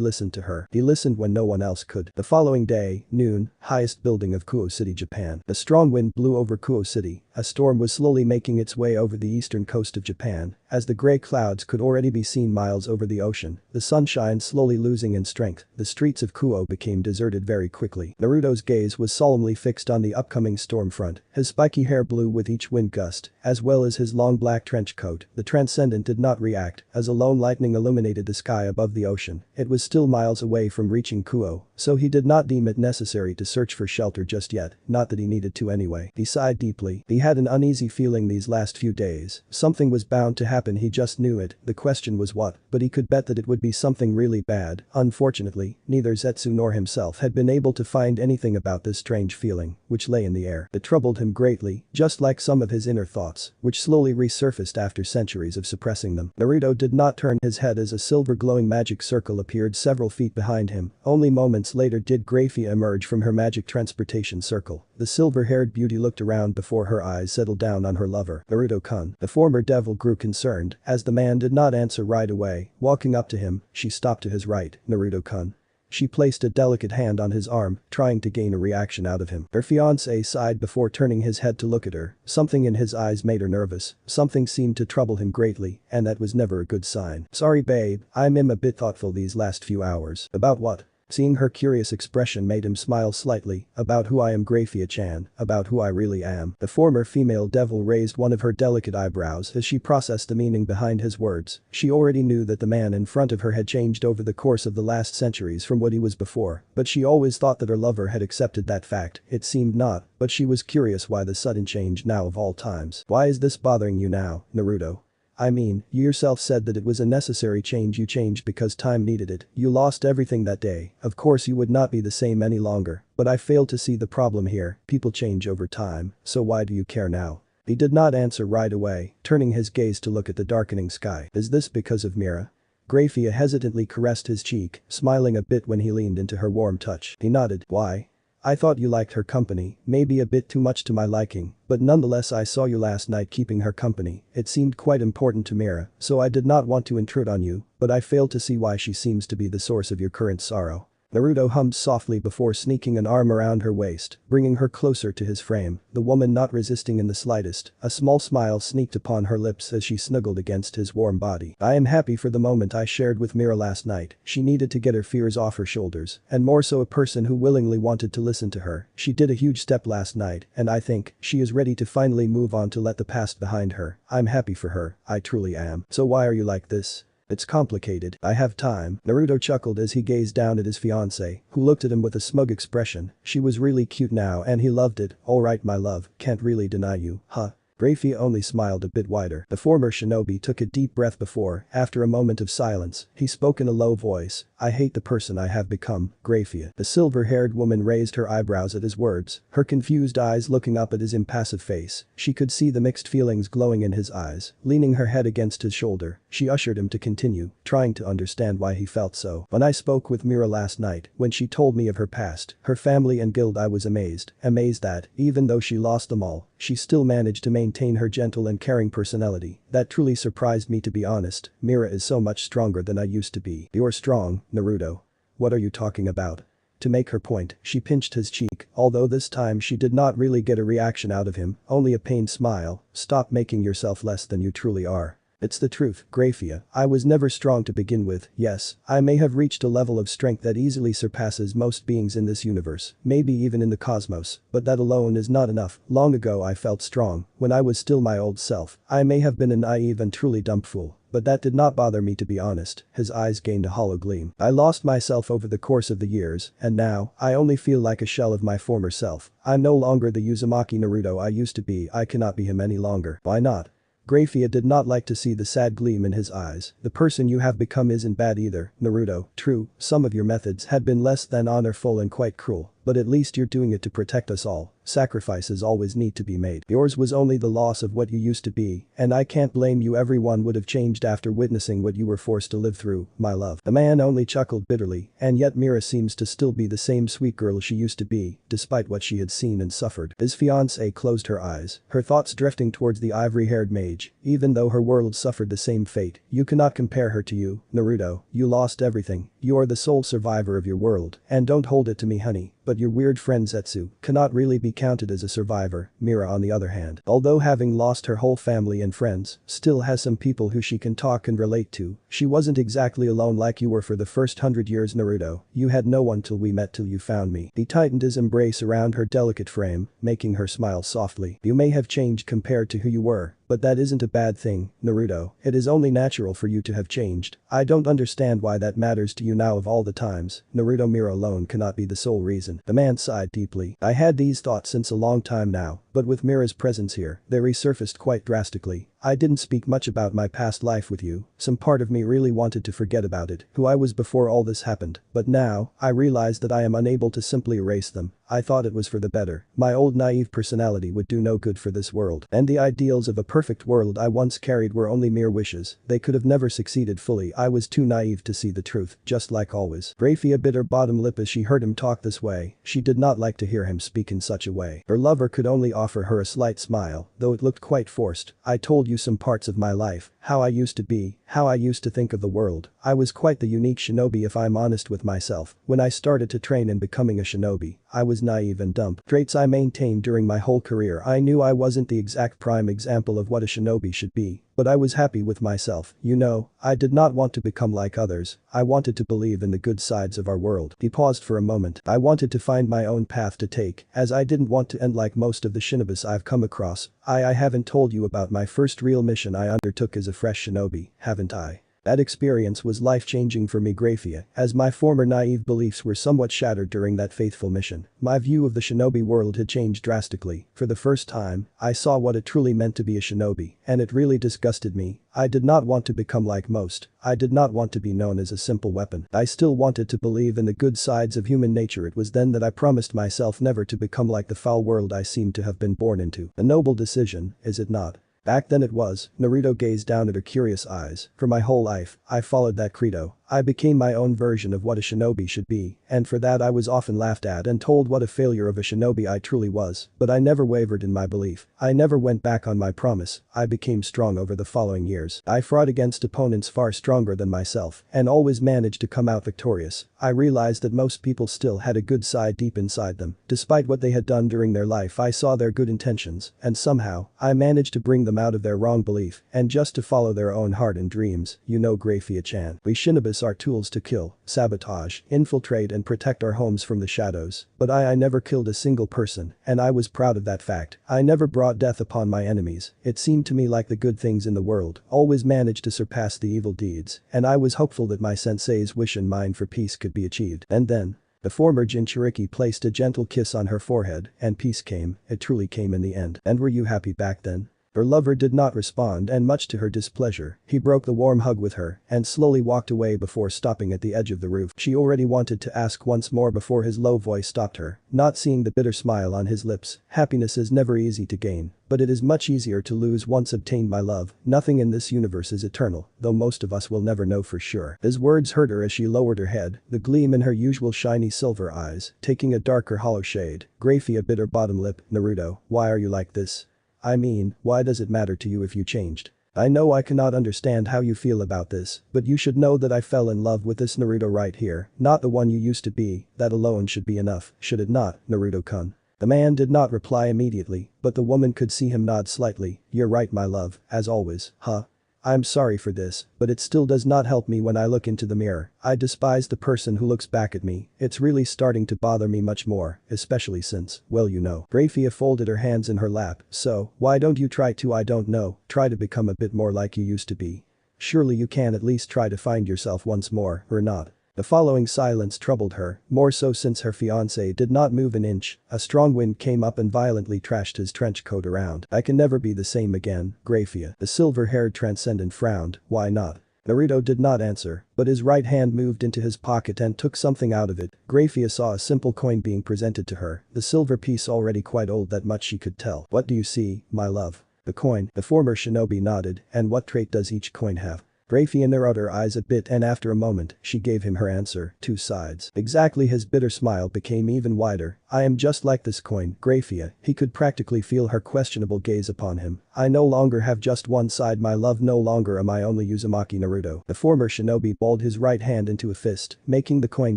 S1: listened to her. He listened when no one else could. The following day, noon, highest building of Kuo City, Japan. A strong wind blew over Kuo City. A storm was slowly making its way over the eastern coast of Japan, as the gray clouds could already be seen miles over the ocean. The sunshine slowly losing in strength, the streets of Kuo became deserted very quickly. Naruto's gaze was solemnly fixed on the upcoming storm front. His spiky hair blew with each wind gust, as well as his long black trench coat. The transcendent did not react, as a lone lightning illuminated the sky above the ocean. It was still miles away from reaching Kuo, so he did not deem it necessary to search for shelter just yet, not that he needed to anyway. He sighed deeply. He had an uneasy feeling these last few days. Something was bound to happen, he just knew it. The question was what, but he could bet that it would be something really bad. Unfortunately, neither Zetsu nor himself had been able to find anything about this strange feeling, which lay in the air. It troubled him greatly, just like some of his inner thoughts, which slowly resurfaced after centuries of suppressing them. Naruto did not turn his head as a silver glowing magic circle appeared several feet behind him. Only moments later did Grafiya emerge from her magic transportation circle. The silver-haired beauty looked around before her eyes settled down on her lover, Naruto-kun. The former devil grew concerned, as the man did not answer right away. Walking up to him, she stopped to his right. Naruto-kun. She placed a delicate hand on his arm, trying to gain a reaction out of him. Her fiancé sighed before turning his head to look at her. Something in his eyes made her nervous. Something seemed to trouble him greatly, and that was never a good sign. Sorry babe, I'm a bit thoughtful these last few hours. About what? Seeing her curious expression made him smile slightly. About who I am, Grafiya-chan, about who I really am. The former female devil raised one of her delicate eyebrows as she processed the meaning behind his words. She already knew that the man in front of her had changed over the course of the last centuries from what he was before, but she always thought that her lover had accepted that fact. It seemed not, but she was curious why the sudden change now of all times. Why is this bothering you now, Naruto? I mean, you yourself said that it was a necessary change. You changed because time needed it. You lost everything that day. Of course you would not be the same any longer, but I fail to see the problem here. People change over time, so why do you care now? He did not answer right away, turning his gaze to look at the darkening sky. Is this because of Mira? Grafiya hesitantly caressed his cheek, smiling a bit when he leaned into her warm touch. He nodded. Why? I thought you liked her company, maybe a bit too much to my liking, but nonetheless I saw you last night keeping her company. It seemed quite important to Mira, so I did not want to intrude on you, but I failed to see why she seems to be the source of your current sorrow. Naruto hummed softly before sneaking an arm around her waist, bringing her closer to his frame, the woman not resisting in the slightest. A small smile sneaked upon her lips as she snuggled against his warm body. I am happy for the moment I shared with Mira last night. She needed to get her fears off her shoulders, and more so a person who willingly wanted to listen to her. She did a huge step last night, and I think she is ready to finally move on to let the past behind her. I'm happy for her, I truly am. So why are you like this? It's complicated. I have time. Naruto chuckled as he gazed down at his fiancée, who looked at him with a smug expression. She was really cute now and he loved it. Alright my love, can't really deny you, huh? Grafiya only smiled a bit wider. The former shinobi took a deep breath before, after a moment of silence, he spoke in a low voice. I hate the person I have become, Grafiya. The silver-haired woman raised her eyebrows at his words, her confused eyes looking up at his impassive face. She could see the mixed feelings glowing in his eyes. Leaning her head against his shoulder, she ushered him to continue, trying to understand why he felt so. When I spoke with Mira last night, when she told me of her past, her family and guild, I was amazed that, even though she lost them all, she still managed to maintain her gentle and caring personality. That truly surprised me, to be honest. Mira is so much stronger than I used to be. You're strong, Naruto. What are you talking about? To make her point, she pinched his cheek, although this time she did not really get a reaction out of him, only a pained smile. Stop making yourself less than you truly are. It's the truth, Grafiya. I was never strong to begin with. Yes, I may have reached a level of strength that easily surpasses most beings in this universe, maybe even in the cosmos, but that alone is not enough. Long ago I felt strong, when I was still my old self. I may have been a naive and truly dumb fool, but that did not bother me, to be honest. His eyes gained a hollow gleam. I lost myself over the course of the years, and now, I only feel like a shell of my former self. I'm no longer the Uzumaki Naruto I used to be. I cannot be him any longer. Why not? Grafiya did not like to see the sad gleam in his eyes. The person you have become isn't bad either, Naruto. True, some of your methods had been less than honorful and quite cruel, but at least you're doing it to protect us all. Sacrifices always need to be made. Yours was only the loss of what you used to be, and I can't blame you. Everyone would have changed after witnessing what you were forced to live through, my love. The man only chuckled bitterly, and yet Mira seems to still be the same sweet girl she used to be, despite what she had seen and suffered. His fiancée closed her eyes, her thoughts drifting towards the ivory-haired mage. Even though her world suffered the same fate, you cannot compare her to you, Naruto. You lost everything. You are the sole survivor of your world, and don't hold it to me, honey, but your weird friend Zetsu cannot really be counted as a survivor. Mira, on the other hand, although having lost her whole family and friends, still has some people who she can talk and relate to. She wasn't exactly alone like you were for the first 100 years, Naruto. You had no one till we met, till you found me. He tightened his embrace around her delicate frame, making her smile softly. You may have changed compared to who you were, but that isn't a bad thing, Naruto. It is only natural for you to have changed. I don't understand why that matters to you now of all the times. Naruto, Mira alone cannot be the sole reason. The man sighed deeply. I had these thoughts since a long time now, but with Mira's presence here, they resurfaced quite drastically. I didn't speak much about my past life with you. Some part of me really wanted to forget about it, who I was before all this happened, but now, I realize that I am unable to simply erase them. I thought it was for the better. My old naive personality would do no good for this world, and the ideals of a perfect world I once carried were only mere wishes. They could have never succeeded fully. I was too naive to see the truth, just like always. Grafiya bit her bottom lip as she heard him talk this way. She did not like to hear him speak in such a way. Her lover could only offer her a slight smile, though it looked quite forced. I told you some parts of my life, how I used to be, how I used to think of the world. I was quite the unique shinobi if I'm honest with myself. When I started to train in becoming a shinobi, I was naive and dumb. Traits I maintained during my whole career. I knew I wasn't the exact prime example of what a shinobi should be, but I was happy with myself. You know, I did not want to become like others. I wanted to believe in the good sides of our world. He paused for a moment. I wanted to find my own path to take, as I didn't want to end like most of the shinobis I've come across. I haven't told you about my first real mission I undertook as a fresh shinobi, haven't I? That experience was life-changing for me, Grafiya, as my former naive beliefs were somewhat shattered during that faithful mission. My view of the shinobi world had changed drastically. For the first time, I saw what it truly meant to be a shinobi, and it really disgusted me. I did not want to become like most. I did not want to be known as a simple weapon. I still wanted to believe in the good sides of human nature. It was then that I promised myself never to become like the foul world I seemed to have been born into. A noble decision, is it not? Back then it was. Naruto gazed down at her curious eyes. For my whole life, I followed that credo. I became my own version of what a shinobi should be, and for that I was often laughed at and told what a failure of a shinobi I truly was, but I never wavered in my belief. I never went back on my promise. I became strong over the following years. I fought against opponents far stronger than myself and always managed to come out victorious. I realized that most people still had a good side deep inside them. Despite what they had done during their life, I saw their good intentions, and somehow, I managed to bring them out of their wrong belief and just to follow their own heart and dreams. You know, Grafiya-chan. We shinobis are tools to kill, sabotage, infiltrate and protect our homes from the shadows. But I never killed a single person, and I was proud of that fact. I never brought death upon my enemies. It seemed to me like the good things in the world always managed to surpass the evil deeds, and I was hopeful that my sensei's wish and mine for peace could be achieved. And then, the former Jinchuriki placed a gentle kiss on her forehead, and peace came. It truly came in the end. And were you happy back then? Her lover did not respond, and much to her displeasure, he broke the warm hug with her and slowly walked away before stopping at the edge of the roof. She already wanted to ask once more before his low voice stopped her, not seeing the bitter smile on his lips. Happiness is never easy to gain, but it is much easier to lose once obtained, my love. Nothing in this universe is eternal, though most of us will never know for sure. His words hurt her as she lowered her head, the gleam in her usual shiny silver eyes taking a darker hollow shade. Grafiya bit her bottom lip. Naruto, why are you like this? I mean, why does it matter to you if you changed? I know I cannot understand how you feel about this, but you should know that I fell in love with this Naruto right here, not the one you used to be. That alone should be enough, should it not, Naruto-kun? The man did not reply immediately, but the woman could see him nod slightly. You're right, my love, as always, huh? I'm sorry for this, but it still does not help me when I look into the mirror. I despise the person who looks back at me. It's really starting to bother me much more, especially since, well, you know. Grafiya folded her hands in her lap. So, why don't you try to, I don't know, try to become a bit more like you used to be? Surely you can at least try to find yourself once more, or not? The following silence troubled her, more so since her fiancé did not move an inch. A strong wind came up and violently trashed his trench coat around. I can never be the same again, Grafiya. The silver-haired transcendent frowned. Why not? Naruto did not answer, but his right hand moved into his pocket and took something out of it. Grafiya saw a simple coin being presented to her, the silver piece already quite old, that much she could tell. What do you see, my love? The coin. The former shinobi nodded. And what trait does each coin have? Grafiya narrowed her eyes a bit, and after a moment, she gave him her answer. 2 sides. Exactly. His bitter smile became even wider. I am just like this coin, Grafiya. He could practically feel her questionable gaze upon him. I no longer have just one side, my love, no longer am I only Uzumaki Naruto. The former shinobi balled his right hand into a fist, making the coin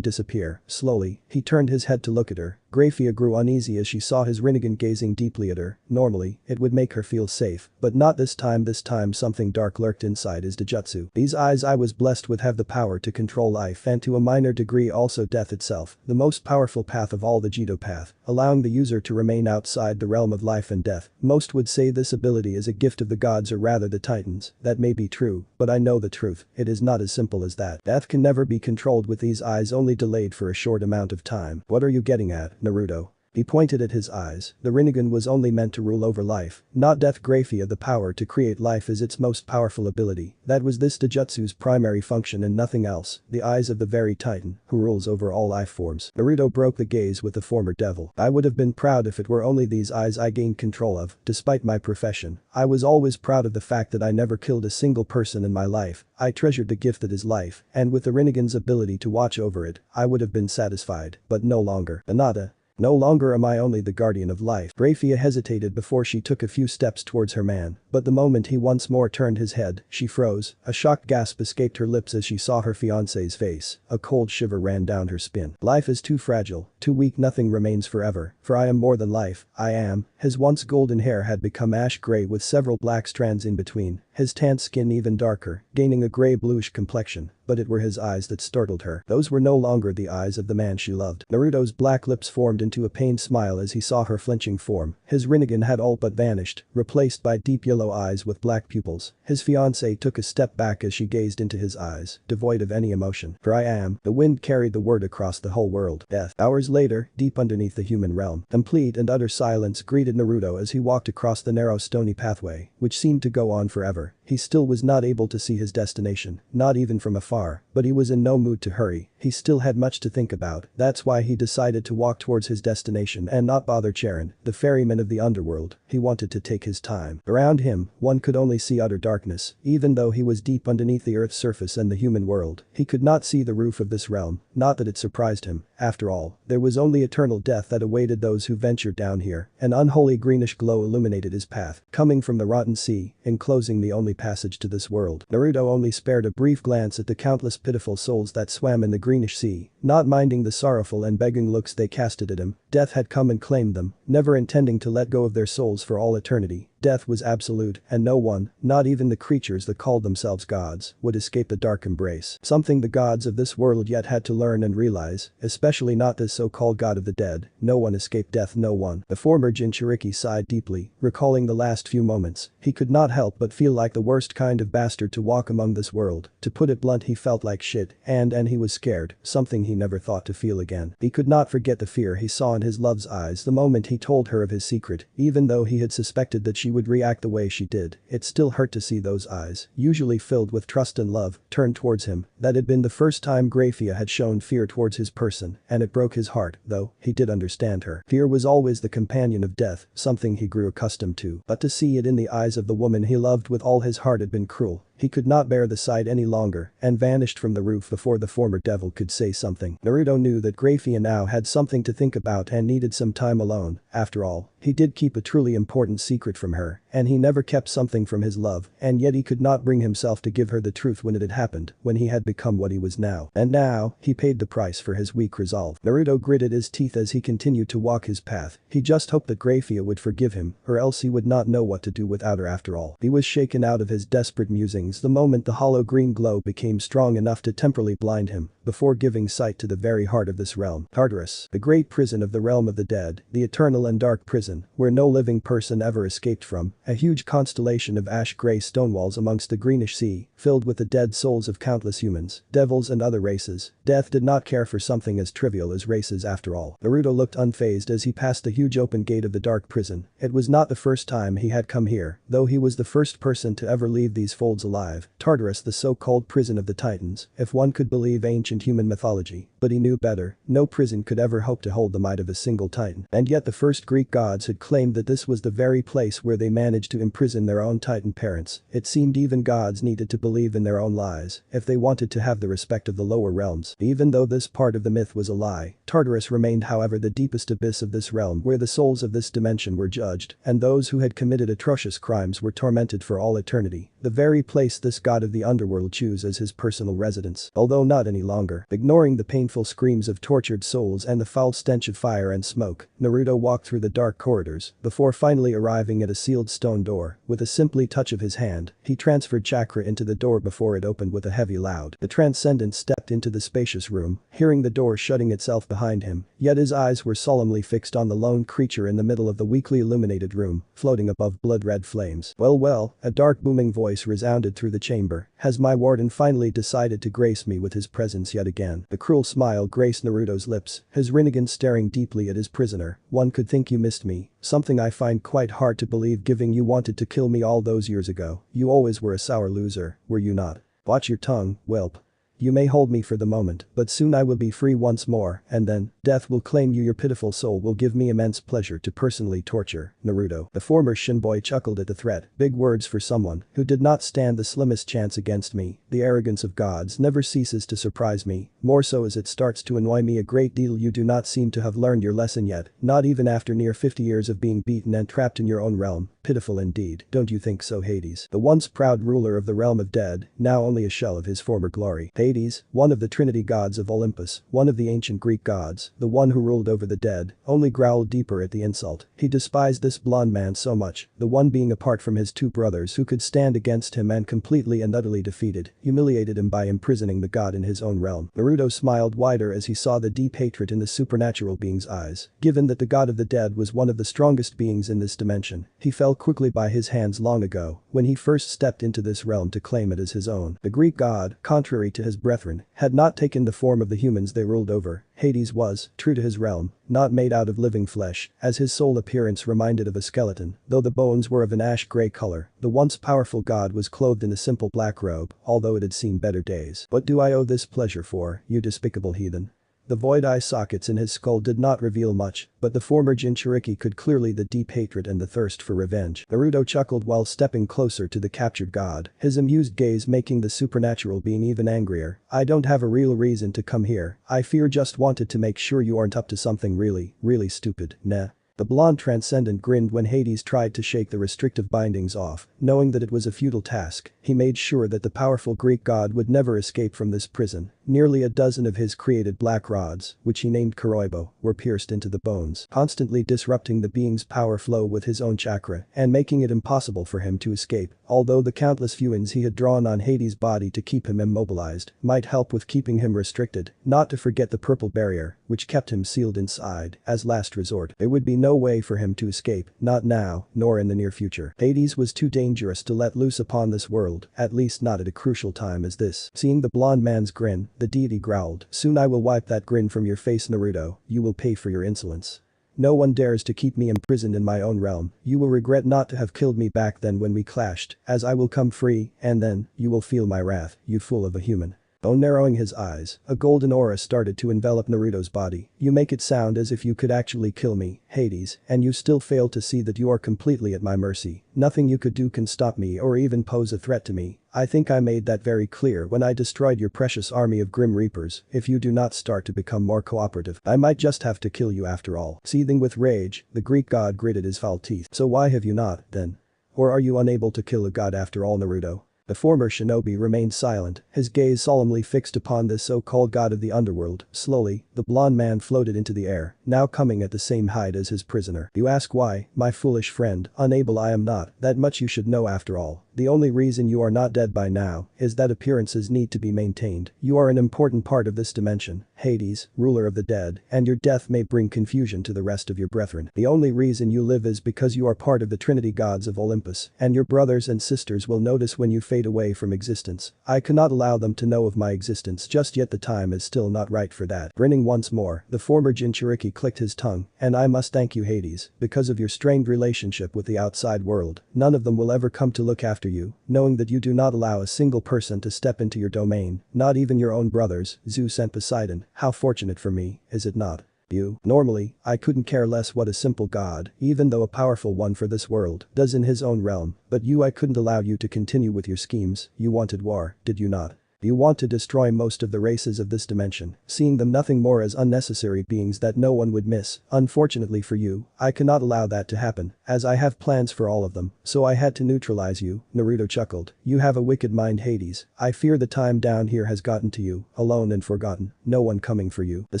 S1: disappear. Slowly, he turned his head to look at her. Grafiya grew uneasy as she saw his Rinnegan gazing deeply at her. Normally, it would make her feel safe, but not this time. This time something dark lurked inside his Dojutsu. These eyes I was blessed with have the power to control life and to a minor degree also death itself, the most powerful path of all, the Jido path, allowing the user to remain outside the realm of life and death. Most would say this ability is a gift of the gods, or rather the titans. That may be true, but I know the truth. It is not as simple as that. Death can never be controlled with these eyes, only delayed for a short amount of time. What are you getting at, Naruto? He pointed at his eyes. The Rinnegan was only meant to rule over life, not death. Grafiya, the power to create life is its most powerful ability. That was this Dojutsu's primary function and nothing else. The eyes of the very titan, who rules over all life forms. Naruto broke the gaze with the former devil. I would have been proud if it were only these eyes I gained control of. Despite my profession, I was always proud of the fact that I never killed a single person in my life. I treasured the gift that is life, and with the Rinnegan's ability to watch over it, I would have been satisfied. But no longer. Anata. No longer am I only the guardian of life. Grafiya hesitated before she took a few steps towards her man, but the moment he once more turned his head, she froze. A shocked gasp escaped her lips as she saw her fiancé's face. A cold shiver ran down her spine. Life is too fragile, too weak. Nothing remains forever, for I am more than life. I am. His once golden hair had become ash gray with several black strands in between, his tanned skin even darker, gaining a gray-bluish complexion. But it were his eyes that startled her. Those were no longer the eyes of the man she loved. Naruto's black lips formed into a pained smile as he saw her flinching form. His Rinnegan had all but vanished, replaced by deep yellow eyes with black pupils. His fiancée took a step back as she gazed into his eyes, devoid of any emotion. For I am. The wind carried the word across the whole world. Death. Hours later, deep underneath the human realm, complete and utter silence greeted Naruto as he walked across the narrow stony pathway, which seemed to go on forever. he still was not able to see his destination, not even from afar, but he was in no mood to hurry, he still had much to think about, that's why he decided to walk towards his destination and not bother Charon, the ferryman of the underworld, he wanted to take his time. Around him, one could only see utter darkness, even though he was deep underneath the earth's surface and the human world, he could not see the roof of this realm, not that it surprised him, after all, there was only eternal death that awaited those who ventured down here, an unholy greenish glow illuminated his path, coming from the rotten sea, enclosing the only passage to this world. Naruto only spared a brief glance at the countless pitiful souls that swam in the greenish sea, not minding the sorrowful and begging looks they casted at him, death had come and claimed them, never intending to let go of their souls for all eternity. Death was absolute, and no one, not even the creatures that called themselves gods, would escape the dark embrace. Something the gods of this world yet had to learn and realize, especially not this so-called god of the dead, no one escaped death, no one. The former Jinchuriki sighed deeply, recalling the last few moments, he could not help but feel like the worst kind of bastard to walk among this world, to put it blunt he felt like shit, and he was scared, something he never thought to feel again. He could not forget the fear he saw in his love's eyes the moment he told her of his secret, even though he had suspected that she would react the way she did, it still hurt to see those eyes, usually filled with trust and love, turn towards him, that had been the first time Grafiya had shown fear towards his person, and it broke his heart, though, he did understand her. Fear was always the companion of death, something he grew accustomed to, but to see it in the eyes of the woman he loved with all his heart had been cruel. He could not bear the sight any longer, and vanished from the roof before the former devil could say something. Naruto knew that Grafiya now had something to think about and needed some time alone, after all, he did keep a truly important secret from her, and he never kept something from his love, and yet he could not bring himself to give her the truth when it had happened, when he had become what he was now. And now, he paid the price for his weak resolve. Naruto gritted his teeth as he continued to walk his path, he just hoped that Grafiya would forgive him, or else he would not know what to do without her after all. He was shaken out of his desperate musings the moment the hollow green glow became strong enough to temporarily blind him, before giving sight to the very heart of this realm. Tartarus, the great prison of the realm of the dead, the eternal and dark prison, where no living person ever escaped from, a huge constellation of ash-gray stone walls amongst the greenish sea, filled with the dead souls of countless humans, devils and other races. Death did not care for something as trivial as races after all. Naruto looked unfazed as he passed the huge open gate of the dark prison, it was not the first time he had come here, though he was the first person to ever leave these folds alive. Tartarus, the so-called prison of the Titans, if one could believe ancient human mythology, but he knew better, no prison could ever hope to hold the might of a single Titan. And yet the first Greek gods had claimed that this was the very place where they managed to imprison their own Titan parents, it seemed even gods needed to believe in their own lies, if they wanted to have the respect of the lower realms. Even though this part of the myth was a lie, Tartarus remained however the deepest abyss of this realm where the souls of this dimension were judged, and those who had committed atrocious crimes were tormented for all eternity, the very place this god of the underworld chose as his personal residence, although not any longer. Ignoring the painful screams of tortured souls and the foul stench of fire and smoke, Naruto walked through the dark corridors, before finally arriving at a sealed stone door. With a simply touch of his hand, he transferred chakra into the door before it opened with a heavy loud. The transcendent stepped into the spacious room, hearing the door shutting itself behind him, yet his eyes were solemnly fixed on the lone creature in the middle of the weakly illuminated room, floating above blood-red flames. Well, a dark booming voice resounded through the chamber, has my warden finally decided to grace me with his presence yet again? The cruel smile graced Naruto's lips, his Rinnegan staring deeply at his prisoner. One could think you missed me, something I find quite hard to believe given you wanted to kill me all those years ago. You always were a sour loser, were you not? Watch your tongue, whelp. You may hold me for the moment, but soon I will be free once more, and then, death will claim you. Your pitiful soul will give me immense pleasure to personally torture, Naruto. The former Shinboy chuckled at the threat, big words for someone who did not stand the slimmest chance against me. The arrogance of gods never ceases to surprise me, more so as it starts to annoy me a great deal. You do not seem to have learned your lesson yet, not even after near 50 years of being beaten and trapped in your own realm. Pitiful indeed, don't you think so, Hades? The once proud ruler of the realm of dead, now only a shell of his former glory. Hades, one of the trinity gods of Olympus, one of the ancient Greek gods, the one who ruled over the dead, only growled deeper at the insult. He despised this blonde man so much, the one being apart from his two brothers who could stand against him, and completely and utterly defeated, humiliated him by imprisoning the god in his own realm. Naruto smiled wider as he saw the deep hatred in the supernatural being's eyes. Given that the god of the dead was one of the strongest beings in this dimension, he fell quickly by his hands long ago, when he first stepped into this realm to claim it as his own. The Greek god, contrary to his brethren, had not taken the form of the humans they ruled over, Hades was, true to his realm, not made out of living flesh, as his sole appearance reminded of a skeleton, though the bones were of an ash-gray color. The once powerful god was clothed in a simple black robe, although it had seen better days. What do I owe this pleasure for, you despicable heathen? The void eye sockets in his skull did not reveal much, but the former Jinchuriki could clearly the deep hatred and the thirst for revenge. Naruto chuckled while stepping closer to the captured god, his amused gaze making the supernatural being even angrier. I don't have a real reason to come here, I fear just wanted to make sure you aren't up to something really stupid, nah. The blonde transcendent grinned when Hades tried to shake the restrictive bindings off, knowing that it was a futile task. He made sure that the powerful Greek god would never escape from this prison. Nearly a dozen of his created black rods, which he named Kuroibo, were pierced into the bones, constantly disrupting the being's power flow with his own chakra and making it impossible for him to escape. Although the countless fuins he had drawn on Hades' body to keep him immobilized might help with keeping him restricted, not to forget the purple barrier, which kept him sealed inside. As last resort, there would be no way for him to escape, not now, nor in the near future. Hades was too dangerous to let loose upon this world, at least not at a crucial time as this. Seeing the blonde man's grin, the deity growled, "Soon I will wipe that grin from your face, Naruto, you will pay for your insolence. No one dares to keep me imprisoned in my own realm, you will regret not to have killed me back then when we clashed, as I will come free, and then, you will feel my wrath, you fool of a human." Though narrowing his eyes, a golden aura started to envelop Naruto's body. "You make it sound as if you could actually kill me, Hades, and you still fail to see that you are completely at my mercy. Nothing you could do can stop me or even pose a threat to me. I think I made that very clear when I destroyed your precious army of Grim Reapers. If you do not start to become more cooperative, I might just have to kill you after all." Seething with rage, the Greek god gritted his foul teeth. "So why have you not, then? Or are you unable to kill a god after all, Naruto?" The former shinobi remained silent, his gaze solemnly fixed upon this so-called god of the underworld. Slowly, the blonde man floated into the air, now coming at the same height as his prisoner. "You ask why, my foolish friend, unable I am not, that much you should know after all. The only reason you are not dead by now is that appearances need to be maintained. You are an important part of this dimension, Hades, ruler of the dead, and your death may bring confusion to the rest of your brethren. The only reason you live is because you are part of the Trinity gods of Olympus, and your brothers and sisters will notice when you fade away from existence. I cannot allow them to know of my existence just yet, the time is still not right for that." Grinning once more, the former Jinchuriki clicked his tongue, "And I must thank you, Hades, because of your strained relationship with the outside world. None of them will ever come to look after you, knowing that you do not allow a single person to step into your domain, not even your own brothers, Zeus and Poseidon. How fortunate for me, is it not? You. Normally, I couldn't care less what a simple god, even though a powerful one for this world, does in his own realm, but you, I couldn't allow you to continue with your schemes. You wanted war, did you not? You want to destroy most of the races of this dimension, seeing them nothing more as unnecessary beings that no one would miss. Unfortunately for you, I cannot allow that to happen, as I have plans for all of them, so I had to neutralize you." Naruto chuckled. "You have a wicked mind, Hades. I fear the time down here has gotten to you, alone and forgotten, no one coming for you. The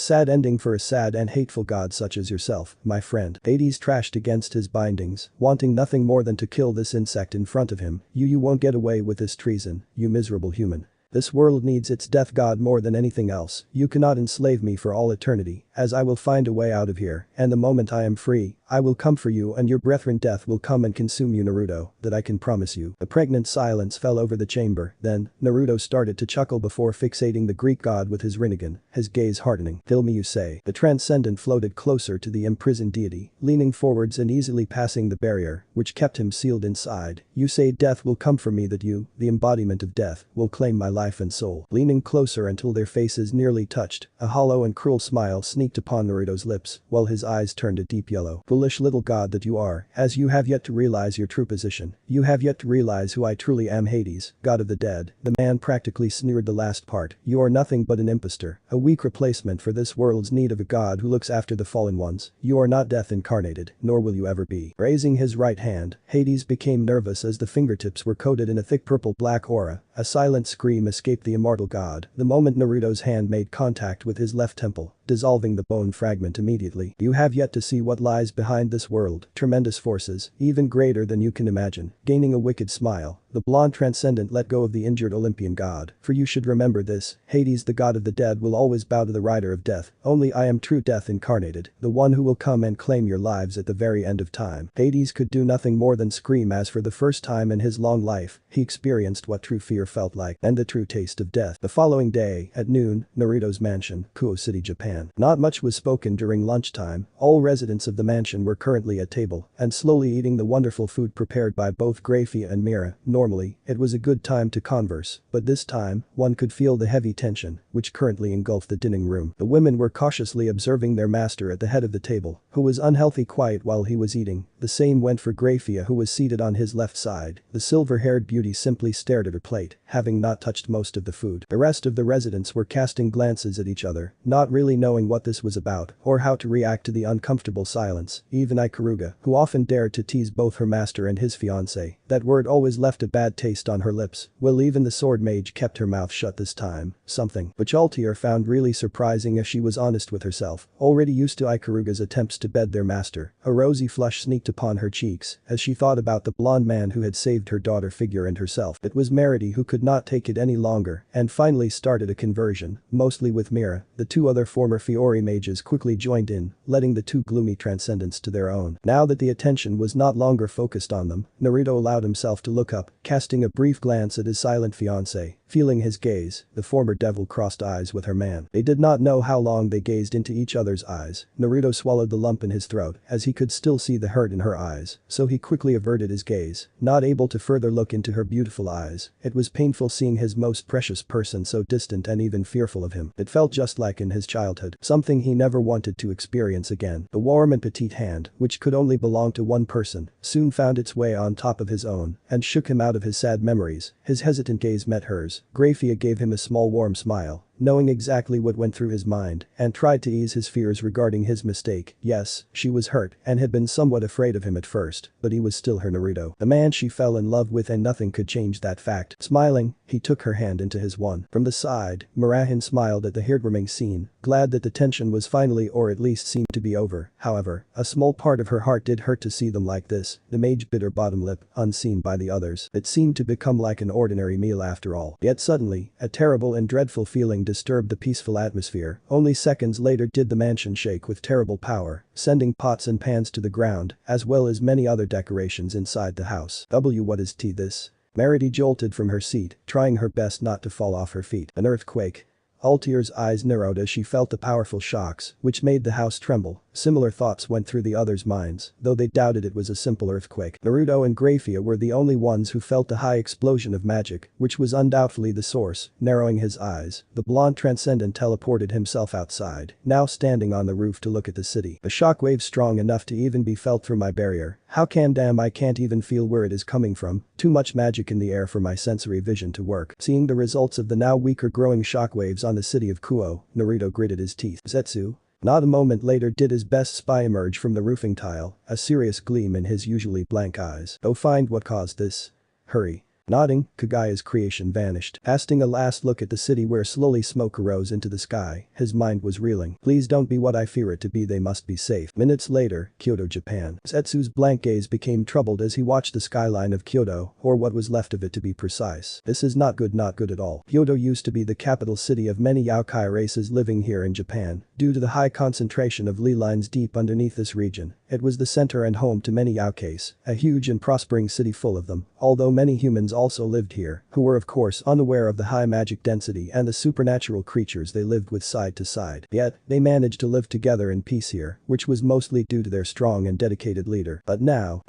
S1: sad ending for a sad and hateful god such as yourself, my friend." Hades trashed against his bindings, wanting nothing more than to kill this insect in front of him. You won't get away with this treason, you miserable human. This world needs its death god more than anything else. You cannot enslave me for all eternity, as I will find a way out of here, and the moment I am free, I will come for you and your brethren. Death will come and consume you, Naruto, that I can promise you." A pregnant silence fell over the chamber, then, Naruto started to chuckle before fixating the Greek god with his Rinnegan, his gaze hardening. "Kill me, you say?" The transcendent floated closer to the imprisoned deity, leaning forwards and easily passing the barrier, which kept him sealed inside. "You say death will come for me, that you, the embodiment of death, will claim my life and soul." Leaning closer until their faces nearly touched, a hollow and cruel smile sneaked upon Naruto's lips, while his eyes turned a deep yellow. "Foolish little god that you are, as you have yet to realize your true position. You have yet to realize who I truly am, Hades, god of the dead." The man practically sneered the last part. "You are nothing but an impostor, a weak replacement for this world's need of a god who looks after the fallen ones. You are not death incarnated, nor will you ever be." Raising his right hand, Hades became nervous as the fingertips were coated in a thick purple-black aura. A silent scream escaped the immortal god the moment Naruto's hand made contact with his left temple, dissolving the bone fragment immediately. "You have yet to see what lies behind this world, tremendous forces, even greater than you can imagine." Gaining a wicked smile, the The blonde transcendent let go of the injured Olympian god. For you should remember this, Hades the god of the dead will always bow to the rider of death. Only I am true death incarnated, the one who will come and claim your lives at the very end of time. Hades could do nothing more than scream as for the first time in his long life, he experienced what true fear felt like and the true taste of death. The following day, at noon, Naruto's mansion, Kuo City, Japan. Not much was spoken during lunchtime, all residents of the mansion were currently at table and slowly eating the wonderful food prepared by both Grafiya and Mira. Normally, it was a good time to converse, but this time, one could feel the heavy tension, which currently engulfed the dining room. The women were cautiously observing their master at the head of the table, who was unhealthy quiet while he was eating. The same went for Grafiya, who was seated on his left side. The silver-haired beauty simply stared at her plate, having not touched most of the food. The rest of the residents were casting glances at each other, not really knowing what this was about or how to react to the uncomfortable silence. Even Ikaruga, who often dared to tease both her master and his fiancé, that word always left a bad taste on her lips. Well, even the sword mage kept her mouth shut this time, something which Altier found really surprising as she was honest with herself. Already used to Ikaruga's attempts to bed their master, a rosy flush sneaked upon her cheeks as she thought about the blonde man who had saved her daughter figure and herself. It was Merity who could not take it any longer and finally started a conversion, mostly with Mira. The two other former Fiori mages quickly joined in, letting the two gloomy transcendents to their own. Now that the attention was not longer focused on them, Naruto allowed himself to look up, casting a brief glance at his silent fiancé. Feeling his gaze, the former devil crossed eyes with her man. They did not know how long they gazed into each other's eyes. Naruto swallowed the lump in his throat as he could still see the hurt in her eyes, so he quickly averted his gaze, not able to further look into her beautiful eyes. It was painful seeing his most precious person so distant and even fearful of him. It felt just like in his childhood, something he never wanted to experience again. The warm and petite hand, which could only belong to one person, soon found its way on top of his own and shook him out of his sad memories. His hesitant gaze met hers. Grafiya gave him a small warm smile, knowing exactly what went through his mind, and tried to ease his fears regarding his mistake. Yes, she was hurt and had been somewhat afraid of him at first, but he was still her Naruto, the man she fell in love with, and nothing could change that fact. Smiling, he took her hand into his one. From the side, Mirahin smiled at the heartwarming scene, glad that the tension was finally or at least seemed to be over. However, a small part of her heart did hurt to see them like this. The mage bit her bottom lip, unseen by the others. It seemed to become like an ordinary meal after all. Yet suddenly, a terrible and dreadful feeling disturbed the peaceful atmosphere. Only seconds later did the mansion shake with terrible power, sending pots and pans to the ground, as well as many other decorations inside the house. What is this? Merity jolted from her seat, trying her best not to fall off her feet. An earthquake. Altier's eyes narrowed as she felt the powerful shocks, which made the house tremble. Similar thoughts went through the others' minds, though they doubted it was a simple earthquake. Naruto and Grafiya were the only ones who felt the high explosion of magic, which was undoubtedly the source. Narrowing his eyes, the blonde transcendent teleported himself outside, now standing on the roof to look at the city. The shockwave strong enough to even be felt through my barrier. How can damn I can't even feel where it is coming from. Too much magic in the air for my sensory vision to work. Seeing the results of the now weaker growing shockwaves on the city of Kuo, Naruto gritted his teeth. Zetsu? Not a moment later did his best spy emerge from the roofing tile, a serious gleam in his usually blank eyes. Go find what caused this. Hurry. Nodding, Kaguya's creation vanished. Casting a last look at the city where slowly smoke arose into the sky, his mind was reeling. Please don't be what I fear it to be, they must be safe. Minutes later, Kyoto, Japan. Zetsu's blank gaze became troubled as he watched the skyline of Kyoto, or what was left of it to be precise. This is not good at all. Kyoto used to be the capital city of many Yaokai races living here in Japan. Due to the high concentration of ley lines deep underneath this region, it was the center and home to many Yaokais, a huge and prospering city full of them, although many humans also lived here, who were of course unaware of the high magic density and the supernatural creatures they lived with side to side. Yet, they managed to live together in peace here, which was mostly due to their strong and dedicated leader. But now,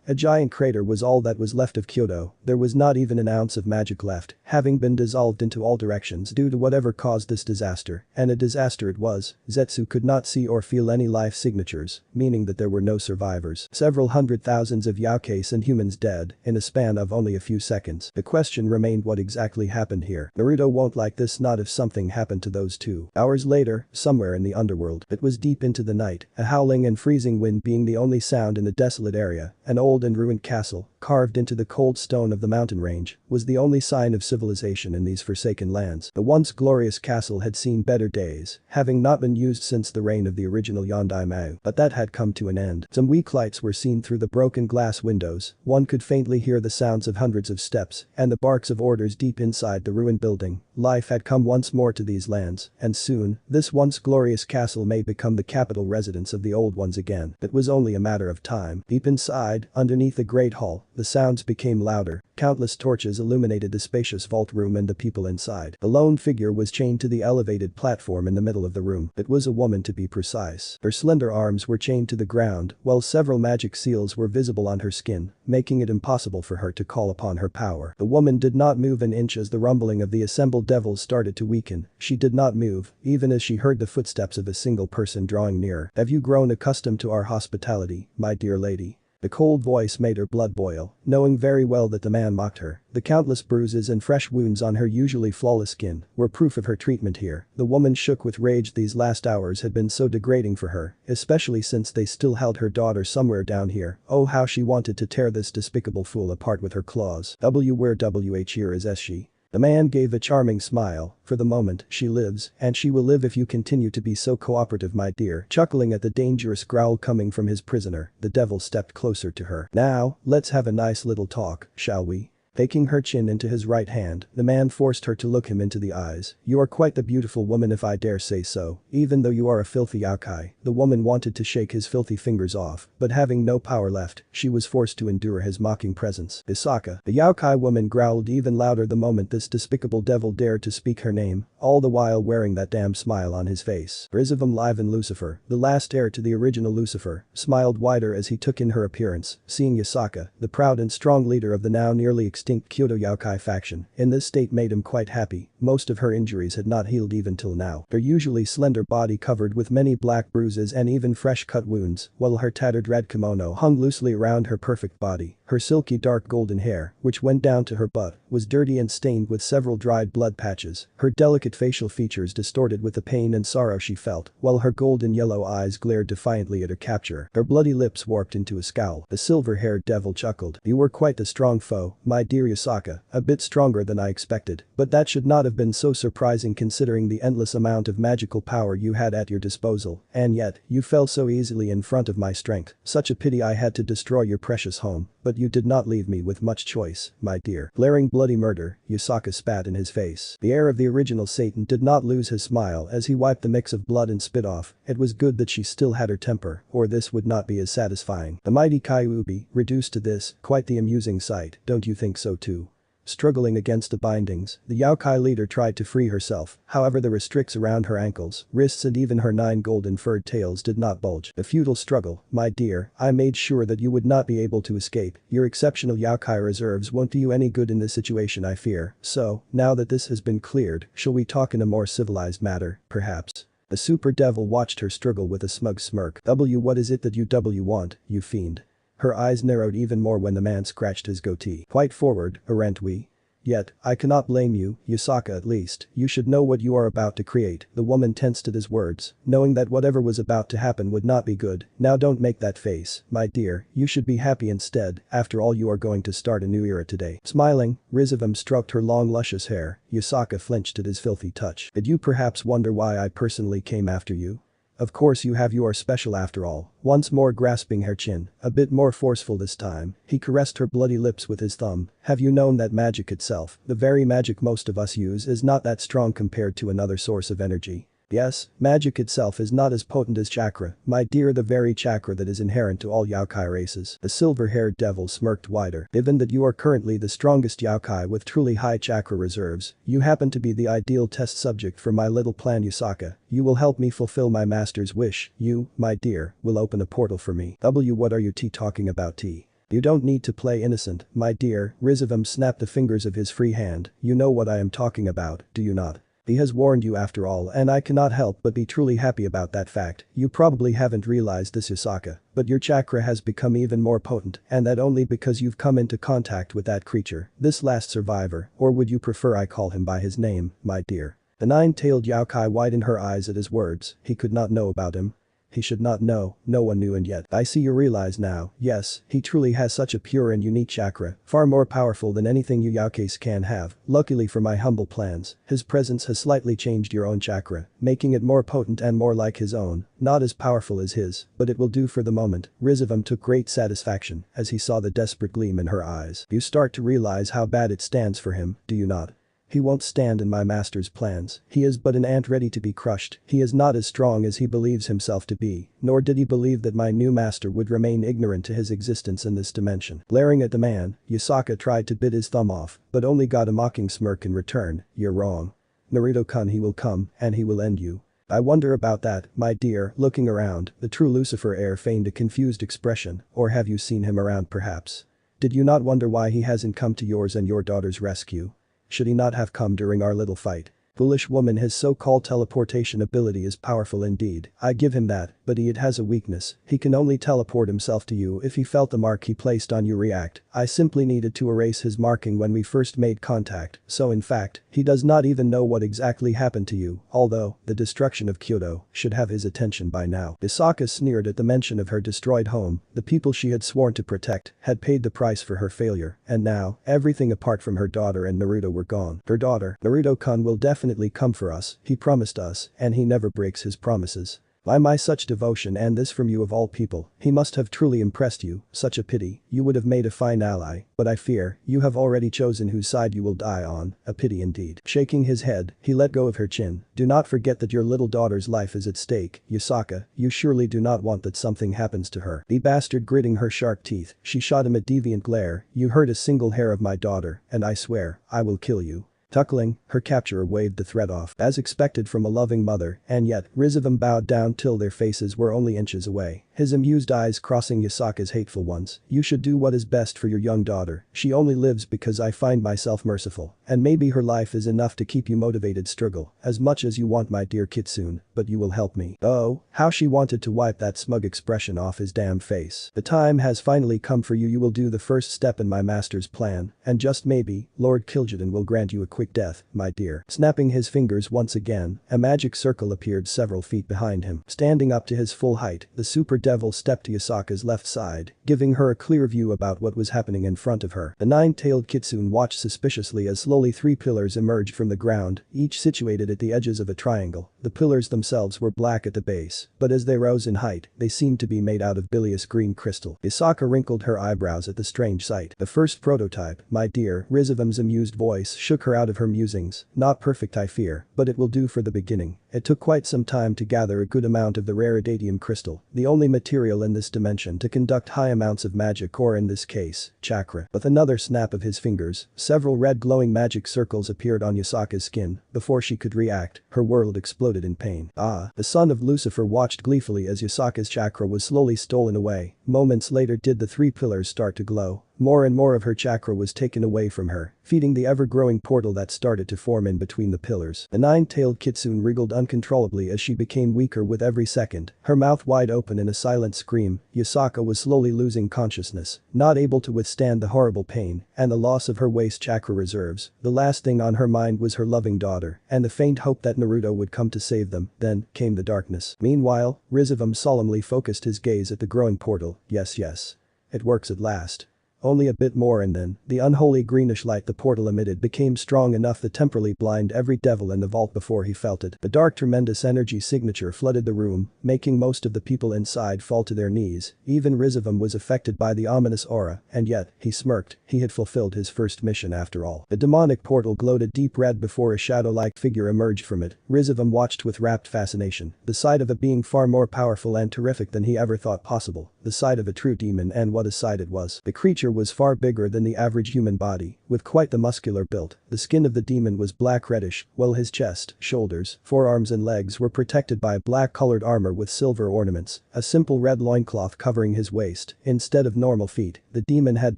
S1: a giant crater was all that was left of Kyoto. There was not even an ounce of magic left, having been dissolved into all directions due to whatever caused this disaster, and a disaster it was. Zetsu could not see or feel any life signatures, meaning that there were no survivors. Several hundred thousands of Yaokais and humans dead in a span of only a few seconds. The question remained, what exactly happened here? Naruto won't like this, not if something happened to those two. Hours later, somewhere in the underworld. It was deep into the night, a howling and freezing wind being the only sound in the desolate area. An old and ruined castle, carved into the cold stone of the mountain range, was the only sign of civilization in these forsaken lands. The once glorious castle had seen better days, having not been used since the reign of the original Yondaimyo, but that had come to an an end. Some weak lights were seen through the broken glass windows, one could faintly hear the sounds of hundreds of steps and the barks of orders deep inside the ruined building. Life had come once more to these lands, and soon, this once glorious castle may become the capital residence of the old ones again. It was only a matter of time. Deep inside, underneath the great hall, the sounds became louder. Countless torches illuminated the spacious vault room and the people inside. The lone figure was chained to the elevated platform in the middle of the room. It was a woman, to be precise. Her slender arms were chained to the ground, while several magic seals were visible on her skin, making it impossible for her to call upon her power. The woman did not move an inch as the rumbling of the assembled devils started to weaken. She did not move, even as she heard the footsteps of a single person drawing nearer. "Have you grown accustomed to our hospitality, my dear lady?" The cold voice made her blood boil, knowing very well that the man mocked her. The countless bruises and fresh wounds on her usually flawless skin were proof of her treatment here. The woman shook with rage. These last hours had been so degrading for her, especially since they still held her daughter somewhere down here. Oh, how she wanted to tear this despicable fool apart with her claws. Where here is she? The man gave a charming smile. "For the moment, she lives, and she will live if you continue to be so cooperative, my dear." Chuckling at the dangerous growl coming from his prisoner, the devil stepped closer to her. "Now, let's have a nice little talk, shall we?" Taking her chin into his right hand, the man forced her to look him into the eyes. "You are quite the beautiful woman, if I dare say so, even though you are a filthy yokai." The woman wanted to shake his filthy fingers off, but having no power left, she was forced to endure his mocking presence. "Hisaka." The yokai woman growled even louder the moment this despicable devil dared to speak her name, all the while wearing that damn smile on his face. Grieving and Lucifer, the last heir to the original Lucifer, smiled wider as he took in her appearance, seeing Hisaka, the proud and strong leader of the now nearly extinct Kyoto Yokai faction, in this state made him quite happy. Most of her injuries had not healed even till now. Her usually slender body covered with many black bruises and even fresh cut wounds, while her tattered red kimono hung loosely around her perfect body. Her silky dark golden hair, which went down to her butt, was dirty and stained with several dried blood patches. Her delicate facial features distorted with the pain and sorrow she felt, while her golden yellow eyes glared defiantly at her capturer. Her bloody lips warped into a scowl. The silver-haired devil chuckled. "You were quite the strong foe, my dear Hisaka, a bit stronger than I expected. But that should not have been so surprising considering the endless amount of magical power you had at your disposal. And yet, you fell so easily in front of my strength. Such a pity I had to destroy your precious home. But you did not leave me with much choice, my dear." Blaring bloody murder, Hisaka spat in his face. The heir of the original Satan did not lose his smile as he wiped the mix of blood and spit off. It was good that she still had her temper, or this would not be as satisfying. The mighty Kyuubi, reduced to this, quite the amusing sight, don't you think so too? Struggling against the bindings, the Yaokai leader tried to free herself, however the restricts around her ankles, wrists and even her 9 golden furred tails did not bulge. A futile struggle, my dear, I made sure that you would not be able to escape. Your exceptional Yaokai reserves won't do you any good in this situation, I fear. So, now that this has been cleared, shall we talk in a more civilized manner, perhaps? The super devil watched her struggle with a smug smirk. What is it that you want, you fiend? Her eyes narrowed even more when the man scratched his goatee. "Quite forward, aren't we? Yet, I cannot blame you, Hisaka at least. You should know what you are about to create." The woman tensed at his words, knowing that whatever was about to happen would not be good. "Now don't make that face, my dear, you should be happy instead, after all you are going to start a new era today." Smiling, Grieving stroked her long luscious hair. Hisaka flinched at his filthy touch. "Did you perhaps wonder why I personally came after you? Of course you have, you are special after all." Once more grasping her chin, a bit more forceful this time, he caressed her bloody lips with his thumb. "Have you known that magic itself, the very magic most of us use, is not that strong compared to another source of energy? Yes, magic itself is not as potent as chakra, my dear, the very chakra that is inherent to all Yaokai races." The silver-haired devil smirked wider. "Given that you are currently the strongest Yaokai with truly high chakra reserves, you happen to be the ideal test subject for my little plan, Hisaka. You will help me fulfill my master's wish. You, my dear, will open a portal for me." What are you talking about? You don't need to play innocent, my dear." Grieving snapped the fingers of his free hand. "You know what I am talking about, do you not? He has warned you after all, and I cannot help but be truly happy about that fact. You probably haven't realized this, Hisaka, but your chakra has become even more potent, and that only because you've come into contact with that creature, this last survivor, or would you prefer I call him by his name, my dear?" The 9-tailed Yaokai widened her eyes at his words. He could not know about him. he should not know, no one knew, and yet I see you realize now, yes, he truly has such a pure and unique chakra, far more powerful than anything you Yaokais can have. Luckily for my humble plans, his presence has slightly changed your own chakra, making it more potent and more like his own, not as powerful as his, but it will do for the moment. Rizavam took great satisfaction as he saw the desperate gleam in her eyes. You start to realize how bad it stands for him, do you not? He won't stand in my master's plans. He is but an ant ready to be crushed. He is not as strong as he believes himself to be, nor did he believe that my new master would remain ignorant to his existence in this dimension. Glaring at the man, Yasaka tried to bit his thumb off, but only got a mocking smirk in return. You're wrong. Naruto-kun, he will come, and he will end you. I wonder about that, my dear. Looking around, the true Lucifer heir feigned a confused expression. Or have you seen him around perhaps? Did you not wonder why he hasn't come to yours and your daughter's rescue? Should he not have come during our little fight? Foolish woman, his so-called teleportation ability is powerful indeed, I give him that, but it has a weakness. He can only teleport himself to you if he felt the mark he placed on you react. I simply needed to erase his marking when we first made contact, so in fact, he does not even know what exactly happened to you, although, the destruction of Kyoto should have his attention by now. Isaka sneered at the mention of her destroyed home. The people she had sworn to protect had paid the price for her failure, and now, everything apart from her daughter and Naruto were gone. Her daughter, Naruto-kun, will definitely come for us, he promised us, and he never breaks his promises. Why my such devotion, and this from you of all people? He must have truly impressed you, such a pity, you would have made a fine ally, but I fear, you have already chosen whose side you will die on, a pity indeed. Shaking his head, he let go of her chin. Do not forget that your little daughter's life is at stake, Yasaka, you surely do not want that something happens to her. The bastard, gritting her sharp teeth, she shot him a deviant glare. You hurt a single hair of my daughter, and I swear, I will kill you. Chuckling, her capturer waved the threat off. As expected from a loving mother, and yet, Rizavam bowed down till their faces were only inches away, his amused eyes crossing Yasaka's hateful ones. You should do what is best for your young daughter. She only lives because I find myself merciful, and maybe her life is enough to keep you motivated. Struggle as much as you want, my dear Kitsune, but you will help me. Oh, how she wanted to wipe that smug expression off his damn face. The time has finally come for you. You will do the first step in my master's plan, and just maybe, Lord Kil'jaeden will grant you a quick death, my dear. Snapping his fingers once again, a magic circle appeared several feet behind him. Standing up to his full height, the super devil stepped to Yasaka's left side, giving her a clear view about what was happening in front of her. The nine-tailed Kitsune watched suspiciously as slowly three pillars emerged from the ground, each situated at the edges of a triangle. The pillars themselves were black at the base, but as they rose in height, they seemed to be made out of bilious green crystal. Yasaka wrinkled her eyebrows at the strange sight. The first prototype, my dear. Rizavam's amused voice shook her out of her musings. Not perfect, I fear, but it will do for the beginning. It took quite some time to gather a good amount of the rare Adatium crystal, the only material in this dimension to conduct high amounts of magic, or in this case, chakra. With another snap of his fingers, several red glowing magic circles appeared on Yasaka's skin. Before she could react, her world exploded in pain. Ah, the son of Lucifer watched gleefully as Yasaka's chakra was slowly stolen away. Moments later did the three pillars start to glow. More and more of her chakra was taken away from her, feeding the ever-growing portal that started to form in between the pillars. The nine-tailed Kitsune wriggled uncontrollably as she became weaker with every second, her mouth wide open in a silent scream. Yasaka was slowly losing consciousness, not able to withstand the horrible pain and the loss of her waste chakra reserves. The last thing on her mind was her loving daughter and the faint hope that Naruto would come to save them. Then came the darkness. Meanwhile, Rizavam solemnly focused his gaze at the growing portal. Yes. It works at last. Only a bit more, and then, the unholy greenish light the portal emitted became strong enough to temporarily blind every devil in the vault before he felt it. The dark tremendous energy signature flooded the room, making most of the people inside fall to their knees. Even Rizavam was affected by the ominous aura, and yet, he smirked, he had fulfilled his first mission after all. The demonic portal glowed a deep red before a shadow-like figure emerged from it. Rizavam watched with rapt fascination, the sight of a being far more powerful and terrific than he ever thought possible, the sight of a true demon, and what a sight it was. The creature was far bigger than the average human body, with quite the muscular build. The skin of the demon was black-reddish, while his chest, shoulders, forearms and legs were protected by black-colored armor with silver ornaments, a simple red loincloth covering his waist. Instead of normal feet, the demon had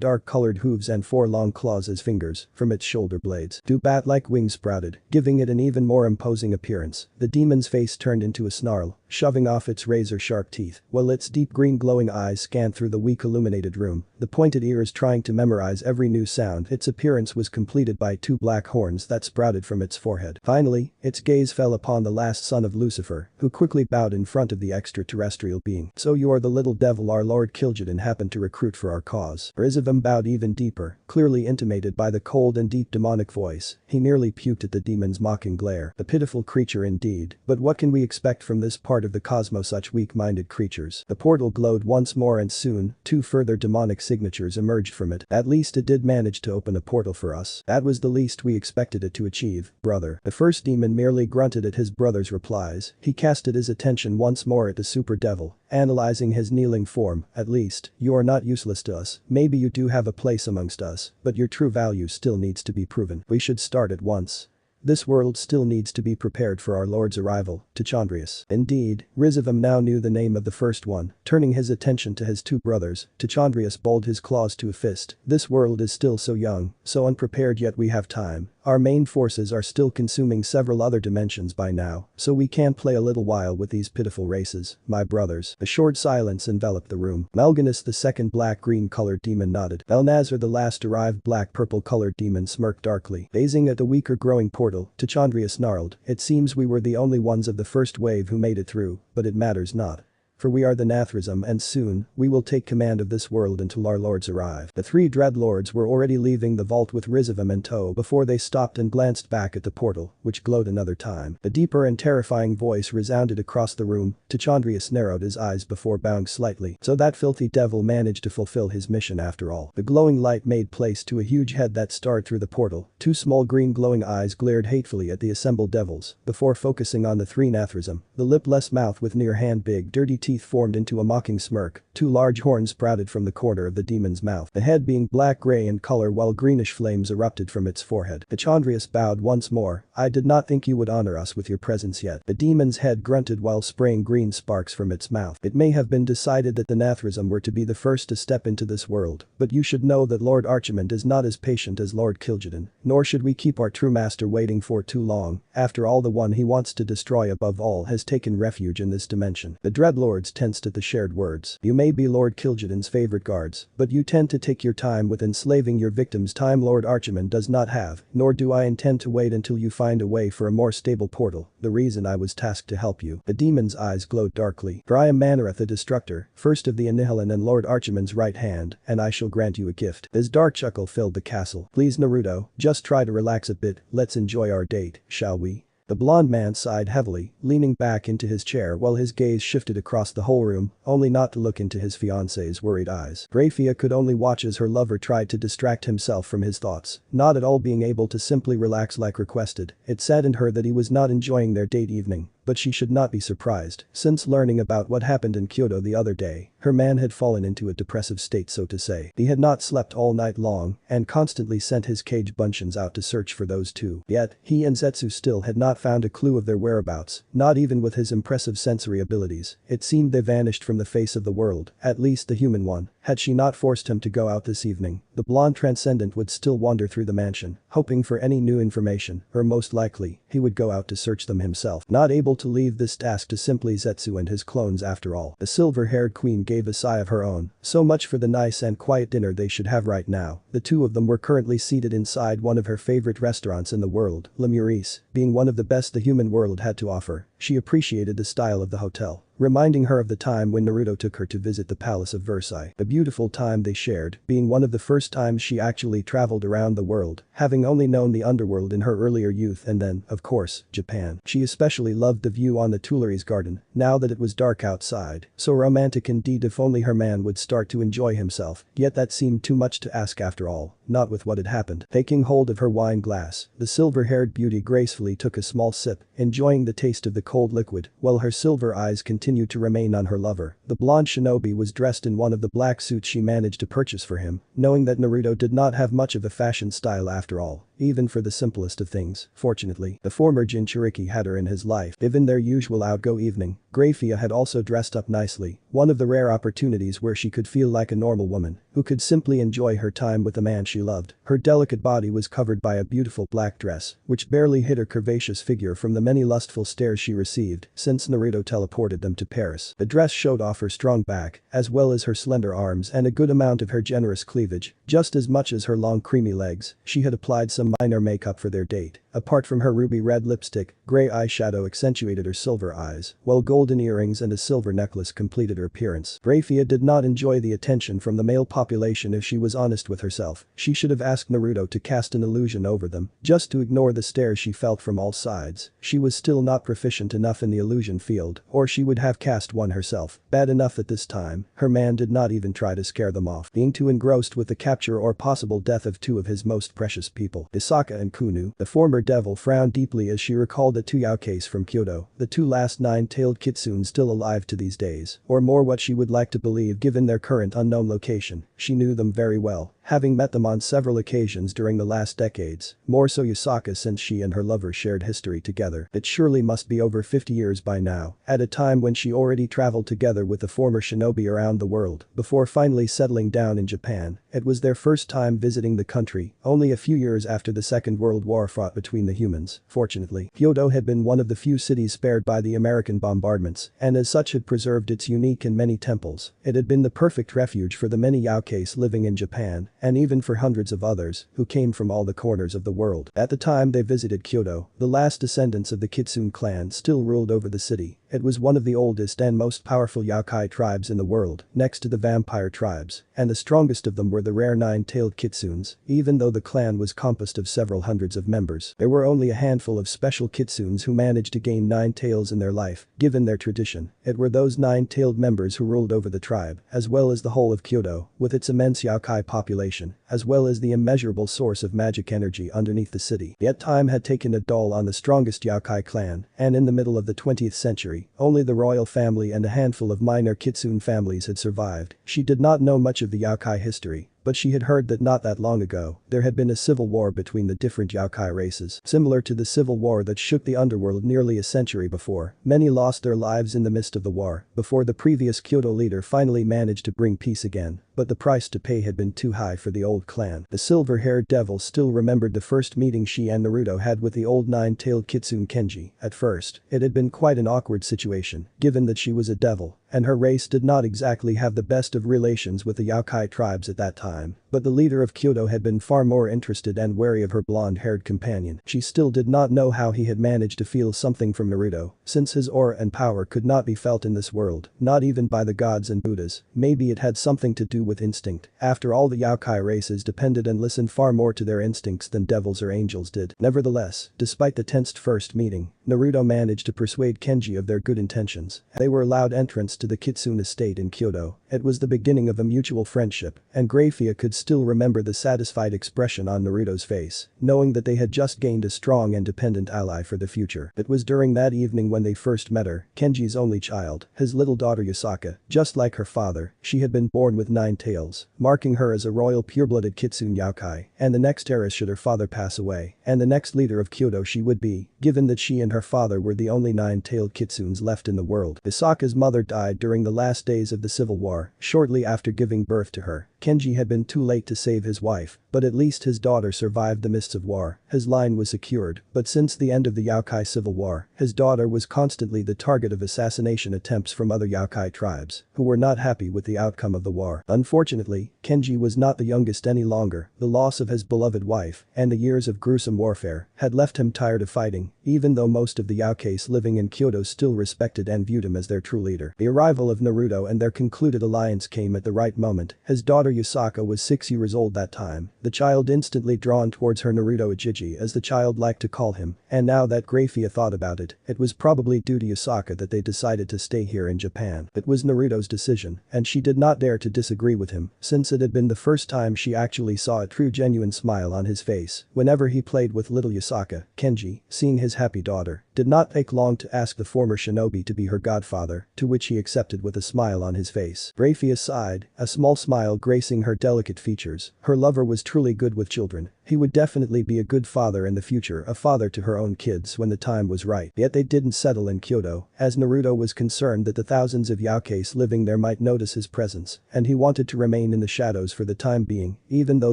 S1: dark-colored hooves and four long claws as fingers. From its shoulder blades, two bat-like wings sprouted, giving it an even more imposing appearance. The demon's face turned into a snarl, shoving off its razor-sharp teeth, while its deep green glowing eyes scanned through the weak illuminated room, the pointed ears trying to memorize every new sound. Its appearance appearance was completed by 2 black horns that sprouted from its forehead. Finally, its gaze fell upon the last son of Lucifer, who quickly bowed in front of the extraterrestrial being. "So you are the little devil our Lord Kil'jaeden happened to recruit for our cause." Rizavim bowed even deeper, clearly intimated by the cold and deep demonic voice. He nearly puked at the demon's mocking glare. A pitiful creature indeed. But what can we expect from this part of the cosmos, such weak-minded creatures? The portal glowed once more and soon, 2 further demonic signatures emerged from it. "At least it did manage to open a portal for us. That was the least we expected it to achieve, brother." The first demon merely grunted at his brother's replies. He casted his attention once more at the super devil, analyzing his kneeling form. "At least, you are not useless to us. Maybe you do have a place amongst us, but your true value still needs to be proven. We should start at once. This world still needs to be prepared for our Lord's arrival." Teasing Rias. Indeed, Rizavim now knew the name of the first one. Turning his attention to his 2 brothers, Teasing Rias balled his claws to a fist. "This world is still so young, so unprepared, yet we have time. Our main forces are still consuming several other dimensions by now, so we can play a little while with these pitiful races, my brothers." A short silence enveloped the room. Melganus, the second black-green colored demon, nodded. Elnazar, the last arrived black-purple colored demon, smirked darkly. Gazing at the weaker growing portal, Teasing Rias snarled, "It seems we were the only ones of the first wave who made it through, but it matters not. For we are the Nathrazim and soon, we will take command of this world until our lords arrive." The 3 dreadlords were already leaving the vault with Rizavim in tow before they stopped and glanced back at the portal, which glowed another time. A deeper and terrifying voice resounded across the room. Teasing Rias narrowed his eyes before bowing slightly. So that filthy devil managed to fulfill his mission after all. The glowing light made place to a huge head that stared through the portal. 2 small green glowing eyes glared hatefully at the assembled devils, before focusing on the 3 Nathrazim. The lipless mouth with near hand-big dirty teeth formed into a mocking smirk. 2 large horns sprouted from the corner of the demon's mouth, the head being black-gray in color while greenish flames erupted from its forehead. Teasing Rias bowed once more. "I did not think you would honor us with your presence yet." The demon's head grunted while spraying green sparks from its mouth. "It may have been decided that the Nathrazim were to be the first to step into this world, but you should know that Lord Archimand is not as patient as Lord Kil'jaeden, nor should we keep our true master waiting for too long. After all, the one he wants to destroy above all has taken refuge in this dimension." The dreadlords tensed at the shared words. "You may be Lord Kil'jaeden's favorite guards, but you tend to take your time with enslaving your victims. Time Lord Archimand does not have, nor do I intend to wait until you find a way for a more stable portal. The reason I was tasked to help you." The demon's eyes glowed darkly. "For I am Manareth the Destructor, first of the Annihilin and Lord Archimand's right hand, and I shall grant you a gift." His dark chuckle filled the castle. "Please Naruto, just try to relax a bit, let's enjoy our date, shall we?" The blonde man sighed heavily, leaning back into his chair while his gaze shifted across the whole room, only not to look into his fiance's worried eyes. Grafiya could only watch as her lover tried to distract himself from his thoughts, not at all being able to simply relax like requested. It saddened her that he was not enjoying their date evening. But she should not be surprised, since learning about what happened in Kyoto the other day, her man had fallen into a depressive state, so to say. He had not slept all night long and constantly sent his cage bunchins out to search for those 2. Yet, he and Zetsu still had not found a clue of their whereabouts, not even with his impressive sensory abilities. It seemed they vanished from the face of the world, at least the human one. Had she not forced him to go out this evening, the blonde transcendent would still wander through the mansion, hoping for any new information, or most likely, he would go out to search them himself. Not able to leave this task to simply Zetsu and his clones after all. The silver-haired queen gave a sigh of her own. So much for the nice and quiet dinner they should have right now. The 2 of them were currently seated inside one of her favorite restaurants in the world, Le Meurice, being one of the best the human world had to offer. She appreciated the style of the hotel, reminding her of the time when Naruto took her to visit the Palace of Versailles. A beautiful time they shared, being one of the first times she actually traveled around the world, having only known the underworld in her earlier youth and then, of course, Japan. She especially loved the view on the Tuileries garden, now that it was dark outside. So romantic indeed. If only her man would start to enjoy himself, yet that seemed too much to ask after all, not with what had happened. Taking hold of her wine glass, the silver-haired beauty gracefully took a small sip, enjoying the taste of the cold liquid, while her silver eyes continued to remain on her lover. The blonde shinobi was dressed in one of the black suits she managed to purchase for him, knowing that Naruto did not have much of a fashion style after all. even for the simplest of things. Fortunately, the former Jinchuriki had her in his life. Given their usual outgo evening, Grafiya had also dressed up nicely, one of the rare opportunities where she could feel like a normal woman, who could simply enjoy her time with the man she loved. Her delicate body was covered by a beautiful black dress, which barely hid her curvaceous figure from the many lustful stares she received since Naruto teleported them to Paris. The dress showed off her strong back, as well as her slender arms and a good amount of her generous cleavage, just as much as her long creamy legs. She had applied some minor makeup for their date. Apart from her ruby red lipstick, gray eyeshadow accentuated her silver eyes, while golden earrings and a silver necklace completed her appearance. Grafiya did not enjoy the attention from the male population. If she was honest with herself, she should have asked Naruto to cast an illusion over them, just to ignore the stares she felt from all sides. She was still not proficient enough in the illusion field, or she would have cast one herself. Bad enough at this time, her man did not even try to scare them off, being too engrossed with the capture or possible death of two of his most precious people, Isaka and Kunu. The former devil frowned deeply as she recalled the two Yaokeis from Kyoto, the two last nine-tailed kitsune still alive to these days, or more what she would like to believe given their current unknown location. She knew them very well, having met them on several occasions during the last decades, more so Yusaka since she and her lover shared history together. It surely must be over 50 years by now, at a time when she already traveled together with the former shinobi around the world, before finally settling down in Japan. It was their first time visiting the country, only a few years after the Second World War fought between the humans. Fortunately, Kyoto had been one of the few cities spared by the American bombardments, and as such had preserved its unique and many temples. It had been the perfect refuge for the many Yaokeis living in Japan, and even for hundreds of others who came from all the corners of the world. At the time they visited Kyoto, the last descendants of the Kitsune clan still ruled over the city. It was one of the oldest and most powerful Yaokai tribes in the world, next to the vampire tribes, and the strongest of them were the rare nine-tailed kitsunes. Even though the clan was composed of several hundreds of members, there were only a handful of special kitsunes who managed to gain 9 tails in their life. Given their tradition, it were those 9-tailed members who ruled over the tribe, as well as the whole of Kyoto, with its immense Yaokai population, as well as the immeasurable source of magic energy underneath the city. Yet time had taken a toll on the strongest Yaokai clan, and in the middle of the 20th century, only the royal family and a handful of minor kitsune families had survived. She did not know much of the Yaokai history, but she had heard that not that long ago, there had been a civil war between the different Yaokai races. Similar to the civil war that shook the underworld nearly a century before, many lost their lives in the midst of the war, before the previous Kyoto leader finally managed to bring peace again. But the price to pay had been too high for the old clan. The silver-haired devil still remembered the first meeting she and Naruto had with the old nine-tailed kitsune Kenji. At first, it had been quite an awkward situation, given that she was a devil, and her race did not exactly have the best of relations with the Yaokai tribes at that time. But the leader of Kyoto had been far more interested and wary of her blonde-haired companion. She still did not know how he had managed to feel something from Naruto, since his aura and power could not be felt in this world, not even by the gods and Buddhas. Maybe it had something to do with instinct. After all, the Yaokai races depended and listened far more to their instincts than devils or angels did. Nevertheless, despite the tensed first meeting, Naruto managed to persuade Kenji of their good intentions. They were allowed entrance to the Kitsune estate in Kyoto. It was the beginning of a mutual friendship, and Grafiya could still remember the satisfied expression on Naruto's face, knowing that they had just gained a strong and dependent ally for the future. It was during that evening when they first met her, Kenji's only child, his little daughter Yusaka. Just like her father, she had been born with 9 tails, marking her as a royal pure-blooded Kitsune Yaokai, and the next heiress should her father pass away, and the next leader of Kyoto she would be, given that she and her father were the only 9-tailed kitsunes left in the world. Yusaka's mother died during the last days of the Civil War, shortly after giving birth to her. Kenji had been too late to save his wife, but at least his daughter survived the mists of war. His line was secured, but since the end of the Yaokai Civil War, his daughter was constantly the target of assassination attempts from other Yaokai tribes, who were not happy with the outcome of the war. Unfortunately, Kenji was not the youngest any longer. The loss of his beloved wife, and the years of gruesome warfare, had left him tired of fighting, even though most of the Yaokeis living in Kyoto still respected and viewed him as their true leader. The arrival of Naruto and their concluded alliance came at the right moment. His daughter Yusaka was 6 years old that time, the child instantly drawn towards her Naruto Ijiji as the child liked to call him, and now that Grafiya thought about it, it was probably due to Yusaka that they decided to stay here in Japan. It was Naruto's decision, and she did not dare to disagree with him, since it had been the first time she actually saw a true genuine smile on his face whenever he played with little Yusaka. Kenji, seeing his happy daughter, did not take long to ask the former shinobi to be her godfather, to which he accepted with a smile on his face. Grafiya sighed, a small smile gracing her delicate features. Her lover was truly good with children. He would definitely be a good father in the future, a father to her own kids when the time was right. Yet they didn't settle in Kyoto, as Naruto was concerned that the thousands of Yaokeis living there might notice his presence, and he wanted to remain in the shadows for the time being. Even though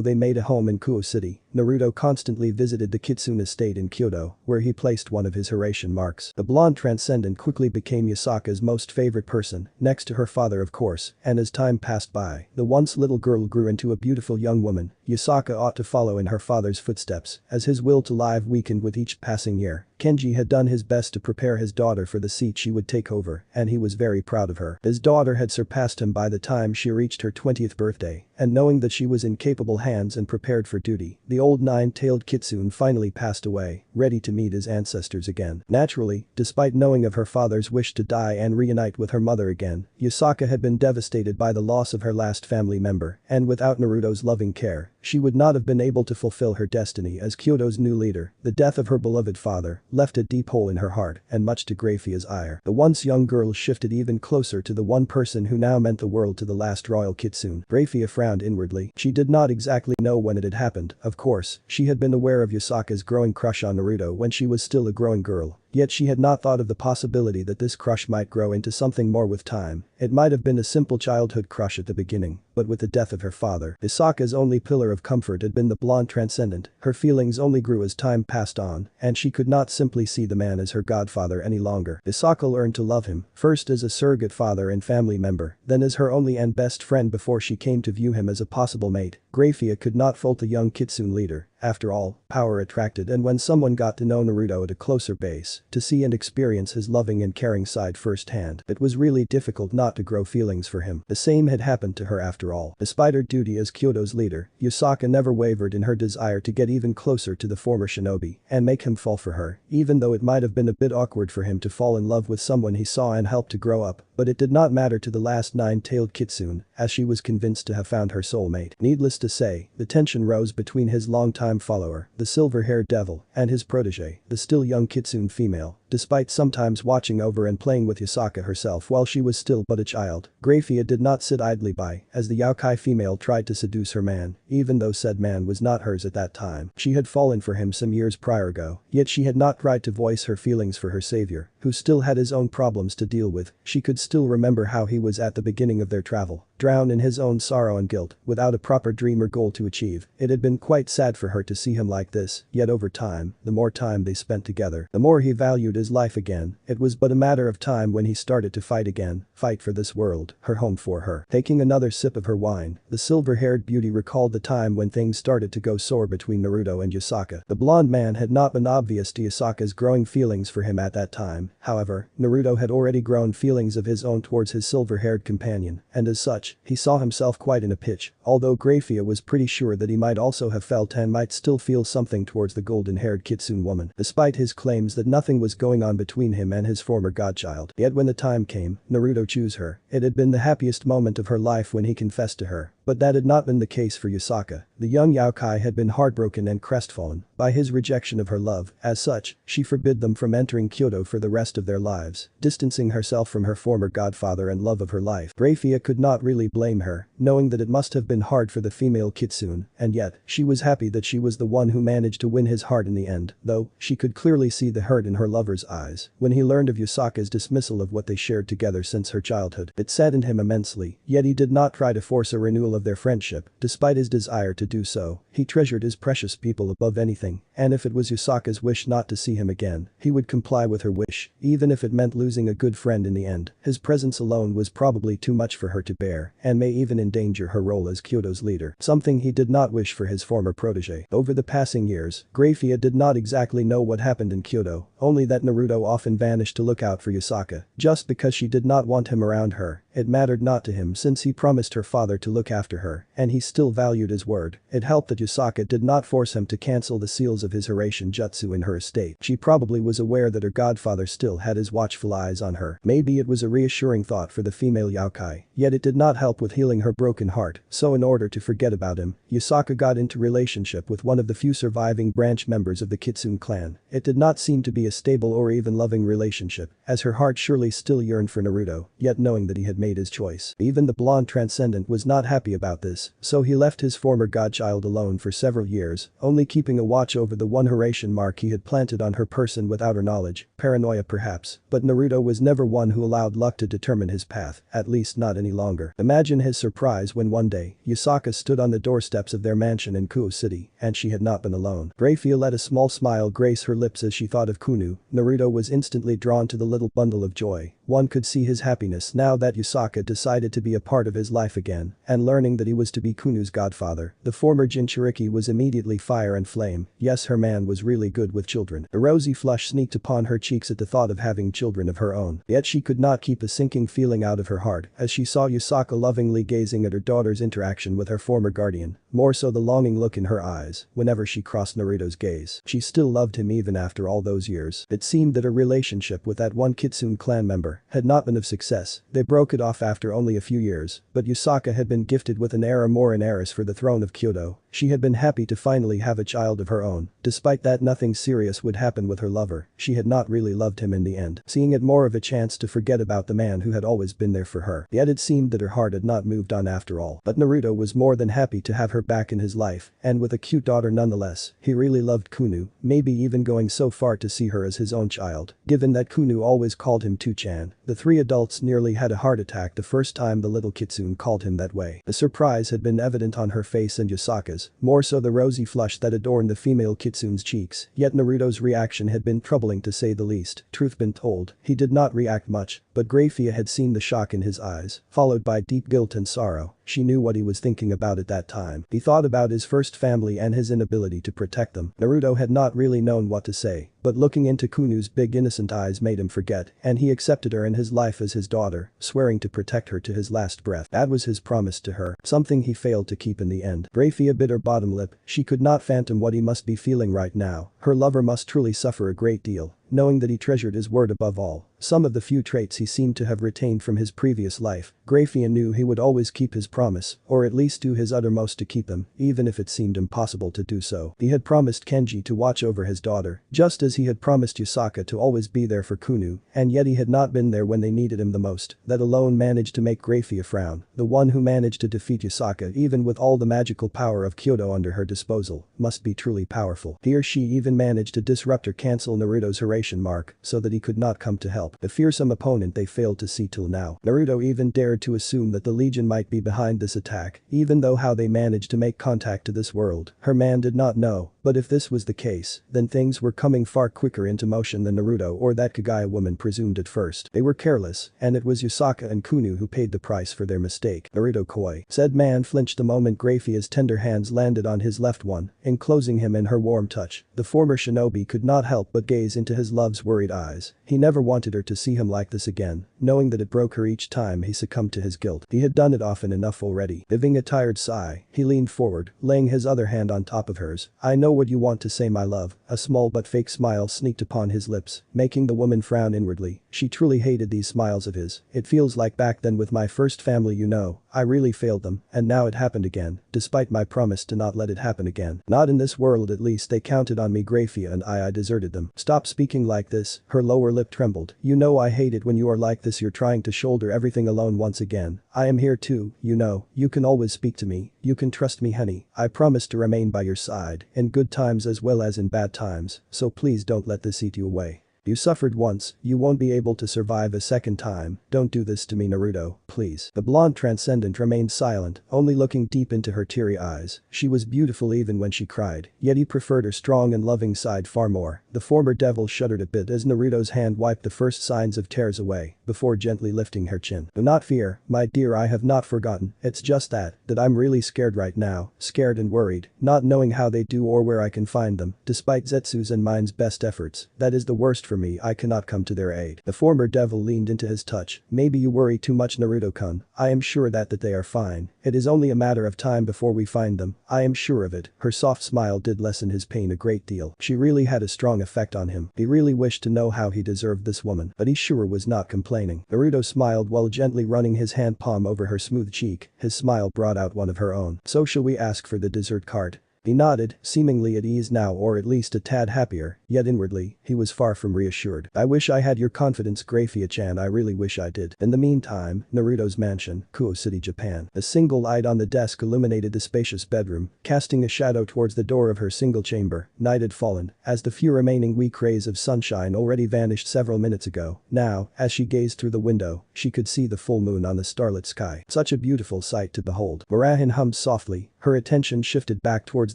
S1: they made a home in Kuo City, Naruto constantly visited the Kitsune estate in Kyoto, where he placed one of his Horatian marks. The blonde transcendent quickly became Yasaka's most favorite person, next to her father of course, and as time passed by, the once little girl grew into a beautiful young woman. Yasaka ought to follow in her father's footsteps, as his will to live weakened with each passing year. Kenji had done his best to prepare his daughter for the seat she would take over, and he was very proud of her. His daughter had surpassed him by the time she reached her 20th birthday, and knowing that she was in capable hands and prepared for duty, the old nine-tailed kitsune finally passed away, ready to meet his ancestors again. Naturally, despite knowing of her father's wish to die and reunite with her mother again, Yasaka had been devastated by the loss of her last family member, and without Naruto's loving care, she would not have been able to fulfill her destiny as Kyoto's new leader. The death of her beloved father left a deep hole in her heart, and much to Grafiya's ire. The once young girl shifted even closer to the one person who now meant the world to the last royal kitsune. Grafiya frowned inwardly. She did not exactly know when it had happened. Of course, she had been aware of Yasaka's growing crush on Naruto when she was still a growing girl. Yet she had not thought of the possibility that this crush might grow into something more with time. It might have been a simple childhood crush at the beginning, but with the death of her father, Yasaka's only pillar of comfort had been the blonde transcendent. Her feelings only grew as time passed on, and she could not simply see the man as her godfather any longer. Yasaka learned to love him, first as a surrogate father and family member, then as her only and best friend before she came to view him as a possible mate. Grafiya could not fault the young kitsune leader. After all, power attracted, and when someone got to know Naruto at a closer base, to see and experience his loving and caring side firsthand, it was really difficult not to grow feelings for him. The same had happened to her after all. Despite her duty as Kyoto's leader, Yasaka never wavered in her desire to get even closer to the former shinobi and make him fall for her, even though it might have been a bit awkward for him to fall in love with someone he saw and helped to grow up. But it did not matter to the last nine-tailed kitsune, as she was convinced to have found her soulmate. Needless to say, the tension rose between his longtime follower, the silver-haired devil, and his protege, the still young kitsune female. Despite sometimes watching over and playing with Yasaka herself while she was still but a child, Grafiya did not sit idly by as the yaokai female tried to seduce her man, even though said man was not hers at that time. She had fallen for him some years prior ago, yet she had not tried to voice her feelings for her savior, who still had his own problems to deal with. She could still remember how he was at the beginning of their travel, drowned in his own sorrow and guilt, without a proper dream or goal to achieve. It had been quite sad for her to see him like this, yet over time, the more time they spent together, the more he valued his life again. It was but a matter of time when he started to fight again, fight for this world, her home for her. Taking another sip of her wine, the silver-haired beauty recalled the time when things started to go sore between Naruto and Yasaka. The blonde man had not been obvious to Yasaka's growing feelings for him at that time. However, Naruto had already grown feelings of his own towards his silver-haired companion, and as such, he saw himself quite in a pitch, although Grafiya was pretty sure that he might also have felt and might still feel something towards the golden-haired kitsune woman, despite his claims that nothing was going on between him and his former godchild. Yet when the time came, Naruto chose her. It had been the happiest moment of her life when he confessed to her. But that had not been the case for Yasaka. The young yaokai had been heartbroken and crestfallen by his rejection of her love. As such, she forbid them from entering Kyoto for the rest of their lives, distancing herself from her former godfather and love of her life. Grafiya could not really blame her, knowing that it must have been hard for the female kitsune, and yet, she was happy that she was the one who managed to win his heart in the end, though, she could clearly see the hurt in her lover's eyes when he learned of Yasaka's dismissal of what they shared together since her childhood. It saddened him immensely, yet he did not try to force a renewal of their friendship. Despite his desire to do so, he treasured his precious people above anything, and if it was Yasaka's wish not to see him again, he would comply with her wish, even if it meant losing a good friend in the end. His presence alone was probably too much for her to bear, and may even endanger her role as Kyoto's leader, something he did not wish for his former protege. Over the passing years, Grafiya did not exactly know what happened in Kyoto, only that Naruto often vanished to look out for Yasaka, just because she did not want him around her. It mattered not to him since he promised her father to look after after her, and he still valued his word. It helped that Yusaka did not force him to cancel the seals of his Hiraishin jutsu in her estate. She probably was aware that her godfather still had his watchful eyes on her. Maybe it was a reassuring thought for the female yokai, yet it did not help with healing her broken heart, so in order to forget about him, Yusaka got into relationship with one of the few surviving branch members of the Kitsune clan. It did not seem to be a stable or even loving relationship, as her heart surely still yearned for Naruto, yet knowing that he had made his choice. Even the blonde transcendent was not happy about this, so he left his former godchild alone for several years, only keeping a watch over the one Hiraishin mark he had planted on her person without her knowledge, paranoia perhaps, but Naruto was never one who allowed luck to determine his path, at least not any longer. Imagine his surprise when one day, Yusaka stood on the doorsteps of their mansion in Kuo City, and she had not been alone. Grafiya let a small smile grace her lips as she thought of Kunu. Naruto was instantly drawn to the little bundle of joy. One could see his happiness now that Yusaka decided to be a part of his life again, and learning that he was to be Kunu's godfather. The former Jinchuriki was immediately fire and flame. Yes, her man was really good with children. A rosy flush sneaked upon her cheeks at the thought of having children of her own. Yet she could not keep a sinking feeling out of her heart as she saw Yusaka lovingly gazing at her daughter's interaction with her former guardian, more so the longing look in her eyes whenever she crossed Naruto's gaze. She still loved him even after all those years. It seemed that her relationship with that one Kitsune clan member had not been of success. They broke it off after only a few years, but Yusaka had been gifted with an heir more an heiress for the throne of Kyoto. She had been happy to finally have a child of her own. Despite that nothing serious would happen with her lover, she had not really loved him in the end, seeing it more of a chance to forget about the man who had always been there for her. Yet it seemed that her heart had not moved on after all. But Naruto was more than happy to have her back in his life, and with a cute daughter nonetheless, he really loved Kunu, maybe even going so far to see her as his own child. Given that Kunu always called him Tu-chan, the three adults nearly had a heart attack the first time the little Kitsune called him that way. The surprise had been evident on her face and Yusaka's, more so the rosy flush that adorned the female Kitsune's cheeks, yet Naruto's reaction had been troubling to say the least. Truth been told, he did not react much, but Grafiya had seen the shock in his eyes, followed by deep guilt and sorrow. She knew what he was thinking about at that time. He thought about his first family and his inability to protect them. Naruto had not really known what to say, but looking into Kunu's big innocent eyes made him forget, and he accepted her in his life as his daughter, swearing to protect her to his last breath. That was his promise to her, something he failed to keep in the end. Grafiya bit her bottom lip. She could not fathom what he must be feeling right now. Her lover must truly suffer a great deal, knowing that he treasured his word above all. Some of the few traits he seemed to have retained from his previous life. Grafiya knew he would always keep his promise, or at least do his uttermost to keep them, even if it seemed impossible to do so. He had promised Kenji to watch over his daughter, just as he had promised Yusaka to always be there for Kunu, and yet he had not been there when they needed him the most. That alone managed to make Grafiya frown. The one who managed to defeat Yusaka even with all the magical power of Kyoto under her disposal must be truly powerful. He or she even managed to disrupt or cancel Naruto's Hiraishin mark so that he could not come to help. The fearsome opponent they failed to see till now. Naruto even dared to assume that the Legion might be behind this attack, even though how they managed to make contact to this world, her man did not know. But if this was the case, then things were coming far quicker into motion than Naruto or that Kaguya woman presumed at first. They were careless, and it was Yusaka and Kunu who paid the price for their mistake. Naruto Koi. Said man flinched the moment Grafiya's tender hands landed on his left one, enclosing him in her warm touch. The former shinobi could not help but gaze into his love's worried eyes. He never wanted her to see him like this again, knowing that it broke her each time he succumbed to his guilt. He had done it often enough already. Giving a tired sigh, he leaned forward, laying his other hand on top of hers. I know what you want to say, my love. A small but fake smile sneaked upon his lips, making the woman frown inwardly. She truly hated these smiles of his. It feels like back then with my first family, you know. I really failed them, and now it happened again, despite my promise to not let it happen again. Not in this world, at least they counted on me. Grafiya and I deserted them. Stop speaking like this. Her lower lip trembled. You know I hate it when you are like this. You're trying to shoulder everything alone once again. I am here too, you know. You can always speak to me. You can trust me, honey. I promise to remain by your side, in good times as well as in bad times, so please don't let this eat you away. You suffered once, you won't be able to survive a second time. Don't do this to me, Naruto, please. The blonde transcendent remained silent, only looking deep into her teary eyes. She was beautiful even when she cried, yet he preferred her strong and loving side far more. The former devil shuddered a bit as Naruto's hand wiped the first signs of tears away, before gently lifting her chin. Do not fear, my dear, I have not forgotten. It's just that I'm really scared right now, scared and worried, not knowing how they do or where I can find them, despite Zetsu's and mine's best efforts. That is the worst for for me I cannot come to their aid. The former devil leaned into his touch. Maybe you worry too much, Naruto-kun. I am sure that they are fine. It is only a matter of time before we find them. I am sure of it. Her soft smile did lessen his pain a great deal. She really had a strong effect on him. He really wished to know how he deserved this woman, but he sure was not complaining. Naruto smiled while gently running his hand palm over her smooth cheek. His smile brought out one of her own. So shall we ask for the dessert cart? He nodded, seemingly at ease now, or at least a tad happier, yet inwardly, he was far from reassured. I wish I had your confidence, Grafiya-chan, I really wish I did. In the meantime, Naruto's mansion, Kuo City, Japan. A single light on the desk illuminated the spacious bedroom, casting a shadow towards the door of her single chamber. Night had fallen, as the few remaining weak rays of sunshine already vanished several minutes ago. Now, as she gazed through the window, she could see the full moon on the starlit sky. Such a beautiful sight to behold. Murahin hummed softly, her attention shifted back towards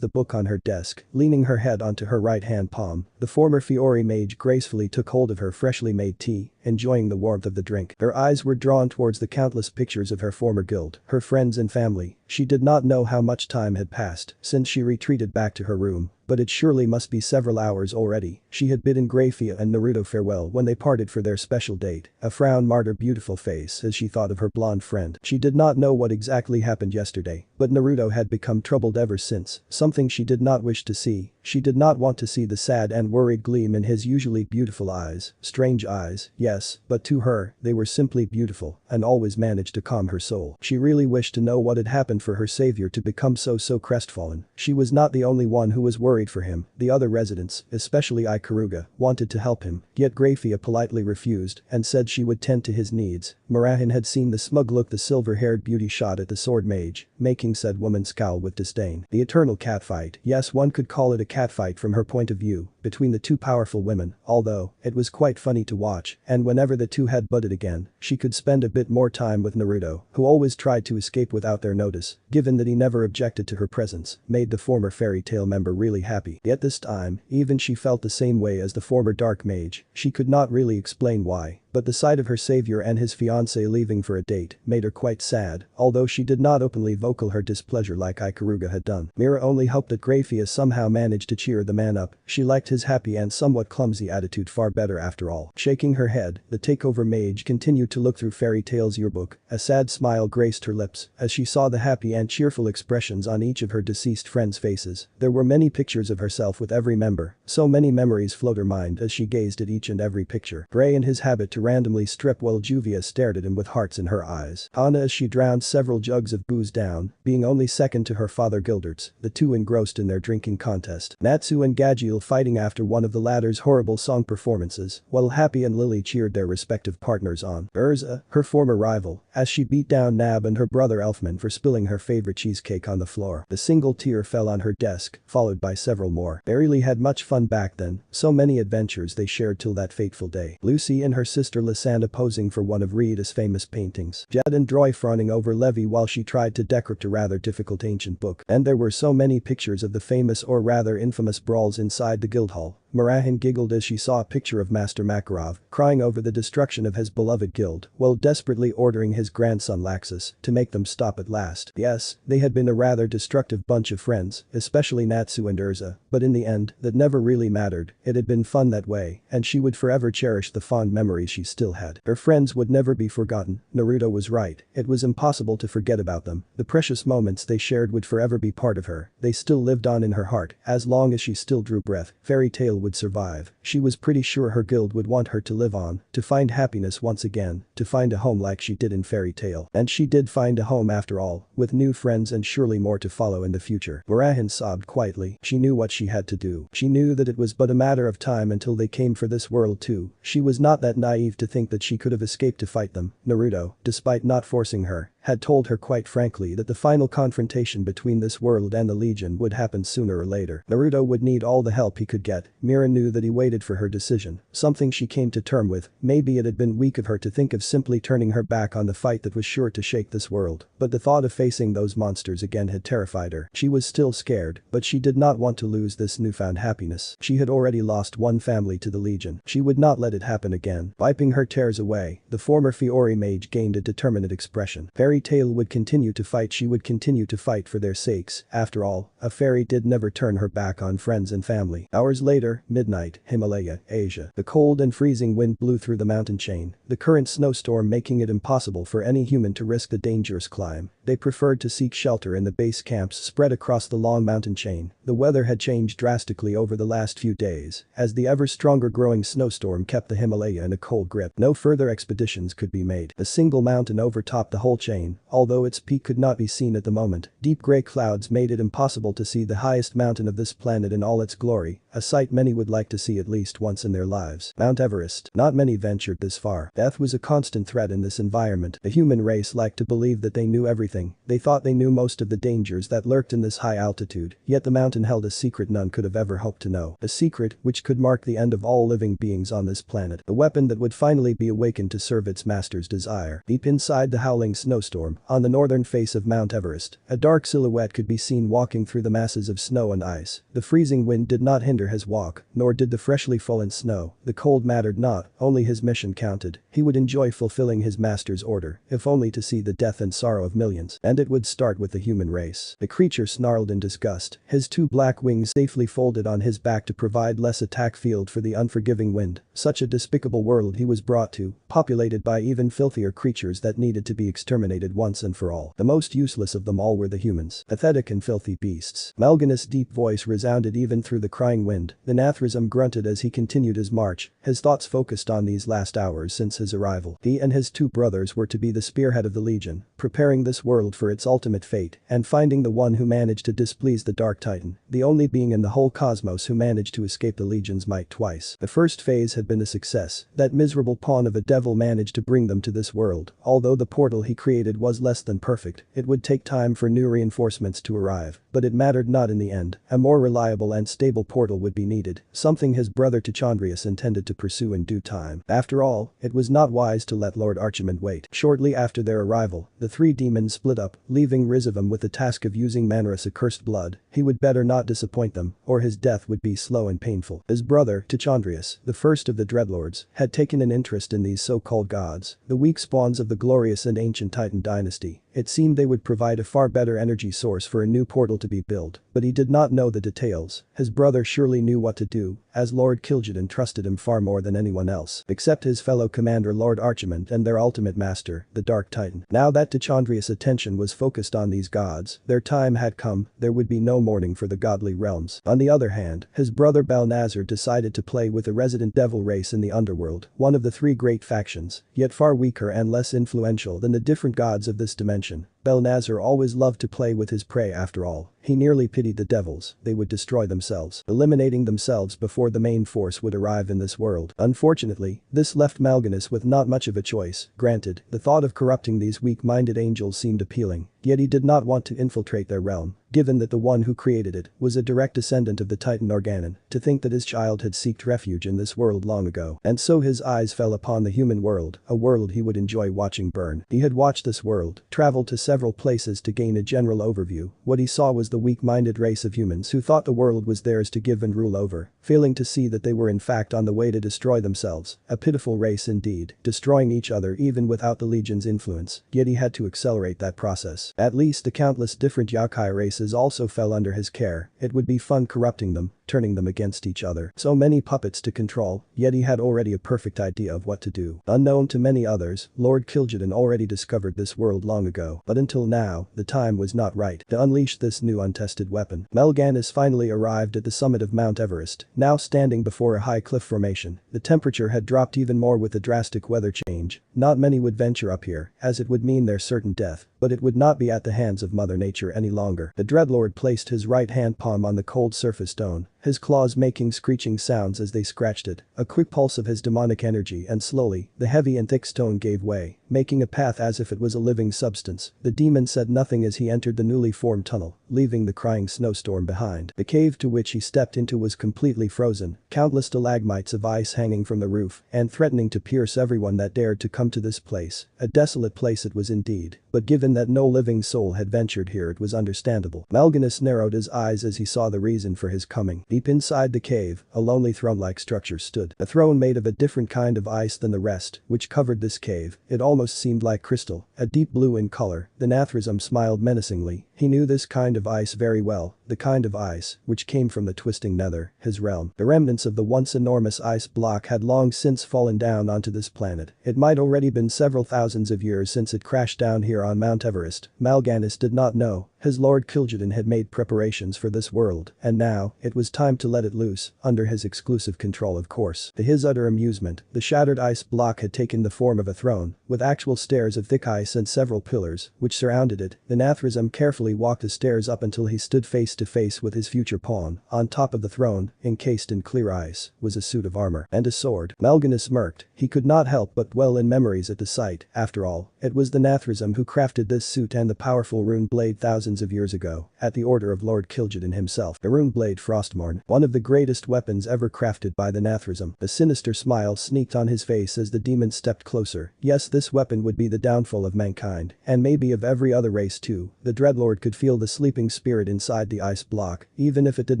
S1: the book on her desk, leaning her head onto her right-hand palm. The former Fiori mage gracefully took hold of her freshly made tea, enjoying the warmth of the drink. Her eyes were drawn towards the countless pictures of her former guild, her friends and family. She did not know how much time had passed since she retreated back to her room, but it surely must be several hours already. She had bidden Grafiya and Naruto farewell when they parted for their special date. A frown marred her beautiful face as she thought of her blonde friend. She did not know what exactly happened yesterday, but Naruto had become troubled ever since, something she did not wish to see. She did not want to see the sad and worried gleam in his usually beautiful eyes. Strange eyes, yes, but to her, they were simply beautiful and always managed to calm her soul. She really wished to know what had happened for her savior to become so crestfallen. She was not the only one who was worried for him. The other residents, especially Ikaruga, wanted to help him, yet Grafiya politely refused and said she would tend to his needs. Murahin had seen the smug look the silver-haired beauty shot at the sword mage, making said woman scowl with disdain. The eternal catfight, yes, one could call it a catfight from her point of view, between the two powerful women, although, it was quite funny to watch, and whenever the two had butted again, she could spend a bit more time with Naruto, who always tried to escape without their notice, given that he never objected to her presence, made the former fairy tale member really happy. Yet this time, even she felt the same way as the former dark mage. She could not really explain why, but the sight of her savior and his fiancée leaving for a date made her quite sad, although she did not openly vocal her displeasure like Ikaruga had done. Mira only hoped that Grafiya somehow managed to cheer the man up. She liked his happy and somewhat clumsy attitude far better after all. Shaking her head, the takeover mage continued to look through Fairy Tail's yearbook. A sad smile graced her lips as she saw the happy and cheerful expressions on each of her deceased friends' faces. There were many pictures of herself with every member, so many memories float her mind as she gazed at each and every picture. Gray in his habit to randomly strip while Juvia stared at him with hearts in her eyes. Hana as she drowned several jugs of booze down, being only second to her father Gildert's, the two engrossed in their drinking contest. Natsu and Gajiel fighting after one of the latter's horrible song performances, while Happy and Lily cheered their respective partners on. Urza, her former rival, as she beat down Nab and her brother Elfman for spilling her favorite cheesecake on the floor. The single tear fell on her desk, followed by several more. They really had much fun back then, so many adventures they shared till that fateful day. Lucy and her sister Lysandra posing for one of Rita's famous paintings. Jed and Droy fawning over Levi while she tried to decrypt a rather difficult ancient book. And there were so many pictures of the famous or rather infamous brawls inside the guild hall. Murahin giggled as she saw a picture of Master Makarov crying over the destruction of his beloved guild while desperately ordering his grandson Laxus to make them stop at last. Yes, they had been a rather destructive bunch of friends, especially Natsu and Urza, but in the end, that never really mattered. It had been fun that way, and she would forever cherish the fond memories she still had. Her friends would never be forgotten. Naruto was right. It was impossible to forget about them. The precious moments they shared would forever be part of her. They still lived on in her heart. As long as she still drew breath, Fairy Tail would survive. She was pretty sure her guild would want her to live on, to find happiness once again, to find a home like she did in Fairy Tail. And she did find a home after all, with new friends and surely more to follow in the future. Murahin sobbed quietly. She knew what she had to do. She knew that it was but a matter of time until they came for this world too. She was not that naive to think that she could have escaped to fight them. Naruto, despite not forcing her, had told her quite frankly that the final confrontation between this world and the Legion would happen sooner or later. Naruto would need all the help he could get. Mira knew that he waited for her decision, something she came to term with. Maybe it had been weak of her to think of simply turning her back on the fight that was sure to shake this world, but the thought of facing those monsters again had terrified her. She was still scared, but she did not want to lose this newfound happiness. She had already lost one family to the Legion. She would not let it happen again. Wiping her tears away, the former Fiori mage gained a determinate expression. Fairy fairy tale would continue to fight, she would continue to fight for their sakes. After all, a fairy did never turn her back on friends and family. Hours later, midnight, Himalaya, Asia. The cold and freezing wind blew through the mountain chain, the current snowstorm making it impossible for any human to risk the dangerous climb. They preferred to seek shelter in the base camps spread across the long mountain chain. The weather had changed drastically over the last few days, as the ever stronger growing snowstorm kept the Himalaya in a cold grip. No further expeditions could be made. A single mountain overtopped the whole chain, although its peak could not be seen at the moment. Deep gray clouds made it impossible to see the highest mountain of this planet in all its glory, a sight many would like to see at least once in their lives. Mount Everest. Not many ventured this far. Death was a constant threat in this environment. The human race liked to believe that they knew everything. They thought they knew most of the dangers that lurked in this high altitude, yet the mountain held a secret none could have ever hoped to know. A secret which could mark the end of all living beings on this planet. The weapon that would finally be awakened to serve its master's desire. Deep inside the howling snowstorm, on the northern face of Mount Everest, a dark silhouette could be seen walking through the masses of snow and ice. The freezing wind did not hinder his walk, nor did the freshly fallen snow. The cold mattered not, only his mission counted. He would enjoy fulfilling his master's order, if only to see the death and sorrow of millions. And it would start with the human race. The creature snarled in disgust, his two black wings safely folded on his back to provide less attack field for the unforgiving wind. Such a despicable world he was brought to, populated by even filthier creatures that needed to be exterminated once and for all. The most useless of them all were the humans. Pathetic and filthy beasts. Mal'Ganis' deep voice resounded even through the crying wind. The Nathrazim grunted as he continued his march, his thoughts focused on these last hours since his arrival. He and his two brothers were to be the spearhead of the Legion, preparing this world for its ultimate fate and finding the one who managed to displease the Dark Titan, the only being in the whole cosmos who managed to escape the Legion's might twice. The first phase had been a success. That miserable pawn of a devil managed to bring them to this world. Although the portal he created was less than perfect, it would take time for new reinforcements to arrive, but it mattered not in the end. A more reliable and stable portal would be needed, something his brother Tichondrius intended to pursue in due time. After all, it was not wise to let Lord Archimand wait. Shortly after their arrival, the three demons split up, leaving Rizavum with the task of using Manarus' accursed blood. He would better not disappoint them, or his death would be slow and painful. His brother, Tichondrius, the first of the Dreadlords, had taken an interest in these so-called gods, the weak spawns of the glorious and ancient Titan dynasty. It seemed they would provide a far better energy source for a new portal to be built, but he did not know the details. His brother surely knew what to do, as Lord Kil'jaeden trusted him far more than anyone else, except his fellow commander Lord Archimand and their ultimate master, the Dark Titan. Now that Tichondrius' attention was focused on these gods, their time had come, there would be no mourning for the godly realms. On the other hand, his brother Balnazar decided to play with the resident devil race in the underworld, one of the three great factions, yet far weaker and less influential than the different gods of this dimension. Balnazar always loved to play with his prey after all. He nearly pitied the devils, they would destroy themselves, eliminating themselves before the main force would arrive in this world. Unfortunately, this left Mal'Ganis with not much of a choice. Granted, the thought of corrupting these weak-minded angels seemed appealing, yet he did not want to infiltrate their realm, given that the one who created it was a direct descendant of the Titan Organon, to think that his child had sought refuge in this world long ago. And so his eyes fell upon the human world, a world he would enjoy watching burn. He had watched this world, traveled to several places to gain a general overview. What he saw was the weak-minded race of humans who thought the world was theirs to give and rule over, failing to see that they were in fact on the way to destroy themselves. A pitiful race indeed, destroying each other even without the Legion's influence, yet he had to accelerate that process. At least the countless different Yakai races also fell under his care. It would be fun corrupting them, turning them against each other. So many puppets to control, yet he had already a perfect idea of what to do. Unknown to many others, Lord Kil'jaeden already discovered this world long ago, but until now, the time was not right to unleash this new untested weapon. Mal'Ganis finally arrived at the summit of Mount Everest, now standing before a high cliff formation. The temperature had dropped even more with the drastic weather change. Not many would venture up here, as it would mean their certain death, but it would not be at the hands of Mother Nature any longer. The Dreadlord placed his right hand palm on the cold surface stone, his claws making screeching sounds as they scratched it. A quick pulse of his demonic energy and slowly, the heavy and thick stone gave way, making a path as if it was a living substance. The demon said nothing as he entered the newly formed tunnel, leaving the crying snowstorm behind. The cave to which he stepped into was completely frozen, countless stalagmites of ice hanging from the roof and threatening to pierce everyone that dared to come to this place. A desolate place it was indeed, but given that no living soul had ventured here it was understandable. Mal'Ganis narrowed his eyes as he saw the reason for his coming. Deep inside the cave, a lonely throne-like structure stood. A throne made of a different kind of ice than the rest, which covered this cave. It almost seemed like crystal, a deep blue in color. The Nathrism smiled menacingly. He knew this kind of ice very well, the kind of ice which came from the twisting nether, his realm. The remnants of the once enormous ice block had long since fallen down onto this planet. It might already been several thousands of years since it crashed down here on Mount Everest. Mal'Ganis did not know. His Lord Kil'jaeden had made preparations for this world, and now, it was time to let it loose, under his exclusive control of course. To his utter amusement, the shattered ice block had taken the form of a throne, with actual stairs of thick ice and several pillars, which surrounded it. The Nathrism carefully walked the stairs up until he stood face to face with his future pawn. On top of the throne, encased in clear ice, was a suit of armor and a sword. Mal'Ganis smirked. He could not help but dwell in memories at the sight. After all, it was the Nathrism who crafted this suit and the powerful rune blade thousands of years ago, at the order of Lord Kil'jaeden himself. The rune blade Frostmourne, one of the greatest weapons ever crafted by the Nathrism. A sinister smile sneaked on his face as the demon stepped closer. Yes, this weapon would be the downfall of mankind, and maybe of every other race too. The Dreadlord could feel the sleeping spirit inside the ice block, even if it did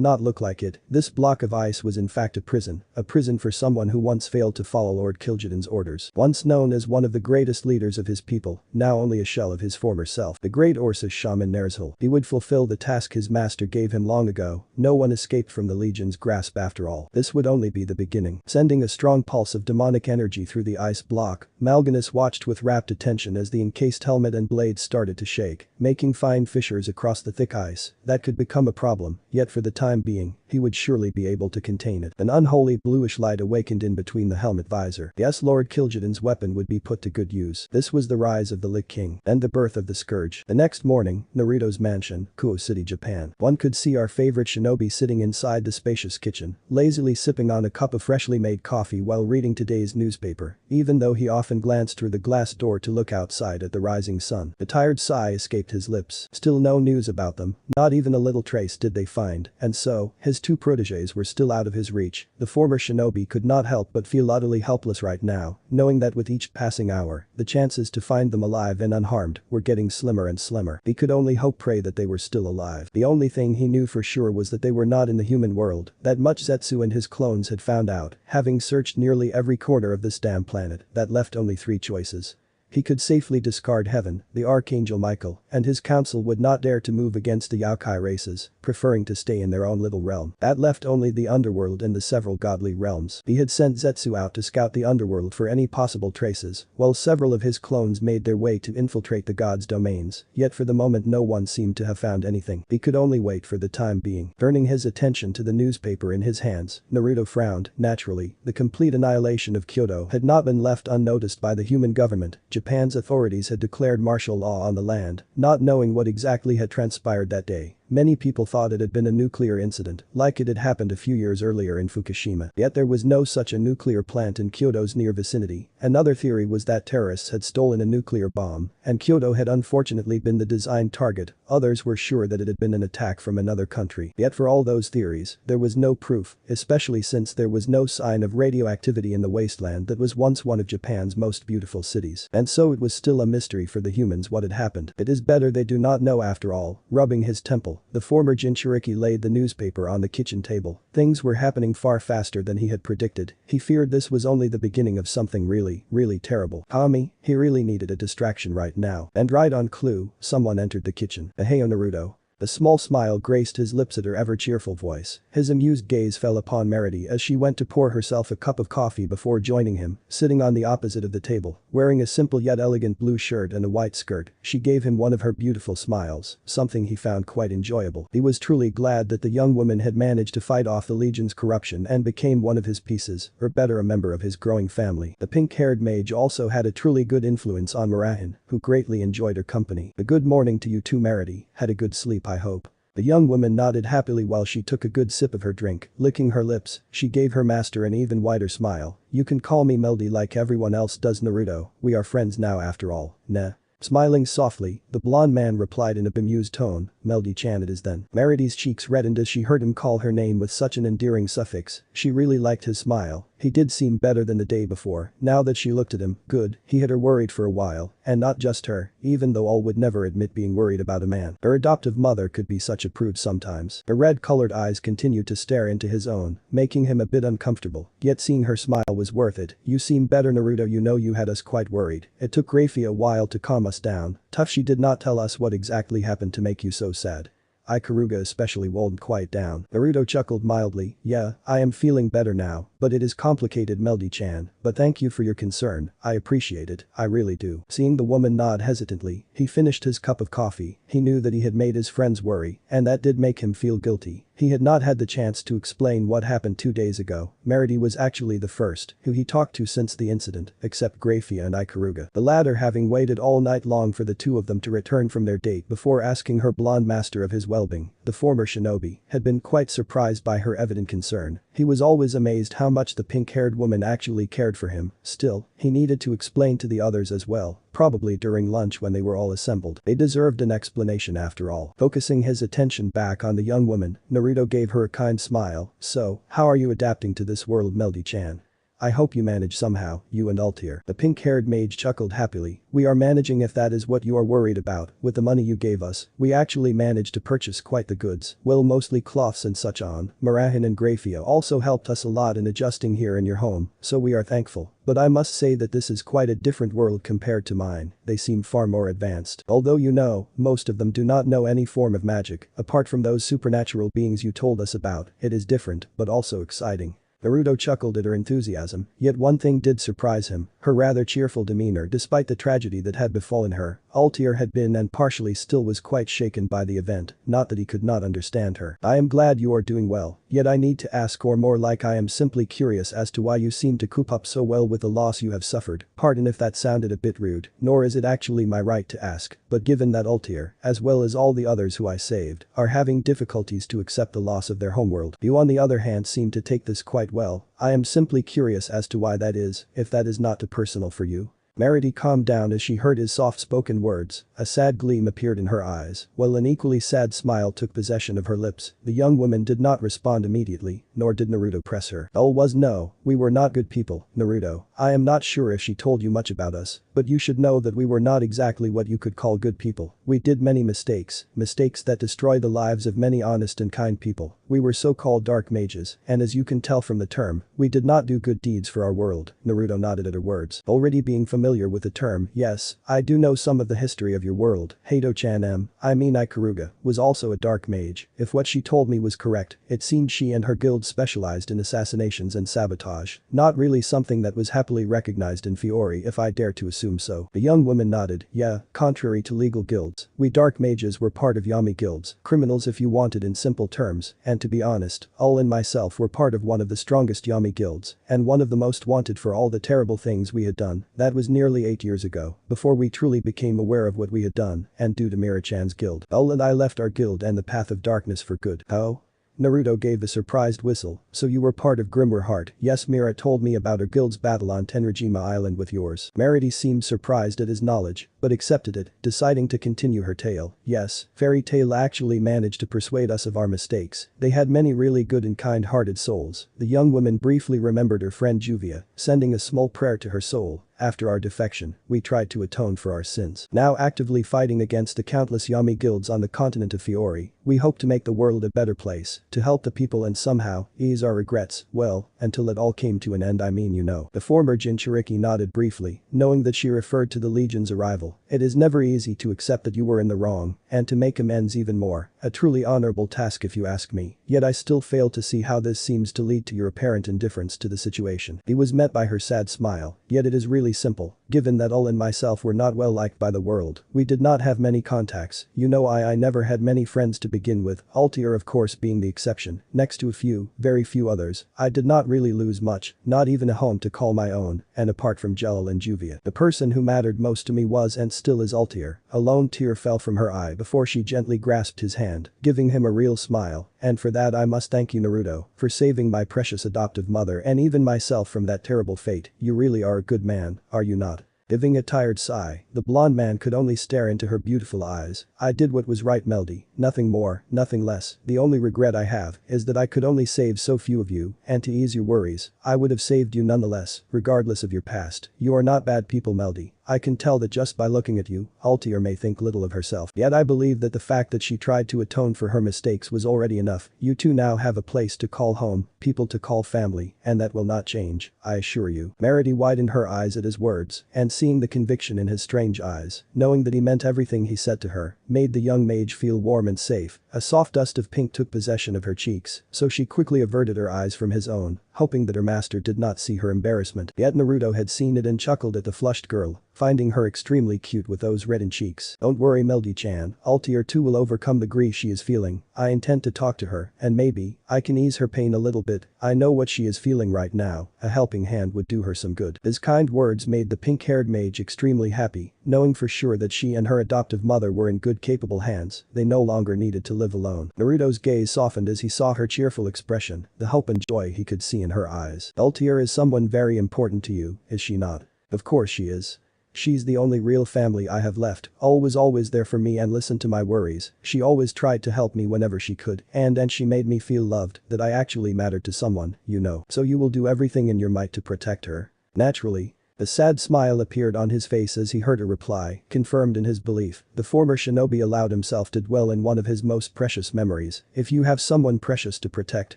S1: not look like it. This block of ice was in fact a prison for someone who once failed to follow Lord Kil'jaeden's orders. Once known as one of the greatest leaders of his people, now only a shell of his former self. The great Orcus shaman Ner'zhul. He would fulfill the task his master gave him long ago. No one escaped from the Legion's grasp after all. This would only be the beginning. Sending a strong pulse of demonic energy through the ice block, Mal'Ganis watched with rapt attention as the encased helmet and blades started to shake, making fine fissures across the thick ice. That could become a problem, yet for the time being, he would surely be able to contain it. An unholy bluish light awakened in between the helmet visor. Yes, Lord Kil'jaeden's weapon would be put to good use. This was the rise of the Lich King and the birth of the Scourge. The next morning, Naruto's mansion, Kuo City, Japan. One could see our favorite shinobi sitting inside the spacious kitchen, lazily sipping on a cup of freshly made coffee while reading today's newspaper, even though he often glanced through the glass door to look outside at the rising sun. A tired sigh escaped his lips. Still no news about them, not even a little trace did they find, and so, his two protégés were still out of his reach. The former shinobi could not help but feel utterly helpless right now, knowing that with each passing hour, the chances to find them alive and unharmed were getting slimmer and slimmer. He could only pray that they were still alive. The only thing he knew for sure was that they were not in the human world. That much Zetsu and his clones had found out, having searched nearly every corner of this damn planet. That left only three choices. He could safely discard Heaven, the Archangel Michael, and his council would not dare to move against the Yokai races, preferring to stay in their own little realm. That left only the underworld and the several godly realms. He had sent Zetsu out to scout the underworld for any possible traces, while several of his clones made their way to infiltrate the gods' domains, yet for the moment no one seemed to have found anything. He could only wait for the time being. Turning his attention to the newspaper in his hands, Naruto frowned. Naturally, the complete annihilation of Kyoto had not been left unnoticed by the human government. Japan's authorities had declared martial law on the land, not knowing what exactly had transpired that day. Many people thought it had been a nuclear incident, like it had happened a few years earlier in Fukushima. Yet there was no such a nuclear plant in Kyoto's near vicinity. Another theory was that terrorists had stolen a nuclear bomb, and Kyoto had unfortunately been the designed target. Others were sure that it had been an attack from another country. Yet for all those theories, there was no proof, especially since there was no sign of radioactivity in the wasteland that was once one of Japan's most beautiful cities. And so it was still a mystery for the humans what had happened. It is better they do not know after all. Rubbing his temple, the former Jinchuriki laid the newspaper on the kitchen table. Things were happening far faster than he had predicted. He feared this was only the beginning of something really terrible. Kami, he really needed a distraction right now. And right on clue, someone entered the kitchen. Hey Naruto. A small smile graced his lips at her ever-cheerful voice. His amused gaze fell upon Merity as she went to pour herself a cup of coffee before joining him, sitting on the opposite of the table, wearing a simple yet elegant blue shirt and a white skirt. She gave him one of her beautiful smiles, something he found quite enjoyable. He was truly glad that the young woman had managed to fight off the Legion's corruption and became one of his pieces, or better a member of his growing family. The pink-haired mage also had a truly good influence on Murahin, who greatly enjoyed her company. A good morning to you too Merity, had a good sleep I hope. The young woman nodded happily while she took a good sip of her drink. Licking her lips, she gave her master an even wider smile. You can call me Melody like everyone else does Naruto, we are friends now after all, nah. Smiling softly, the blonde man replied in a bemused tone. Melody-chan it is then. Merity's cheeks reddened as she heard him call her name with such an endearing suffix. She really liked his smile. He did seem better than the day before, now that she looked at him, good, he had her worried for a while, and not just her, even though all would never admit being worried about a man. Her adoptive mother could be such a prude sometimes. Her red-colored eyes continued to stare into his own, making him a bit uncomfortable, yet seeing her smile was worth it. You seem better, Naruto, you know you had us quite worried. It took Grafiya a while to calm us down. Tough she did not tell us what exactly happened to make you so sad. Kaguya especially won't quiet down. Naruto chuckled mildly, yeah, I am feeling better now, but it is complicated, Melody-chan, but thank you for your concern, I appreciate it, I really do. Seeing the woman nod hesitantly, he finished his cup of coffee. He knew that he had made his friends worry, and that did make him feel guilty. He had not had the chance to explain what happened 2 days ago. Merity was actually the first who he talked to since the incident, except Grafiya and Kaguya. The latter having waited all night long for the two of them to return from their date before asking her blonde master of his well-being, the former shinobi, had been quite surprised by her evident concern. He was always amazed how much the pink-haired woman actually cared for him. Still, he needed to explain to the others as well, probably during lunch when they were all assembled. They deserved an explanation after all. Focusing his attention back on the young woman, Naruto gave her a kind smile. So, how are you adapting to this world, Melody-chan? I hope you manage somehow, you and Altair. The pink-haired mage chuckled happily. We are managing, if that is what you are worried about. With the money you gave us, we actually managed to purchase quite the goods. Well, mostly cloths and such on. Marahan and Grafiya also helped us a lot in adjusting here in your home, so we are thankful. But I must say that this is quite a different world compared to mine. They seem far more advanced. Although you know, most of them do not know any form of magic, apart from those supernatural beings you told us about. It is different, but also exciting. Naruto chuckled at her enthusiasm, yet one thing did surprise him, her rather cheerful demeanor despite the tragedy that had befallen her. Altair had been and partially still was quite shaken by the event, not that he could not understand her. I am glad you are doing well, yet I need to ask, or more like I am simply curious as to why you seem to cope up so well with the loss you have suffered. Pardon if that sounded a bit rude, nor is it actually my right to ask, but given that Altair, as well as all the others who I saved, are having difficulties to accept the loss of their homeworld, you on the other hand seem to take this quite well. I am simply curious as to why that is, if that is not too personal for you. Merity calmed down as she heard his soft-spoken words. A sad gleam appeared in her eyes, while an equally sad smile took possession of her lips. The young woman did not respond immediately, nor did Naruto press her. All was no, we were not good people, Naruto. I am not sure if she told you much about us, but you should know that we were not exactly what you could call good people. We did many mistakes that destroyed the lives of many honest and kind people. We were so-called dark mages, and as you can tell from the term, we did not do good deeds for our world. Naruto nodded at her words. Already being familiar with the term, yes, I do know some of the history of your world. Hato-chan Kaguya, was also a dark mage. If what she told me was correct, it seemed she and her guild specialized in assassinations and sabotage. Not really something that was happily recognized in Fiori, if I dare to assume so. The young woman nodded. Yeah, contrary to legal guilds, we dark mages were part of Yami guilds, criminals if you wanted in simple terms, and to be honest, All and myself were part of one of the strongest Yami guilds, and one of the most wanted for all the terrible things we had done. That was nearly 8 years ago, before we truly became aware of what we had done, and due to Mira-chan's guild. All and I left our guild and the path of darkness for good. Oh? Naruto gave a surprised whistle. So you were part of Grimmar Heart. Yes, Mira told me about her guild's battle on Tenrajima Island with yours. Merity seemed surprised at his knowledge, but accepted it, deciding to continue her tale. Yes, Fairy Tail actually managed to persuade us of our mistakes. They had many really good and kind-hearted souls. The young woman briefly remembered her friend Juvia, sending a small prayer to her soul. After our defection, we tried to atone for our sins. Now actively fighting against the countless Yami guilds on the continent of Fiori, we hope to make the world a better place, to help the people and somehow ease our regrets, well, until it all came to an end, I mean, you know. The former Jinchuriki nodded briefly, knowing that she referred to the Legion's arrival. It is never easy to accept that you were in the wrong, and to make amends even more. A truly honorable task if you ask me. Yet I still fail to see how this seems to lead to your apparent indifference to the situation. He was met by her sad smile, yet it is really simple. Given that Ul and myself were not well liked by the world, we did not have many contacts. You know, I never had many friends to begin with, Altair of course being the exception. Next to a few, very few others, I did not really lose much, not even a home to call my own, and apart from Jelil and Juvia, the person who mattered most to me was and still is Altair. A lone tear fell from her eye before she gently grasped his hand, giving him a real smile, and for that I must thank you, Naruto, for saving my precious adoptive mother and even myself from that terrible fate. You really are a good man, are you not? Giving a tired sigh, the blonde man could only stare into her beautiful eyes. I did what was right, Melody, nothing more, nothing less. The only regret I have is that I could only save so few of you, and to ease your worries, I would have saved you nonetheless, regardless of your past. You are not bad people, Melody. I can tell that just by looking at you, Altier may think little of herself. Yet I believe that the fact that she tried to atone for her mistakes was already enough. You two now have a place to call home, people to call family, and that will not change, I assure you. Meredy widened her eyes at his words, and seeing the conviction in his strange eyes, knowing that he meant everything he said to her, made the young mage feel warm and safe. A soft dust of pink took possession of her cheeks, so she quickly averted her eyes from his own, hoping that her master did not see her embarrassment. Yet Naruto had seen it and chuckled at the flushed girl, finding her extremely cute with those reddened cheeks. Don't worry, Melody-chan, Altier too will overcome the grief she is feeling. I intend to talk to her, and maybe, I can ease her pain a little bit. I know what she is feeling right now, a helping hand would do her some good. His kind words made the pink-haired mage extremely happy, knowing for sure that she and her adoptive mother were in good capable hands, they no longer needed to live alone. Naruto's gaze softened as he saw her cheerful expression, the hope and joy he could see in her eyes. Altier is someone very important to you, is she not? Of course she is. She's the only real family I have left, always there for me and listened to my worries. She always tried to help me whenever she could, and she made me feel loved, that I actually mattered to someone, you know. So you will do everything in your might to protect her? Naturally. A sad smile appeared on his face as he heard her reply, confirmed in his belief. The former shinobi allowed himself to dwell in one of his most precious memories. If you have someone precious to protect,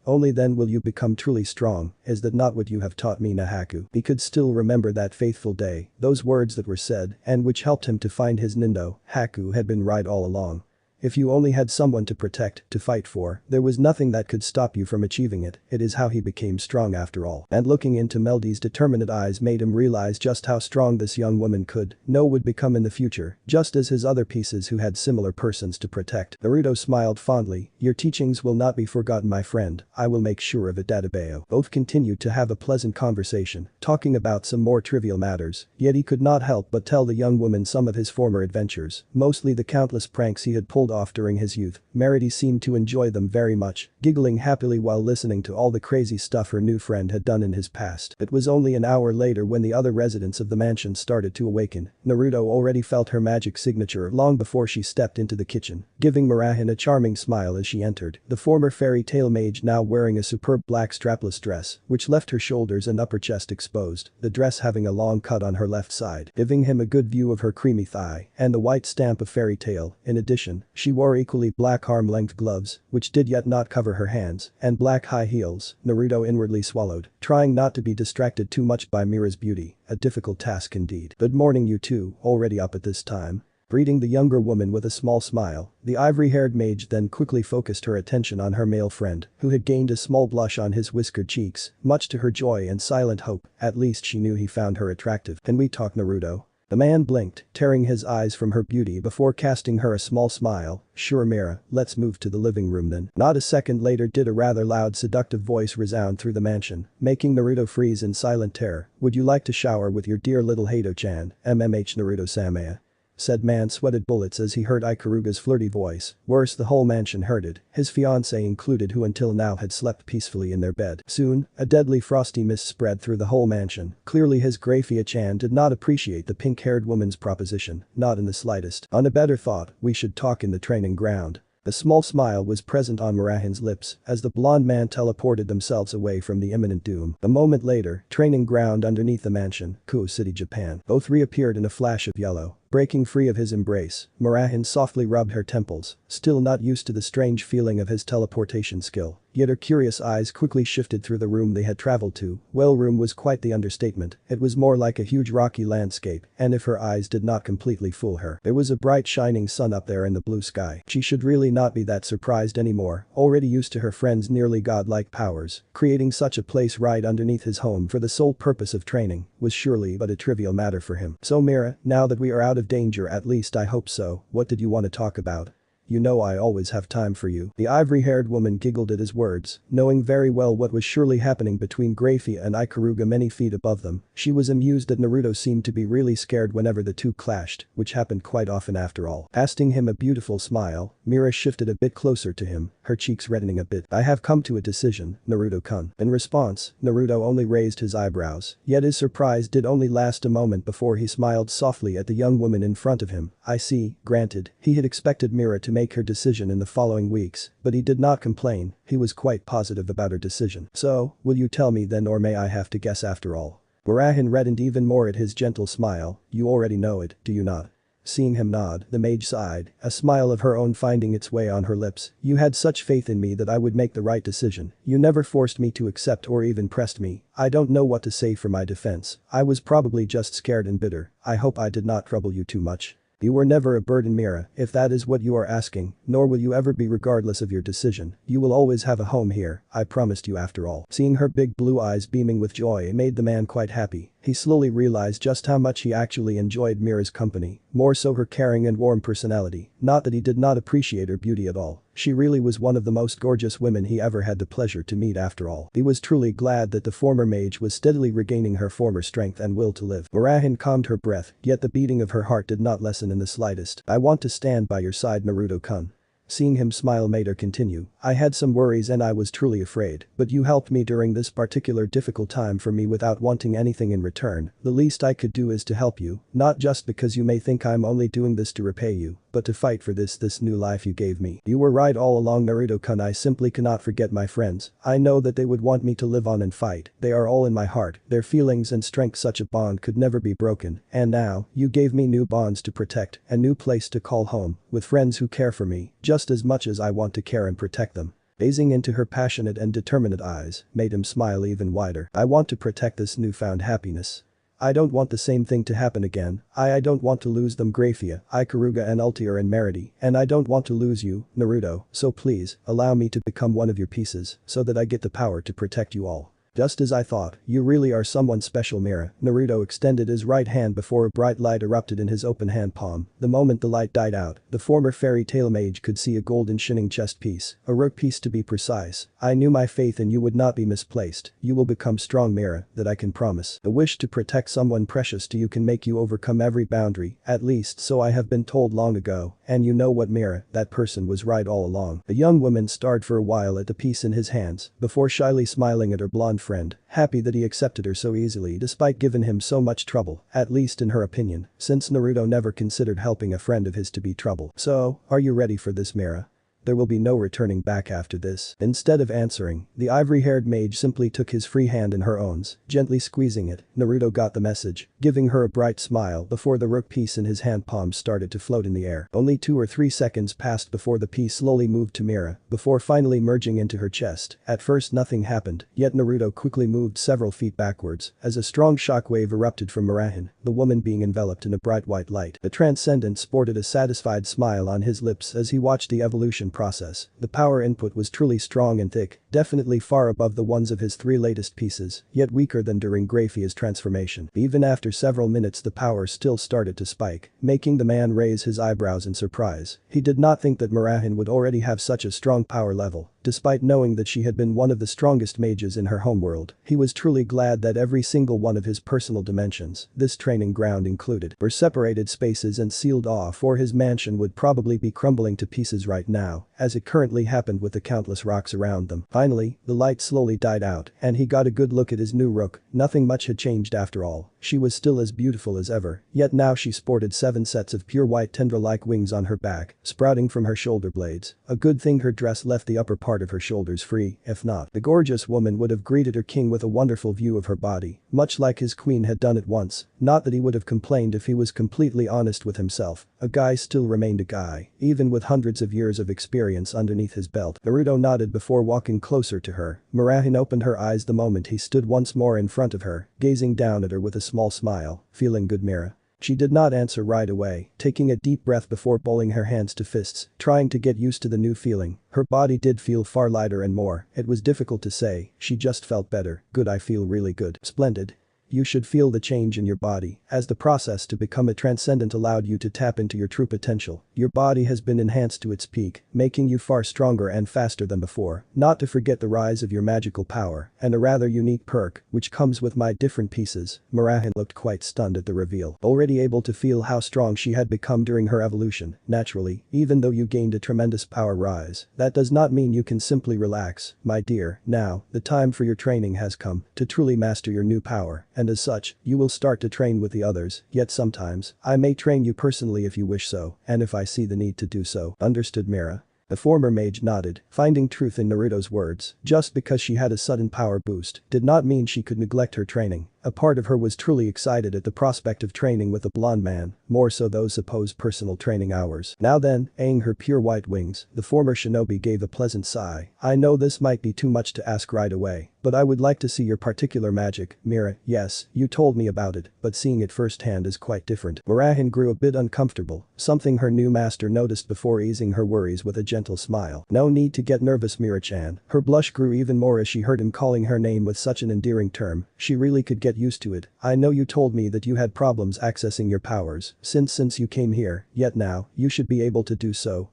S1: only then will you become truly strong. Is that not what you have taught me, Nahaku? He could still remember that faithful day, those words that were said, and which helped him to find his Nindo. Haku had been right all along. If you only had someone to protect, to fight for, there was nothing that could stop you from achieving it. It is how he became strong after all. And looking into Melody's determined eyes made him realize just how strong this young woman would become in the future, just as his other pieces who had similar persons to protect. Naruto smiled fondly. Your teachings will not be forgotten, my friend. I will make sure of it, Databeo. Both continued to have a pleasant conversation, talking about some more trivial matters, yet he could not help but tell the young woman some of his former adventures, mostly the countless pranks he had pulled off during his youth. Meredy seemed to enjoy them very much, giggling happily while listening to all the crazy stuff her new friend had done in his past. It was only an hour later when the other residents of the mansion started to awaken. Naruto already felt her magic signature long before she stepped into the kitchen, giving Murahin a charming smile as she entered. The former fairy tale mage now wearing a superb black strapless dress, which left her shoulders and upper chest exposed, the dress having a long cut on her left side, giving him a good view of her creamy thigh, and the white stamp of fairy tale. In addition, she wore equally black arm-length gloves, which did yet not cover her hands, and black high heels. Naruto inwardly swallowed, trying not to be distracted too much by Mira's beauty, a difficult task indeed. Good morning, you two, already up at this time? Greeting the younger woman with a small smile, the ivory-haired mage then quickly focused her attention on her male friend, who had gained a small blush on his whiskered cheeks, much to her joy and silent hope. At least she knew he found her attractive. Can we talk, Naruto? The man blinked, tearing his eyes from her beauty before casting her a small smile. Sure, Mira, let's move to the living room then. Not a second later did a rather loud seductive voice resound through the mansion, making Naruto freeze in silent terror. Would you like to shower with your dear little Hato-chan, MMH Naruto-sama? Said man sweated bullets as he heard Ikaruga's flirty voice. Worse, the whole mansion heard it, his fiancée included, who until now had slept peacefully in their bed. Soon, a deadly frosty mist spread through the whole mansion. Clearly his Grafiya-chan did not appreciate the pink-haired woman's proposition, not in the slightest. On a better thought, we should talk in the training ground. A small smile was present on Murahin's lips as the blonde man teleported themselves away from the imminent doom. A moment later, training ground underneath the mansion, Kuo City, Japan. Both reappeared in a flash of yellow. Breaking free of his embrace, Murahin softly rubbed her temples, still not used to the strange feeling of his teleportation skill. Yet her curious eyes quickly shifted through the room they had traveled to. Well, room was quite the understatement, it was more like a huge rocky landscape, and if her eyes did not completely fool her, there was a bright shining sun up there in the blue sky. She should really not be that surprised anymore, already used to her friend's nearly godlike powers. Creating such a place right underneath his home for the sole purpose of training was surely but a trivial matter for him. So Mira, now that we are out of danger, at least I hope so, what did you want to talk about? You know I always have time for you. The ivory-haired woman giggled at his words, knowing very well what was surely happening between Grafiya and Ikaruga many feet above them. She was amused that Naruto seemed to be really scared whenever the two clashed, which happened quite often after all. Casting him a beautiful smile, Mira shifted a bit closer to him, her cheeks reddening a bit. I have come to a decision, Naruto-kun. In response, Naruto only raised his eyebrows, yet his surprise did only last a moment before he smiled softly at the young woman in front of him. I see, granted, he had expected Mira to make her decision in the following weeks, but he did not complain, he was quite positive about her decision. So, will you tell me then, or may I have to guess after all? Mirahin reddened even more at his gentle smile. You already know it, do you not? Seeing him nod, the mage sighed, a smile of her own finding its way on her lips. You had such faith in me that I would make the right decision. You never forced me to accept or even pressed me. I don't know what to say for my defense. I was probably just scared and bitter. I hope I did not trouble you too much. You were never a burden, Mira, if that is what you are asking, nor will you ever be regardless of your decision. You will always have a home here, I promised you after all. Seeing her big blue eyes beaming with joy made the man quite happy. He slowly realized just how much he actually enjoyed Mira's company, more so her caring and warm personality, not that he did not appreciate her beauty at all. She really was one of the most gorgeous women he ever had the pleasure to meet after all. He was truly glad that the former mage was steadily regaining her former strength and will to live. Mirahin calmed her breath, yet the beating of her heart did not lessen in the slightest. I want to stand by your side, Naruto-kun. Seeing him smile made her continue. I had some worries and I was truly afraid, but you helped me during this particular difficult time for me without wanting anything in return. The least I could do is to help you, not just because you may think I'm only doing this to repay you, but to fight for this new life you gave me. You were right all along, Naruto-kun. I simply cannot forget my friends. I know that they would want me to live on and fight. They are all in my heart, their feelings and strength, such a bond could never be broken. And now, you gave me new bonds to protect, a new place to call home, with friends who care for me, just as much as I want to care and protect them. Gazing into her passionate and determined eyes made him smile even wider. I want to protect this newfound happiness. I don't want the same thing to happen again. I don't want to lose them, Grafiya, Kaguya and Ultier and Merity, and I don't want to lose you, Naruto, so please, allow me to become one of your pieces, so that I get the power to protect you all. Just as I thought, you really are someone special, Mira. Naruto extended his right hand before a bright light erupted in his open hand palm. The moment the light died out, the former fairy tale mage could see a golden shining chest piece, a rook piece to be precise. I knew my faith in you would not be misplaced. You will become strong, Mira, that I can promise. The wish to protect someone precious to you can make you overcome every boundary, at least so I have been told long ago, and you know what, Mira, that person was right all along. The young woman stared for a while at the piece in his hands, before shyly smiling at her blonde friend, happy that he accepted her so easily despite giving him so much trouble, at least in her opinion, since Naruto never considered helping a friend of his to be trouble. So, are you ready for this, Mira? There will be no returning back after this. Instead of answering, the ivory-haired mage simply took his free hand in her own, gently squeezing it. Naruto got the message, giving her a bright smile before the rook piece in his hand palm started to float in the air. Only 2 or 3 seconds passed before the piece slowly moved to Mira, before finally merging into her chest. At first nothing happened, yet Naruto quickly moved several feet backwards, as a strong shockwave erupted from Mirahin, the woman being enveloped in a bright white light. The Transcendent sported a satisfied smile on his lips as he watched the evolution process. The power input was truly strong and thick, definitely far above the ones of his 3 latest pieces, yet weaker than during Grafiya's transformation. Even after several minutes the power still started to spike, making the man raise his eyebrows in surprise. He did not think that Mirahin would already have such a strong power level, despite knowing that she had been one of the strongest mages in her homeworld. He was truly glad that every single one of his personal dimensions, this training ground included, were separated spaces and sealed off, or his mansion would probably be crumbling to pieces right now, as it currently happened with the countless rocks around them. Finally, the light slowly died out, and he got a good look at his new rook. Nothing much had changed after all. She was still as beautiful as ever, yet now she sported 7 sets of pure white tendril-like wings on her back, sprouting from her shoulder blades. A good thing her dress left the upper part of her shoulders free, if not, the gorgeous woman would have greeted her king with a wonderful view of her body, much like his queen had done at once. Not that he would have complained if he was completely honest with himself. A guy still remained a guy, even with hundreds of years of experience underneath his belt. Naruto nodded before walking closer to her. Mirahin opened her eyes the moment he stood once more in front of her, gazing down at her with a small smile. Feeling good, Mira? She did not answer right away, taking a deep breath before balling her hands to fists, trying to get used to the new feeling. Her body did feel far lighter and more, it was difficult to say, she just felt better. Good, I feel really good. Splendid. you should feel the change in your body, as the process to become a transcendent allowed you to tap into your true potential. Your body has been enhanced to its peak, making you far stronger and faster than before, not to forget the rise of your magical power, and a rather unique perk, which comes with my different pieces. Marahan looked quite stunned at the reveal, already able to feel how strong she had become during her evolution. Naturally, even though you gained a tremendous power rise, that does not mean you can simply relax, my dear. Now, the time for your training has come to truly master your new power, and as such, you will start to train with the others, yet sometimes, I may train you personally if you wish so, and if I see the need to do so. Understood, Mira? The former mage nodded, finding truth in Naruto's words. Just because she had a sudden power boost did not mean she could neglect her training. A part of her was truly excited at the prospect of training with a blonde man, more so those supposed personal training hours. Now then, eyeing her pure white wings, the former shinobi gave a pleasant sigh. I know this might be too much to ask right away, but I would like to see your particular magic, Mira. Yes, you told me about it, but seeing it firsthand is quite different. Marahan grew a bit uncomfortable, something her new master noticed before easing her worries with a gentle smile. No need to get nervous, Mira-chan. Her blush grew even more as she heard him calling her name with such an endearing term. She really could get used to it. I know you told me that you had problems accessing your powers since you came here, yet now, you should be able to do so,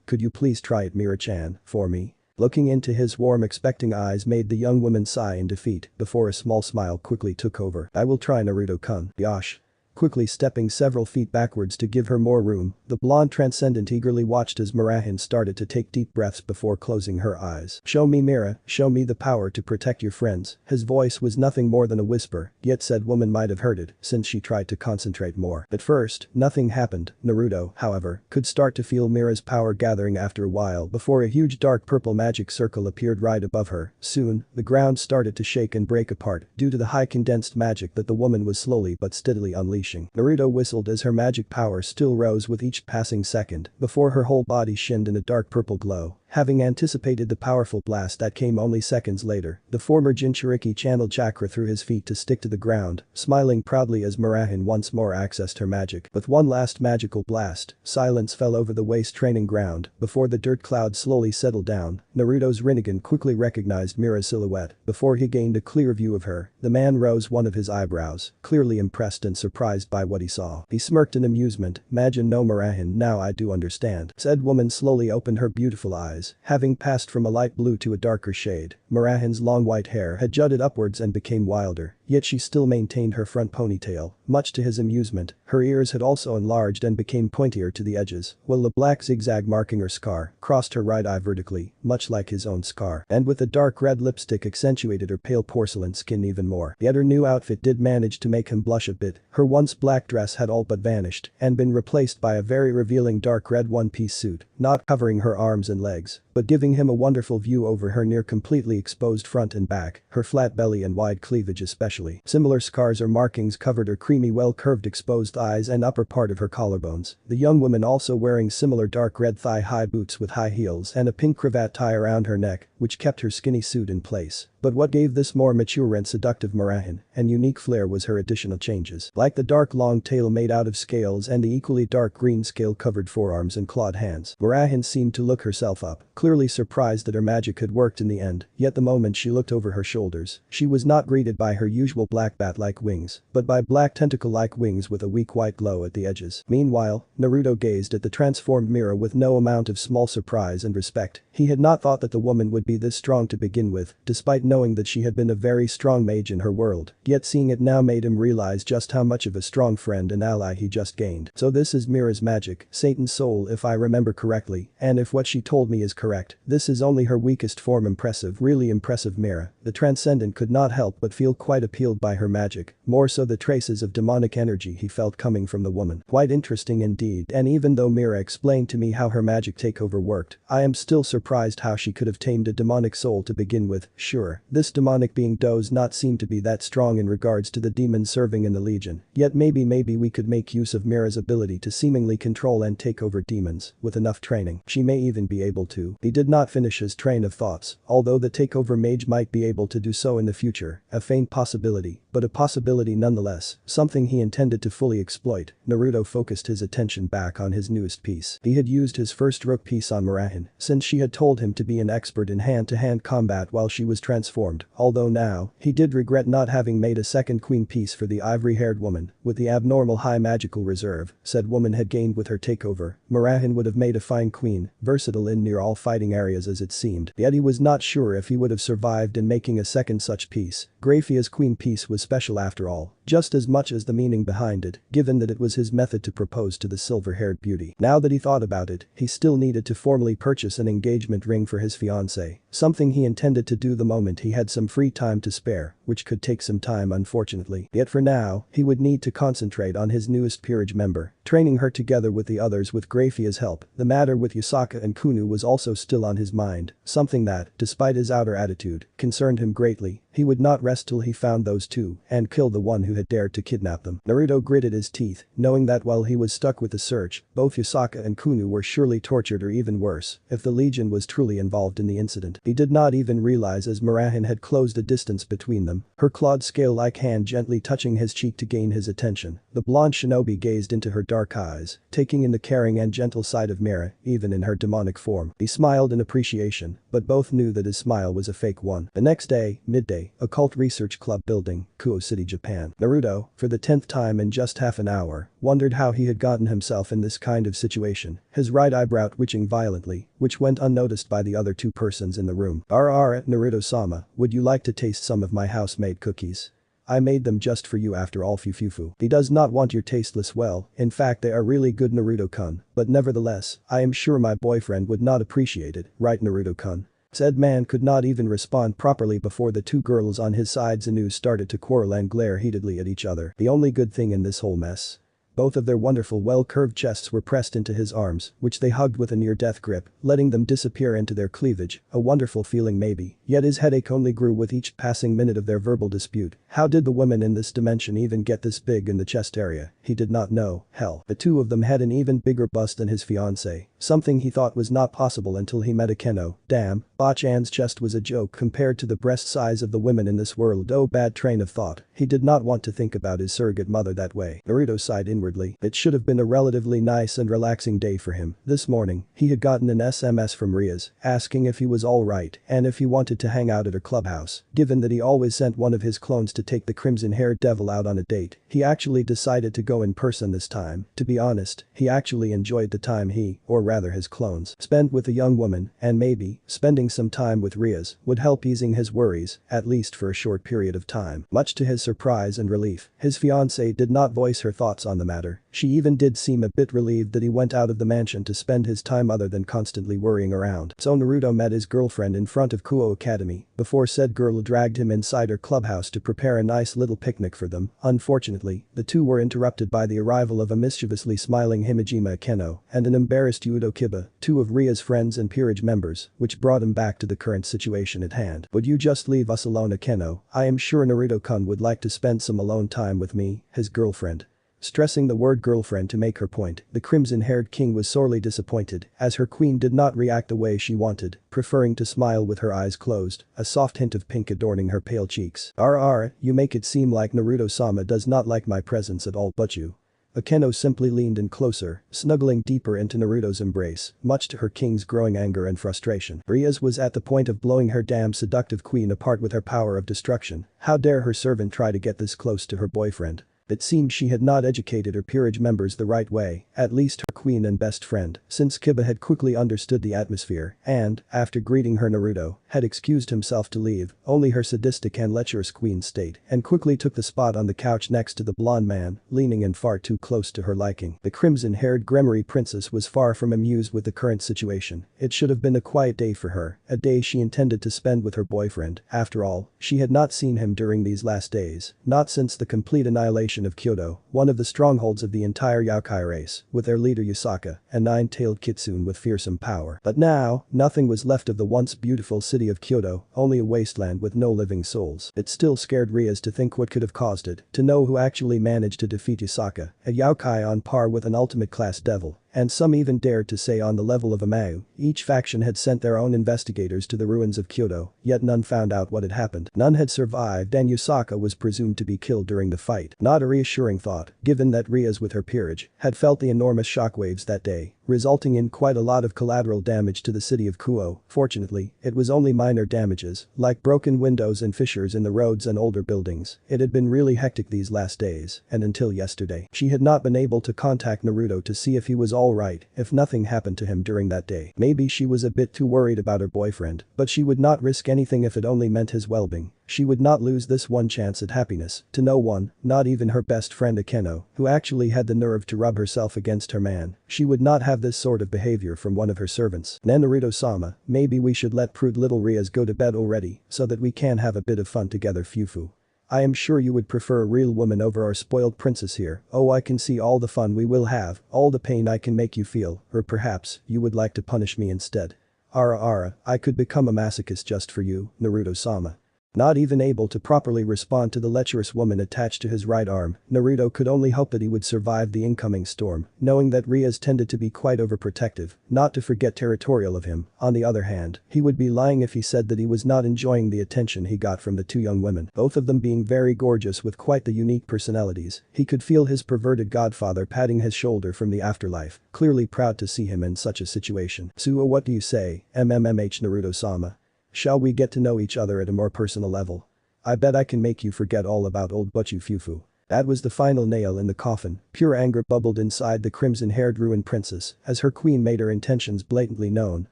S1: could you please try it, Mira-chan, for me? Looking into his warm expecting eyes made the young woman sigh in defeat before a small smile quickly took over. I will try, Naruto-kun. Yosh. Quickly stepping several feet backwards to give her more room, the blonde transcendent eagerly watched as Marahan started to take deep breaths before closing her eyes. Show me, Mira, show me the power to protect your friends. His voice was nothing more than a whisper, yet said woman might have heard it since she tried to concentrate more. At first, nothing happened. Naruto, however, could start to feel Mira's power gathering after a while before a huge dark purple magic circle appeared right above her. Soon, the ground started to shake and break apart due to the high condensed magic that the woman was slowly but steadily unleashing. Naruto whistled as her magic power still rose with each passing second before her whole body shinned in a dark purple glow. Having anticipated the powerful blast that came only seconds later, the former Jinchuriki channeled chakra through his feet to stick to the ground, smiling proudly as Marahan once more accessed her magic. With one last magical blast, silence fell over the waste training ground before the dirt cloud slowly settled down. Naruto's Rinnegan quickly recognized Mira's silhouette. Before he gained a clear view of her, the man rose one of his eyebrows, clearly impressed and surprised by what he saw. He smirked in amusement. Imagine no, Marahan, now I do understand. Said woman slowly opened her beautiful eyes. Having passed from a light blue to a darker shade, Marahan's long white hair had jutted upwards and became wilder, yet she still maintained her front ponytail. Much to his amusement, her ears had also enlarged and became pointier to the edges, while the black zigzag marking her scar crossed her right eye vertically, much like his own scar, and with a dark red lipstick accentuated her pale porcelain skin even more. Yet her new outfit did manage to make him blush a bit. Her once black dress had all but vanished and been replaced by a very revealing dark red one-piece suit, not covering her arms and legs, but giving him a wonderful view over her near completely exposed front and back, her flat belly and wide cleavage especially. Similar scars or markings covered her creamy well-curved exposed eyes and upper part of her collarbones. The young woman also wearing similar dark red thigh-high boots with high heels and a pink cravat tie around her neck, which kept her skinny suit in place. But what gave this more mature and seductive Marahan and unique flair was her additional changes. Like the dark long tail made out of scales and the equally dark green scale-covered forearms and clawed hands, Marahan seemed to look herself up, clearly surprised that her magic had worked in the end. Yet the moment she looked over her shoulders, she was not greeted by her usual black bat-like wings, but by black tentacle-like wings with a weak white glow at the edges. Meanwhile, Naruto gazed at the transformed Mira with no amount of small surprise and respect. He had not thought that the woman would be this strong to begin with, despite knowing that she had been a very strong mage in her world, yet seeing it now made him realize just how much of a strong friend and ally he just gained. So this is Mira's magic, Satan's soul if I remember correctly, and if what she told me is correct, this is only her weakest form. Impressive, really impressive, Mira. The transcendent could not help but feel quite appealed by her magic, more so the traces of demonic energy he felt coming from the woman. Quite interesting indeed, and even though Mira explained to me how her magic takeover worked, I am still surprised how she could have tamed a demonic soul to begin with. Sure, this demonic being does not seem to be that strong in regards to the demons serving in the Legion, yet maybe we could make use of Mira's ability to seemingly control and take over demons. With enough training, she may even be able to. He did not finish his train of thoughts, although the takeover mage might be able to do so in the future, a faint possibility impossibility, but a possibility nonetheless, something he intended to fully exploit. Naruto focused his attention back on his newest piece. He had used his first rook piece on Marahin, since she had told him to be an expert in hand-to-hand combat while she was transformed, although now, he did regret not having made a second queen piece for the ivory-haired woman, with the abnormal high magical reserve said woman had gained with her takeover. Marahin would have made a fine queen, versatile in near all fighting areas as it seemed, yet he was not sure if he would have survived in making a second such piece. Grafiya's queen piece was special after all, just as much as the meaning behind it, given that it was his method to propose to the silver-haired beauty. Now that he thought about it, he still needed to formally purchase an engagement ring for his fiancée, something he intended to do the moment he had some free time to spare, which could take some time unfortunately. Yet for now, he would need to concentrate on his newest peerage member, training her together with the others with Grafiya's help. The matter with Yusaka and Kunu was also still on his mind, something that, despite his outer attitude, concerned him greatly. He would not rest till he found those two and killed the one who had dared to kidnap them. Naruto gritted his teeth, knowing that while he was stuck with the search, both Yusaka and Kunu were surely tortured or even worse, if the Legion was truly involved in the incident. He did not even realize as Marahin had closed a distance between them, her clawed scale-like hand gently touching his cheek to gain his attention. The blonde shinobi gazed into her dark eyes, taking in the caring and gentle side of Mira, even in her demonic form. He smiled in appreciation, but both knew that his smile was a fake one. The next day, midday, Occult Research Club building, Kuo City, Japan. Naruto, for the 10th time in just half an hour, wondered how he had gotten himself in this kind of situation, his right eyebrow twitching violently, which went unnoticed by the other two persons in the room. Naruto-sama, would you like to taste some of my house-made cookies? I made them just for you after all fufufu. He does not want your tasteless well, in fact they are really good Naruto-kun, but nevertheless, I am sure my boyfriend would not appreciate it, right Naruto-kun? Said man could not even respond properly before the two girls on his side Zenu started to quarrel and glare heatedly at each other. The only good thing in this whole mess. Both of their wonderful well-curved chests were pressed into his arms, which they hugged with a near-death grip, letting them disappear into their cleavage, a wonderful feeling maybe, yet his headache only grew with each passing minute of their verbal dispute. How did the women in this dimension even get this big in the chest area? He did not know. Hell, the two of them had an even bigger bust than his fiancée, something he thought was not possible until he met Aeno. Damn, Bachan's chest was a joke compared to the breast size of the women in this world. Oh, bad train of thought. He did not want to think about his surrogate mother that way. Naruto sighed inwardly. It should have been a relatively nice and relaxing day for him. This morning, he had gotten an SMS from Rias, asking if he was alright and if he wanted to hang out at her clubhouse. Given that he always sent one of his clones to take the crimson-haired devil out on a date, he actually decided to go in person this time. To be honest, he actually enjoyed the time he, or rather his clones, spent with a young woman, and maybe, spending some time with Rias would help easing his worries, at least for a short period of time. Much to his surprise and relief, his fiancée did not voice her thoughts on the matter. She even did seem a bit relieved that he went out of the mansion to spend his time other than constantly worrying around. So Naruto met his girlfriend in front of Kuo Academy, before said girl dragged him inside her clubhouse to prepare a nice little picnic for them. Unfortunately, the two were interrupted by the arrival of a mischievously smiling Himejima Akeno and an embarrassed Yudo Kiba, two of Ria's friends and peerage members, which brought him back to the current situation at hand. Would you just leave us alone, Akeno? I am sure Naruto-kun would like to spend some alone time with me, his girlfriend. Stressing the word girlfriend to make her point, the crimson-haired king was sorely disappointed as her queen did not react the way she wanted, preferring to smile with her eyes closed, a soft hint of pink adorning her pale cheeks. You make it seem like Naruto-sama does not like my presence at all, but you. Akeno simply leaned in closer, snuggling deeper into Naruto's embrace, much to her king's growing anger and frustration. Rias was at the point of blowing her damn seductive queen apart with her power of destruction. How dare her servant try to get this close to her boyfriend? It seemed she had not educated her peerage members the right way, at least her queen and best friend, since Kiba had quickly understood the atmosphere and, after greeting her Naruto, had excused himself to leave, only her sadistic and lecherous queen stayed and quickly took the spot on the couch next to the blonde man, leaning in far too close to her liking. The crimson-haired Gremory princess was far from amused with the current situation. It should have been a quiet day for her, a day she intended to spend with her boyfriend. After all, she had not seen him during these last days, not since the complete annihilation of Kyoto, one of the strongholds of the entire Yokai race, with their leader Yusaka, a nine-tailed kitsune with fearsome power. But now, nothing was left of the once beautiful city of Kyoto, only a wasteland with no living souls. It still scared Rias to think what could have caused it, to know who actually managed to defeat Yusaka, a Yokai on par with an ultimate class devil. and some even dared to say on the level of Amau. Each faction had sent their own investigators to the ruins of Kyoto, yet none found out what had happened. None had survived and Yusaka was presumed to be killed during the fight. Not a reassuring thought, given that Rias with her peerage had felt the enormous shockwaves that day, resulting in quite a lot of collateral damage to the city of Kuo. Fortunately, it was only minor damages, like broken windows and fissures in the roads and older buildings. It had been really hectic these last days, and until yesterday, she had not been able to contact Naruto to see if he was alright, if nothing happened to him during that day. Maybe she was a bit too worried about her boyfriend, but she would not risk anything if it only meant his well-being. She would not lose this one chance at happiness to no one, not even her best friend Aeno, who actually had the nerve to rub herself against her man. She would not have this sort of behavior from one of her servants. Naruto-sama, maybe we should let prude little Rias go to bed already so that we can have a bit of fun together, Fufu. I am sure you would prefer a real woman over our spoiled princess here. Oh, I can see all the fun we will have, all the pain I can make you feel, or perhaps you would like to punish me instead. Ara, I could become a masochist just for you, Naruto-sama. Not even able to properly respond to the lecherous woman attached to his right arm, Naruto could only hope that he would survive the incoming storm, knowing that Rias tended to be quite overprotective, not to forget territorial of him. On the other hand, he would be lying if he said that he was not enjoying the attention he got from the two young women, both of them being very gorgeous with quite the unique personalities. He could feel his perverted godfather patting his shoulder from the afterlife, clearly proud to see him in such a situation. Suo, what do you say, MMMH Naruto-sama? Shall we get to know each other at a more personal level? I bet I can make you forget all about old Butchu Fufu. That was the final nail in the coffin. Pure anger bubbled inside the crimson-haired ruined princess as her queen made her intentions blatantly known.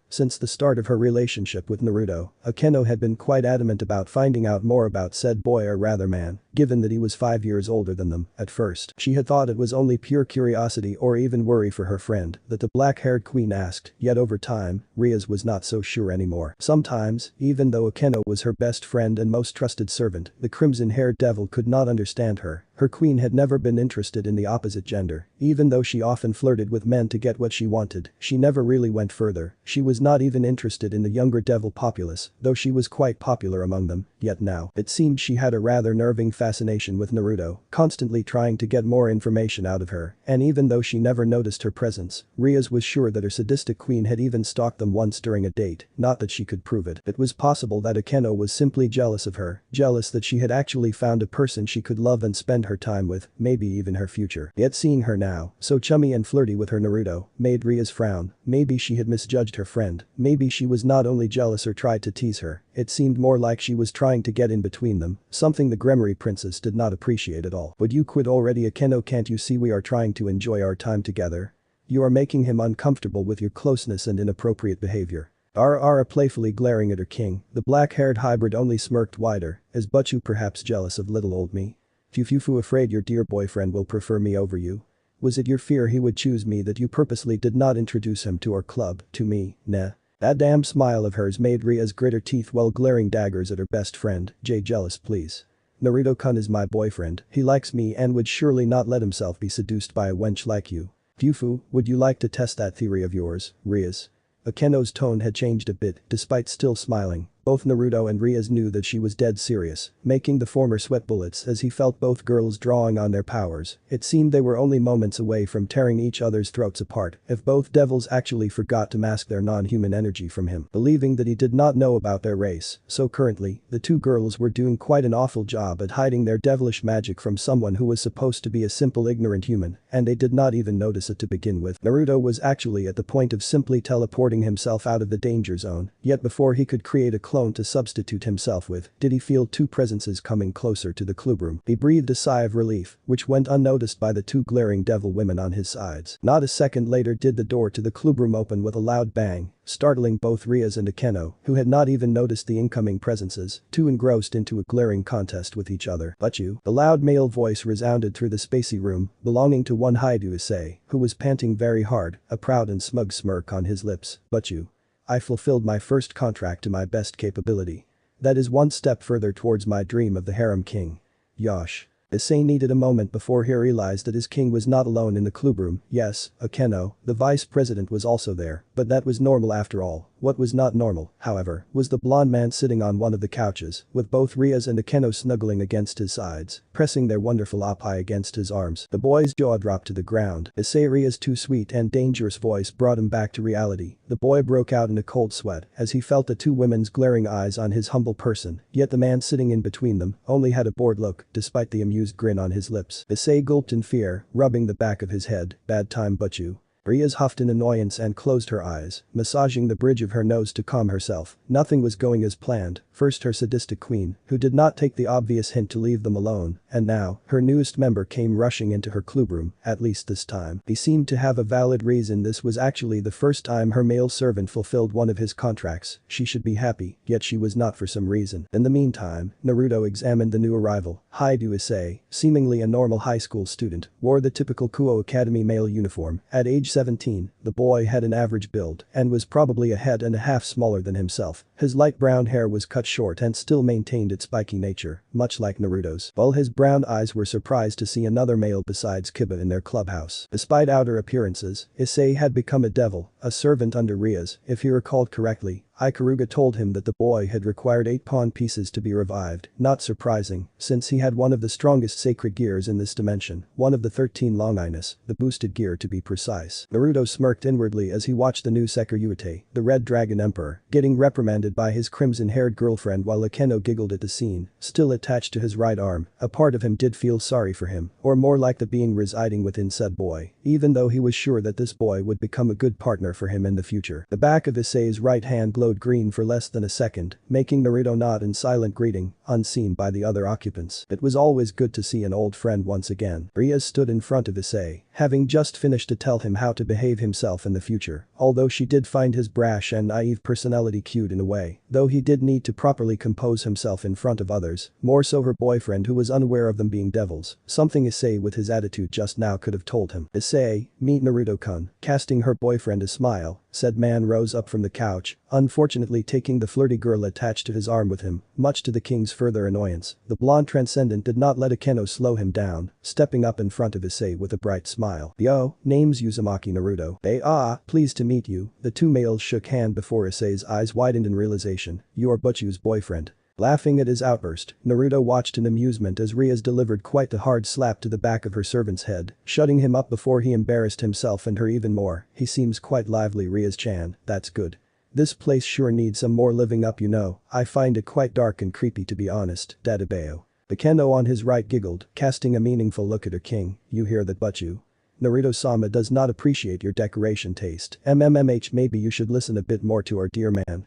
S1: Since the start of her relationship with Naruto, Aeno had been quite adamant about finding out more about said boy, or rather man, given that he was 5 years older than them. At first, she had thought it was only pure curiosity or even worry for her friend that the black-haired queen asked, yet over time, Rias was not so sure anymore. Sometimes, even though Aeno was her best friend and most trusted servant, the crimson-haired devil could not understand her. Her queen had never been interested in the opposite gender. Even though she often flirted with men to get what she wanted, she never really went further. She was not even interested in the younger devil populace, though she was quite popular among them. Yet now, it seemed she had a rather nerving fascination with Naruto, constantly trying to get more information out of her, and even though she never noticed her presence, Rias was sure that her sadistic queen had even stalked them once during a date, not that she could prove it. It was possible that Aeno was simply jealous of her, jealous that she had actually found a person she could love and spend her time with, maybe even her future. Yet seeing her now, so chummy and flirty with her Naruto, made Rias frown. Maybe she had misjudged her friend, maybe she was not only jealous or tried to tease her, it seemed more like she was trying to get in between them, something the Gremory princess did not appreciate at all. Would you quit already, Aeno? Can't you see we are trying to enjoy our time together? You are making him uncomfortable with your closeness and inappropriate behavior. Ara playfully glaring at her king, the black-haired hybrid only smirked wider. Is Butchu perhaps jealous of little old me? Fufu afraid your dear boyfriend will prefer me over you? Was it your fear he would choose me that you purposely did not introduce him to our club, to me, nah? That damn smile of hers made Rias grit her teeth while glaring daggers at her best friend. Jay, jealous please. Naruto-kun is my boyfriend, he likes me and would surely not let himself be seduced by a wench like you. Fufu, would you like to test that theory of yours, Rias? Aeno's tone had changed a bit, despite still smiling. Both Naruto and Rias knew that she was dead serious, making the former sweat bullets as he felt both girls drawing on their powers. It seemed they were only moments away from tearing each other's throats apart if both devils actually forgot to mask their non-human energy from him, believing that he did not know about their race. So currently, the two girls were doing quite an awful job at hiding their devilish magic from someone who was supposed to be a simple ignorant human, and they did not even notice it to begin with. Naruto was actually at the point of simply teleporting himself out of the danger zone, yet before he could create a clone to substitute himself with, did he feel two presences coming closer to the clubroom. He breathed a sigh of relief, which went unnoticed by the two glaring devil women on his sides. Not a second later did the door to the clubroom open with a loud bang, startling both Rias and Aeno, who had not even noticed the incoming presences, too engrossed into a glaring contest with each other. Butchu, the loud male voice resounded through the spacey room, belonging to one Haidu-Issei, who was panting very hard, a proud and smug smirk on his lips. Butchu. I fulfilled my first contract to my best capability. That is one step further towards my dream of the harem king. Yosh. Issei needed a moment before he realized that his king was not alone in the clubroom. Yes, Aeno, the vice president, was also there, But that was normal after all. What was not normal, however, was the blonde man sitting on one of the couches, with both Rias and Aeno snuggling against his sides, pressing their wonderful oppai against his arms. The boy's jaw dropped to the ground. Ria's too sweet and dangerous voice brought him back to reality. The boy broke out in a cold sweat as he felt the two women's glaring eyes on his humble person, yet the man sitting in between them only had a bored look despite the amused grin on his lips. Issei gulped in fear, rubbing the back of his head. Bad time but you. Rias huffed in annoyance and closed her eyes, massaging the bridge of her nose to calm herself. Nothing was going as planned. First her sadistic queen, who did not take the obvious hint to leave them alone, and now, her newest member came rushing into her clubroom, at least this time. He seemed to have a valid reason. This was actually the first time her male servant fulfilled one of his contracts. She should be happy, yet she was not for some reason. In the meantime, Naruto examined the new arrival. Haidu Issei, seemingly a normal high school student, wore the typical Kuo Academy male uniform. At age 17, the boy had an average build and was probably a head and a half smaller than himself. His light brown hair was cut short and still maintained its spiky nature, much like Naruto's. While his brown eyes were surprised to see another male besides Kiba in their clubhouse. Despite outer appearances, Issei had become a devil, a servant under Rias, if he recalled correctly. Ikaruga told him that the boy had required 8 pawn pieces to be revived, not surprising, since he had one of the strongest sacred gears in this dimension, one of the 13 Longinus, the boosted gear to be precise. Naruto smirked inwardly as he watched the new Sekiryu, the Red Dragon Emperor, getting reprimanded by his crimson-haired girlfriend while Aeno giggled at the scene, still attached to his right arm. A part of him did feel sorry for him, or more like the being residing within said boy, even though he was sure that this boy would become a good partner for him in the future. The back of Issei's right hand glowed green for less than a second, making Naruto nod in silent greeting, unseen by the other occupants. It was always good to see an old friend once again. Rias stood in front of Issei, having just finished to tell him how to behave himself in the future, although she did find his brash and naive personality cute in a way, though he did need to properly compose himself in front of others, more so her boyfriend who was unaware of them being devils, something Issei with his attitude just now could have told him. Issei, meet Naruto-kun. Casting her boyfriend a smile, said man rose up from the couch, unfortunately taking the flirty girl attached to his arm with him, much to the king's further annoyance. The blonde transcendent did not let Aeno slow him down, stepping up in front of Issei with a bright smile. Yo, name's Uzumaki Naruto. Pleased to meet you. The two males shook hand before Issei's eyes widened in realization. You're Butchu's boyfriend. Laughing at his outburst, Naruto watched in amusement as Rias delivered quite the hard slap to the back of her servant's head, shutting him up before he embarrassed himself and her even more. He seems quite lively, Rias-chan. That's good. This place sure needs some more living up, you know. I find it quite dark and creepy to be honest. Dadabeo. Aeno on his right giggled, casting a meaningful look at her king. You hear that, Butchu? Naruto-sama does not appreciate your decoration taste. Maybe you should listen a bit more to our dear man.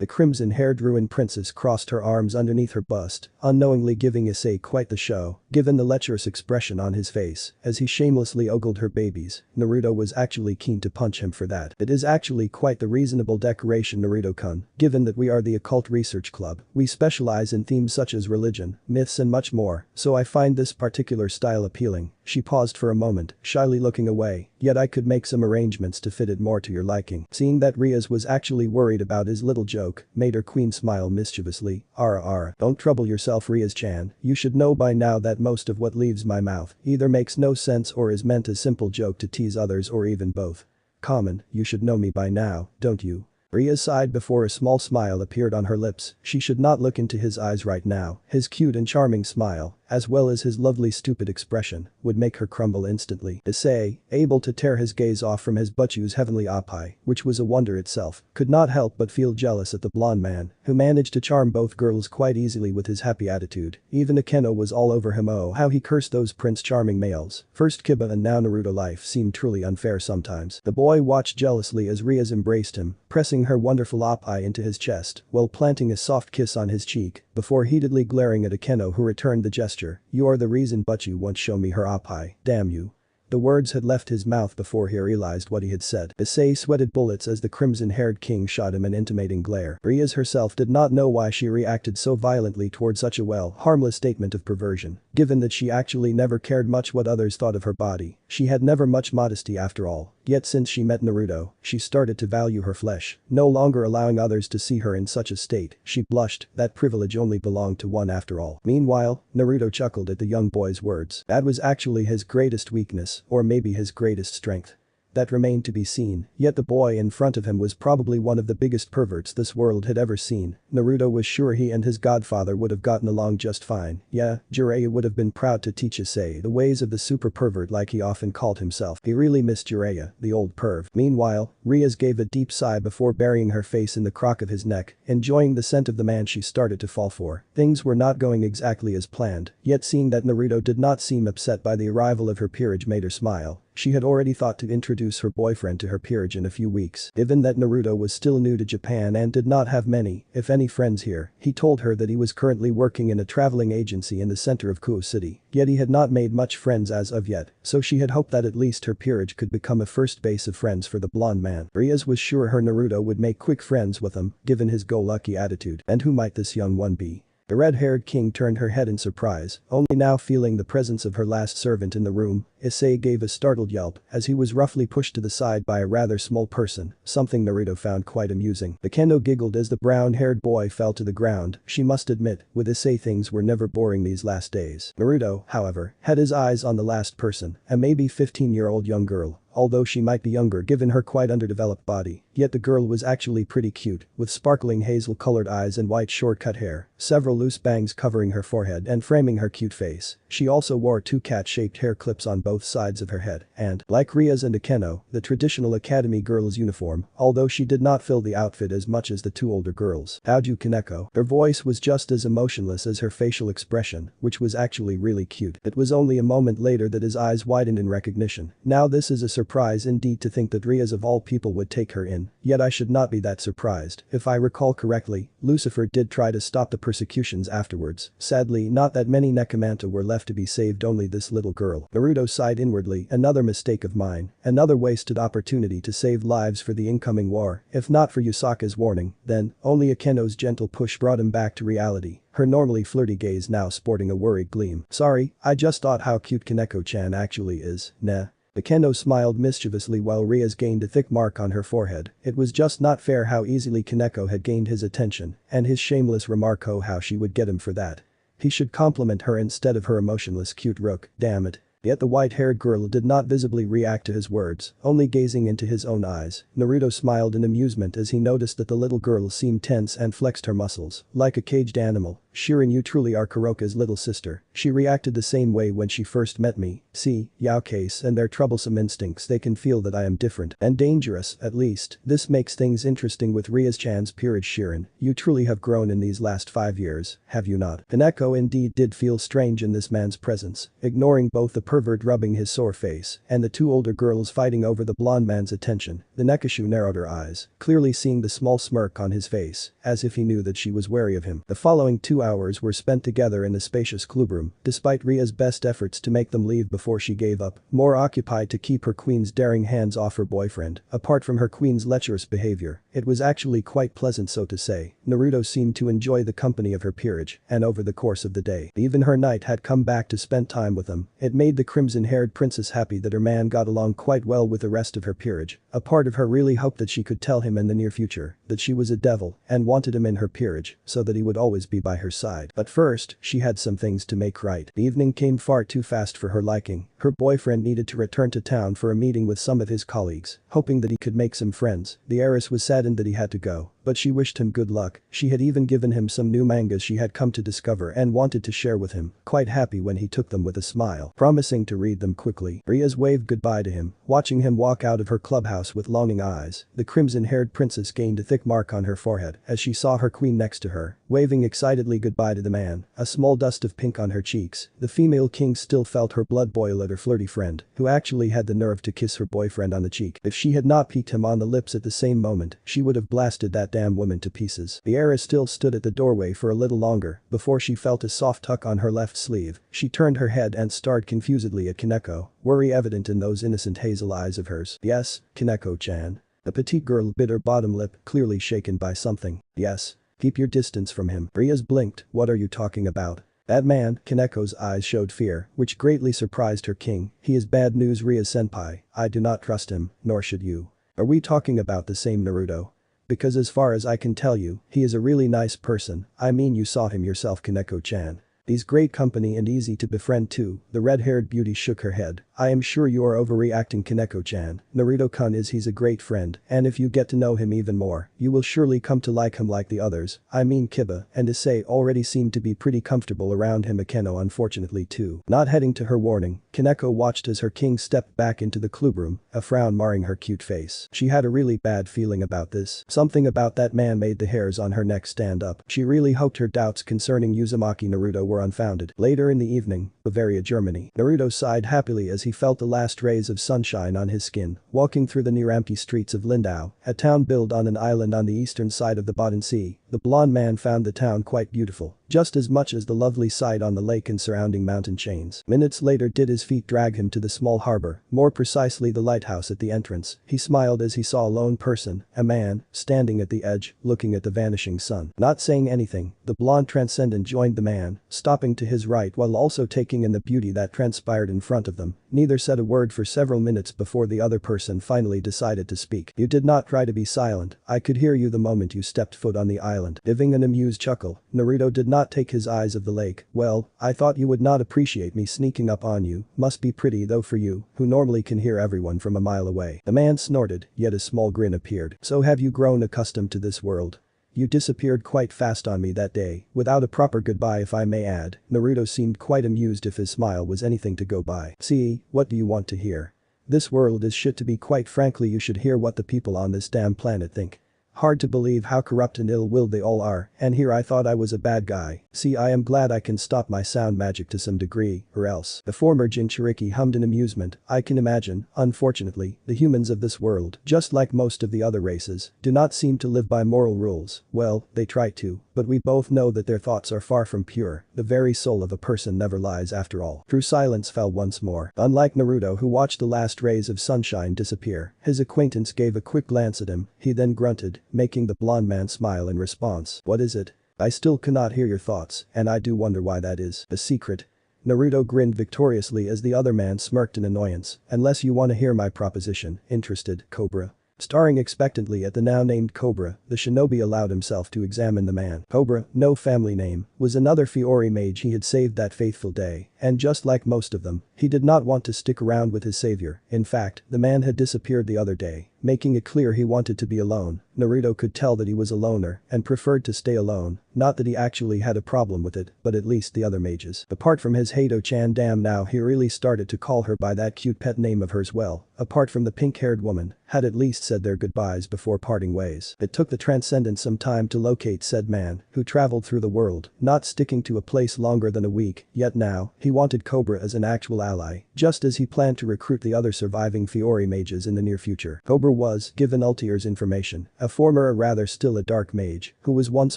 S1: The crimson-haired ruined princess crossed her arms underneath her bust, unknowingly giving Issei quite the show, given the lecherous expression on his face, as he shamelessly ogled her babies. Naruto was actually keen to punch him for that. It is actually quite the reasonable decoration, Naruto-kun, given that we are the Occult Research Club. We specialize in themes such as religion, myths and much more, so I find this particular style appealing. She paused for a moment, shyly looking away, yet I could make some arrangements to fit it more to your liking. Seeing that Rias was actually worried about his little joke, made her queen smile mischievously. Don't trouble yourself, Rias-chan. You should know by now that most of what leaves my mouth either makes no sense or is meant as simple joke to tease others or even both. Common, you should know me by now, don't you? Rias sighed before a small smile appeared on her lips. She should not look into his eyes right now. His cute and charming smile, as well as his lovely stupid expression, would make her crumble instantly. Issei, able to tear his gaze off from his Butchu's heavenly oppai, which was a wonder itself, could not help but feel jealous at the blonde man, who managed to charm both girls quite easily with his happy attitude. Even Aeno was all over him. Oh, how he cursed those Prince Charming males. First Kiba and now Naruto. Life seemed truly unfair sometimes. The boy watched jealously as Rias embraced him, pressing her wonderful oppai into his chest, while planting a soft kiss on his cheek, before heatedly glaring at Aeno, who returned the gesture. You are the reason Butchu won't show me her oppai, damn you. The words had left his mouth before he realized what he had said. Issei sweated bullets as the crimson-haired king shot him an intimating glare. Rias herself did not know why she reacted so violently toward such a harmless statement of perversion, given that she actually never cared much what others thought of her body. She had never much modesty after all. Yet since she met Naruto, she started to value her flesh, no longer allowing others to see her in such a state. She blushed, that privilege only belonged to one after all. Meanwhile, Naruto chuckled at the young boy's words. That was actually his greatest weakness, or maybe his greatest strength. that remained to be seen, yet the boy in front of him was probably one of the biggest perverts this world had ever seen. Naruto was sure he and his godfather would have gotten along just fine. Yeah, Jiraiya would have been proud to teach Issei the ways of the super pervert like he often called himself. He really missed Jiraiya, the old perv. Meanwhile, Rias gave a deep sigh before burying her face in the crock of his neck, enjoying the scent of the man she started to fall for. Things were not going exactly as planned, yet seeing that Naruto did not seem upset by the arrival of her peerage made her smile. She had already thought to introduce her boyfriend to her peerage in a few weeks. Given that Naruto was still new to Japan and did not have many, if any friends here, he told her that he was currently working in a traveling agency in the center of Kuo City. Yet he had not made much friends as of yet, so she had hoped that at least her peerage could become a first base of friends for the blonde man. Rias was sure her Naruto would make quick friends with him, given his go-lucky attitude. And who might this young one be? The red-haired king turned her head in surprise, only now feeling the presence of her last servant in the room. Issei gave a startled yelp as he was roughly pushed to the side by a rather small person, something Naruto found quite amusing. The kendo giggled as the brown-haired boy fell to the ground. She must admit, with Issei things were never boring these last days. Naruto, however, had his eyes on the last person, a maybe 15-year-old young girl. Although she might be younger given her quite underdeveloped body, yet the girl was actually pretty cute, with sparkling hazel-colored eyes and white short-cut hair, several loose bangs covering her forehead and framing her cute face. She also wore two cat-shaped hair clips on both sides of her head, and, like Rias and Aeno, the traditional academy girl's uniform, although she did not fill the outfit as much as the two older girls. "How'd you, Kaneko?" Her voice was just as emotionless as her facial expression, which was actually really cute. It was only a moment later that his eyes widened in recognition. Now this is a surprise indeed to think that Rias of all people would take her in, yet I should not be that surprised. If I recall correctly, Lucifer did try to stop the persecutions afterwards. Sadly, not that many Nekomata were left to be saved, only this little girl. Naruto sighed inwardly, another mistake of mine, another wasted opportunity to save lives for the incoming war. If not for Yusaka's warning, then only Akeno's gentle push brought him back to reality. Her normally flirty gaze now sporting a worried gleam. "Sorry, I just thought how cute Kaneko-chan actually is, nah." Akeno smiled mischievously while Rias gained a thick mark on her forehead. It was just not fair how easily Kaneko had gained his attention, and his shameless remark, oh how she would get him for that. He should compliment her instead of her emotionless cute rook, damn it. Yet the white-haired girl did not visibly react to his words, only gazing into his own eyes. Naruto smiled in amusement as he noticed that the little girl seemed tense and flexed her muscles, like a caged animal. "Shirin, you truly are Kuroka's little sister. She reacted the same way when she first met me. See, Yaokase and their troublesome instincts, they can feel that I am different and dangerous, at least. This makes things interesting with Rias-chan's peerage. Shirin, you truly have grown in these last 5 years, have you not?" Kaneko indeed did feel strange in this man's presence, ignoring both the pervert rubbing his sore face and the two older girls fighting over the blonde man's attention. The Nekashu narrowed her eyes, clearly seeing the small smirk on his face, as if he knew that she was wary of him. The following 2 hours were spent together in the spacious clubroom, despite Ria's best efforts to make them leave before she gave up, more occupied to keep her queen's daring hands off her boyfriend. Apart from her queen's lecherous behavior, it was actually quite pleasant, so to say. Naruto seemed to enjoy the company of her peerage, and over the course of the day, even her knight had come back to spend time with them. It made the crimson-haired princess happy that her man got along quite well with the rest of her peerage. A part of her really hoped that she could tell him in the near future that she was a devil and wanted him in her peerage so that he would always be by her side. But first, she had some things to make right. The evening came far too fast for her liking. Her boyfriend needed to return to town for a meeting with some of his colleagues, hoping that he could make some friends. The heiress was saddened that he had to go, but she wished him good luck. She had even given him some new mangas she had come to discover and wanted to share with him, quite happy when he took them with a smile, promising to read them quickly. Rias waved goodbye to him, watching him walk out of her clubhouse with longing eyes. The crimson-haired princess gained a thick mark on her forehead as she saw her queen next to her, waving excitedly goodbye to the man, a small dust of pink on her cheeks. The female king still felt her blood boil at her flirty friend, who actually had the nerve to kiss her boyfriend on the cheek. If she had not peeked him on the lips at the same moment, she would have blasted that damn woman to pieces. The heiress still stood at the doorway for a little longer before she felt a soft tuck on her left sleeve. She turned her head and stared confusedly at Kaneko, worry evident in those innocent hazel eyes of hers. "Yes, Kaneko-chan." The petite girl bit her bottom lip, clearly shaken by something. "Yes. Keep your distance from him." Rias blinked. "What are you talking about?" "That man." Kaneko's eyes showed fear, which greatly surprised her king. "He is bad news, Rias-senpai. I do not trust him, nor should you." "Are we talking about the same Naruto? Because as far as I can tell you, he is a really nice person. I mean, you saw him yourself, Kaneko-chan." He's great company and easy to befriend too, the red-haired beauty shook her head. I am sure you are overreacting, Kaneko-chan. Naruto-kun he's a great friend, and if you get to know him even more, you will surely come to like him like the others. I mean Kiba and Issei already seem to be pretty comfortable around him. Akeno unfortunately too. Not heading to her warning, Kaneko watched as her king stepped back into the clubroom, a frown marring her cute face. She had a really bad feeling about this. Something about that man made the hairs on her neck stand up. She really hoped her doubts concerning Uzumaki Naruto were unfounded. Later in the evening, Bavaria, Germany. Naruto sighed happily as he felt the last rays of sunshine on his skin, walking through the near-empty streets of Lindau, a town built on an island on the eastern side of the Bodensee Sea. The blonde man found the town quite beautiful, just as much as the lovely sight on the lake and surrounding mountain chains. Minutes later did his feet drag him to the small harbor, more precisely the lighthouse at the entrance. He smiled as he saw a lone person, a man, standing at the edge, looking at the vanishing sun. Not saying anything, the blonde transcendent joined the man, stopping to his right while also taking in the beauty that transpired in front of them. Neither said a word for several minutes before the other person finally decided to speak. You did not try to be silent, I could hear you the moment you stepped foot on the island. Giving an amused chuckle, Naruto did not take his eyes off the lake. Well, I thought you would not appreciate me sneaking up on you, must be pretty though for you, who normally can hear everyone from a mile away. The man snorted, yet a small grin appeared. So have you grown accustomed to this world? You disappeared quite fast on me that day, without a proper goodbye if I may add. Naruto seemed quite amused if his smile was anything to go by. See, what do you want to hear? This world is shit to be quite frankly you should hear what the people on this damn planet think. Hard to believe how corrupt and ill-willed they all are, and here I thought I was a bad guy. See, I am glad I can stop my sound magic to some degree, or else. The former Jinchuriki hummed in amusement. I can imagine, unfortunately, the humans of this world, just like most of the other races, do not seem to live by moral rules. Well, they try to, but we both know that their thoughts are far from pure. The very soul of a person never lies after all. True silence fell once more. Unlike Naruto who watched the last rays of sunshine disappear, his acquaintance gave a quick glance at him, he then grunted, making the blonde man smile in response. What is it? I still cannot hear your thoughts, and I do wonder why that is. A secret? Naruto grinned victoriously as the other man smirked in annoyance. Unless you want to hear my proposition. Interested, Cobra? Staring expectantly at the now-named Cobra, the shinobi allowed himself to examine the man. Cobra, no family name, was another Fiori mage he had saved that fateful day, and just like most of them, he did not want to stick around with his savior. In fact, the man had disappeared the other day, making it clear he wanted to be alone. Naruto could tell that he was a loner and preferred to stay alone, not that he actually had a problem with it, but at least the other mages. Apart from his Hato-chan, damn, now he really started to call her by that cute pet name of hers. Well, apart from the pink-haired woman, had at least said their goodbyes before parting ways. It took the Transcendent some time to locate said man, who traveled through the world, not sticking to a place longer than a week, yet now, he wanted Cobra as an actual ally, just as he planned to recruit the other surviving Fiori mages in the near future. Cobra was, given Ultier's information, a former or rather still a dark mage, who was once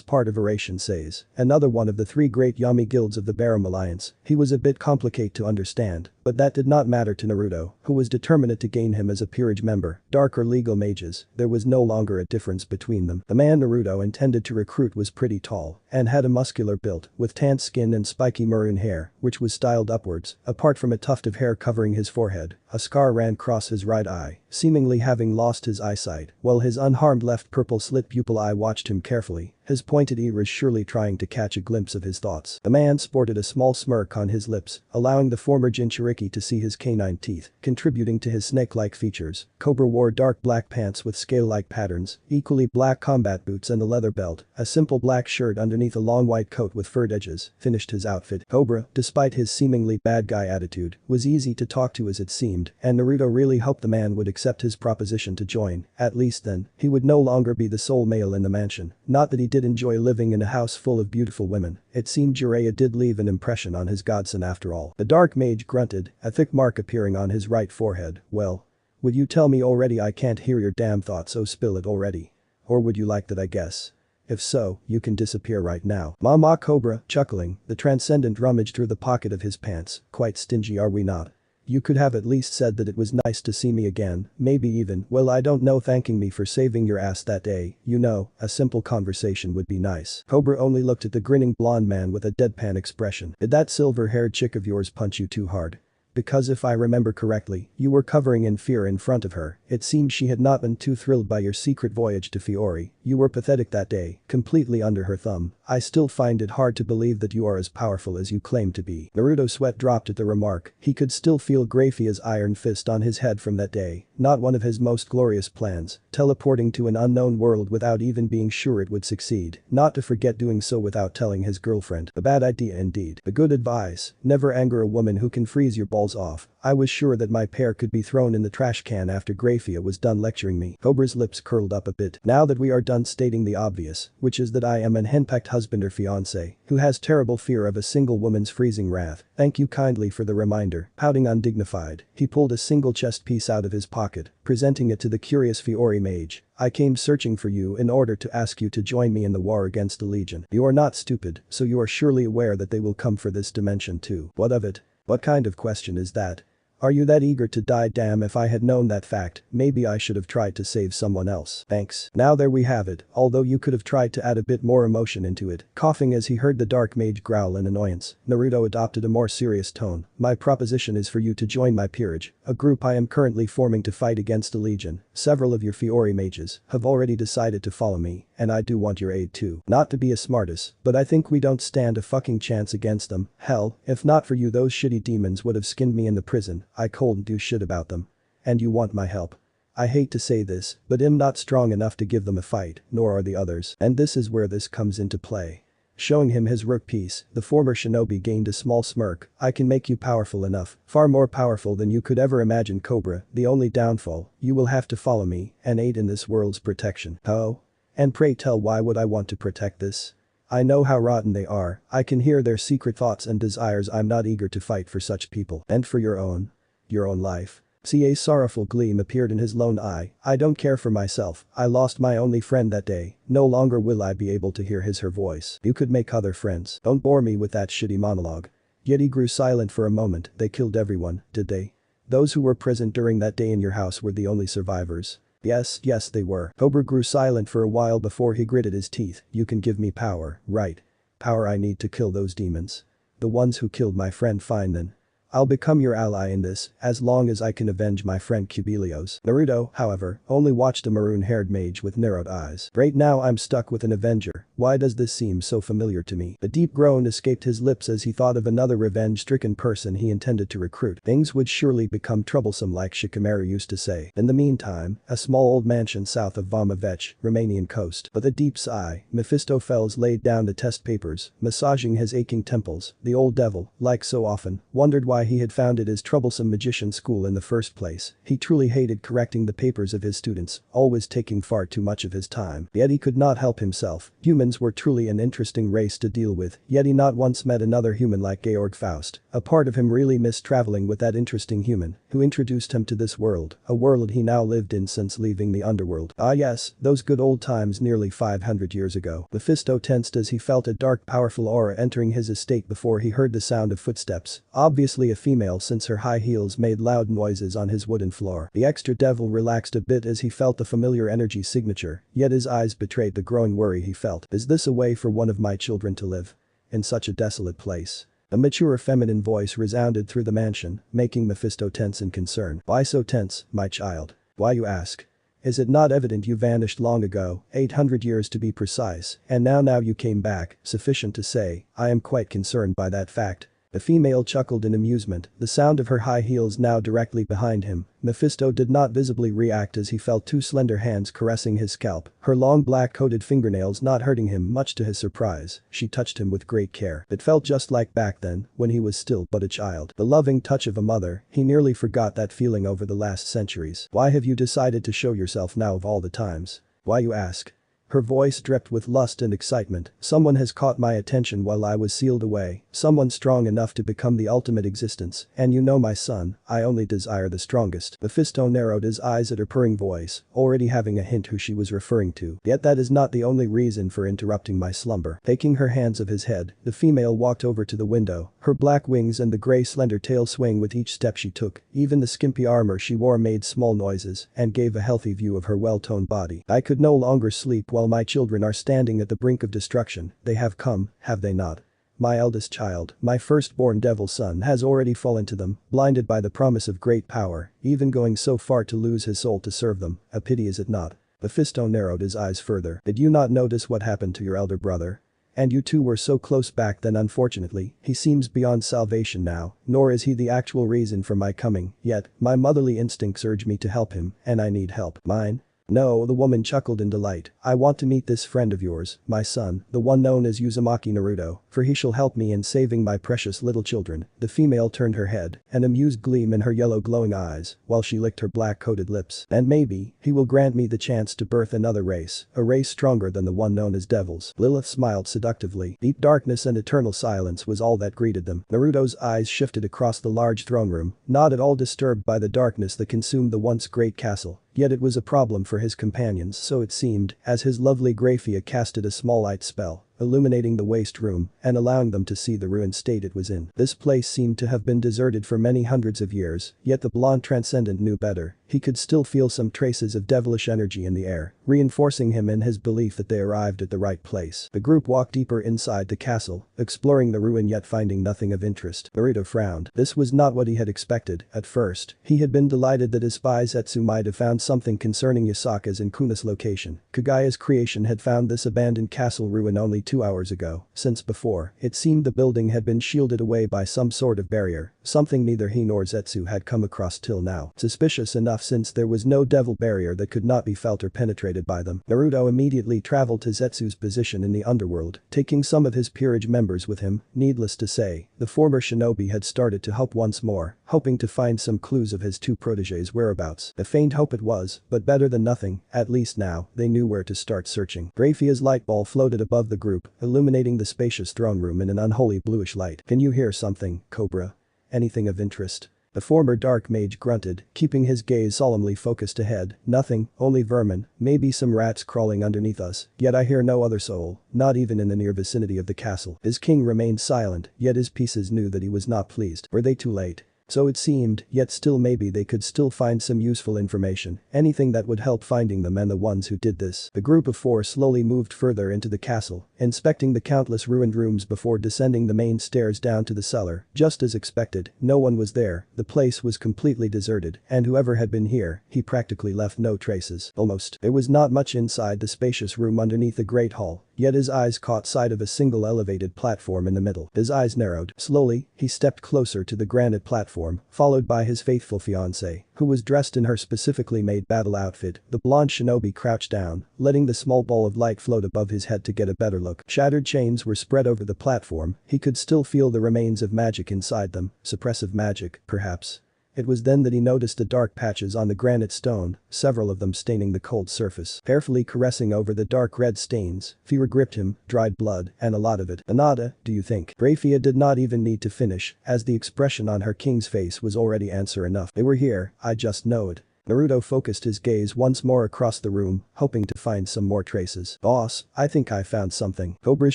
S1: part of Oration Says, another one of the three great Yami guilds of the Barum Alliance. He was a bit complicated to understand, but that did not matter to Naruto, who was determined to gain him as a peerage member. Dark or legal mages, there was no longer a difference between them. The man Naruto intended to recruit was pretty tall, and had a muscular build, with tanned skin and spiky maroon hair, which was styled upwards. Apart from a tuft of hair covering his forehead, a scar ran across his right eye, seemingly having lost his eyesight, while his unharmed left purple slit pupil eye watched him carefully, his pointed ears surely trying to catch a glimpse of his thoughts. The man sported a small smirk on his lips, allowing the former Jinchuriki to see his canine teeth, contributing to his snake-like features. Cobra wore dark black pants with scale-like patterns, equally black combat boots and a leather belt, a simple black shirt underneath a long white coat with furred edges, finished his outfit. Cobra, despite his seemingly bad guy attitude, was easy to talk to as it seemed, and Naruto really hoped the man would accept his proposition to join. At least then, he would no longer be the sole male in the mansion. Not that he did enjoy living in a house full of beautiful women, it seemed Jiraiya did leave an impression on his godson after all. The dark mage grunted, a thick mark appearing on his right forehead. Well, would you tell me already? I can't hear your damn thoughts, so spill it already. Or would you like that, I guess? If so, you can disappear right now. Mama. Cobra, chuckling, the Transcendent rummaged through the pocket of his pants. Quite stingy, are we not? You could have at least said that it was nice to see me again, maybe even, well, I don't know, thanking me for saving your ass that day, you know, a simple conversation would be nice. Cobra only looked at the grinning blonde man with a deadpan expression. Did that silver-haired chick of yours punch you too hard? Because if I remember correctly, you were covering in fear in front of her. It seems she had not been too thrilled by your secret voyage to Fiori. You were pathetic that day, completely under her thumb. I still find it hard to believe that you are as powerful as you claim to be. Naruto's sweat dropped at the remark. He could still feel Grafia's iron fist on his head from that day. Not one of his most glorious plans, teleporting to an unknown world without even being sure it would succeed. Not to forget doing so without telling his girlfriend. A bad idea indeed. A good advice. Never anger a woman who can freeze your balls off. I was sure that my pair could be thrown in the trash can after Grafia was done lecturing me. Cobra's lips curled up a bit. Now that we are done stating the obvious, which is that I am an henpecked husband or fiancé, who has terrible fear of a single woman's freezing wrath. Thank you kindly for the reminder. Pouting undignified, he pulled a single chest piece out of his pocket, presenting it to the curious Fiori mage. I came searching for you in order to ask you to join me in the war against the Legion. You are not stupid, so you are surely aware that they will come for this dimension too. What of it? What kind of question is that? Are you that eager to die? Damn, if I had known that fact, maybe I should have tried to save someone else. Thanks. Now there we have it, although you could have tried to add a bit more emotion into it. Coughing as he heard the dark mage growl in annoyance, Naruto adopted a more serious tone. My proposition is for you to join my peerage, a group I am currently forming to fight against the Legion. Several of your Fiori mages have already decided to follow me, and I do want your aid too. Not to be a smartass, but I think we don't stand a fucking chance against them. Hell, if not for you, those shitty demons would have skinned me in the prison. I couldn't do shit about them. And you want my help. I hate to say this, but I'm not strong enough to give them a fight, nor are the others. And this is where this comes into play. Showing him his rook piece, the former shinobi gained a small smirk. I can make you powerful enough, far more powerful than you could ever imagine, Cobra. The only downfall, you will have to follow me and aid in this world's protection. Oh? And pray tell, why would I want to protect this? I know how rotten they are. I can hear their secret thoughts and desires. I'm not eager to fight for such people. And for your own life. See, a sorrowful gleam appeared in his lone eye. I don't care for myself. I lost my only friend that day. No longer will I be able to hear her voice. You could make other friends. Don't bore me with that shitty monologue. Yet he grew silent for a moment. They killed everyone, did they? Those who were present during that day in your house were the only survivors. Yes, they were. Cobra grew silent for a while before he gritted his teeth. You can give me power, right? Power I need to kill those demons. The ones who killed my friend. Fine then. I'll become your ally in this, as long as I can avenge my friend Cubelios. Naruto, however, only watched a maroon-haired mage with narrowed eyes. Right now I'm stuck with an avenger. Why does this seem so familiar to me? A deep groan escaped his lips as he thought of another revenge-stricken person he intended to recruit. Things would surely become troublesome, like Shikamaru used to say. In the meantime, a small old mansion south of Vomavech, Romanian coast. With a deep sigh, Mephistopheles laid down the test papers, massaging his aching temples. The old devil, like so often, wondered why he had founded his troublesome magician school in the first place. He truly hated correcting the papers of his students, always taking far too much of his time. Yet he could not help himself. Humans were truly an interesting race to deal with, yet he not once met another human like Georg Faust. A part of him really missed traveling with that interesting human, who introduced him to this world, a world he now lived in since leaving the underworld. Ah yes, those good old times nearly 500 years ago. Mephisto tensed as he felt a dark, powerful aura entering his estate before he heard the sound of footsteps. Obviously a female, since her high heels made loud noises on his wooden floor. The extra devil relaxed a bit as he felt the familiar energy signature, yet his eyes betrayed the growing worry he felt. Is this a way for one of my children to live? In such a desolate place? A mature feminine voice resounded through the mansion, making Mephisto tense in concern. Why so tense, my child? Why, you ask? Is it not evident you vanished long ago, 800 years to be precise, and now you came back? Sufficient to say, I am quite concerned by that fact. The female chuckled in amusement, the sound of her high heels now directly behind him. Mephisto did not visibly react as he felt two slender hands caressing his scalp, her long black-coated fingernails not hurting him. Much to his surprise, she touched him with great care. It felt just like back then, when he was still but a child. The loving touch of a mother. He nearly forgot that feeling over the last centuries. Why have you decided to show yourself now of all the times? Why, you ask? Her voice dripped with lust and excitement. Someone has caught my attention while I was sealed away. Someone strong enough to become the ultimate existence. And you know, my son, I only desire the strongest. Mephisto narrowed his eyes at her purring voice, already having a hint who she was referring to. Yet that is not the only reason for interrupting my slumber. Taking her hands off his head, the female walked over to the window. Her black wings and the gray slender tail swaying with each step she took. Even the skimpy armor she wore made small noises and gave a healthy view of her well-toned body. I could no longer sleep while my children are standing at the brink of destruction. They have come, have they not? My eldest child, my firstborn devil son, has already fallen to them, blinded by the promise of great power, even going so far to lose his soul to serve them. A pity, is it not? Mephisto narrowed his eyes further. Did you not notice what happened to your elder brother? And you two were so close back then. Unfortunately, he seems beyond salvation now, nor is he the actual reason for my coming, yet, my motherly instincts urge me to help him, and I need help. Mine? No, the woman chuckled in delight. I want to meet this friend of yours, my son, the one known as Uzumaki Naruto, for he shall help me in saving my precious little children. The female turned her head, an amused gleam in her yellow glowing eyes, while she licked her black-coated lips. And maybe, he will grant me the chance to birth another race, a race stronger than the one known as devils. Lilith smiled seductively. Deep darkness and eternal silence was all that greeted them. Naruto's eyes shifted across the large throne room, not at all disturbed by the darkness that consumed the once great castle. Yet it was a problem for his companions, so it seemed, as his lovely Grafiya casted a small light spell, illuminating the waste room and allowing them to see the ruined state it was in. This place seemed to have been deserted for many hundreds of years, yet the blonde transcendent knew better. He could still feel some traces of devilish energy in the air, reinforcing him in his belief that they arrived at the right place. The group walked deeper inside the castle, exploring the ruin yet finding nothing of interest. Naruto frowned. This was not what he had expected. At first, he had been delighted that his spy Zetsu might have found something concerning Yasaka's and Kuna's location. Kaguya's creation had found this abandoned castle ruin only 2 hours ago, since before, it seemed the building had been shielded away by some sort of barrier, something neither he nor Zetsu had come across till now. Suspicious enough since there was no devil barrier that could not be felt or penetrated by them. Naruto immediately traveled to Zetsu's position in the underworld, taking some of his peerage members with him. Needless to say, the former shinobi had started to hope once more, hoping to find some clues of his two protégés' whereabouts. A faint hope it was, but better than nothing. At least now, they knew where to start searching. Grafia's light ball floated above the group, illuminating the spacious throne room in an unholy bluish light. Can you hear something, Cobra? Anything of interest? The former dark mage grunted, keeping his gaze solemnly focused ahead. Nothing, only vermin, maybe some rats crawling underneath us, yet I hear no other soul, not even in the near vicinity of the castle. His king remained silent, yet his pieces knew that he was not pleased. Were they too late? So it seemed, yet still maybe they could still find some useful information, anything that would help finding them and the ones who did this. The group of four slowly moved further into the castle, inspecting the countless ruined rooms before descending the main stairs down to the cellar. Just as expected, no one was there, the place was completely deserted, and whoever had been here, he practically left no traces. Almost. There was not much inside the spacious room underneath the great hall, yet his eyes caught sight of a single elevated platform in the middle. His eyes narrowed. Slowly, he stepped closer to the granite platform, followed by his faithful fiancée, who was dressed in her specifically made battle outfit. The blonde shinobi crouched down, letting the small ball of light float above his head to get a better look. Shattered chains were spread over the platform, he could still feel the remains of magic inside them, suppressive magic, perhaps. It was then that he noticed the dark patches on the granite stone, several of them staining the cold surface. Carefully caressing over the dark red stains, fear gripped him, dried blood, and a lot of it. Anada, do you think? Grafiya did not even need to finish, as the expression on her king's face was already answer enough. They were here, I just know it. Naruto focused his gaze once more across the room, hoping to find some more traces. Boss, I think I found something. Cobra's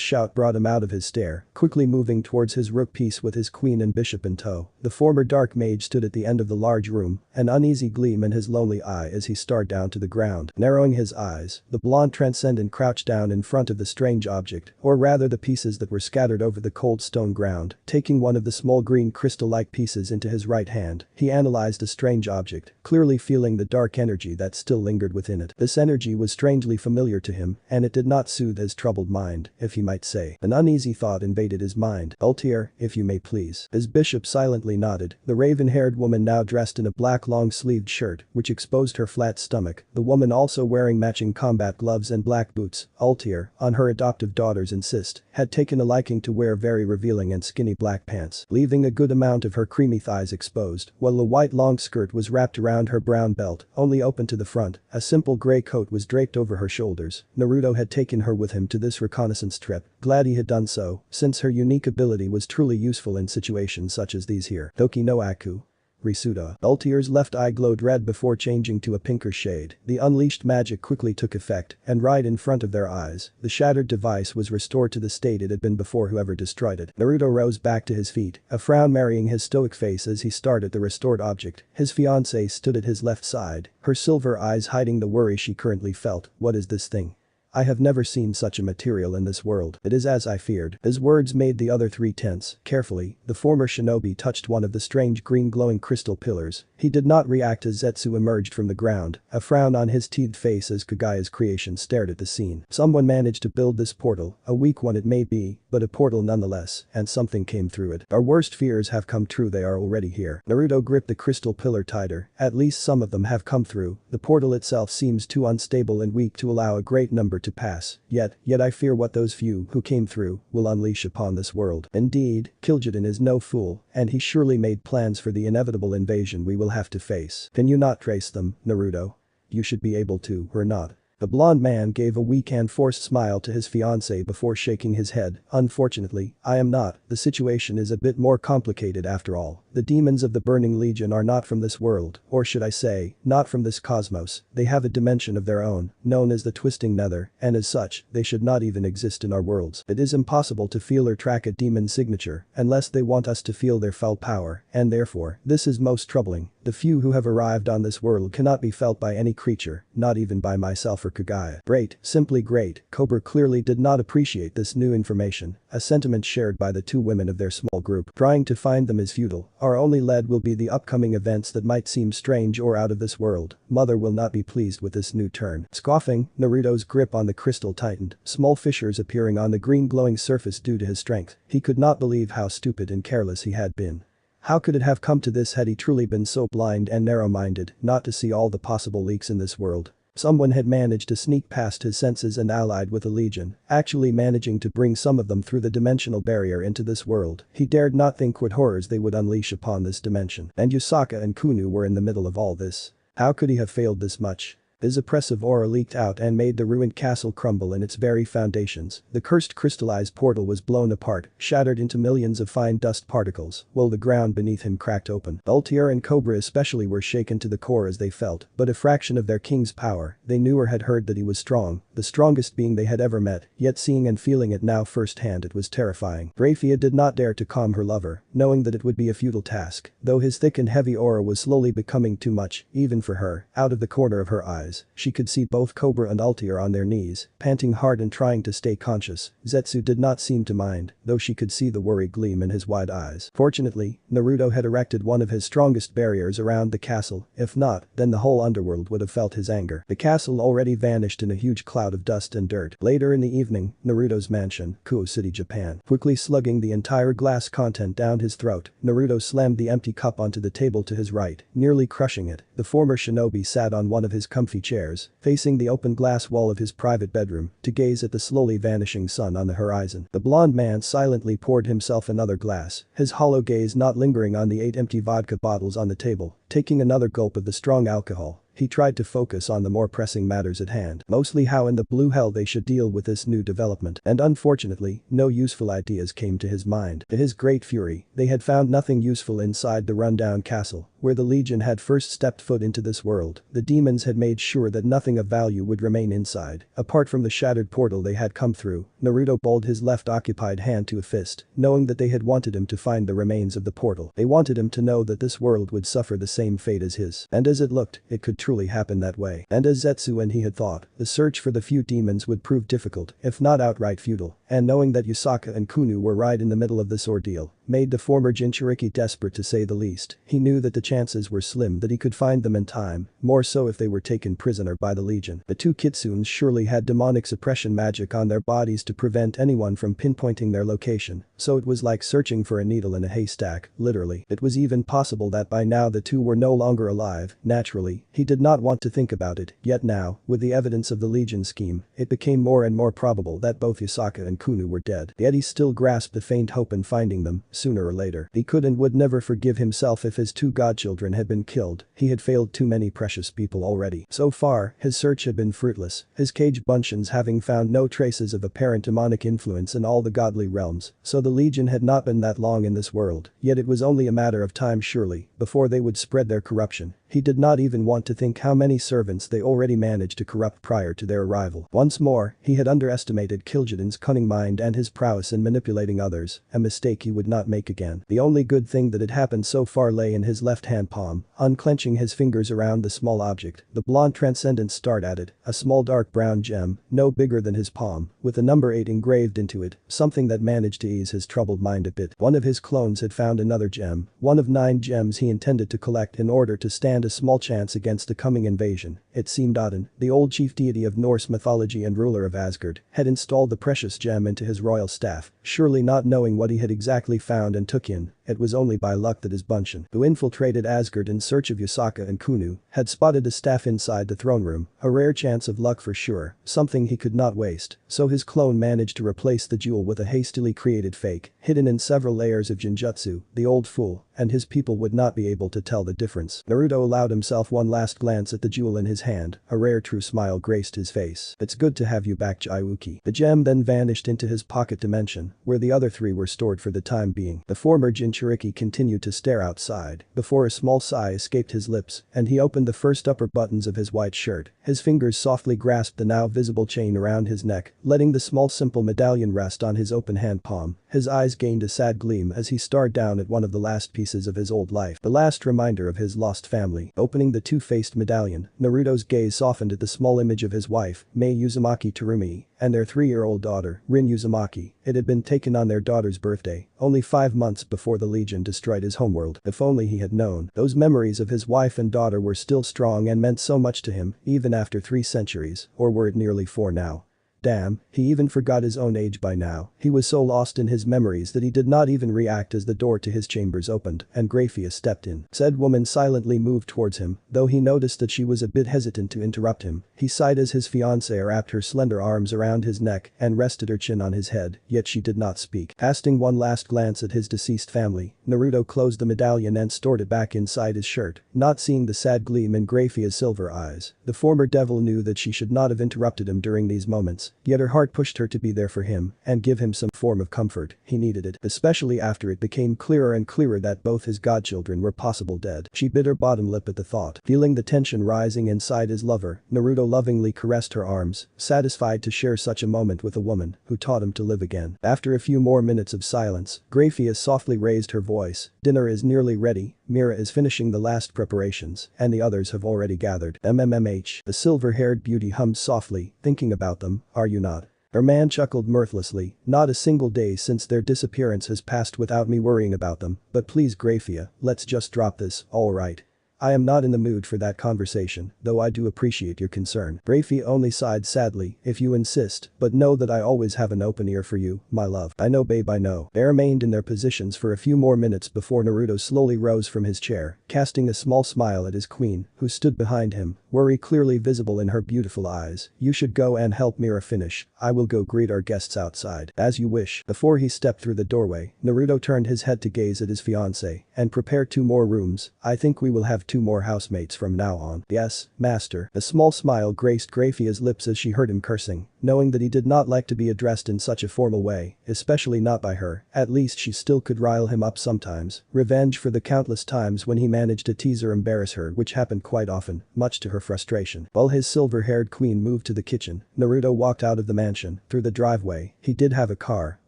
S1: shout brought him out of his stare, quickly moving towards his rook piece with his queen and bishop in tow. The former dark mage stood at the end of the large room, an uneasy gleam in his lonely eye as he stared down to the ground. Narrowing his eyes, the blonde transcendent crouched down in front of the strange object, or rather the pieces that were scattered over the cold stone ground. Taking one of the small green crystal-like pieces into his right hand, he analyzed the strange object, clearly feeling the dark energy that still lingered within it. This energy was strangely familiar to him, and it did not soothe his troubled mind, if he might say. An uneasy thought invaded his mind. Altair, if you may please. His bishop silently nodded. The raven-haired woman now dressed in a black long-sleeved shirt, which exposed her flat stomach, the woman also wearing matching combat gloves and black boots. Altair, on her adoptive daughter's insist, had taken a liking to wear very revealing and skinny black pants, leaving a good amount of her creamy thighs exposed, while a white long skirt was wrapped around her brown belt, only open to the front. A simple gray coat was draped over her shoulders. Naruto had taken her with him to this reconnaissance trip, glad he had done so, since her unique ability was truly useful in situations such as these here. Doki no Aku. Risuda. Altair's left eye glowed red before changing to a pinker shade. The unleashed magic quickly took effect, and right in front of their eyes, the shattered device was restored to the state it had been before whoever destroyed it. Naruto rose back to his feet, a frown marrying his stoic face as he stared at the restored object. His fiancée stood at his left side, her silver eyes hiding the worry she currently felt. What is this thing? I have never seen such a material in this world. It is as I feared. His words made the other three tense. Carefully, the former shinobi touched one of the strange green glowing crystal pillars. He did not react as Zetsu emerged from the ground, a frown on his teethed face as Kaguya's creation stared at the scene. Someone managed to build this portal, a weak one it may be, but a portal nonetheless, and something came through it. Our worst fears have come true, they are already here. Naruto gripped the crystal pillar tighter. At least some of them have come through. The portal itself seems too unstable and weak to allow a great number to pass. Yet I fear what those few who came through will unleash upon this world. Indeed, Kil'jaeden is no fool, and he surely made plans for the inevitable invasion we will have to face. Can you not trace them, Naruto? You should be able to, or not. The blonde man gave a weak and forced smile to his fiancée before shaking his head. Unfortunately, I am not. The situation is a bit more complicated after all. The demons of the Burning Legion are not from this world, or should I say, not from this cosmos. They have a dimension of their own, known as the Twisting Nether, and as such, they should not even exist in our worlds. It is impossible to feel or track a demon's signature, unless they want us to feel their foul power, and therefore, this is most troubling. The few who have arrived on this world cannot be felt by any creature, not even by myself or Kaguya. Great, simply great. Cobra clearly did not appreciate this new information, a sentiment shared by the two women of their small group. Trying to find them is futile. Our only lead will be the upcoming events that might seem strange or out of this world. Mother will not be pleased with this new turn. Scoffing, Naruto's grip on the crystal tightened, small fissures appearing on the green glowing surface due to his strength. He could not believe how stupid and careless he had been. How could it have come to this? Had he truly been so blind and narrow-minded not to see all the possible leaks in this world? Someone had managed to sneak past his senses and allied with the Legion, actually managing to bring some of them through the dimensional barrier into this world. He dared not think what horrors they would unleash upon this dimension. And Yusaka and Kunu were in the middle of all this. How could he have failed this much? His oppressive aura leaked out and made the ruined castle crumble in its very foundations. The cursed crystallized portal was blown apart, shattered into millions of fine dust particles, while the ground beneath him cracked open. Ultier and Cobra especially were shaken to the core as they felt but a fraction of their king's power. They knew or had heard that he was strong, the strongest being they had ever met, yet seeing and feeling it now firsthand it was terrifying. Grafiya did not dare to calm her lover, knowing that it would be a futile task, though his thick and heavy aura was slowly becoming too much, even for her. Out of the corner of her eyes, she could see both Cobra and Ultier on their knees, panting hard and trying to stay conscious. Zetsu did not seem to mind, though she could see the worry gleam in his wide eyes. Fortunately, Naruto had erected one of his strongest barriers around the castle, if not, then the whole underworld would have felt his anger. The castle already vanished in a huge cloud of dust and dirt. Later in the evening, Naruto's mansion, Kuo City, Japan. Quickly slugging the entire glass content down his throat, Naruto slammed the empty cup onto the table to his right, nearly crushing it. The former shinobi sat on one of his comfy chairs, facing the open glass wall of his private bedroom, to gaze at the slowly vanishing sun on the horizon. The blonde man silently poured himself another glass, his hollow gaze not lingering on the 8 empty vodka bottles on the table. Taking another gulp of the strong alcohol, he tried to focus on the more pressing matters at hand, mostly how in the blue hell they should deal with this new development, and unfortunately, no useful ideas came to his mind. To his great fury, they had found nothing useful inside the rundown castle, where the Legion had first stepped foot into this world. The demons had made sure that nothing of value would remain inside. Apart from the shattered portal they had come through, Naruto balled his left occupied hand to a fist, knowing that they had wanted him to find the remains of the portal. They wanted him to know that this world would suffer the same fate as his. And as it looked, it could truly happen that way. And as Zetsu and he had thought, the search for the few demons would prove difficult, if not outright futile. And knowing that Yusaka and Kunu were right in the middle of this ordeal, made the former Jinchuriki desperate to say the least. He knew that the chances were slim that he could find them in time, more so if they were taken prisoner by the Legion. The two kitsunes surely had demonic suppression magic on their bodies to prevent anyone from pinpointing their location, so it was like searching for a needle in a haystack, literally. It was even possible that by now the two were no longer alive. Naturally, he did not want to think about it, yet now, with the evidence of the Legion scheme, it became more and more probable that both Yusaka and Kunu were dead. Yet he still grasped the faint hope in finding them, sooner or later. He could and would never forgive himself if his two godchildren had been killed. He had failed too many precious people already. So far, his search had been fruitless, his cage buncheons having found no traces of apparent demonic influence in all the godly realms, so the Legion had not been that long in this world, yet it was only a matter of time surely, before they would spread their corruption. He did not even want to think how many servants they already managed to corrupt prior to their arrival. Once more, he had underestimated Kil'jaeden's cunning mind and his prowess in manipulating others, a mistake he would not make again. The only good thing that had happened so far lay in his left-hand palm. Unclenching his fingers around the small object, the blonde transcendence stared at it, a small dark brown gem, no bigger than his palm, with the number 8 engraved into it, something that managed to ease his troubled mind a bit. One of his clones had found another gem, one of 9 gems he intended to collect in order to stand a small chance against a coming invasion. It seemed Odin, the old chief deity of Norse mythology and ruler of Asgard, had installed the precious gem into his royal staff, surely not knowing what he had exactly found and took in. It was only by luck that his Bunchen, who infiltrated Asgard in search of Yasaka and Kunu, had spotted a staff inside the throne room, a rare chance of luck for sure, something he could not waste, so his clone managed to replace the jewel with a hastily created fake, hidden in several layers of Jinjutsu. The old fool and his people would not be able to tell the difference. Naruto allowed himself one last glance at the jewel in his hand, a rare true smile graced his face. It's good to have you back, Jaiuki. The gem then vanished into his pocket dimension, where the other 3 were stored for the time being. The former Jinchuriki continued to stare outside, before a small sigh escaped his lips, and he opened the first upper buttons of his white shirt. His fingers softly grasped the now visible chain around his neck, letting the small simple medallion rest on his open hand palm. His eyes gained a sad gleam as he stared down at one of the last pieces of his old life, the last reminder of his lost family. Opening the two-faced medallion, Naruto's gaze softened at the small image of his wife, Mei Uzumaki Terumi, and their 3-year-old daughter, Rin Uzumaki. It had been taken on their daughter's birthday, only 5 months before the Legion destroyed his homeworld. If only he had known. Those memories of his wife and daughter were still strong and meant so much to him, even after 3 centuries, or were it nearly 4 now. Damn, he even forgot his own age by now. He was so lost in his memories that he did not even react as the door to his chambers opened and Grafiya stepped in. Said woman silently moved towards him, though he noticed that she was a bit hesitant to interrupt him. He sighed as his fiancée wrapped her slender arms around his neck and rested her chin on his head, yet she did not speak. Casting one last glance at his deceased family, Naruto closed the medallion and stored it back inside his shirt, not seeing the sad gleam in Grafiya's silver eyes. The former devil knew that she should not have interrupted him during these moments. Yet her heart pushed her to be there for him and give him some form of comfort. He needed it, especially after it became clearer and clearer that both his godchildren were possible dead. She bit her bottom lip at the thought. Feeling the tension rising inside his lover, Naruto lovingly caressed her arms, satisfied to share such a moment with a woman who taught him to live again. After a few more minutes of silence, Grafiya softly raised her voice. Dinner is nearly ready, Mira is finishing the last preparations, and the others have already gathered. MMMH. The silver-haired beauty hummed softly, thinking about them, are you not? Her man chuckled mirthlessly, not a single day since their disappearance has passed without me worrying about them, but please Grafiya, let's just drop this, alright? I am not in the mood for that conversation, though I do appreciate your concern. Grafiya only sighed sadly, if you insist, but know that I always have an open ear for you, my love. I know babe, I know. They remained in their positions for a few more minutes before Naruto slowly rose from his chair, casting a small smile at his queen, who stood behind him, worry clearly visible in her beautiful eyes. You should go and help Mira finish, I will go greet our guests outside. As you wish. Before he stepped through the doorway, Naruto turned his head to gaze at his fiancée, and prepare 2 more rooms. I think we will have 2 more housemates from now on. Yes, master. A small smile graced Grafiya's lips as she heard him cursing, knowing that he did not like to be addressed in such a formal way, especially not by her. At least she still could rile him up sometimes. Revenge for the countless times when he managed to tease or embarrass her, which happened quite often, much to her frustration. While his silver-haired queen moved to the kitchen, Naruto walked out of the mansion, through the driveway. He did have a car,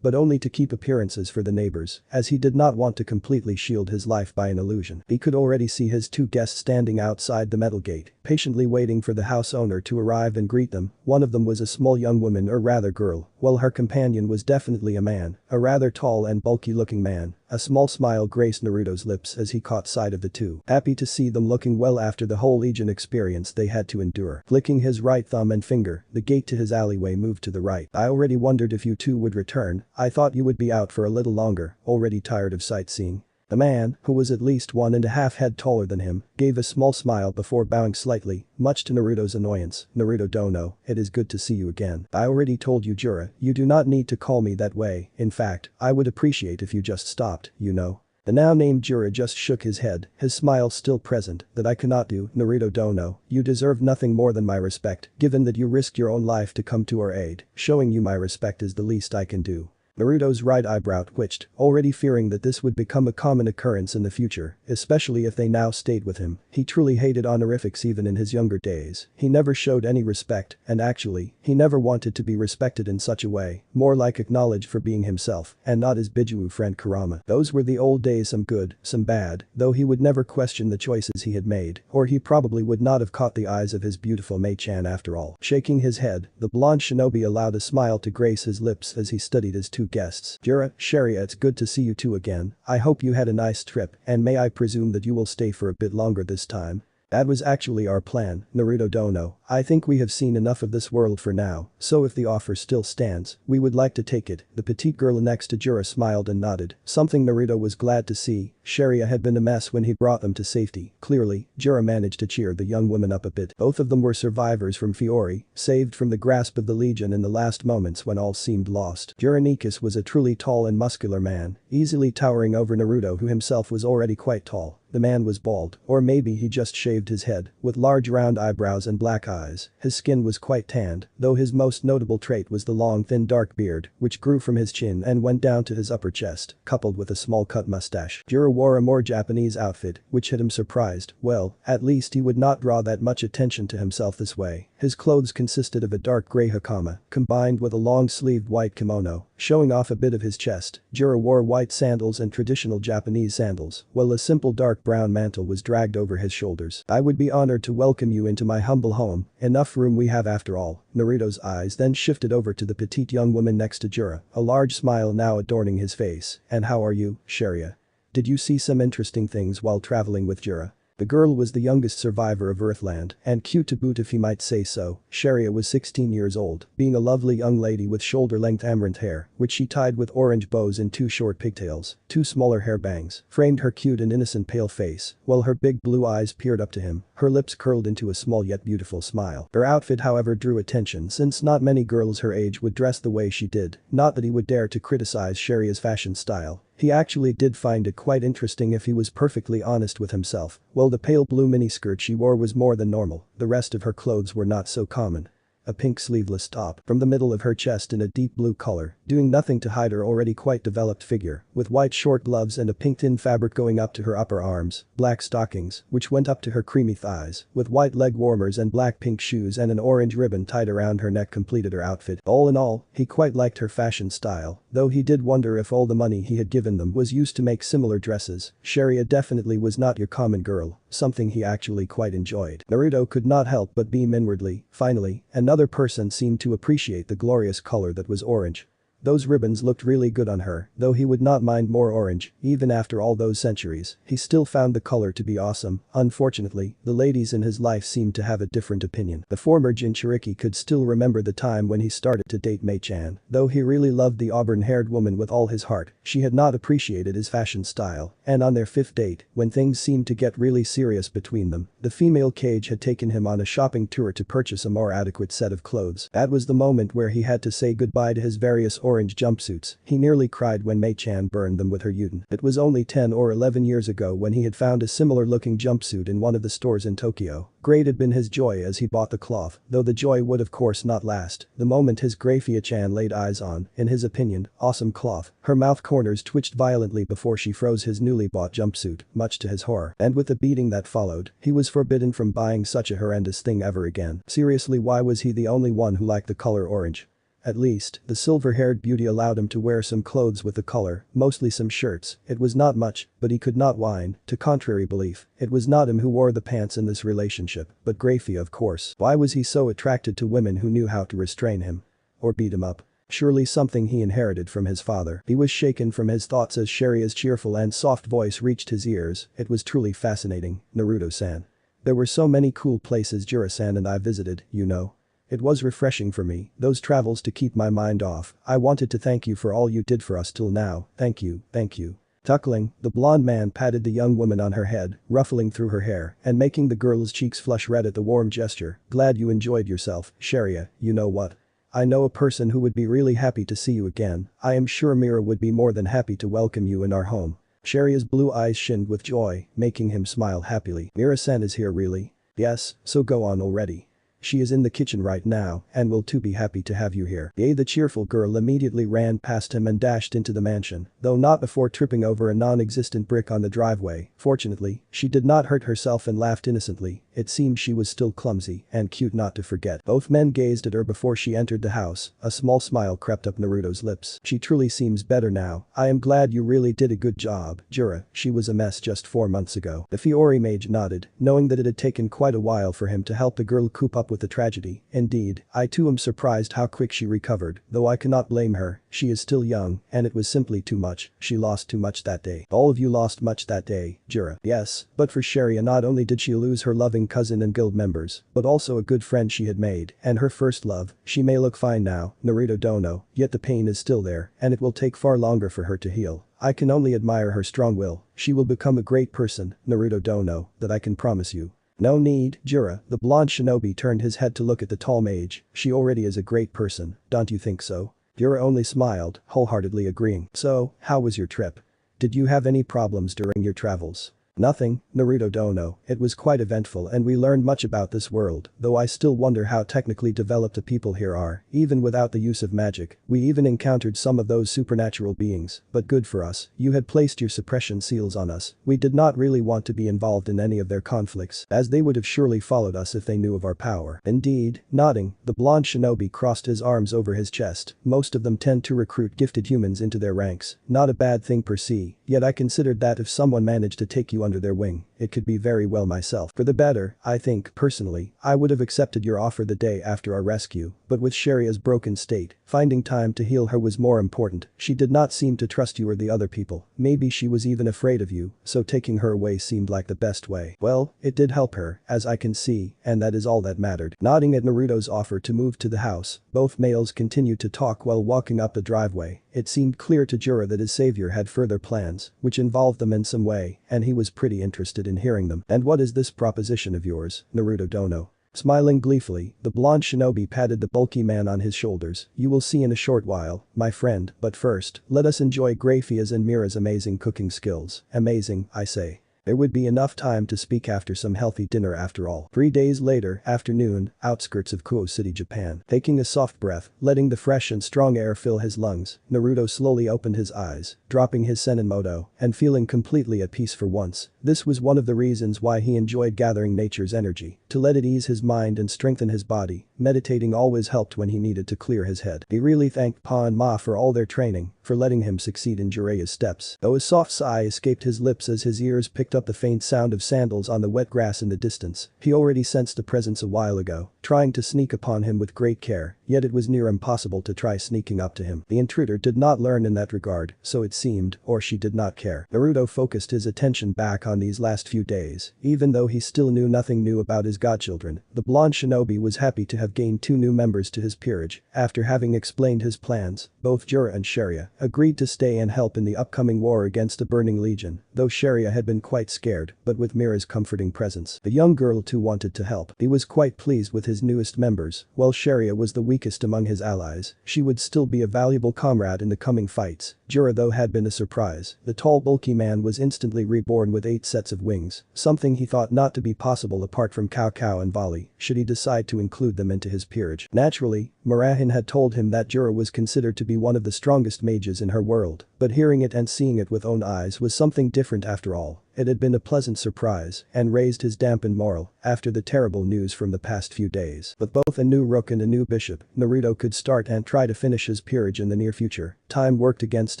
S1: but only to keep appearances for the neighbors, as he did not want to completely shield his life by an illusion. He could already see his 2 guests standing outside the metal gate, patiently waiting for the house owner to arrive and greet them. One of them was a small young woman, or rather girl, while her companion was definitely a man, a rather tall and bulky looking man. A small smile graced Naruto's lips as he caught sight of the 2. Happy to see them looking well after the whole Legion experience they had to endure. Flicking his right thumb and finger, the gate to his alleyway moved to the right. I already wondered if you 2 would return. I thought you would be out for a little longer, already tired of sightseeing. The man, who was at least 1.5 head taller than him, gave a small smile before bowing slightly, much to Naruto's annoyance. Naruto Dono, it is good to see you again. I already told you Jura, you do not need to call me that way. In fact, I would appreciate if you just stopped, you know. The now named Jura just shook his head, his smile still present. That I cannot do, Naruto Dono. You deserve nothing more than my respect, given that you risked your own life to come to our aid. Showing you my respect is the least I can do. Naruto's right eyebrow twitched, already fearing that this would become a common occurrence in the future, especially if they now stayed with him. He truly hated honorifics even in his younger days. He never showed any respect, and actually, he never wanted to be respected in such a way, more like acknowledged for being himself, and not his Biju friend Kurama. Those were the old days, some good, some bad, though he would never question the choices he had made, or he probably would not have caught the eyes of his beautiful Mei-chan after all. Shaking his head, the blonde shinobi allowed a smile to grace his lips as he studied his two guests. Jura, Sharia, it's good to see you two again. I hope you had a nice trip, and may I presume that you will stay for a bit longer this time? That was actually our plan, Naruto Dono. I think we have seen enough of this world for now, so if the offer still stands, we would like to take it. The petite girl next to Jura smiled and nodded, something Naruto was glad to see. Sharia had been a mess when he brought them to safety. Clearly, Jura managed to cheer the young woman up a bit. Both of them were survivors from Fiori, saved from the grasp of the Legion in the last moments when all seemed lost. Juranikas was a truly tall and muscular man, easily towering over Naruto, who himself was already quite tall. The man was bald, or maybe he just shaved his head, with large round eyebrows and black eyes. His skin was quite tanned, though his most notable trait was the long thin dark beard, which grew from his chin and went down to his upper chest, coupled with a small cut mustache. Jura wore a more Japanese outfit, which had him surprised. Well, at least he would not draw that much attention to himself this way. His clothes consisted of a dark grey hakama, combined with a long-sleeved white kimono, showing off a bit of his chest. Jura wore white sandals and traditional Japanese sandals, while a simple dark brown mantle was dragged over his shoulders. I would be honored to welcome you into my humble home, enough room we have after all. Naruto's eyes then shifted over to the petite young woman next to Jura, a large smile now adorning his face. And how are you, Sharia? Did you see some interesting things while traveling with Jura? The girl was the youngest survivor of Earthland, and cute to boot if you might say so. Sharia was 16 years old, being a lovely young lady with shoulder-length amaranth hair, which she tied with orange bows in two short pigtails. Two smaller hair bangs framed her cute and innocent pale face, while her big blue eyes peered up to him, her lips curled into a small yet beautiful smile. Her outfit however drew attention since not many girls her age would dress the way she did, not that he would dare to criticize Sharia's fashion style. He actually did find it quite interesting if he was perfectly honest with himself. Well, the pale blue miniskirt she wore was more than normal, the rest of her clothes were not so common. A pink sleeveless top from the middle of her chest in a deep blue color, doing nothing to hide her already quite developed figure, with white short gloves and a pink thin fabric going up to her upper arms, black stockings, which went up to her creamy thighs, with white leg warmers and black pink shoes, and an orange ribbon tied around her neck completed her outfit. All in all, he quite liked her fashion style, though he did wonder if all the money he had given them was used to make similar dresses. Sharia definitely was not your common girl, something he actually quite enjoyed. Naruto could not help but beam inwardly. Finally, another person seemed to appreciate the glorious color that was orange. Those ribbons looked really good on her, though he would not mind more orange, even after all those centuries. He still found the color to be awesome. Unfortunately, the ladies in his life seemed to have a different opinion. The former Jinchuriki could still remember the time when he started to date Mei-chan. Though he really loved the auburn-haired woman with all his heart, she had not appreciated his fashion style. And on their fifth date, when things seemed to get really serious between them, the female Cage had taken him on a shopping tour to purchase a more adequate set of clothes. That was the moment where he had to say goodbye to his various orange jumpsuits. He nearly cried when Mei-chan burned them with her Yuten. It was only 10 or 11 years ago when he had found a similar looking jumpsuit in one of the stores in Tokyo. Great had been his joy as he bought the cloth, though the joy would of course not last. The moment his Grafiya-chan laid eyes on, in his opinion, awesome cloth, her mouth corners twitched violently before she froze his newly bought jumpsuit, much to his horror. And with the beating that followed, he was forbidden from buying such a horrendous thing ever again. Seriously, why was he the only one who liked the color orange? At least, the silver-haired beauty allowed him to wear some clothes with the color, mostly some shirts. It was not much, but he could not whine. To contrary belief, it was not him who wore the pants in this relationship, but Grafiya of course. Why was he so attracted to women who knew how to restrain him? Or beat him up? Surely something he inherited from his father. He was shaken from his thoughts as Sharia's cheerful and soft voice reached his ears. It was truly fascinating, Naruto-san. There were so many cool places Jura-san and I visited, you know. It was refreshing for me, those travels to keep my mind off. I wanted to thank you for all you did for us till now. Thank you, thank you. Chuckling, the blonde man patted the young woman on her head, ruffling through her hair and making the girl's cheeks flush red at the warm gesture. Glad you enjoyed yourself, Sharia. You know what? I know a person who would be really happy to see you again. I am sure Mira would be more than happy to welcome you in our home. Sharia's blue eyes shinned with joy, making him smile happily. Mira-san is here really? Yes, so go on already. she is in the kitchen right now and will too be happy to have you here. The cheerful girl immediately ran past him and dashed into the mansion, though not before tripping over a non-existent brick on the driveway. Fortunately, she did not hurt herself and laughed innocently. It seemed she was still clumsy and cute not to forget. Both men gazed at her before she entered the house. A small smile crept up Naruto's lips. She truly seems better now. I am glad you really did a good job, Jura. She was a mess just 4 months ago. The Fiori mage nodded, knowing that it had taken quite a while for him to help the girl cope up with the tragedy. Indeed, I too am surprised how quick she recovered, though I cannot blame her. She is still young, and it was simply too much. She lost too much that day. All of you lost much that day, Jura. Yes, but for Sharia, not only did she lose her loving cousin and guild members, but also a good friend she had made, and her first love. She may look fine now, Naruto Dono, yet the pain is still there, and it will take far longer for her to heal. I can only admire her strong will. She will become a great person, Naruto Dono, that I can promise you. No need, Jura. The blonde shinobi turned his head to look at the tall mage. She already is a great person, don't you think so? Jura only smiled, wholeheartedly agreeing. So, how was your trip? Did you have any problems during your travels? Nothing, Naruto Dono. It was quite eventful and we learned much about this world, though I still wonder how technically developed the people here are, even without the use of magic. We even encountered some of those supernatural beings, but good for us, you had placed your suppression seals on us. We did not really want to be involved in any of their conflicts, as they would have surely followed us if they knew of our power. Indeed, nodding, the blonde shinobi crossed his arms over his chest. Most of them tend to recruit gifted humans into their ranks. Not a bad thing per se, yet I considered that if someone managed to take you under their wing, it could be very well myself. For the better, I think, personally, I would have accepted your offer the day after our rescue, but with Sharia's broken state, finding time to heal her was more important. She did not seem to trust you or the other people. Maybe she was even afraid of you, so taking her away seemed like the best way. Well, it did help her, as I can see, and that is all that mattered. Nodding at Naruto's offer to move to the house, both males continued to talk while walking up the driveway. It seemed clear to Jura that his savior had further plans, which involved them in some way, and he was pretty interested in hearing them. And what is this proposition of yours, Naruto Dono? Smiling gleefully, the blonde shinobi patted the bulky man on his shoulders. You will see in a short while, my friend, but first, let us enjoy Grafiya's and Mira's amazing cooking skills. Amazing, I say. There would be enough time to speak after some healthy dinner after all. 3 days later, afternoon, outskirts of Kuo City, Japan. Taking a soft breath, letting the fresh and strong air fill his lungs, Naruto slowly opened his eyes, dropping his Senenmoto, and feeling completely at peace for once. This was one of the reasons why he enjoyed gathering nature's energy, to let it ease his mind and strengthen his body. Meditating always helped when he needed to clear his head. He really thanked Pa and Ma for all their training, for letting him succeed in Jiraiya's steps. Though a soft sigh escaped his lips as his ears picked up the faint sound of sandals on the wet grass in the distance. He already sensed the presence a while ago, trying to sneak upon him with great care, yet it was near impossible to try sneaking up to him. The intruder did not learn in that regard, so it seemed, or she did not care. Naruto focused his attention back on these last few days. Even though he still knew nothing new about his godchildren, the blonde shinobi was happy to have gained 2 new members to his peerage. After having explained his plans, both Jura and Sharia agreed to stay and help in the upcoming war against the Burning Legion, though Sharia had been quite scared, but with Mira's comforting presence, the young girl too wanted to help. He was quite pleased with his newest members. While Sharia was the weakest among his allies, she would still be a valuable comrade in the coming fights. Jura though had been a surprise. The tall bulky man was instantly reborn with 8 sets of wings, something he thought not to be possible apart from Cao Cao and Volley, should he decide to include them into his peerage. Naturally, Murahin had told him that Jura was considered to be one of the strongest mages in her world, but hearing it and seeing it with own eyes was something different after all. It had been a pleasant surprise and raised his dampened morale after the terrible news from the past few days. With both a new rook and a new bishop, Naruto could start and try to finish his peerage in the near future. Time worked against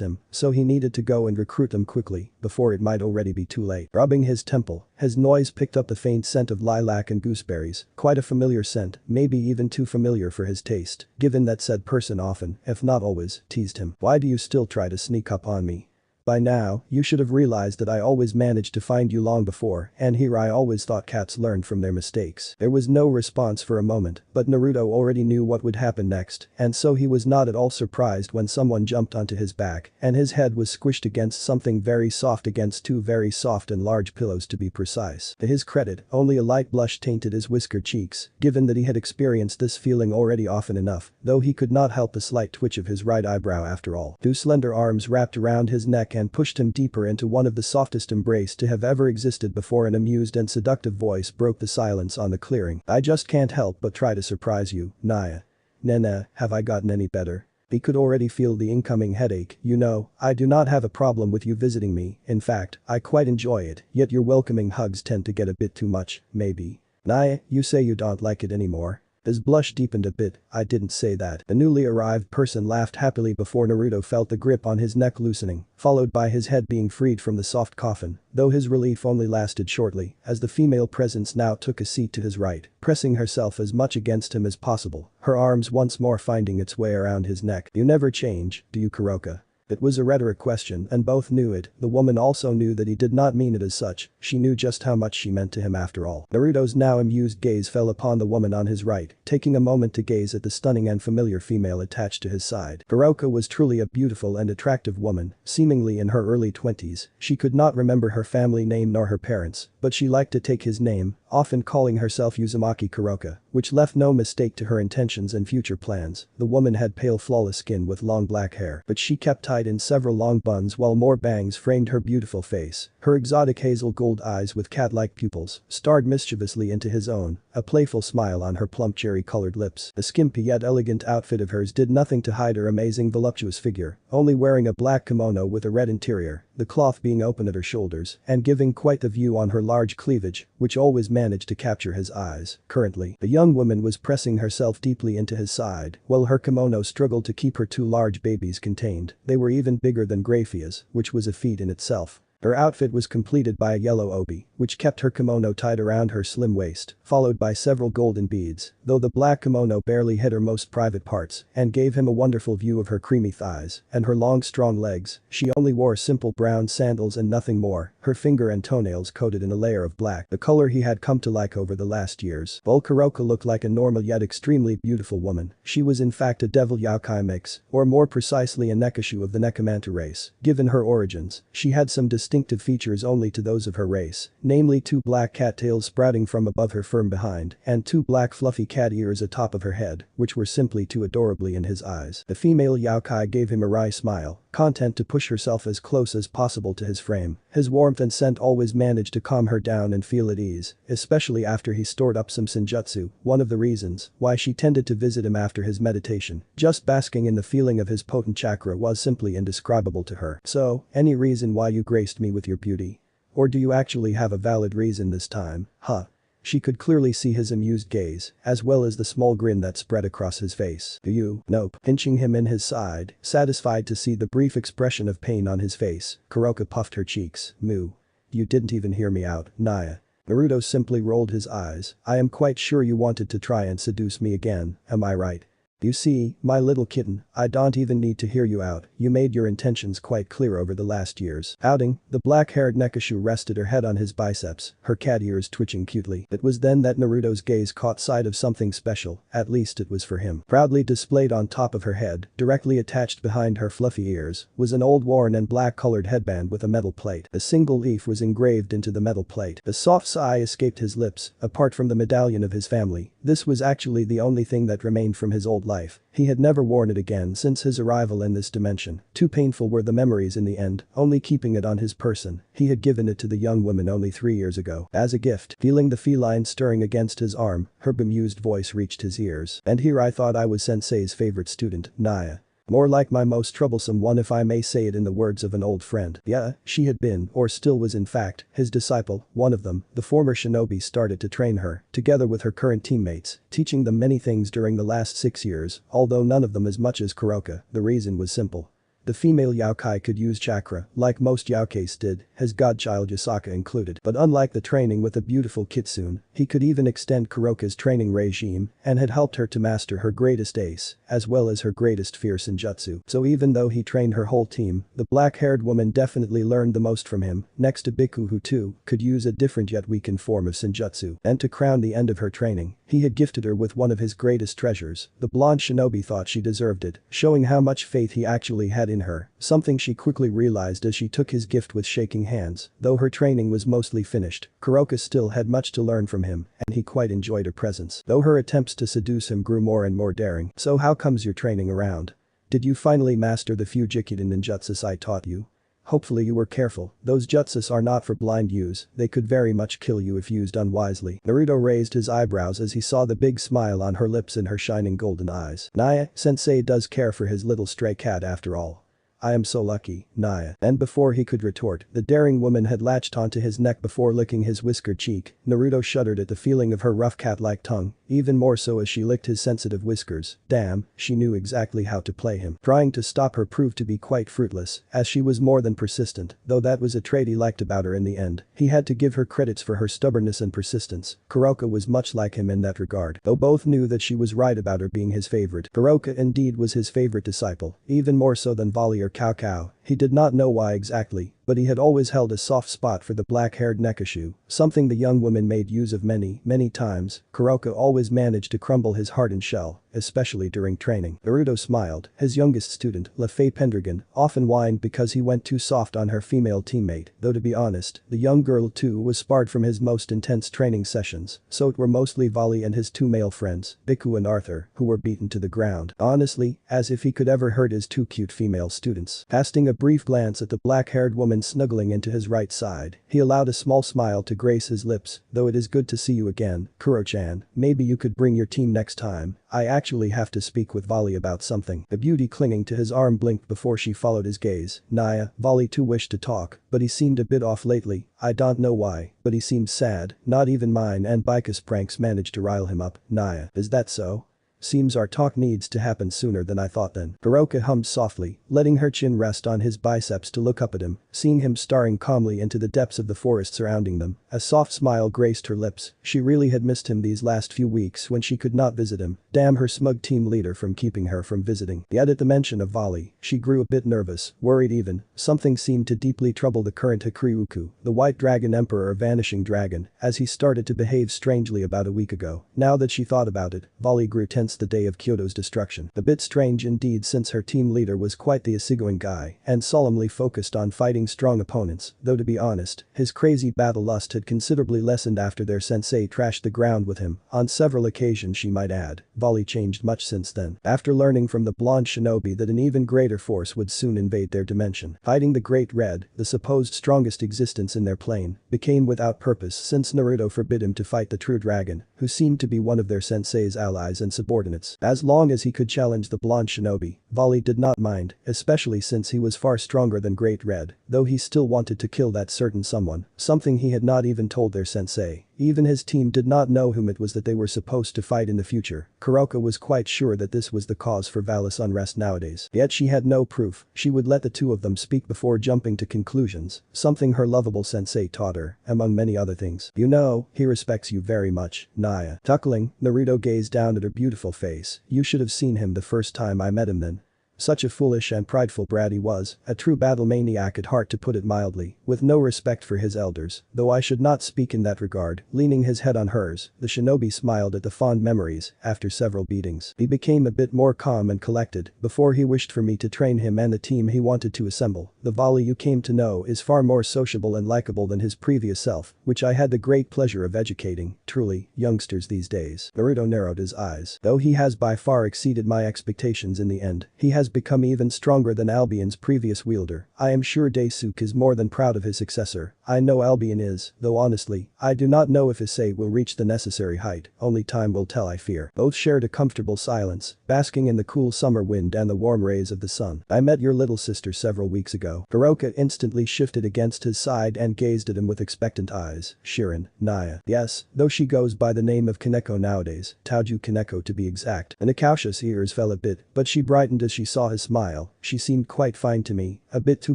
S1: him, so he needed to go and recruit them quickly before it might already be too late. Rubbing his temple, his noise picked up the faint scent of lilac and gooseberries, quite a familiar scent, maybe even too familiar for his taste, given that said person often, if not always, teased him. Why do you still try to sneak up on me? By now, you should have realized that I always managed to find you long before, and here I always thought cats learned from their mistakes. There was no response for a moment, but Naruto already knew what would happen next, and so he was not at all surprised when someone jumped onto his back, and his head was squished against something very soft, against 2 very soft and large pillows to be precise. To his credit, only a light blush tainted his whiskered cheeks, given that he had experienced this feeling already often enough, though he could not help a slight twitch of his right eyebrow after all. 2 slender arms wrapped around his neck and pushed him deeper into one of the softest embrace to have ever existed before. An amused and seductive voice broke the silence on the clearing. "I just can't help but try to surprise you, Naya. Nena, have I gotten any better?" He could already feel the incoming headache. "You know, I do not have a problem with you visiting me, in fact, I quite enjoy it, yet your welcoming hugs tend to get a bit too much, maybe." "Naya, you say you don't like it anymore?" His blush deepened a bit. "I didn't say that." The newly arrived person laughed happily before Naruto felt the grip on his neck loosening, followed by his head being freed from the soft coffin, though his relief only lasted shortly, as the female presence now took a seat to his right, pressing herself as much against him as possible, her arms once more finding its way around his neck. "You never change, do you, Kuroka?" It was a rhetoric question and both knew it. The woman also knew that he did not mean it as such. She knew just how much she meant to him after all. Naruto's now amused gaze fell upon the woman on his right, taking a moment to gaze at the stunning and familiar female attached to his side. Kuroka was truly a beautiful and attractive woman, seemingly in her early 20s. She could not remember her family name nor her parents, but she liked to take his name, often calling herself Uzumaki Kuroka, which left no mistake to her intentions and future plans. The woman had pale flawless skin with long black hair, but she kept tied in several long buns while more bangs framed her beautiful face. Her exotic hazel gold eyes with cat-like pupils stared mischievously into his own, a playful smile on her plump cherry-colored lips. The skimpy yet elegant outfit of hers did nothing to hide her amazing voluptuous figure, only wearing a black kimono with a red interior, the cloth being open at her shoulders and giving quite the view on her large cleavage, which always managed to capture his eyes. Currently, the young woman was pressing herself deeply into his side, while her kimono struggled to keep her two large babies contained. They were even bigger than Grafiya's, which was a feat in itself. Her outfit was completed by a yellow obi, which kept her kimono tied around her slim waist, followed by several golden beads, though the black kimono barely hid her most private parts and gave him a wonderful view of her creamy thighs and her long strong legs. She only wore simple brown sandals and nothing more, her finger and toenails coated in a layer of black, the color he had come to like over the last years. While Kuroka looked like a normal yet extremely beautiful woman, she was in fact a devil yokai mix, or more precisely a nekashu of the Nekomanta race. Given her origins, she had some distinctive features only to those of her race, namely two black cat tails sprouting from above her firm behind and two black fluffy cat ears atop of her head, which were simply too adorably in his eyes. The female yokai gave him a wry smile, content to push herself as close as possible to his frame. His warmth and scent always managed to calm her down and feel at ease, especially after he stored up some senjutsu, one of the reasons why she tended to visit him after his meditation. Just basking in the feeling of his potent chakra was simply indescribable to her. "So, any reason why you graced me with your beauty? Or do you actually have a valid reason this time, huh?" She could clearly see his amused gaze, as well as the small grin that spread across his face. "Do you?" "Nope." Pinching him in his side, satisfied to see the brief expression of pain on his face, Kuroka puffed her cheeks. "Moo. You didn't even hear me out, Naya." Naruto simply rolled his eyes. "I am quite sure you wanted to try and seduce me again, am I right? You see, my little kitten, I don't even need to hear you out, you made your intentions quite clear over the last year's outing." The black-haired Nekashu rested her head on his biceps, her cat ears twitching cutely. It was then that Naruto's gaze caught sight of something special, at least it was for him. Proudly displayed on top of her head, directly attached behind her fluffy ears, was an old worn and black-colored headband with a metal plate. A single leaf was engraved into the metal plate. A soft sigh escaped his lips. Apart from the medallion of his family, this was actually the only thing that remained from his old life. He had never worn it again since his arrival in this dimension. Too painful were the memories in the end, only keeping it on his person. He had given it to the young woman only 3 years ago. As a gift. Feeling the feline stirring against his arm, her bemused voice reached his ears. "And here I thought I was sensei's favorite student, Naya. More like my most troublesome one, if I may say it in the words of an old friend." Yeah, she had been, or still was in fact, his disciple, one of them. The former shinobi started to train her, together with her current teammates, teaching them many things during the last 6 years, although none of them as much as Kuroka. The reason was simple. The female yokai could use chakra, like most yokais did, his godchild Yasaka included. But unlike the training with the beautiful kitsune, he could even extend Kuroka's training regime and had helped her to master her greatest ace, as well as her greatest fear senjutsu. So even though he trained her whole team, the black-haired woman definitely learned the most from him, next to Biku, who too could use a different yet weakened form of senjutsu. And to crown the end of her training, he had gifted her with one of his greatest treasures. The blonde shinobi thought she deserved it, showing how much faith he actually had in her, something she quickly realized as she took his gift with shaking hands. Though her training was mostly finished, Kuroka still had much to learn from him, and he quite enjoyed her presence. Though her attempts to seduce him grew more and more daring. "So how comes your training around? Did you finally master the few Jikiden ninjutsus I taught you?" Hopefully you were careful, those jutsus are not for blind use, they could very much kill you if used unwisely. Naruto raised his eyebrows as he saw the big smile on her lips and her shining golden eyes. Naya-sensei does care for his little stray cat after all. I am so lucky, Naya. And before he could retort, the daring woman had latched onto his neck before licking his whiskered cheek. Naruto shuddered at the feeling of her rough cat-like tongue, even more so as she licked his sensitive whiskers. Damn, she knew exactly how to play him. Trying to stop her proved to be quite fruitless, as she was more than persistent, though that was a trait he liked about her in the end. He had to give her credits for her stubbornness and persistence. Kuroka was much like him in that regard, though both knew that she was right about her being his favorite. Kuroka indeed was his favorite disciple, even more so than Volley or Cao Cao. He did not know why exactly, but he had always held a soft spot for the black-haired Nekashu, something the young woman made use of many times. Kuroka always managed to crumble his hardened shell, especially during training. Naruto smiled. His youngest student, Lefei Pendragon, often whined because he went too soft on her female teammate, though to be honest, the young girl too was sparred from his most intense training sessions, so it were mostly Volley and his two male friends, Biku and Arthur, who were beaten to the ground. Honestly, as if he could ever hurt his two cute female students. Casting a brief glance at the black-haired woman snuggling into his right side, he allowed a small smile to grace his lips. Though it is good to see you again, Kuro-chan, maybe you could bring your team next time. I actually have to speak with Volley about something. The beauty clinging to his arm blinked before she followed his gaze. Naya, Volley too wished to talk, but he seemed a bit off lately. I don't know why, but he seemed sad. Not even mine and Bika's pranks managed to rile him up. Naya, is that so? Seems our talk needs to happen sooner than I thought then. Kuroka hummed softly, letting her chin rest on his biceps to look up at him, seeing him staring calmly into the depths of the forest surrounding them. A soft smile graced her lips. She really had missed him these last few weeks when she could not visit him. Damn her smug team leader from keeping her from visiting. Yet at the mention of Volley, she grew a bit nervous, worried even. Something seemed to deeply trouble the current Hikryuku, the White Dragon Emperor or Vanishing Dragon, as he started to behave strangely about a week ago. Now that she thought about it, Volley grew tense the day of Kyoto's destruction. A bit strange indeed since her team leader was quite the easygoing guy and solemnly focused on fighting strong opponents, though to be honest, his crazy battle lust had considerably lessened after their sensei trashed the ground with him, on several occasions she might add. Volley changed much since then. After learning from the blonde shinobi that an even greater force would soon invade their dimension, fighting the Great Red, the supposed strongest existence in their plane, became without purpose since Naruto forbid him to fight the true dragon, who seemed to be one of their sensei's allies and subordinates. As long as he could challenge the blonde shinobi, Volley did not mind, especially since he was far stronger than Great Red, though he still wanted to kill that certain someone, something he had not even told their sensei. Even his team did not know whom it was that they were supposed to fight in the future. Kuroka was quite sure that this was the cause for Valis' unrest nowadays. Yet she had no proof. She would let the two of them speak before jumping to conclusions, something her lovable sensei taught her, among many other things. You know, he respects you very much, Naya. Chuckling, Naruto gazed down at her beautiful face. You should have seen him the first time I met him then. Such a foolish and prideful brat he was, a true battle maniac at heart to put it mildly, with no respect for his elders, though I should not speak in that regard. Leaning his head on hers, the shinobi smiled at the fond memories. After several beatings, he became a bit more calm and collected before he wished for me to train him and the team he wanted to assemble. The Volley you came to know is far more sociable and likable than his previous self, which I had the great pleasure of educating. Truly, youngsters these days. Naruto narrowed his eyes. Though he has by far exceeded my expectations in the end, he has become even stronger than Albion's previous wielder. I am sure Daisuke is more than proud of his successor. I know Albion is, though honestly, I do not know if Issei will reach the necessary height. Only time will tell, I fear. Both shared a comfortable silence, basking in the cool summer wind and the warm rays of the sun. I met your little sister several weeks ago. Kuroka instantly shifted against his side and gazed at him with expectant eyes. Shirin, Naya. Yes, though she goes by the name of Kaneko nowadays, Taoju Kaneko to be exact. Inakasha's ears fell a bit, but she brightened as she saw his smile. She seemed quite fine to me, a bit too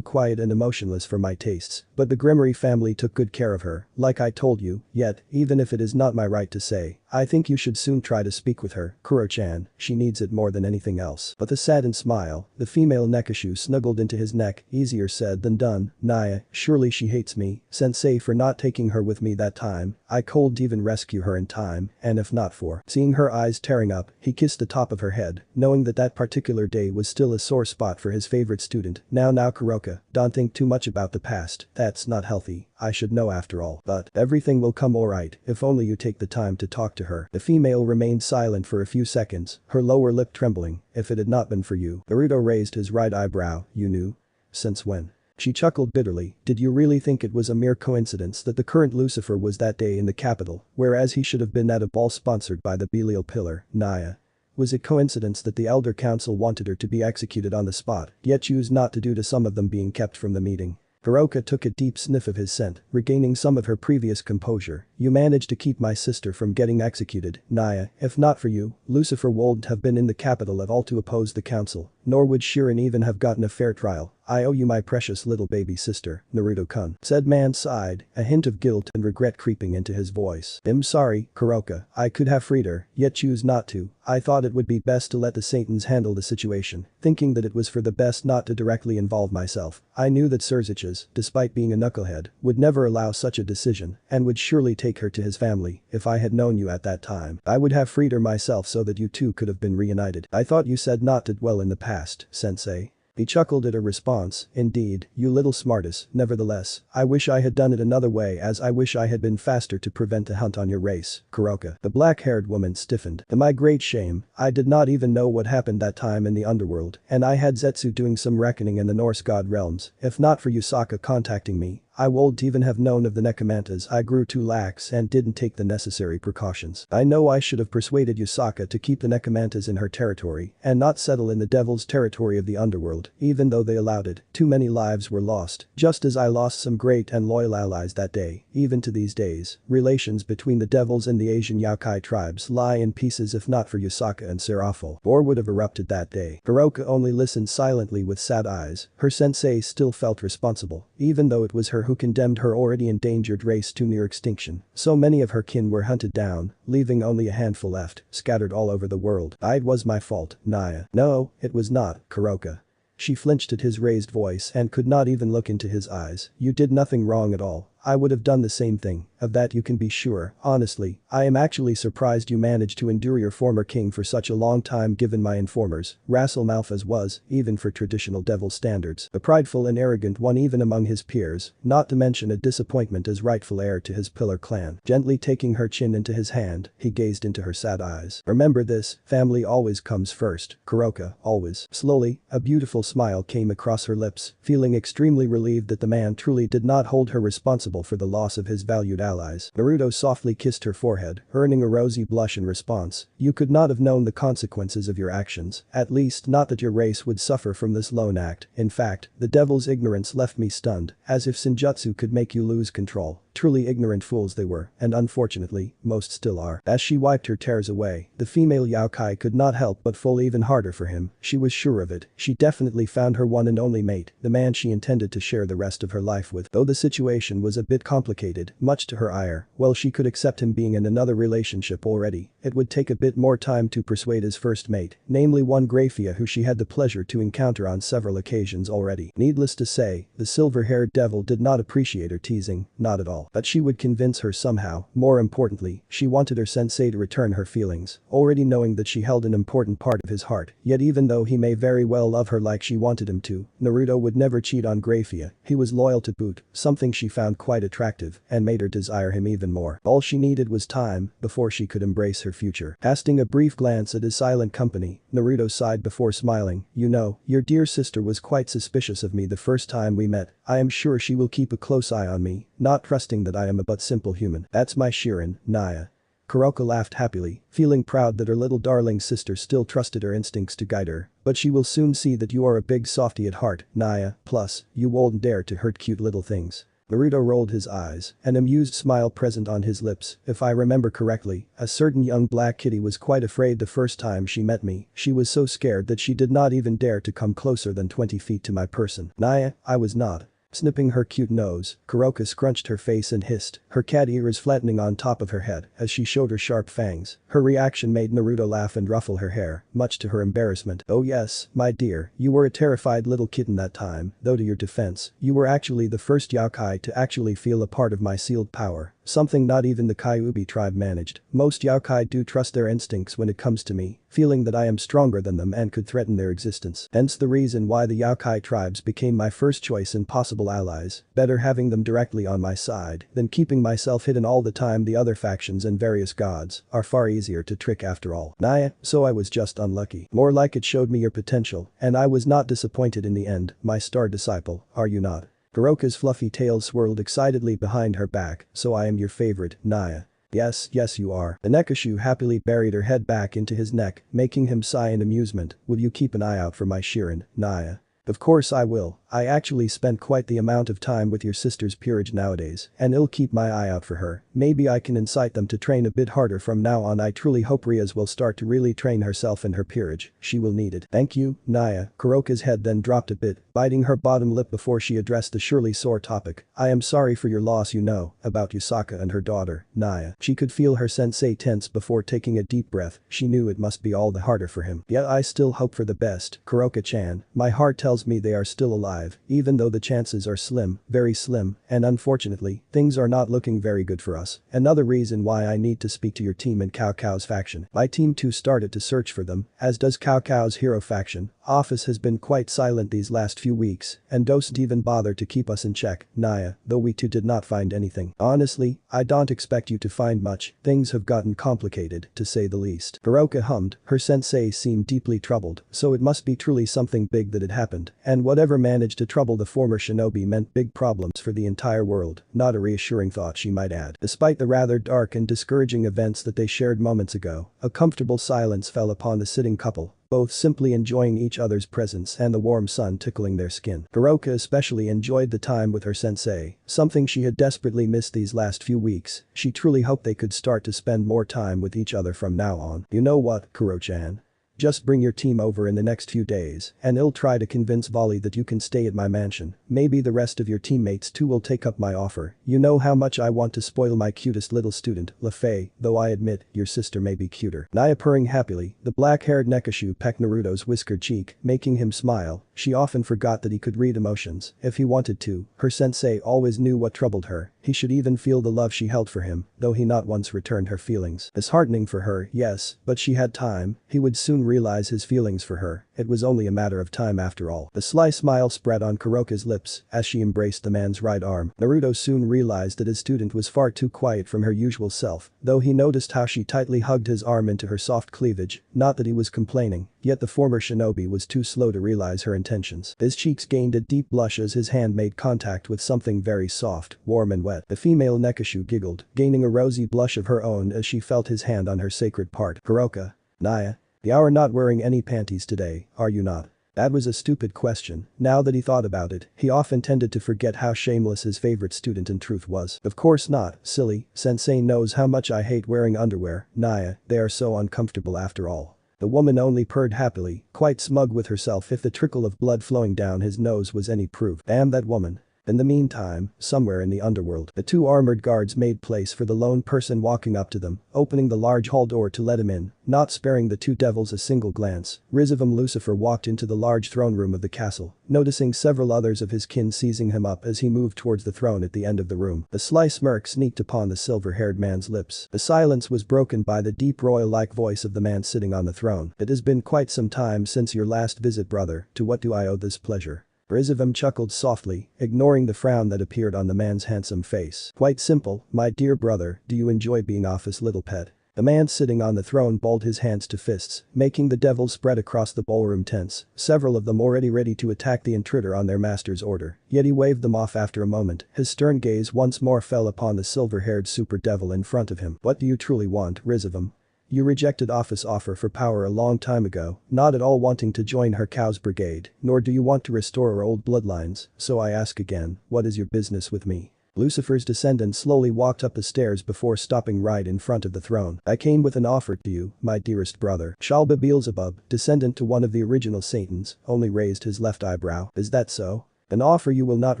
S1: quiet and emotionless for my tastes, but the Gremory family took good care of her, like I told you. Yet, even if it is not my right to say, I think you should soon try to speak with her, Kuro-chan, she needs it more than anything else. But the saddened smile, the female Nekashu snuggled into his neck, easier said than done. Naya, surely she hates me, sensei for not taking her with me that time. I couldn't even rescue her in time, and if not for. Seeing her eyes tearing up, he kissed the top of her head, knowing that that particular day was still a sore spot for his favorite student. Now Kuroka, don't think too much about the past, that's not healthy. I should know after all. But everything will come alright if only you take the time to talk to her. The female remained silent for a few seconds, her lower lip trembling. If it had not been for you. Naruto raised his right eyebrow. You knew? Since when? She chuckled bitterly. Did you really think it was a mere coincidence that the current Lucifer was that day in the capital, whereas he should have been at a ball sponsored by the Belial Pillar, Naya? Was it coincidence that the Elder Council wanted her to be executed on the spot, yet chose not to due to some of them being kept from the meeting? Hiroka took a deep sniff of his scent, regaining some of her previous composure. You managed to keep my sister from getting executed, Naya. If not for you, Lucifer wouldn't have been in the capital at all to oppose the council, nor would Shirin even have gotten a fair trial. I owe you my precious little baby sister, Naruto-kun. Said man sighed, a hint of guilt and regret creeping into his voice. I'm sorry, Kuroka, I could have freed her, yet choose not to. I thought it would be best to let the Satans handle the situation, thinking that it was for the best not to directly involve myself. I knew that Surziches, despite being a knucklehead, would never allow such a decision, and would surely take her to his family. If I had known you at that time, I would have freed her myself so that you two could have been reunited. I thought you said not to dwell in the past, sensei. He chuckled at her response. Indeed, you little smartass. Nevertheless, I wish I had done it another way, as I wish I had been faster to prevent the hunt on your race, Kuroka. The black-haired woman stiffened. To my great shame, I did not even know what happened that time in the underworld, and I had Zetsu doing some reckoning in the Norse god realms. If not for Yusaka contacting me, I wouldn't even have known of the necromantas. I grew too lax and didn't take the necessary precautions. I know I should have persuaded Yusaka to keep the necromantas in her territory and not settle in the devil's territory of the underworld, even though they allowed it. Too many lives were lost, just as I lost some great and loyal allies that day. Even to these days, relations between the devils and the Asian Yakai tribes lie in pieces if not for Yusaka and Serapho. War would have erupted that day. Hiroka only listened silently with sad eyes. Her sensei still felt responsible, even though it was her who condemned her already endangered race to near extinction. So many of her kin were hunted down, leaving only a handful left, scattered all over the world. It was my fault, Naya. No, it was not, Kuroka. She flinched at his raised voice and could not even look into his eyes. You did nothing wrong at all. I would have done the same thing, of that you can be sure. Honestly, I am actually surprised you managed to endure your former king for such a long time given my informers, Rassel Malphas was, even for traditional devil standards, a prideful and arrogant one even among his peers, not to mention a disappointment as rightful heir to his pillar clan. Gently taking her chin into his hand, he gazed into her sad eyes. Remember this, family always comes first, Kuroka, always. Slowly, a beautiful smile came across her lips, feeling extremely relieved that the man truly did not hold her responsible for the loss of his valued allies. Naruto softly kissed her forehead, earning a rosy blush in response. You could not have known the consequences of your actions, at least not that your race would suffer from this lone act. In fact, the devil's ignorance left me stunned, as if Senjutsu could make you lose control. Truly ignorant fools they were, and unfortunately, most still are. As she wiped her tears away, the female Yaokai could not help but fall even harder for him. She was sure of it. She definitely found her one and only mate, the man she intended to share the rest of her life with. Though the situation was a bit complicated, much to her ire, while she could accept him being in another relationship already, it would take a bit more time to persuade his first mate, namely one Grafiya who she had the pleasure to encounter on several occasions already. Needless to say, the silver-haired devil did not appreciate her teasing, not at all. But she would convince her somehow. More importantly, she wanted her sensei to return her feelings, already knowing that she held an important part of his heart. Yet even though he may very well love her like she wanted him to, Naruto would never cheat on Grafiya. He was loyal to boot, something she found quite attractive and made her desire him even more. All she needed was time before she could embrace her future. Casting a brief glance at his silent company, Naruto sighed before smiling. You know, your dear sister was quite suspicious of me the first time we met. I am sure she will keep a close eye on me, not trusting that I am a but simple human. That's my Shirin, Naya. Kuroka laughed happily, feeling proud that her little darling sister still trusted her instincts to guide her. But she will soon see that you are a big softy at heart, Naya, plus, you won't dare to hurt cute little things. Naruto rolled his eyes, an amused smile present on his lips. If I remember correctly, a certain young black kitty was quite afraid the first time she met me. She was so scared that she did not even dare to come closer than 20 feet to my person. Naya, I was not. Snipping her cute nose, Kuroka scrunched her face and hissed, her cat ears flattening on top of her head as she showed her sharp fangs. Her reaction made Naruto laugh and ruffle her hair, much to her embarrassment. Oh yes, my dear, you were a terrified little kitten that time, though to your defense, you were actually the first Yaokai to actually feel a part of my sealed power. something not even the Kyuubi tribe managed. Most yokai do trust their instincts when it comes to me, feeling that I am stronger than them and could threaten their existence. Hence the reason why the yokai tribes became my first choice and possible allies, better having them directly on my side than keeping myself hidden all the time. The other factions and various gods are far easier to trick after all. Naya, so I was just unlucky. More like it showed me your potential, and I was not disappointed in the end, my star disciple, are you not? Kuroka's fluffy tail swirled excitedly behind her back, so I am your favorite, Naya. Yes, yes you are. The Nekashu happily buried her head back into his neck, making him sigh in amusement. Will you keep an eye out for my Shirin, Naya? Of course I will. I actually spent quite the amount of time with your sister's peerage nowadays, and I'll keep my eye out for her. Maybe I can incite them to train a bit harder from now on. I truly hope Rias will start to really train herself in her peerage. She will need it. Thank you, Naya. Kuroka's head then dropped a bit, biting her bottom lip before she addressed the surely sore topic. I am sorry for your loss, about Yusaka and her daughter, Naya. She could feel her sensei tense before taking a deep breath. She knew it must be all the harder for him. Yet I still hope for the best, Kuroka-chan. My heart tells me they are still alive, even though the chances are slim, very slim, and unfortunately, things are not looking very good for us. Another reason why I need to speak to your team and Cao Cao's faction. My team too started to search for them, as does Cao Cao's hero faction. Office has been quite silent these last few weeks, and doesn't even bother to keep us in check, Naya, though we too did not find anything. Honestly, I don't expect you to find much. Things have gotten complicated, to say the least. Kuroka hummed. Her sensei seemed deeply troubled, so it must be truly something big that had happened, and whatever managed to trouble the former shinobi meant big problems for the entire world. Not a reassuring thought, she might add. Despite the rather dark and discouraging events that they shared moments ago, a comfortable silence fell upon the sitting couple, both simply enjoying each other's presence and the warm sun tickling their skin. Kuroka especially enjoyed the time with her sensei, something she had desperately missed these last few weeks. She truly hoped they could start to spend more time with each other from now on. You know what, Kuro-chan? Just bring your team over in the next few days, and I'll try to convince Volley that you can stay at my mansion. Maybe the rest of your teammates too will take up my offer. You know how much I want to spoil my cutest little student, LaFay, though I admit, your sister may be cuter. Naya purring happily, the black-haired Nekashu pecked Naruto's whiskered cheek, making him smile. She often forgot that he could read emotions, if he wanted to. Her sensei always knew what troubled her. He should even feel the love she held for him, though he not once returned her feelings. Disheartening for her, yes, but she had time. He would soon realize his feelings for her. It was only a matter of time after all. The sly smile spread on Kuroka's lips as she embraced the man's right arm. Naruto soon realized that his student was far too quiet from her usual self, though he noticed how she tightly hugged his arm into her soft cleavage. Not that he was complaining, yet the former shinobi was too slow to realize her intentions. His cheeks gained a deep blush as his hand made contact with something very soft, warm and wet. The female Nekashu giggled, gaining a rosy blush of her own as she felt his hand on her sacred part. Kuroka. Naya. You are not wearing any panties today, are you not? That was a stupid question. Now that he thought about it, he often tended to forget how shameless his favorite student in truth was. Of course not, silly. Sensei knows how much I hate wearing underwear, Naya, they are so uncomfortable after all. The woman only purred happily, quite smug with herself if the trickle of blood flowing down his nose was any proof. Damn that woman. In the meantime, somewhere in the underworld, the two armored guards made place for the lone person walking up to them, opening the large hall door to let him in, not sparing the two devils a single glance. Rizivum Lucifer walked into the large throne room of the castle, noticing several others of his kin seizing him up as he moved towards the throne at the end of the room. A sly smirk sneaked upon the silver-haired man's lips. The silence was broken by the deep royal-like voice of the man sitting on the throne. It has been quite some time since your last visit, brother. To what do I owe this pleasure? Rizivum chuckled softly, ignoring the frown that appeared on the man's handsome face. Quite simple, my dear brother, do you enjoy being Office little pet? The man sitting on the throne balled his hands to fists, making the devils spread across the ballroom tense, several of them already ready to attack the intruder on their master's order. Yet he waved them off after a moment. His stern gaze once more fell upon the silver-haired super devil in front of him. What do you truly want, Rizivum? You rejected Office offer for power a long time ago, not at all wanting to join her cow's brigade, nor do you want to restore our old bloodlines, so I ask again, what is your business with me? Lucifer's descendant slowly walked up the stairs before stopping right in front of the throne. I came with an offer to you, my dearest brother. Shalba Beelzebub, descendant to one of the original Satans, only raised his left eyebrow. Is that so? An offer you will not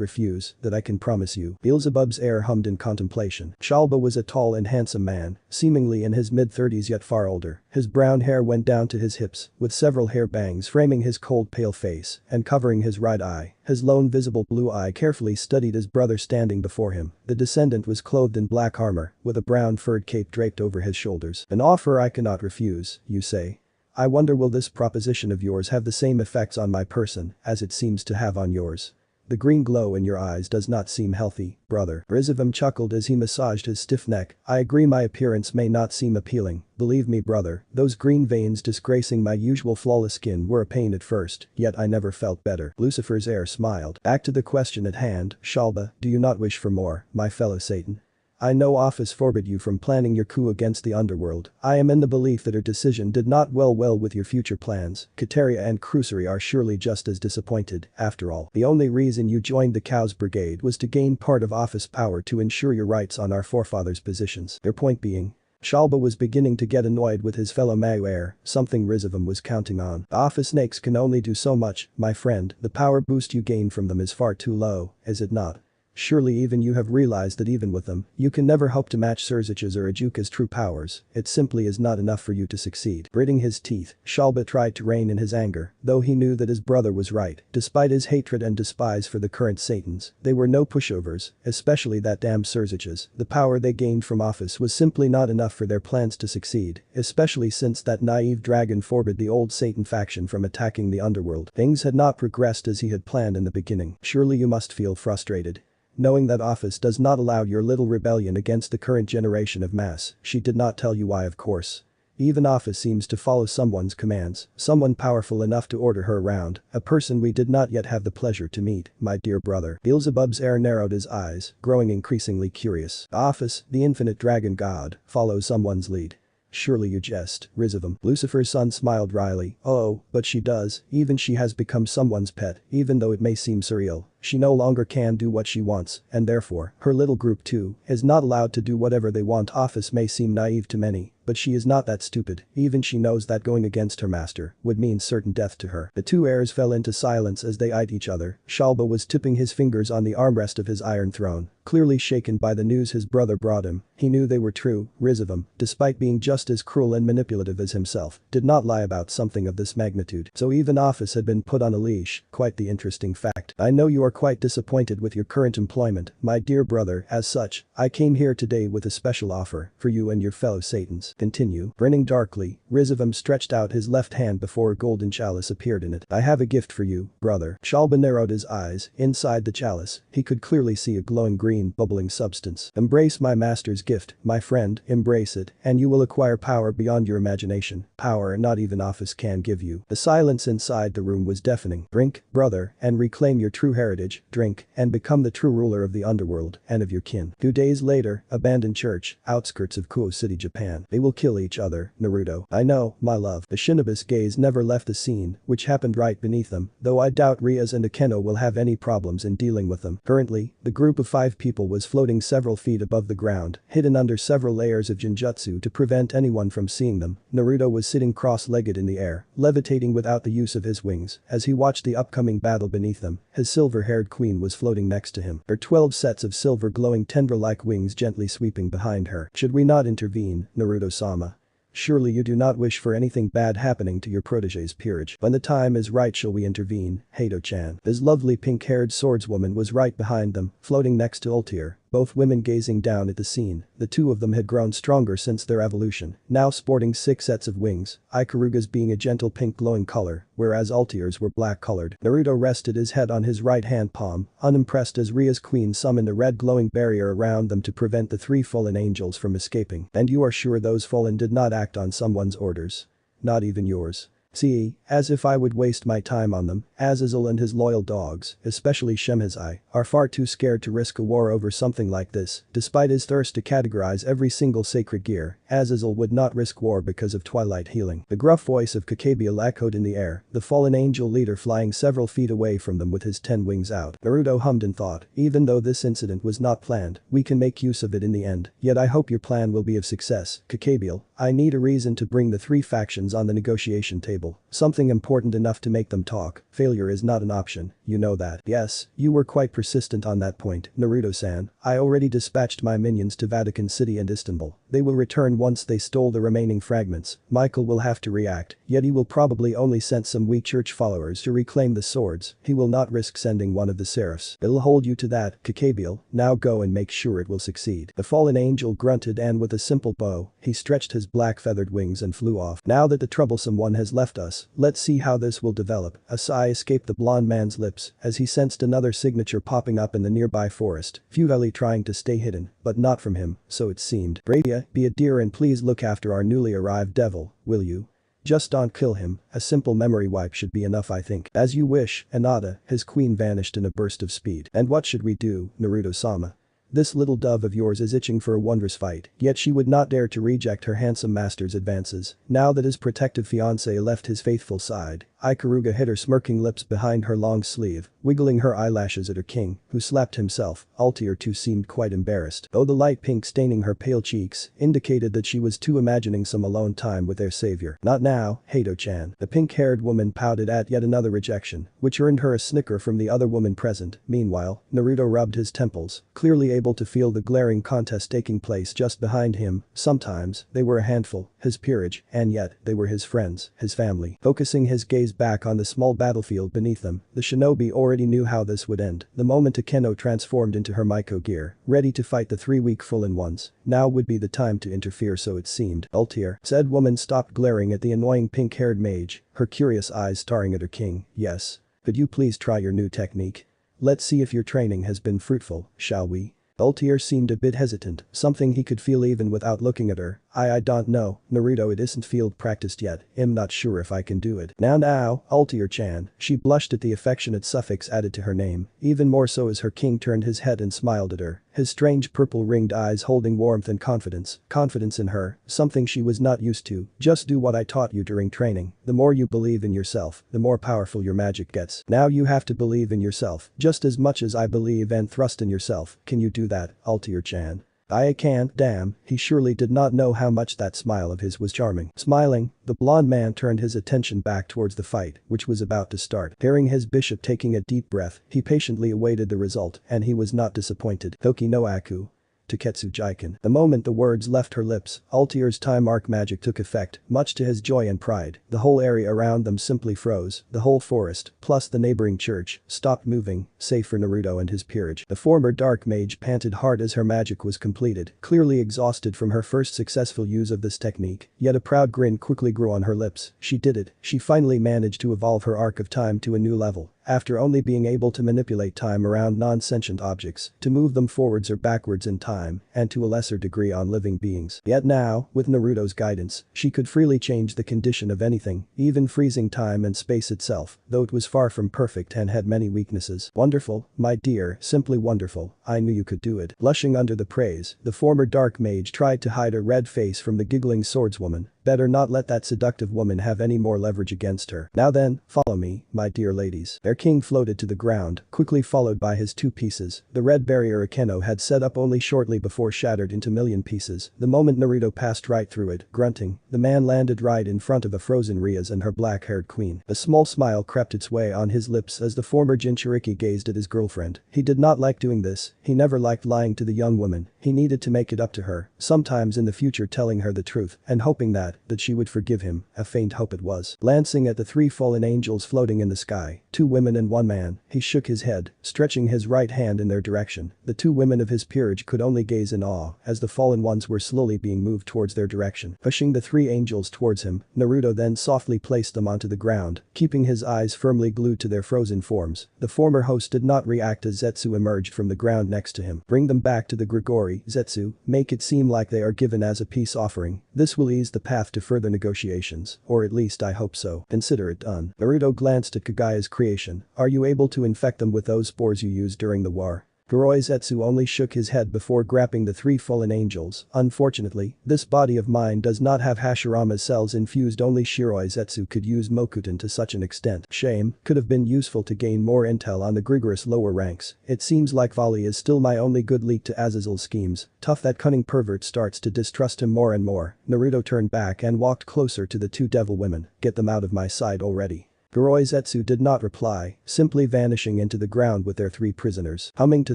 S1: refuse, that I can promise you. Beelzebub's heir hummed in contemplation. Shalba was a tall and handsome man, seemingly in his mid-30s yet far older. His brown hair went down to his hips, with several hair bangs framing his cold pale face and covering his right eye. His lone visible blue eye carefully studied his brother standing before him. The descendant was clothed in black armor, with a brown furred cape draped over his shoulders. An offer I cannot refuse, you say? I wonder, will this proposition of yours have the same effects on my person as it seems to have on yours? The green glow in your eyes does not seem healthy, brother. Rizavam chuckled as he massaged his stiff neck. I agree, my appearance may not seem appealing. Believe me, brother, those green veins disgracing my usual flawless skin were a pain at first, yet I never felt better. Lucifer's heir smiled. Back to the question at hand, Shalba, do you not wish for more, my fellow Satan? I know Office forbid you from planning your coup against the underworld. I am in the belief that her decision did not well with your future plans. Kateria and Crusory are surely just as disappointed, after all. The only reason you joined the Cows Brigade was to gain part of Office power to ensure your rights on our forefathers' positions. Their point being, Shalba was beginning to get annoyed with his fellow Mayu heir, something Rizavam was counting on. The Office snakes can only do so much, my friend. The power boost you gain from them is far too low, is it not? Surely even you have realized that even with them, you can never hope to match Surzich's or Ajuka's true powers. It simply is not enough for you to succeed. Gritting his teeth, Shalba tried to rein in his anger, though he knew that his brother was right. Despite his hatred and despise for the current Satans, they were no pushovers, especially that damned Surzich's. The power they gained from Office was simply not enough for their plans to succeed, especially since that naive dragon forbid the old Satan faction from attacking the underworld. Things had not progressed as he had planned in the beginning. Surely you must feel frustrated. Knowing that Office does not allow your little rebellion against the current generation of mass. She did not tell you why, of course. Even Office seems to follow someone's commands, someone powerful enough to order her around, a person we did not yet have the pleasure to meet, my dear brother. Beelzebub's heir narrowed his eyes, growing increasingly curious. Office, the infinite dragon god, follows someone's lead. Surely you jest, Rizavam. Lucifer's son smiled wryly. Oh, but she does, even she has become someone's pet, even though it may seem surreal. She no longer can do what she wants, and therefore, her little group too, is not allowed to do whatever they want. Office may seem naive to many, but she is not that stupid. Even she knows that going against her master would mean certain death to her. The two heirs fell into silence as they eyed each other. Shalba was tipping his fingers on the armrest of his iron throne, clearly shaken by the news his brother brought him. He knew they were true. Rizavam, despite being just as cruel and manipulative as himself, did not lie about something of this magnitude. So even Office had been put on a leash. Quite the interesting fact. I know you are quite disappointed with your current employment, my dear brother. As such, I came here today with a special offer for you and your fellow Satans. Continue. Grinning darkly, Rizavam stretched out his left hand before a golden chalice appeared in it. I have a gift for you, brother. Shalba narrowed his eyes. Inside the chalice, he could clearly see a glowing green, bubbling substance. Embrace my master's gift, my friend, embrace it, and you will acquire power beyond your imagination. Power not even Office can give you. The silence inside the room was deafening. Drink, brother, and reclaim your true heritage. Drink, and become the true ruler of the underworld and of your kin. 2 days later, abandoned church, outskirts of Kuo City, Japan. They will kill each other, Naruto. I know, my love. The Shinobi's gaze never left the scene, which happened right beneath them, though I doubt Rias and Aeno will have any problems in dealing with them. Currently, the group of 5 people was floating several feet above the ground, hidden under several layers of genjutsu to prevent anyone from seeing them. Naruto was sitting cross-legged in the air, levitating without the use of his wings. As he watched the upcoming battle beneath them, his silver-haired queen was floating next to him, her 12 sets of silver glowing tendril-like wings gently sweeping behind her. Should we not intervene, Naruto-sama? Surely you do not wish for anything bad happening to your protege's peerage. When the time is right shall we intervene, Hato-chan. This lovely pink-haired swordswoman was right behind them, floating next to Ultier, both women gazing down at the scene. The two of them had grown stronger since their evolution, now sporting 6 sets of wings, Ikaruga's being a gentle pink glowing color, whereas Ultier's were black colored. Naruto rested his head on his right hand palm, unimpressed as Ria's queen summoned a red glowing barrier around them to prevent the 3 fallen angels from escaping. And you are sure those fallen did not act on someone's orders? Not even yours. See, as if I would waste my time on them. Azazel and his loyal dogs, especially Shemhazai, are far too scared to risk a war over something like this. Despite his thirst to categorize every single sacred gear, Azazel would not risk war because of twilight healing. The gruff voice of Kaguya echoed in the air, the fallen angel leader flying several feet away from them with his 10 wings out. Naruto hummed in thought, even though this incident was not planned, we can make use of it in the end. Yet I hope your plan will be of success. Kaguya, I need a reason to bring the 3 factions on the negotiation table. inevitable, something important enough to make them talk. Failure is not an option, you know that. Yes, you were quite persistent on that point, Naruto-san. I already dispatched my minions to Vatican City and Istanbul. They will return once they stole the remaining fragments. Michael will have to react, yet he will probably only send some weak church followers to reclaim the swords. He will not risk sending one of the seraphs. It'll hold you to that, Kakabiel. Now go and make sure it will succeed. The fallen angel grunted and with a simple bow, he stretched his black feathered wings and flew off. Now that the troublesome one has left us, let's see how this will develop. A sigh escaped the blonde man's lips as he sensed another signature popping up in the nearby forest, futilely trying to stay hidden, but not from him, so it seemed. Grafiya, be a dear and please look after our newly arrived devil, will you? Just don't kill him, a simple memory wipe should be enough I think. As you wish, Anata, his queen vanished in a burst of speed. And what should we do, Naruto-sama? This little dove of yours is itching for a wondrous fight, yet she would not dare to reject her handsome master's advances. Now that his protective fiancé left his faithful side, Ikaruga hid her smirking lips behind her long sleeve, wiggling her eyelashes at her king, who slapped himself. Altier too seemed quite embarrassed, though the light pink staining her pale cheeks indicated that she was too imagining some alone time with their savior. Not now, Hato-chan. The pink-haired woman pouted at yet another rejection, which earned her a snicker from the other woman present. Meanwhile, Naruto rubbed his temples, clearly able to feel the glaring contest taking place just behind him. Sometimes, they were a handful, his peerage, and yet, they were his friends, his family. Focusing his gaze back on the small battlefield beneath them, the shinobi already knew how this would end. The moment Akeno transformed into her Maiko gear, ready to fight the three weak Fullen ones, now would be the time to interfere so it seemed. Altier, said woman stopped glaring at the annoying pink-haired mage, her curious eyes staring at her king. Yes. Could you please try your new technique? Let's see if your training has been fruitful, shall we? Altier seemed a bit hesitant, something he could feel even without looking at her. I don't know, Naruto, it isn't field practiced yet, I'm not sure if I can do it. Now, Altier-chan. She blushed at the affectionate suffix added to her name, even more so as her king turned his head and smiled at her, his strange purple-ringed eyes holding warmth and confidence. Confidence in her, something she was not used to. Just do what I taught you during training. The more you believe in yourself, the more powerful your magic gets. Now you have to believe in yourself, just as much as I believe and thrust in yourself. Can you do that, Altier-chan? I can, damn, he surely did not know how much that smile of his was charming. Smiling, the blonde man turned his attention back towards the fight, which was about to start. Hearing his bishop taking a deep breath, he patiently awaited the result, and he was not disappointed. Toki no Aku. Taketsu Jiken. The moment the words left her lips, Altier's time arc magic took effect, much to his joy and pride. The whole area around them simply froze, the whole forest, plus the neighboring church, stopped moving, save for Naruto and his peerage. The former dark mage panted hard as her magic was completed, clearly exhausted from her first successful use of this technique, yet a proud grin quickly grew on her lips. She did it, she finally managed to evolve her arc of time to a new level. After only being able to manipulate time around non-sentient objects, to move them forwards or backwards in time, and to a lesser degree on living beings. Yet now, with Naruto's guidance, she could freely change the condition of anything, even freezing time and space itself, though it was far from perfect and had many weaknesses. Wonderful, my dear, simply wonderful, I knew you could do it. Blushing under the praise, the former dark mage tried to hide a red face from the giggling swordswoman. Better not let that seductive woman have any more leverage against her. Now then, follow me, my dear ladies. Their king floated to the ground, quickly followed by his two pieces. The red barrier Akeno had set up only shortly before shattered into million pieces. The moment Naruto passed right through it, grunting, the man landed right in front of the frozen Rias and her black-haired queen. A small smile crept its way on his lips as the former Jinchuriki gazed at his girlfriend. He did not like doing this, he never liked lying to the young woman. He needed to make it up to her, sometimes in the future telling her the truth, and hoping that she would forgive him, a faint hope it was. Glancing at the three fallen angels floating in the sky, two women and one man, he shook his head, stretching his right hand in their direction. The two women of his peerage could only gaze in awe as the fallen ones were slowly being moved towards their direction. Pushing the three angels towards him, Naruto then softly placed them onto the ground, keeping his eyes firmly glued to their frozen forms. The former host did not react as Zetsu emerged from the ground next to him. Bring them back to the Gregory, Zetsu, make it seem like they are given as a peace offering. This will ease the path to further negotiations, or at least I hope so. Consider it done. Naruto glanced at Kaguya's creation. Are you able to infect them with those spores you used during the war? Zetsu only shook his head before grabbing the three fallen angels. Unfortunately, this body of mine does not have Hashirama's cells infused. Only Zetsu could use Mokuton to such an extent. Shame, could have been useful to gain more intel on the Grigorous lower ranks. It seems like Volley is still my only good lead to Azazel's schemes. Tough, that cunning pervert starts to distrust him more and more. Naruto turned back and walked closer to the two devil women. Get them out of my sight already. Zetsu did not reply, simply vanishing into the ground with their three prisoners. Humming to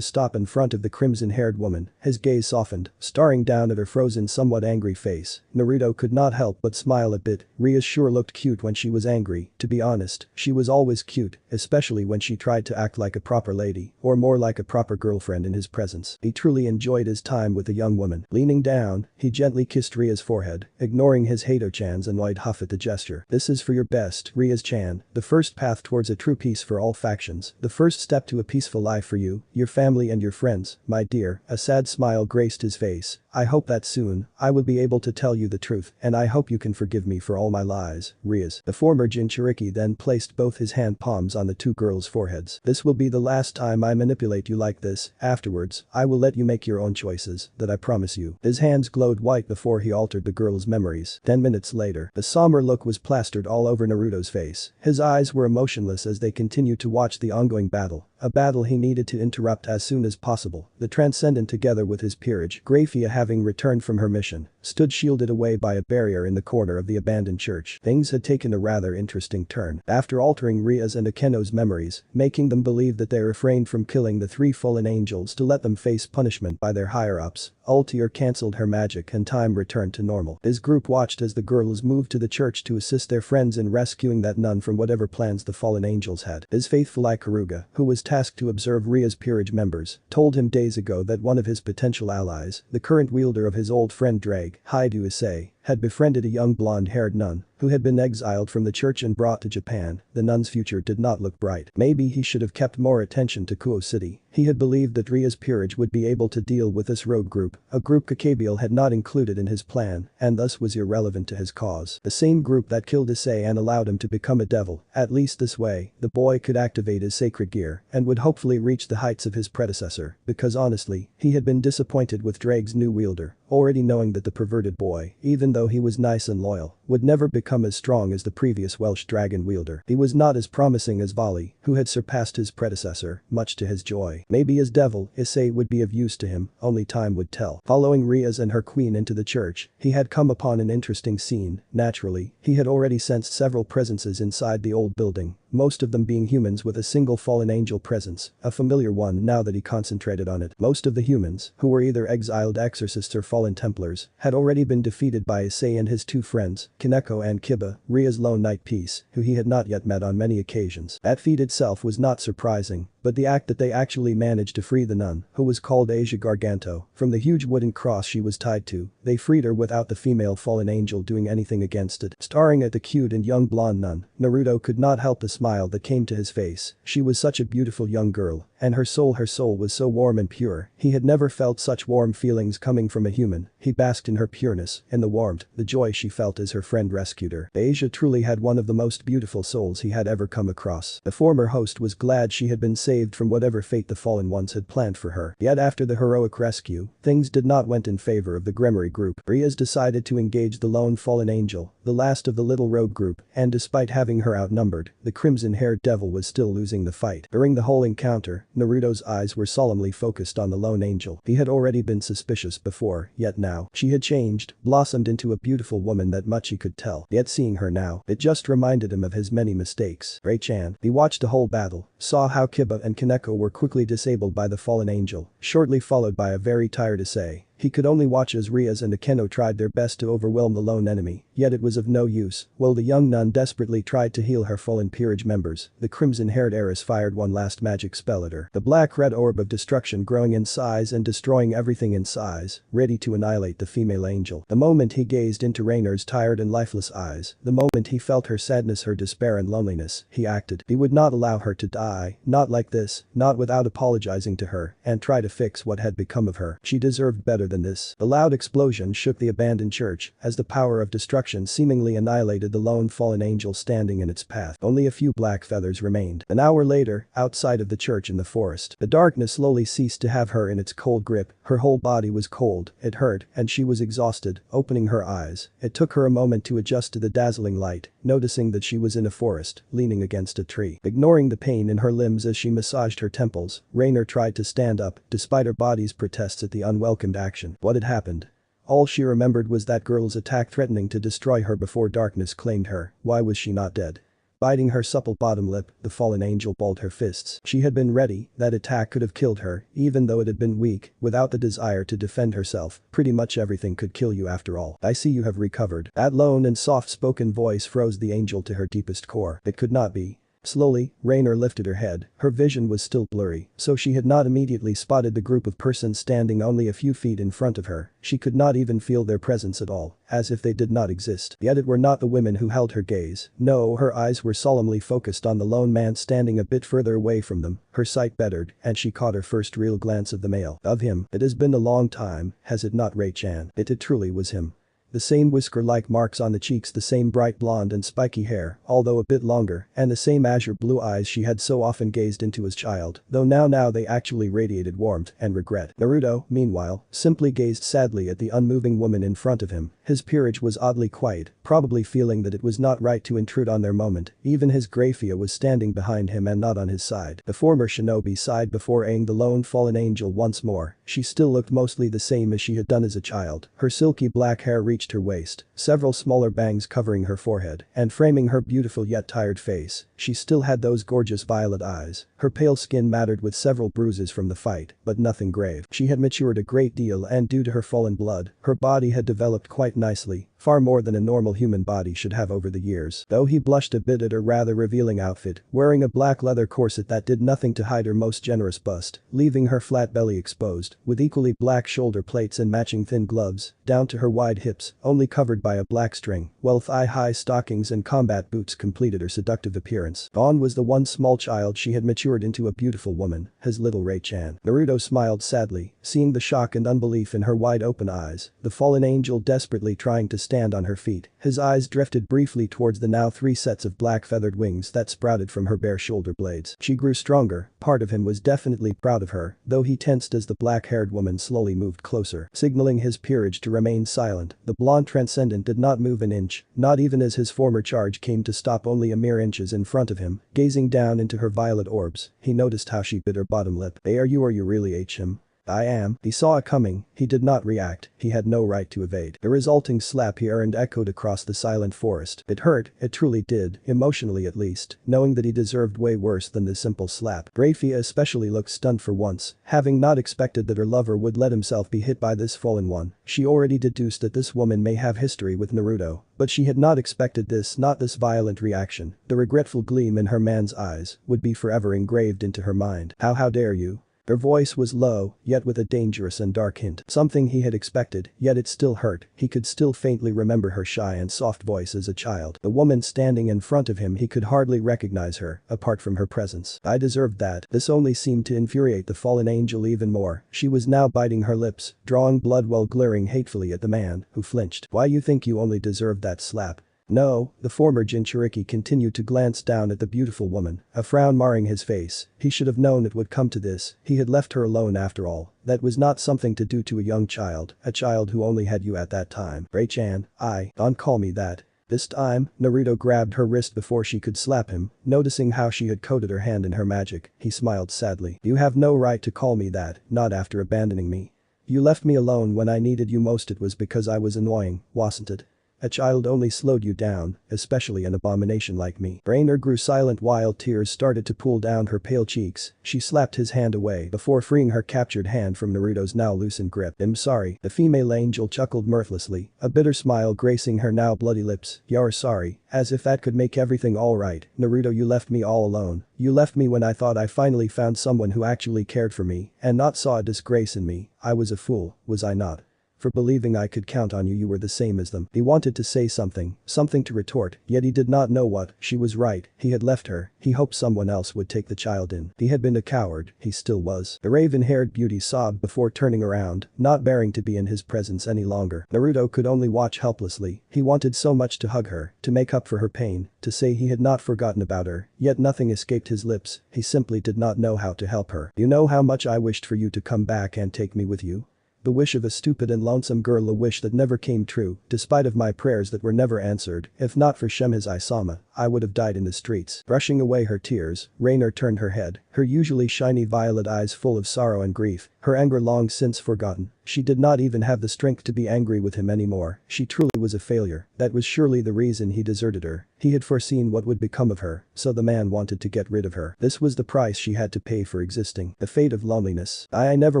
S1: stop in front of the crimson-haired woman, his gaze softened, staring down at her frozen, somewhat angry face. Naruto could not help but smile a bit. Rias sure looked cute when she was angry. To be honest, she was always cute, especially when she tried to act like a proper lady, or more like a proper girlfriend in his presence. He truly enjoyed his time with the young woman. Leaning down, he gently kissed Ria's forehead, ignoring his Hato-chan's annoyed huff at the gesture. This is for your best, Rias-chan. The first path towards a true peace for all factions. The first step to a peaceful life for you, your family and your friends, my dear. A sad smile graced his face. I hope that soon, I will be able to tell you the truth, and I hope you can forgive me for all my lies, Rias. The former Jinchuriki then placed both his hand palms on the two girls' foreheads. This will be the last time I manipulate you like this. Afterwards, I will let you make your own choices, that I promise you. His hands glowed white before he altered the girls' memories. 10 minutes later, the somber look was plastered all over Naruto's face. His eyes were emotionless as they continued to watch the ongoing battle. A battle he needed to interrupt as soon as possible. The Transcendent, together with his peerage, Grafiya, having returned from her mission, stood shielded away by a barrier in the corner of the abandoned church. Things had taken a rather interesting turn. After altering Rias and Akeno's memories, making them believe that they refrained from killing the three fallen angels to let them face punishment by their higher-ups, Altier cancelled her magic and time returned to normal. His group watched as the girls moved to the church to assist their friends in rescuing that nun from whatever plans the fallen angels had. His faithful Kaguya, who was tasked to observe Ria's peerage members, told him days ago that one of his potential allies, the current wielder of his old friend Drake, Haidu Issei, had befriended a young blonde-haired nun who had been exiled from the church and brought to Japan. The nun's future did not look bright. Maybe he should have kept more attention to Kuo City. He had believed that Ria's peerage would be able to deal with this rogue group, a group Kakabiel had not included in his plan and thus was irrelevant to his cause. The same group that killed Issei and allowed him to become a devil. At least this way, the boy could activate his sacred gear and would hopefully reach the heights of his predecessor, because honestly, he had been disappointed with Drake's new wielder, already knowing that the perverted boy, even though he was nice and loyal, would never become as strong as the previous Welsh dragon wielder. He was not as promising as Volley, who had surpassed his predecessor, much to his joy. Maybe as devil, Issei would be of use to him, only time would tell. Following Rias and her queen into the church, he had come upon an interesting scene. Naturally, he had already sensed several presences inside the old building, most of them being humans with a single fallen angel presence, a familiar one now that he concentrated on it. Most of the humans, who were either exiled exorcists or fallen Templars, had already been defeated by Issei and his two friends, Kaneko and Kiba, Ria's lone knight piece, who he had not yet met on many occasions. That feat itself was not surprising, but the act that they actually managed to free the nun, who was called Asia Garganto, from the huge wooden cross she was tied to, they freed her without the female fallen angel doing anything against it. Staring at the cute and young blonde nun, Naruto could not help the smile that came to his face. She was such a beautiful young girl, and her soul was so warm and pure. He had never felt such warm feelings coming from a human. He basked in her pureness, in the warmth, the joy she felt as her friend rescued her. Asia truly had one of the most beautiful souls he had ever come across. The former host was glad she had been saved from whatever fate the fallen ones had planned for her. Yet after the heroic rescue, things did not went in favor of the Gremory group. Rias decided to engage the lone fallen angel, the last of the little rogue group, and despite having her outnumbered, the crimson-haired devil was still losing the fight. During the whole encounter, Naruto's eyes were solemnly focused on the lone angel. He had already been suspicious before, yet now, she had changed, blossomed into a beautiful woman, that much he could tell. Yet seeing her now, it just reminded him of his many mistakes. Ray-chan. He watched the whole battle, saw how Kiba and Kaneko were quickly disabled by the fallen angel, shortly followed by a very tired Issei. He could only watch as Rias and Aeno tried their best to overwhelm the lone enemy, yet it was of no use. While the young nun desperately tried to heal her fallen peerage members, the crimson-haired heiress fired one last magic spell at her. The black-red orb of destruction growing in size and destroying everything in size, ready to annihilate the female angel. The moment he gazed into Rainer's tired and lifeless eyes, the moment he felt her sadness, her despair and loneliness, he acted. He would not allow her to die, not like this, not without apologizing to her, and try to fix what had become of her. She deserved better than this. The loud explosion shook the abandoned church as the power of destruction seemingly annihilated the lone fallen angel standing in its path. Only a few black feathers remained. An hour later, outside of the church in the forest, the darkness slowly ceased to have her in its cold grip. Her whole body was cold, it hurt, and she was exhausted. Opening her eyes, it took her a moment to adjust to the dazzling light, noticing that she was in a forest, leaning against a tree. Ignoring the pain in her limbs as she massaged her temples, Rainer tried to stand up, despite her body's protests at the unwelcomed action. What had happened? All she remembered was that girl's attack threatening to destroy her before darkness claimed her. Why was she not dead? Biting her supple bottom lip, the fallen angel balled her fists. She had been ready, that attack could have killed her, even though it had been weak, without the desire to defend herself. Pretty much everything could kill you after all. I see you have recovered. That lone and soft-spoken voice froze the angel to her deepest core. It could not be. Slowly, Rainer lifted her head. Her vision was still blurry, so she had not immediately spotted the group of persons standing only a few feet in front of her. She could not even feel their presence at all, as if they did not exist. Yet it were not the women who held her gaze. No, her eyes were solemnly focused on the lone man standing a bit further away from them. Her sight bettered, and she caught her first real glance of the male. Of him. It has been a long time, has it not, Ray-chan? It truly was him. The same whisker-like marks on the cheeks, the same bright blonde and spiky hair, although a bit longer, and the same azure blue eyes she had so often gazed into as child, though now they actually radiated warmth and regret. Naruto, meanwhile, simply gazed sadly at the unmoving woman in front of him. His peerage was oddly quiet, probably feeling that it was not right to intrude on their moment. Even his Grafiya was standing behind him and not on his side. The former shinobi sighed before eyeing the lone fallen angel once more. She still looked mostly the same as she had done as a child. Her silky black hair reached her waist, several smaller bangs covering her forehead and framing her beautiful yet tired face. She still had those gorgeous violet eyes. Her pale skin matted with several bruises from the fight, but nothing grave. She had matured a great deal, and due to her fallen blood, her body had developed quite nicely, far more than a normal human body should have over the years. Though he blushed a bit at her rather revealing outfit, wearing a black leather corset that did nothing to hide her most generous bust, leaving her flat belly exposed, with equally black shoulder plates and matching thin gloves, down to her wide hips, only covered by a black string, while thigh-high stockings and combat boots completed her seductive appearance. Gone was the one small child she had matured into a beautiful woman, his little Ray-chan. Naruto smiled sadly, seeing the shock and unbelief in her wide-open eyes, the fallen angel desperately trying to stand on her feet. His eyes drifted briefly towards the now 3 sets of black feathered wings that sprouted from her bare shoulder blades. She grew stronger. Part of him was definitely proud of her, though he tensed as the black-haired woman slowly moved closer, signaling his peerage to remain silent. The blonde transcendent did not move an inch, not even as his former charge came to stop only a mere inches in front of him. Gazing down into her violet orbs, he noticed how she bit her bottom lip. "Hey, are you really him?" "I am." He saw it coming. He did not react. He had no right to evade. The resulting slap he earned echoed across the silent forest. It hurt, it truly did, emotionally at least, knowing that he deserved way worse than this simple slap. Grafiya especially looked stunned for once, having not expected that her lover would let himself be hit by this fallen one. She already deduced that this woman may have history with Naruto, but she had not expected this, not this violent reaction. The regretful gleam in her man's eyes would be forever engraved into her mind. How dare you?" Her voice was low, yet with a dangerous and dark hint. Something he had expected, yet it still hurt. He could still faintly remember her shy and soft voice as a child. The woman standing in front of him, he could hardly recognize her, apart from her presence. "I deserved that." This only seemed to infuriate the fallen angel even more. She was now biting her lips, drawing blood while glaring hatefully at the man, who flinched. "Why you think you only deserved that slap?" "No," the former Jinchuriki continued to glance down at the beautiful woman, a frown marring his face. He should have known it would come to this. He had left her alone after all. That was not something to do to a young child, a child who only had you at that time. "Ray-chan, don't call me that." This time, Naruto grabbed her wrist before she could slap him, noticing how she had coated her hand in her magic. He smiled sadly. "You have no right to call me that, not after abandoning me. You left me alone when I needed you most. It was because I was annoying, wasn't it? A child only slowed you down, especially an abomination like me." Rainer grew silent while tears started to pool down her pale cheeks. She slapped his hand away before freeing her captured hand from Naruto's now loosened grip. "I'm sorry." The female angel chuckled mirthlessly, a bitter smile gracing her now bloody lips. "You're sorry, as if that could make everything alright. Naruto, you left me all alone. You left me when I thought I finally found someone who actually cared for me and not saw a disgrace in me. I was a fool, was I not?" for believing I could count on you. You were the same as them." He wanted to say something to retort, yet he did not know what. She was right, he had left her. He hoped someone else would take the child in. He had been a coward, he still was. The raven-haired beauty sobbed before turning around, not bearing to be in his presence any longer. Naruto could only watch helplessly. He wanted so much to hug her, to make up for her pain, to say he had not forgotten about her, yet nothing escaped his lips. He simply did not know how to help her. "You know how much I wished for you to come back and take me with you? The wish of a stupid and lonesome girl, a wish that never came true, despite of my prayers that were never answered. If not for Shemhaz-Isama, I would have died in the streets." Brushing away her tears, Rainer turned her head, her usually shiny violet eyes full of sorrow and grief, her anger long since forgotten. She did not even have the strength to be angry with him anymore. She truly was a failure. That was surely the reason he deserted her. He had foreseen what would become of her, so the man wanted to get rid of her. This was the price she had to pay for existing. The fate of loneliness. I never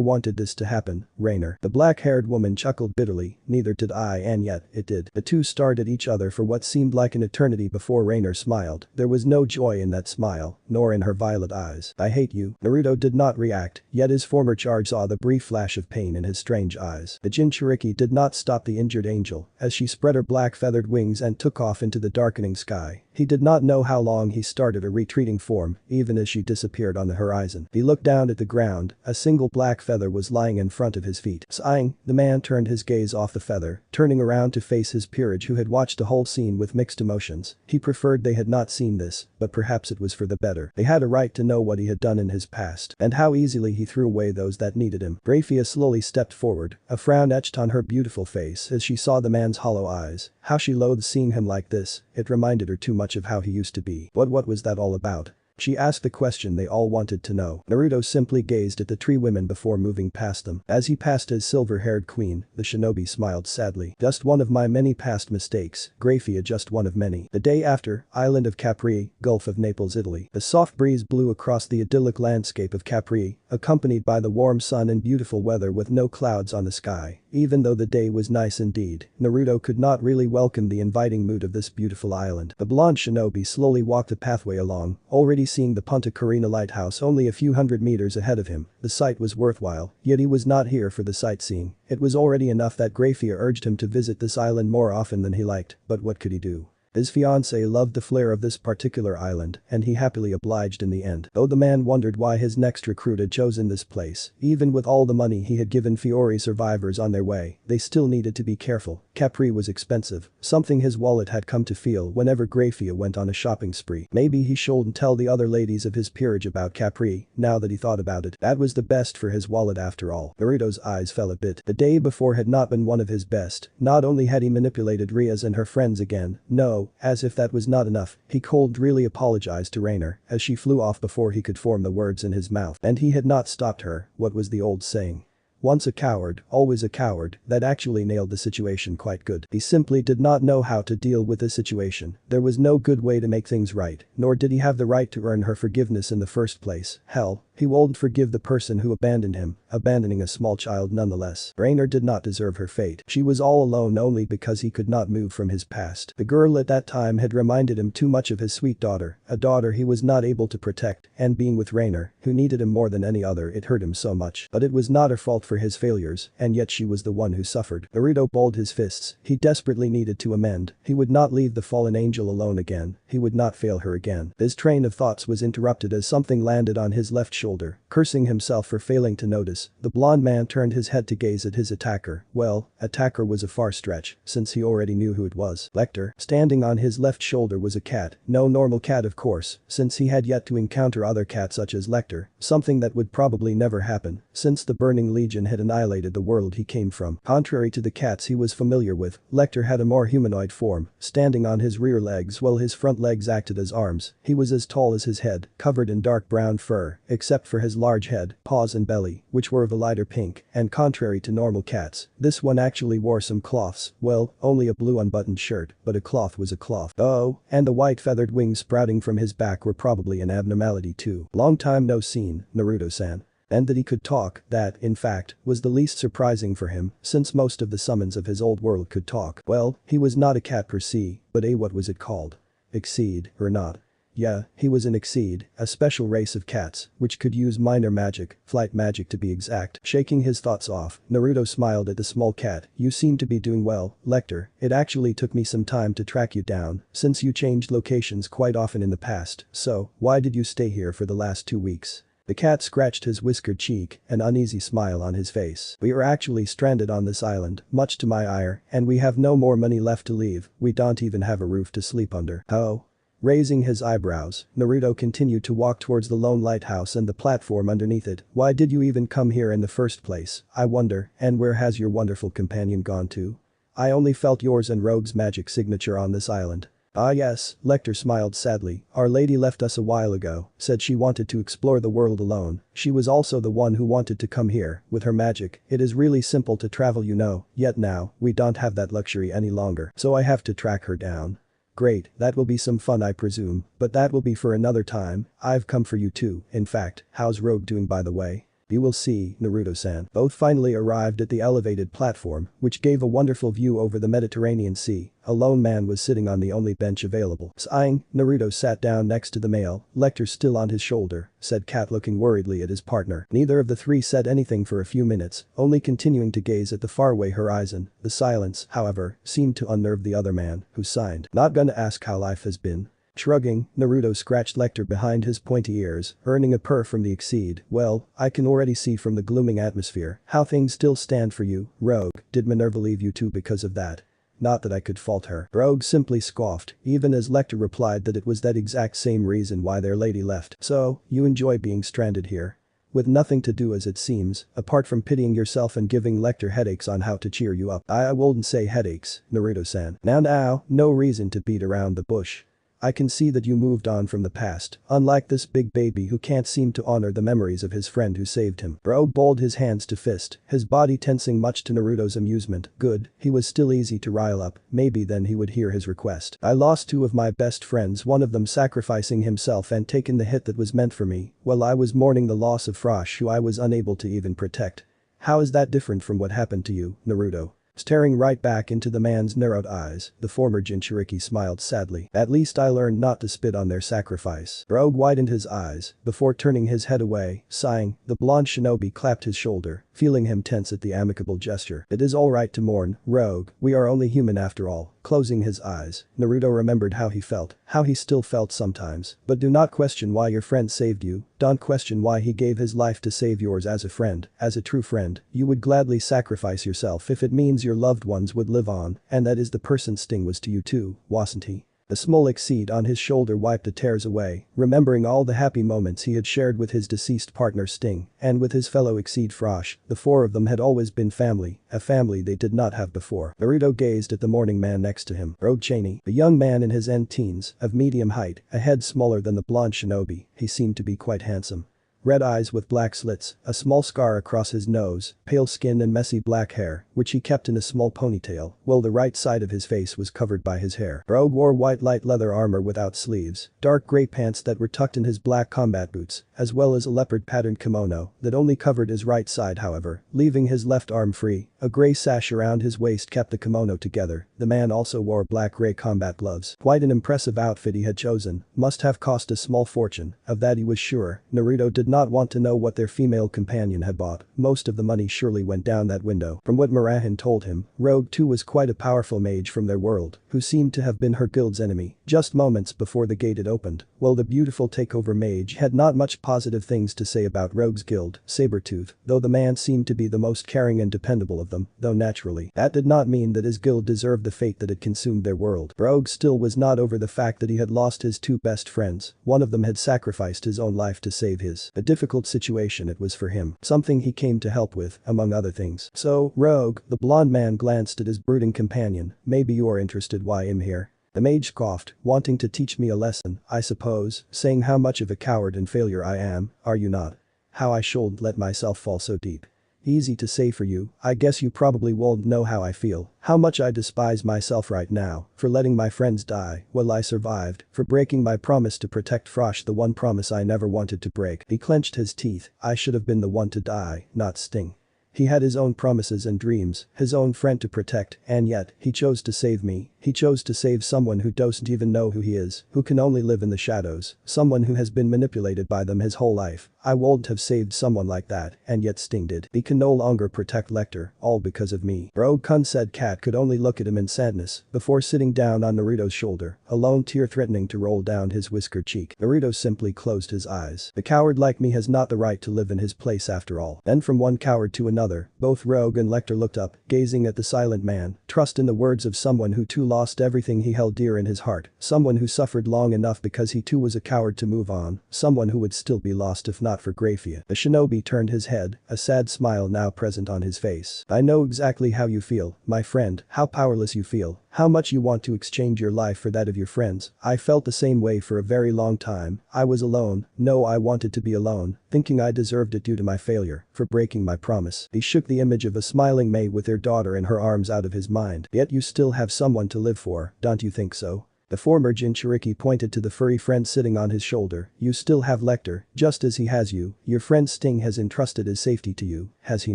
S1: wanted this to happen, Rainer. The black-haired woman chuckled bitterly. Neither did I, and yet, it did. The two stared at each other for what seemed like an eternity before Rainer smiled. There was no joy in that smile, nor in her violet eyes. "I hate you." Naruto did not react, yet his former charge saw the brief flash of pain in his strange eyes. The Jinchuriki did not stop the injured angel, as she spread her black feathered wings and took off into the darkening sky. He did not know how long he started a retreating form, even as she disappeared on the horizon. He looked down at the ground, a single black feather was lying in front of his feet. Sighing, the man turned his gaze off the feather, turning around to face his peerage who had watched the whole scene with mixed emotions. He preferred they had not seen this, but perhaps it was for the better. They had a right to know what he had done in his past, and how easily he threw away those that needed him. Grafiya slowly stepped forward, a frown etched on her beautiful face as she saw the man's hollow eyes. How she loathed seeing him like this, it reminded her too much of how he used to be. What was that all about? She asked the question they all wanted to know. Naruto simply gazed at the three women before moving past them. As he passed his silver-haired queen, the shinobi smiled sadly. "Just one of my many past mistakes, Grafiya, just one of many." The day after, island of Capri, Gulf of Naples, Italy. The soft breeze blew across the idyllic landscape of Capri, accompanied by the warm sun and beautiful weather with no clouds on the sky. Even though the day was nice indeed, Naruto could not really welcome the inviting mood of this beautiful island. The blonde shinobi slowly walked the pathway along, already seeing the Punta Carina lighthouse only a few hundred meters ahead of him. The sight was worthwhile, yet he was not here for the sightseeing. It was already enough that Grafiya urged him to visit this island more often than he liked, but what could he do? His fiancée loved the flair of this particular island, and he happily obliged in the end. Though the man wondered why his next recruit had chosen this place, even with all the money he had given Fiori survivors on their way, they still needed to be careful. Capri was expensive, something his wallet had come to feel whenever Grafiya went on a shopping spree. Maybe he shouldn't tell the other ladies of his peerage about Capri, now that he thought about it. That was the best for his wallet after all. Naruto's eyes fell a bit. The day before had not been one of his best. Not only had he manipulated Rias and her friends again, no, as if that was not enough, he coldly apologized to Rainer, as she flew off before he could form the words in his mouth. And he had not stopped her. What was the old saying? Once a coward, always a coward. That actually nailed the situation quite good. He simply did not know how to deal with the situation. There was no good way to make things right, nor did he have the right to earn her forgiveness in the first place. Hell, he won't forgive the person who abandoned him, abandoning a small child nonetheless. Rainer did not deserve her fate. She was all alone only because he could not move from his past. The girl at that time had reminded him too much of his sweet daughter, a daughter he was not able to protect, and being with Rainer, who needed him more than any other, it hurt him so much. But it was not her fault for his failures, and yet she was the one who suffered. Naruto balled his fists. He desperately needed to amend. He would not leave the fallen angel alone again. He would not fail her again. His train of thoughts was interrupted as something landed on his left shoulder. Cursing himself for failing to notice, the blond man turned his head to gaze at his attacker. Well, attacker was a far stretch, since he already knew who it was. Lecter. Standing on his left shoulder was a cat. No normal cat, of course, since he had yet to encounter other cats such as Lecter, something that would probably never happen, since the Burning Legion had annihilated the world he came from. Contrary to the cats he was familiar with, Lecter had a more humanoid form, standing on his rear legs while his front legs acted as arms. He was as tall as his head, covered in dark brown fur, except for his large head, paws and belly, which were of a lighter pink, and contrary to normal cats, this one actually wore some cloths. Well, only a blue unbuttoned shirt, but a cloth was a cloth. Oh, and the white feathered wings sprouting from his back were probably an abnormality too. Long time no seen, Naruto-san. And that he could talk, that, in fact, was the least surprising for him, since most of the summons of his old world could talk. Well, he was not a cat per se, but what was it called? Exceed, or not? Yeah, he was an Exceed, a special race of cats, which could use minor magic, flight magic to be exact. Shaking his thoughts off, Naruto smiled at the small cat. You seem to be doing well, Lecter. It actually took me some time to track you down, since you changed locations quite often in the past, so, why did you stay here for the last 2 weeks? The cat scratched his whiskered cheek, an uneasy smile on his face. We are actually stranded on this island, much to my ire, and we have no more money left to leave, we don't even have a roof to sleep under. Oh? Raising his eyebrows, Naruto continued to walk towards the lone lighthouse and the platform underneath it. Why did you even come here in the first place, I wonder, and where has your wonderful companion gone to? I only felt yours and Rogue's magic signature on this island. Ah yes, Lecter smiled sadly. Our lady left us a while ago, said she wanted to explore the world alone. She was also the one who wanted to come here, with her magic. It is really simple to travel you know, yet now, we don't have that luxury any longer. So I have to track her down. Great, that will be some fun I presume, but that will be for another time. I've come for you too, in fact, how's Rogue doing by the way? You will see, Naruto-san. Both finally arrived at the elevated platform, which gave a wonderful view over the Mediterranean Sea. A lone man was sitting on the only bench available. Sighing, Naruto sat down next to the male, Lecter still on his shoulder, said Cat looking worriedly at his partner. Neither of the three said anything for a few minutes, only continuing to gaze at the faraway horizon. The silence, however, seemed to unnerve the other man, who sighed. Not gonna ask how life has been. Shrugging, Naruto scratched Lecter behind his pointy ears, earning a purr from the Exceed. Well, I can already see from the glooming atmosphere how things still stand for you, Rogue. Did Minerva leave you too because of that? Not that I could fault her. Rogue simply scoffed, even as Lecter replied that it was that exact same reason why their lady left. So, you enjoy being stranded here? With nothing to do as it seems, apart from pitying yourself and giving Lecter headaches on how to cheer you up. I wouldn't say headaches, Naruto-san. Now, no reason to beat around the bush. I can see that you moved on from the past, unlike this big baby who can't seem to honor the memories of his friend who saved him. Rogue balled his hands to fist, his body tensing much to Naruto's amusement. Good, he was still easy to rile up, maybe then he would hear his request. I lost 2 of my best friends, one of them sacrificing himself and taking the hit that was meant for me, while I was mourning the loss of Frosh who I was unable to even protect. How is that different from what happened to you, Naruto? Staring right back into the man's narrowed eyes, the former Jinchuriki smiled sadly. At least I learned not to spit on their sacrifice. Rogue widened his eyes, before turning his head away, sighing. The blonde shinobi clapped his shoulder, feeling him tense at the amicable gesture. It is alright to mourn, Rogue, we are only human after all. Closing his eyes, Naruto remembered how he felt, how he still felt sometimes. But do not question why your friend saved you, don't question why he gave his life to save yours. As a friend, as a true friend, you would gladly sacrifice yourself if it means your loved ones would live on, and that is the person Sting was to you too, wasn't he? The small Exceed on his shoulder wiped the tears away, remembering all the happy moments he had shared with his deceased partner Sting, and with his fellow Exceed Frosh. The 4 of them had always been family, a family they did not have before. Naruto gazed at the morning man next to him, Rogue Chaney, a young man in his end teens, of medium height, a head smaller than the blonde shinobi. He seemed to be quite handsome. Red eyes with black slits, a small scar across his nose, pale skin and messy black hair, which he kept in a small ponytail, while the right side of his face was covered by his hair. Rogue wore white light leather armor without sleeves, dark gray pants that were tucked in his black combat boots, as well as a leopard patterned kimono that only covered his right side however, leaving his left arm free. A gray sash around his waist kept the kimono together. The man also wore black-gray combat gloves. Quite an impressive outfit he had chosen, must have cost a small fortune, of that he was sure. Naruto did not want to know what their female companion had bought, most of the money surely went down that window. From what Murahin told him, Rogue too was quite a powerful mage from their world, who seemed to have been her guild's enemy, just moments before the gate had opened. While the beautiful takeover mage had not much positive things to say about Rogue's guild, Sabretooth, though the man seemed to be the most caring and dependable of them, though naturally, that did not mean that his guild deserved the fate that had consumed their world. Rogue still was not over the fact that he had lost his 2 best friends, one of them had sacrificed his own life to save his. A difficult situation it was for him, something he came to help with, among other things. So, Rogue, the blonde man glanced at his brooding companion, maybe you are interested why I'm here. The mage scoffed, wanting to teach me a lesson, I suppose, saying how much of a coward and failure I am, are you not? How I should let myself fall so deep. Easy to say for you, I guess you probably won't know how I feel, how much I despise myself right now, for letting my friends die while I survived, for breaking my promise to protect Frosh, the one promise I never wanted to break. He clenched his teeth, I should have been the one to die, not Sting. He had his own promises and dreams, his own friend to protect, and yet, he chose to save me. He chose to save someone who doesn't even know who he is, who can only live in the shadows, someone who has been manipulated by them his whole life. I wouldn't have saved someone like that, and yet Sting did. He can no longer protect Lecter, all because of me. Bro-kun said Cat could only look at him in sadness, before sitting down on Naruto's shoulder, a lone tear threatening to roll down his whiskered cheek. Naruto simply closed his eyes. The coward like me has not the right to live in his place after all. Then from one coward to another, both Rogue and Lecter looked up, gazing at the silent man, trust in the words of someone who too lost everything he held dear in his heart, someone who suffered long enough because he too was a coward to move on, someone who would still be lost if not for Grafiya. The shinobi turned his head, a sad smile now present on his face. I know exactly how you feel, my friend, how powerless you feel, how much you want to exchange your life for that of your friends. I felt the same way for a very long time. I was alone, no I wanted to be alone, thinking I deserved it due to my failure, for breaking my promise. He shook the image of a smiling Mei with their daughter in her arms out of his mind. Yet you still have someone to live for, don't you think so? The former Jinchuriki pointed to the furry friend sitting on his shoulder. You still have Lecter, just as he has you. Your friend Sting has entrusted his safety to you, has he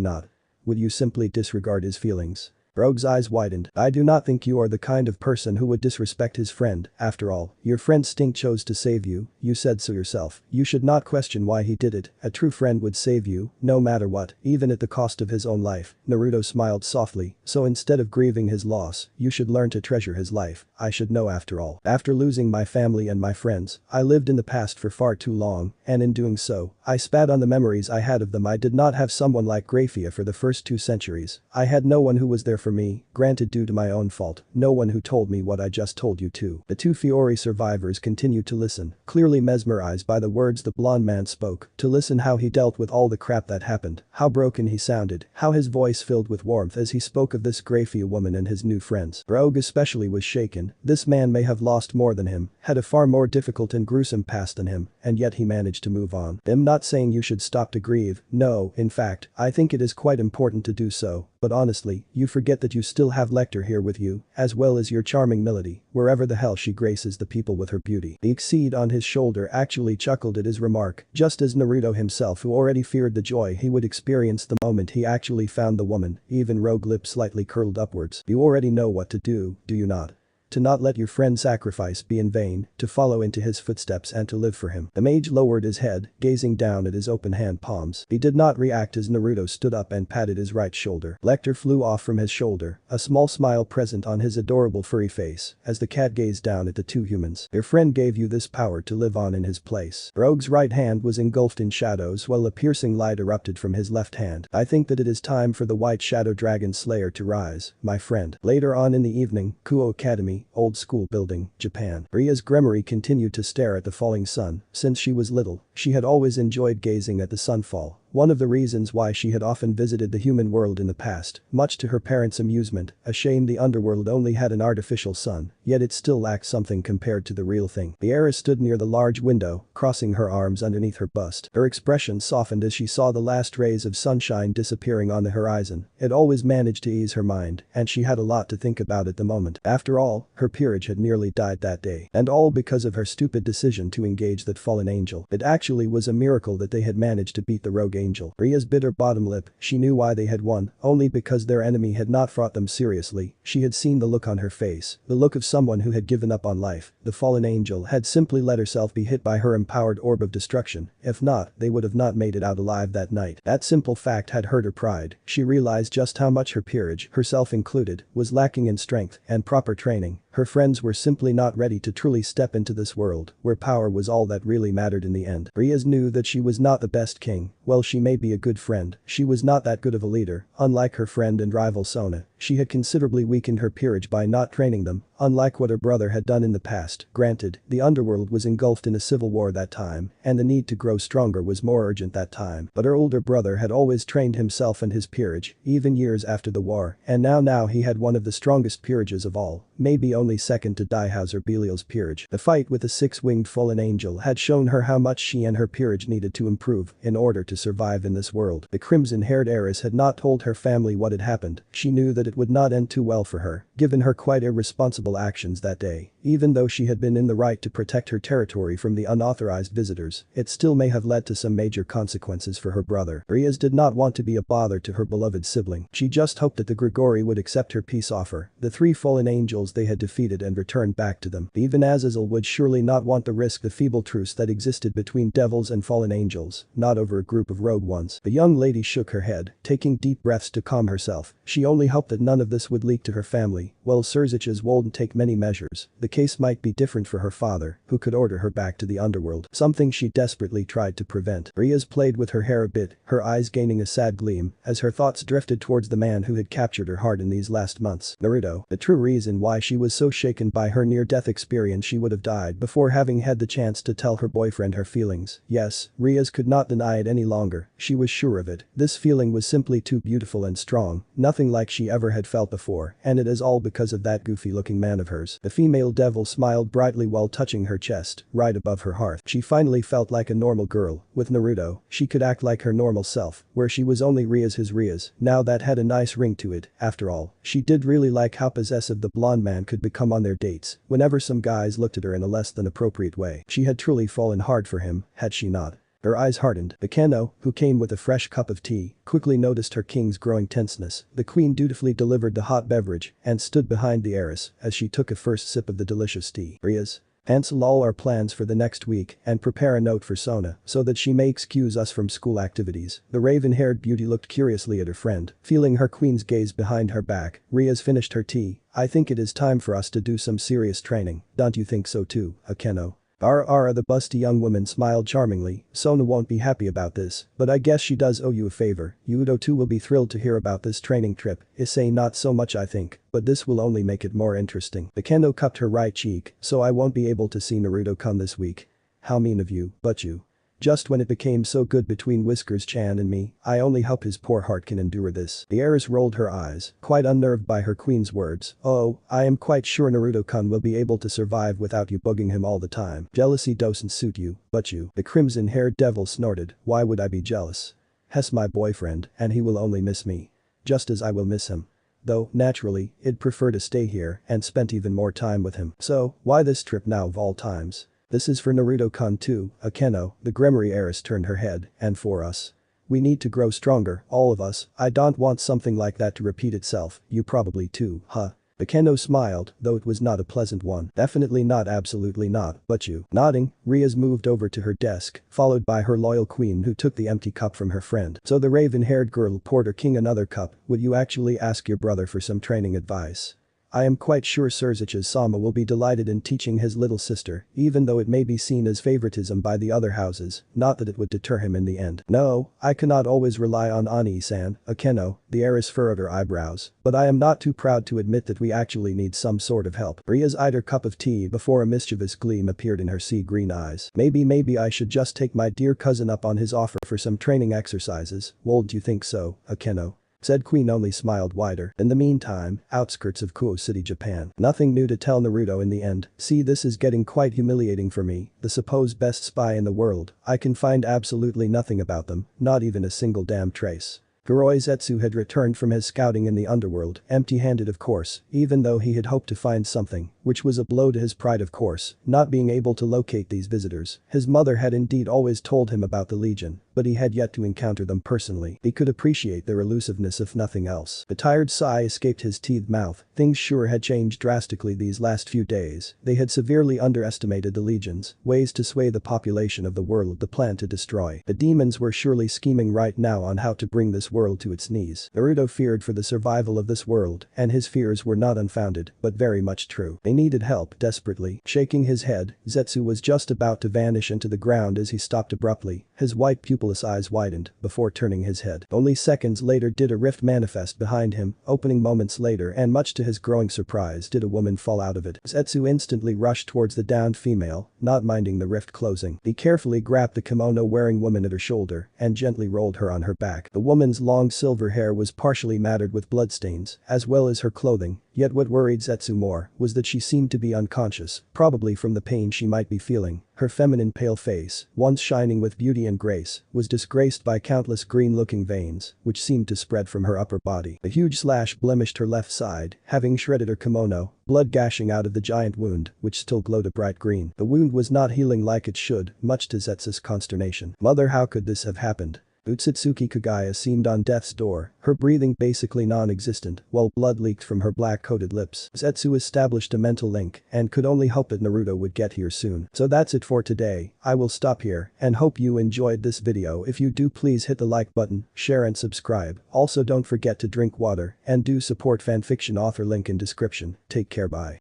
S1: not? Would you simply disregard his feelings? Rogue's eyes widened. I do not think you are the kind of person who would disrespect his friend. After all, your friend Sting chose to save you, you said so yourself. You should not question why he did it. A true friend would save you, no matter what, even at the cost of his own life. Naruto smiled softly. So instead of grieving his loss, you should learn to treasure his life. I should know after all. After losing my family and my friends, I lived in the past for far too long, and in doing so, I spat on the memories I had of them. I did not have someone like Grafiya for the first 2 centuries. I had no one who was there for me, granted due to my own fault, no one who told me what I just told you too. The 2 Fiori survivors continued to listen, clearly mesmerized by the words the blonde man spoke, to listen how he dealt with all the crap that happened, how broken he sounded, how his voice filled with warmth as he spoke of this Grafiya woman and his new friends. Rogue especially was shaken. This man may have lost more than him, had a far more difficult and gruesome past than him, and yet he managed to move on. I'm not saying you should stop to grieve, no, in fact, I think it is quite important to do so, but honestly, you forget that you still have Lecter here with you, as well as your charming Milady, wherever the hell she graces the people with her beauty. The exceed on his shoulder actually chuckled at his remark, just as Naruto himself who already feared the joy he would experience the moment he actually found the woman, even Rogue lips slightly curled upwards. You already know what to do you not? To not let your friend's sacrifice be in vain, to follow into his footsteps and to live for him. The mage lowered his head, gazing down at his open hand palms. He did not react as Naruto stood up and patted his right shoulder. Lecter flew off from his shoulder, a small smile present on his adorable furry face, as the cat gazed down at the 2 humans. Your friend gave you this power to live on in his place. Rogue's right hand was engulfed in shadows while a piercing light erupted from his left hand. I think that it is time for the White Shadow Dragon Slayer to rise, my friend. Later on in the evening, Kuo Academy, Old School Building, Japan. Ria's Gremory continued to stare at the falling sun. Since she was little, she had always enjoyed gazing at the sunfall. One of the reasons why she had often visited the human world in the past, much to her parents' amusement, a shame the underworld only had an artificial sun, yet it still lacked something compared to the real thing. The heiress stood near the large window, crossing her arms underneath her bust. Her expression softened as she saw the last rays of sunshine disappearing on the horizon. It always managed to ease her mind, and she had a lot to think about at the moment. After all, her peerage had nearly died that day. And all because of her stupid decision to engage that fallen angel. It actually was a miracle that they had managed to beat the rogue angel. Ria's bit her bottom lip. She knew why they had won, only because their enemy had not fought them seriously. She had seen the look on her face, the look of someone who had given up on life. The fallen angel had simply let herself be hit by her empowered orb of destruction. If not, they would have not made it out alive that night. That simple fact had hurt her pride. She realized just how much her peerage, herself included, was lacking in strength and proper training. Her friends were simply not ready to truly step into this world, where power was all that really mattered in the end. Rias knew that she was not the best king. Well, she may be a good friend, she was not that good of a leader. Unlike her friend and rival Sona, she had considerably weakened her peerage by not training them, unlike what her brother had done in the past. Granted, the underworld was engulfed in a civil war that time, and the need to grow stronger was more urgent that time, but her older brother had always trained himself and his peerage, even years after the war, and now he had one of the strongest peerages of all, maybe only second to Daihauser Belial's peerage. The fight with the 6-winged fallen angel had shown her how much she and her peerage needed to improve in order to survive in this world. The crimson-haired heiress had not told her family what had happened. She knew that it would not end too well for her, given her quite irresponsible actions that day. Even though she had been in the right to protect her territory from the unauthorized visitors, it still may have led to some major consequences for her brother. Rias did not want to be a bother to her beloved sibling. She just hoped that the Gregory would accept her peace offer, the 3 fallen angels they had defeated, and return back to them. Even Azazel would surely not want to risk the feeble truce that existed between devils and fallen angels, not over a group of rogue ones. The young lady shook her head, taking deep breaths to calm herself. She only hoped that none of this would leak to her family. Well, Serzich's wouldn't take many measures. The case might be different for her father, who could order her back to the underworld, something she desperately tried to prevent. Rias played with her hair a bit, her eyes gaining a sad gleam, as her thoughts drifted towards the man who had captured her heart in these last months. Naruto. The true reason why she was so shaken by her near-death experience, she would have died before having had the chance to tell her boyfriend her feelings. Yes, Rias could not deny it any longer, she was sure of it. This feeling was simply too beautiful and strong, nothing like she ever had felt before, and it is all because of that goofy-looking man of hers. The female devil smiled brightly while touching her chest, right above her heart. She finally felt like a normal girl. With Naruto, she could act like her normal self, where she was only Rias his Rias. Now that had a nice ring to it. After all, she did really like how possessive the blonde man could become on their dates, whenever some guys looked at her in a less than appropriate way. She had truly fallen hard for him, had she not? Her eyes hardened. Aeno, who came with a fresh cup of tea, quickly noticed her king's growing tenseness. The queen dutifully delivered the hot beverage and stood behind the heiress as she took a first sip of the delicious tea. Rias. Cancel all our plans for the next week and prepare a note for Sona so that she may excuse us from school activities. The raven-haired beauty looked curiously at her friend, feeling her queen's gaze behind her back. Rias finished her tea. I think it is time for us to do some serious training, don't you think so too, Aeno? Ara, the busty young woman smiled charmingly. Sona won't be happy about this, but I guess she does owe you a favor. Yudo too will be thrilled to hear about this training trip. Issei not so much, I think, but this will only make it more interesting. Aeno cupped her right cheek, so I won't be able to see Naruto-kun this week. How mean of you, but you. Just when it became so good between Whiskers-chan and me, I only hope his poor heart can endure this. The heiress rolled her eyes, quite unnerved by her queen's words. Oh, I am quite sure Naruto-kun will be able to survive without you bugging him all the time. Jealousy doesn't suit you, but you. The crimson-haired devil snorted. Why would I be jealous? He's my boyfriend, and he will only miss me. Just as I will miss him. Though, naturally, I'd prefer to stay here and spend even more time with him. So, why this trip now of all times? This is for Naruto-kun too, Aeno, the Gremory heiress turned her head, and for us. We need to grow stronger, all of us. I don't want something like that to repeat itself, you probably too, huh? Aeno smiled, though it was not a pleasant one. Definitely not, absolutely not, but you. Nodding, Rias moved over to her desk, followed by her loyal queen who took the empty cup from her friend. So the raven-haired girl poured her king another cup. Would you actually ask your brother for some training advice? I am quite sure Serzich's Sama will be delighted in teaching his little sister, even though it may be seen as favoritism by the other houses, not that it would deter him in the end. No, I cannot always rely on Ani-san, Aeno, the heiress furrowed her eyebrows, but I am not too proud to admit that we actually need some sort of help. Rias eyed her cup of tea before a mischievous gleam appeared in her sea green eyes. Maybe I should just take my dear cousin up on his offer for some training exercises. Won't you think so, Aeno? Said Queen only smiled wider. In the meantime, outskirts of Kuo City, Japan. Nothing new to tell Naruto in the end. See, this is getting quite humiliating for me, the supposed best spy in the world. I can find absolutely nothing about them, not even a single damn trace. Kuroizetsu had returned from his scouting in the underworld, empty-handed of course, even though he had hoped to find something, which was a blow to his pride of course, not being able to locate these visitors. His mother had indeed always told him about the Legion, but he had yet to encounter them personally. He could appreciate their elusiveness if nothing else. A tired sigh escaped his teethed mouth. Things sure had changed drastically these last few days. They had severely underestimated the Legions, ways to sway the population of the world, the plan to destroy. The demons were surely scheming right now on how to bring this world to its knees. Naruto feared for the survival of this world, and his fears were not unfounded, but very much true. They needed help desperately. Shaking his head, Zetsu was just about to vanish into the ground as he stopped abruptly. His white pupilless eyes widened before turning his head. Only seconds later did a rift manifest behind him, opening moments later, and much to his growing surprise did a woman fall out of it. Zetsu instantly rushed towards the downed female, not minding the rift closing. He carefully grabbed the kimono-wearing woman at her shoulder and gently rolled her on her back. The woman's long silver hair was partially matted with bloodstains, as well as her clothing. Yet what worried Zetsu more was that she seemed to be unconscious, probably from the pain she might be feeling. Her feminine pale face, once shining with beauty and grace, was disgraced by countless green-looking veins, which seemed to spread from her upper body. A huge slash blemished her left side, having shredded her kimono, blood gushing out of the giant wound, which still glowed a bright green. The wound was not healing like it should, much to Zetsu's consternation. Mother, how could this have happened? Utsutsuki Kaguya seemed on death's door, her breathing basically non-existent, while blood leaked from her black-coated lips. Zetsu established a mental link and could only hope that Naruto would get here soon. So that's it for today, I will stop here and hope you enjoyed this video. If you do, please hit the like button, share and subscribe. Also don't forget to drink water and do support fanfiction author, link in description. Take care, bye.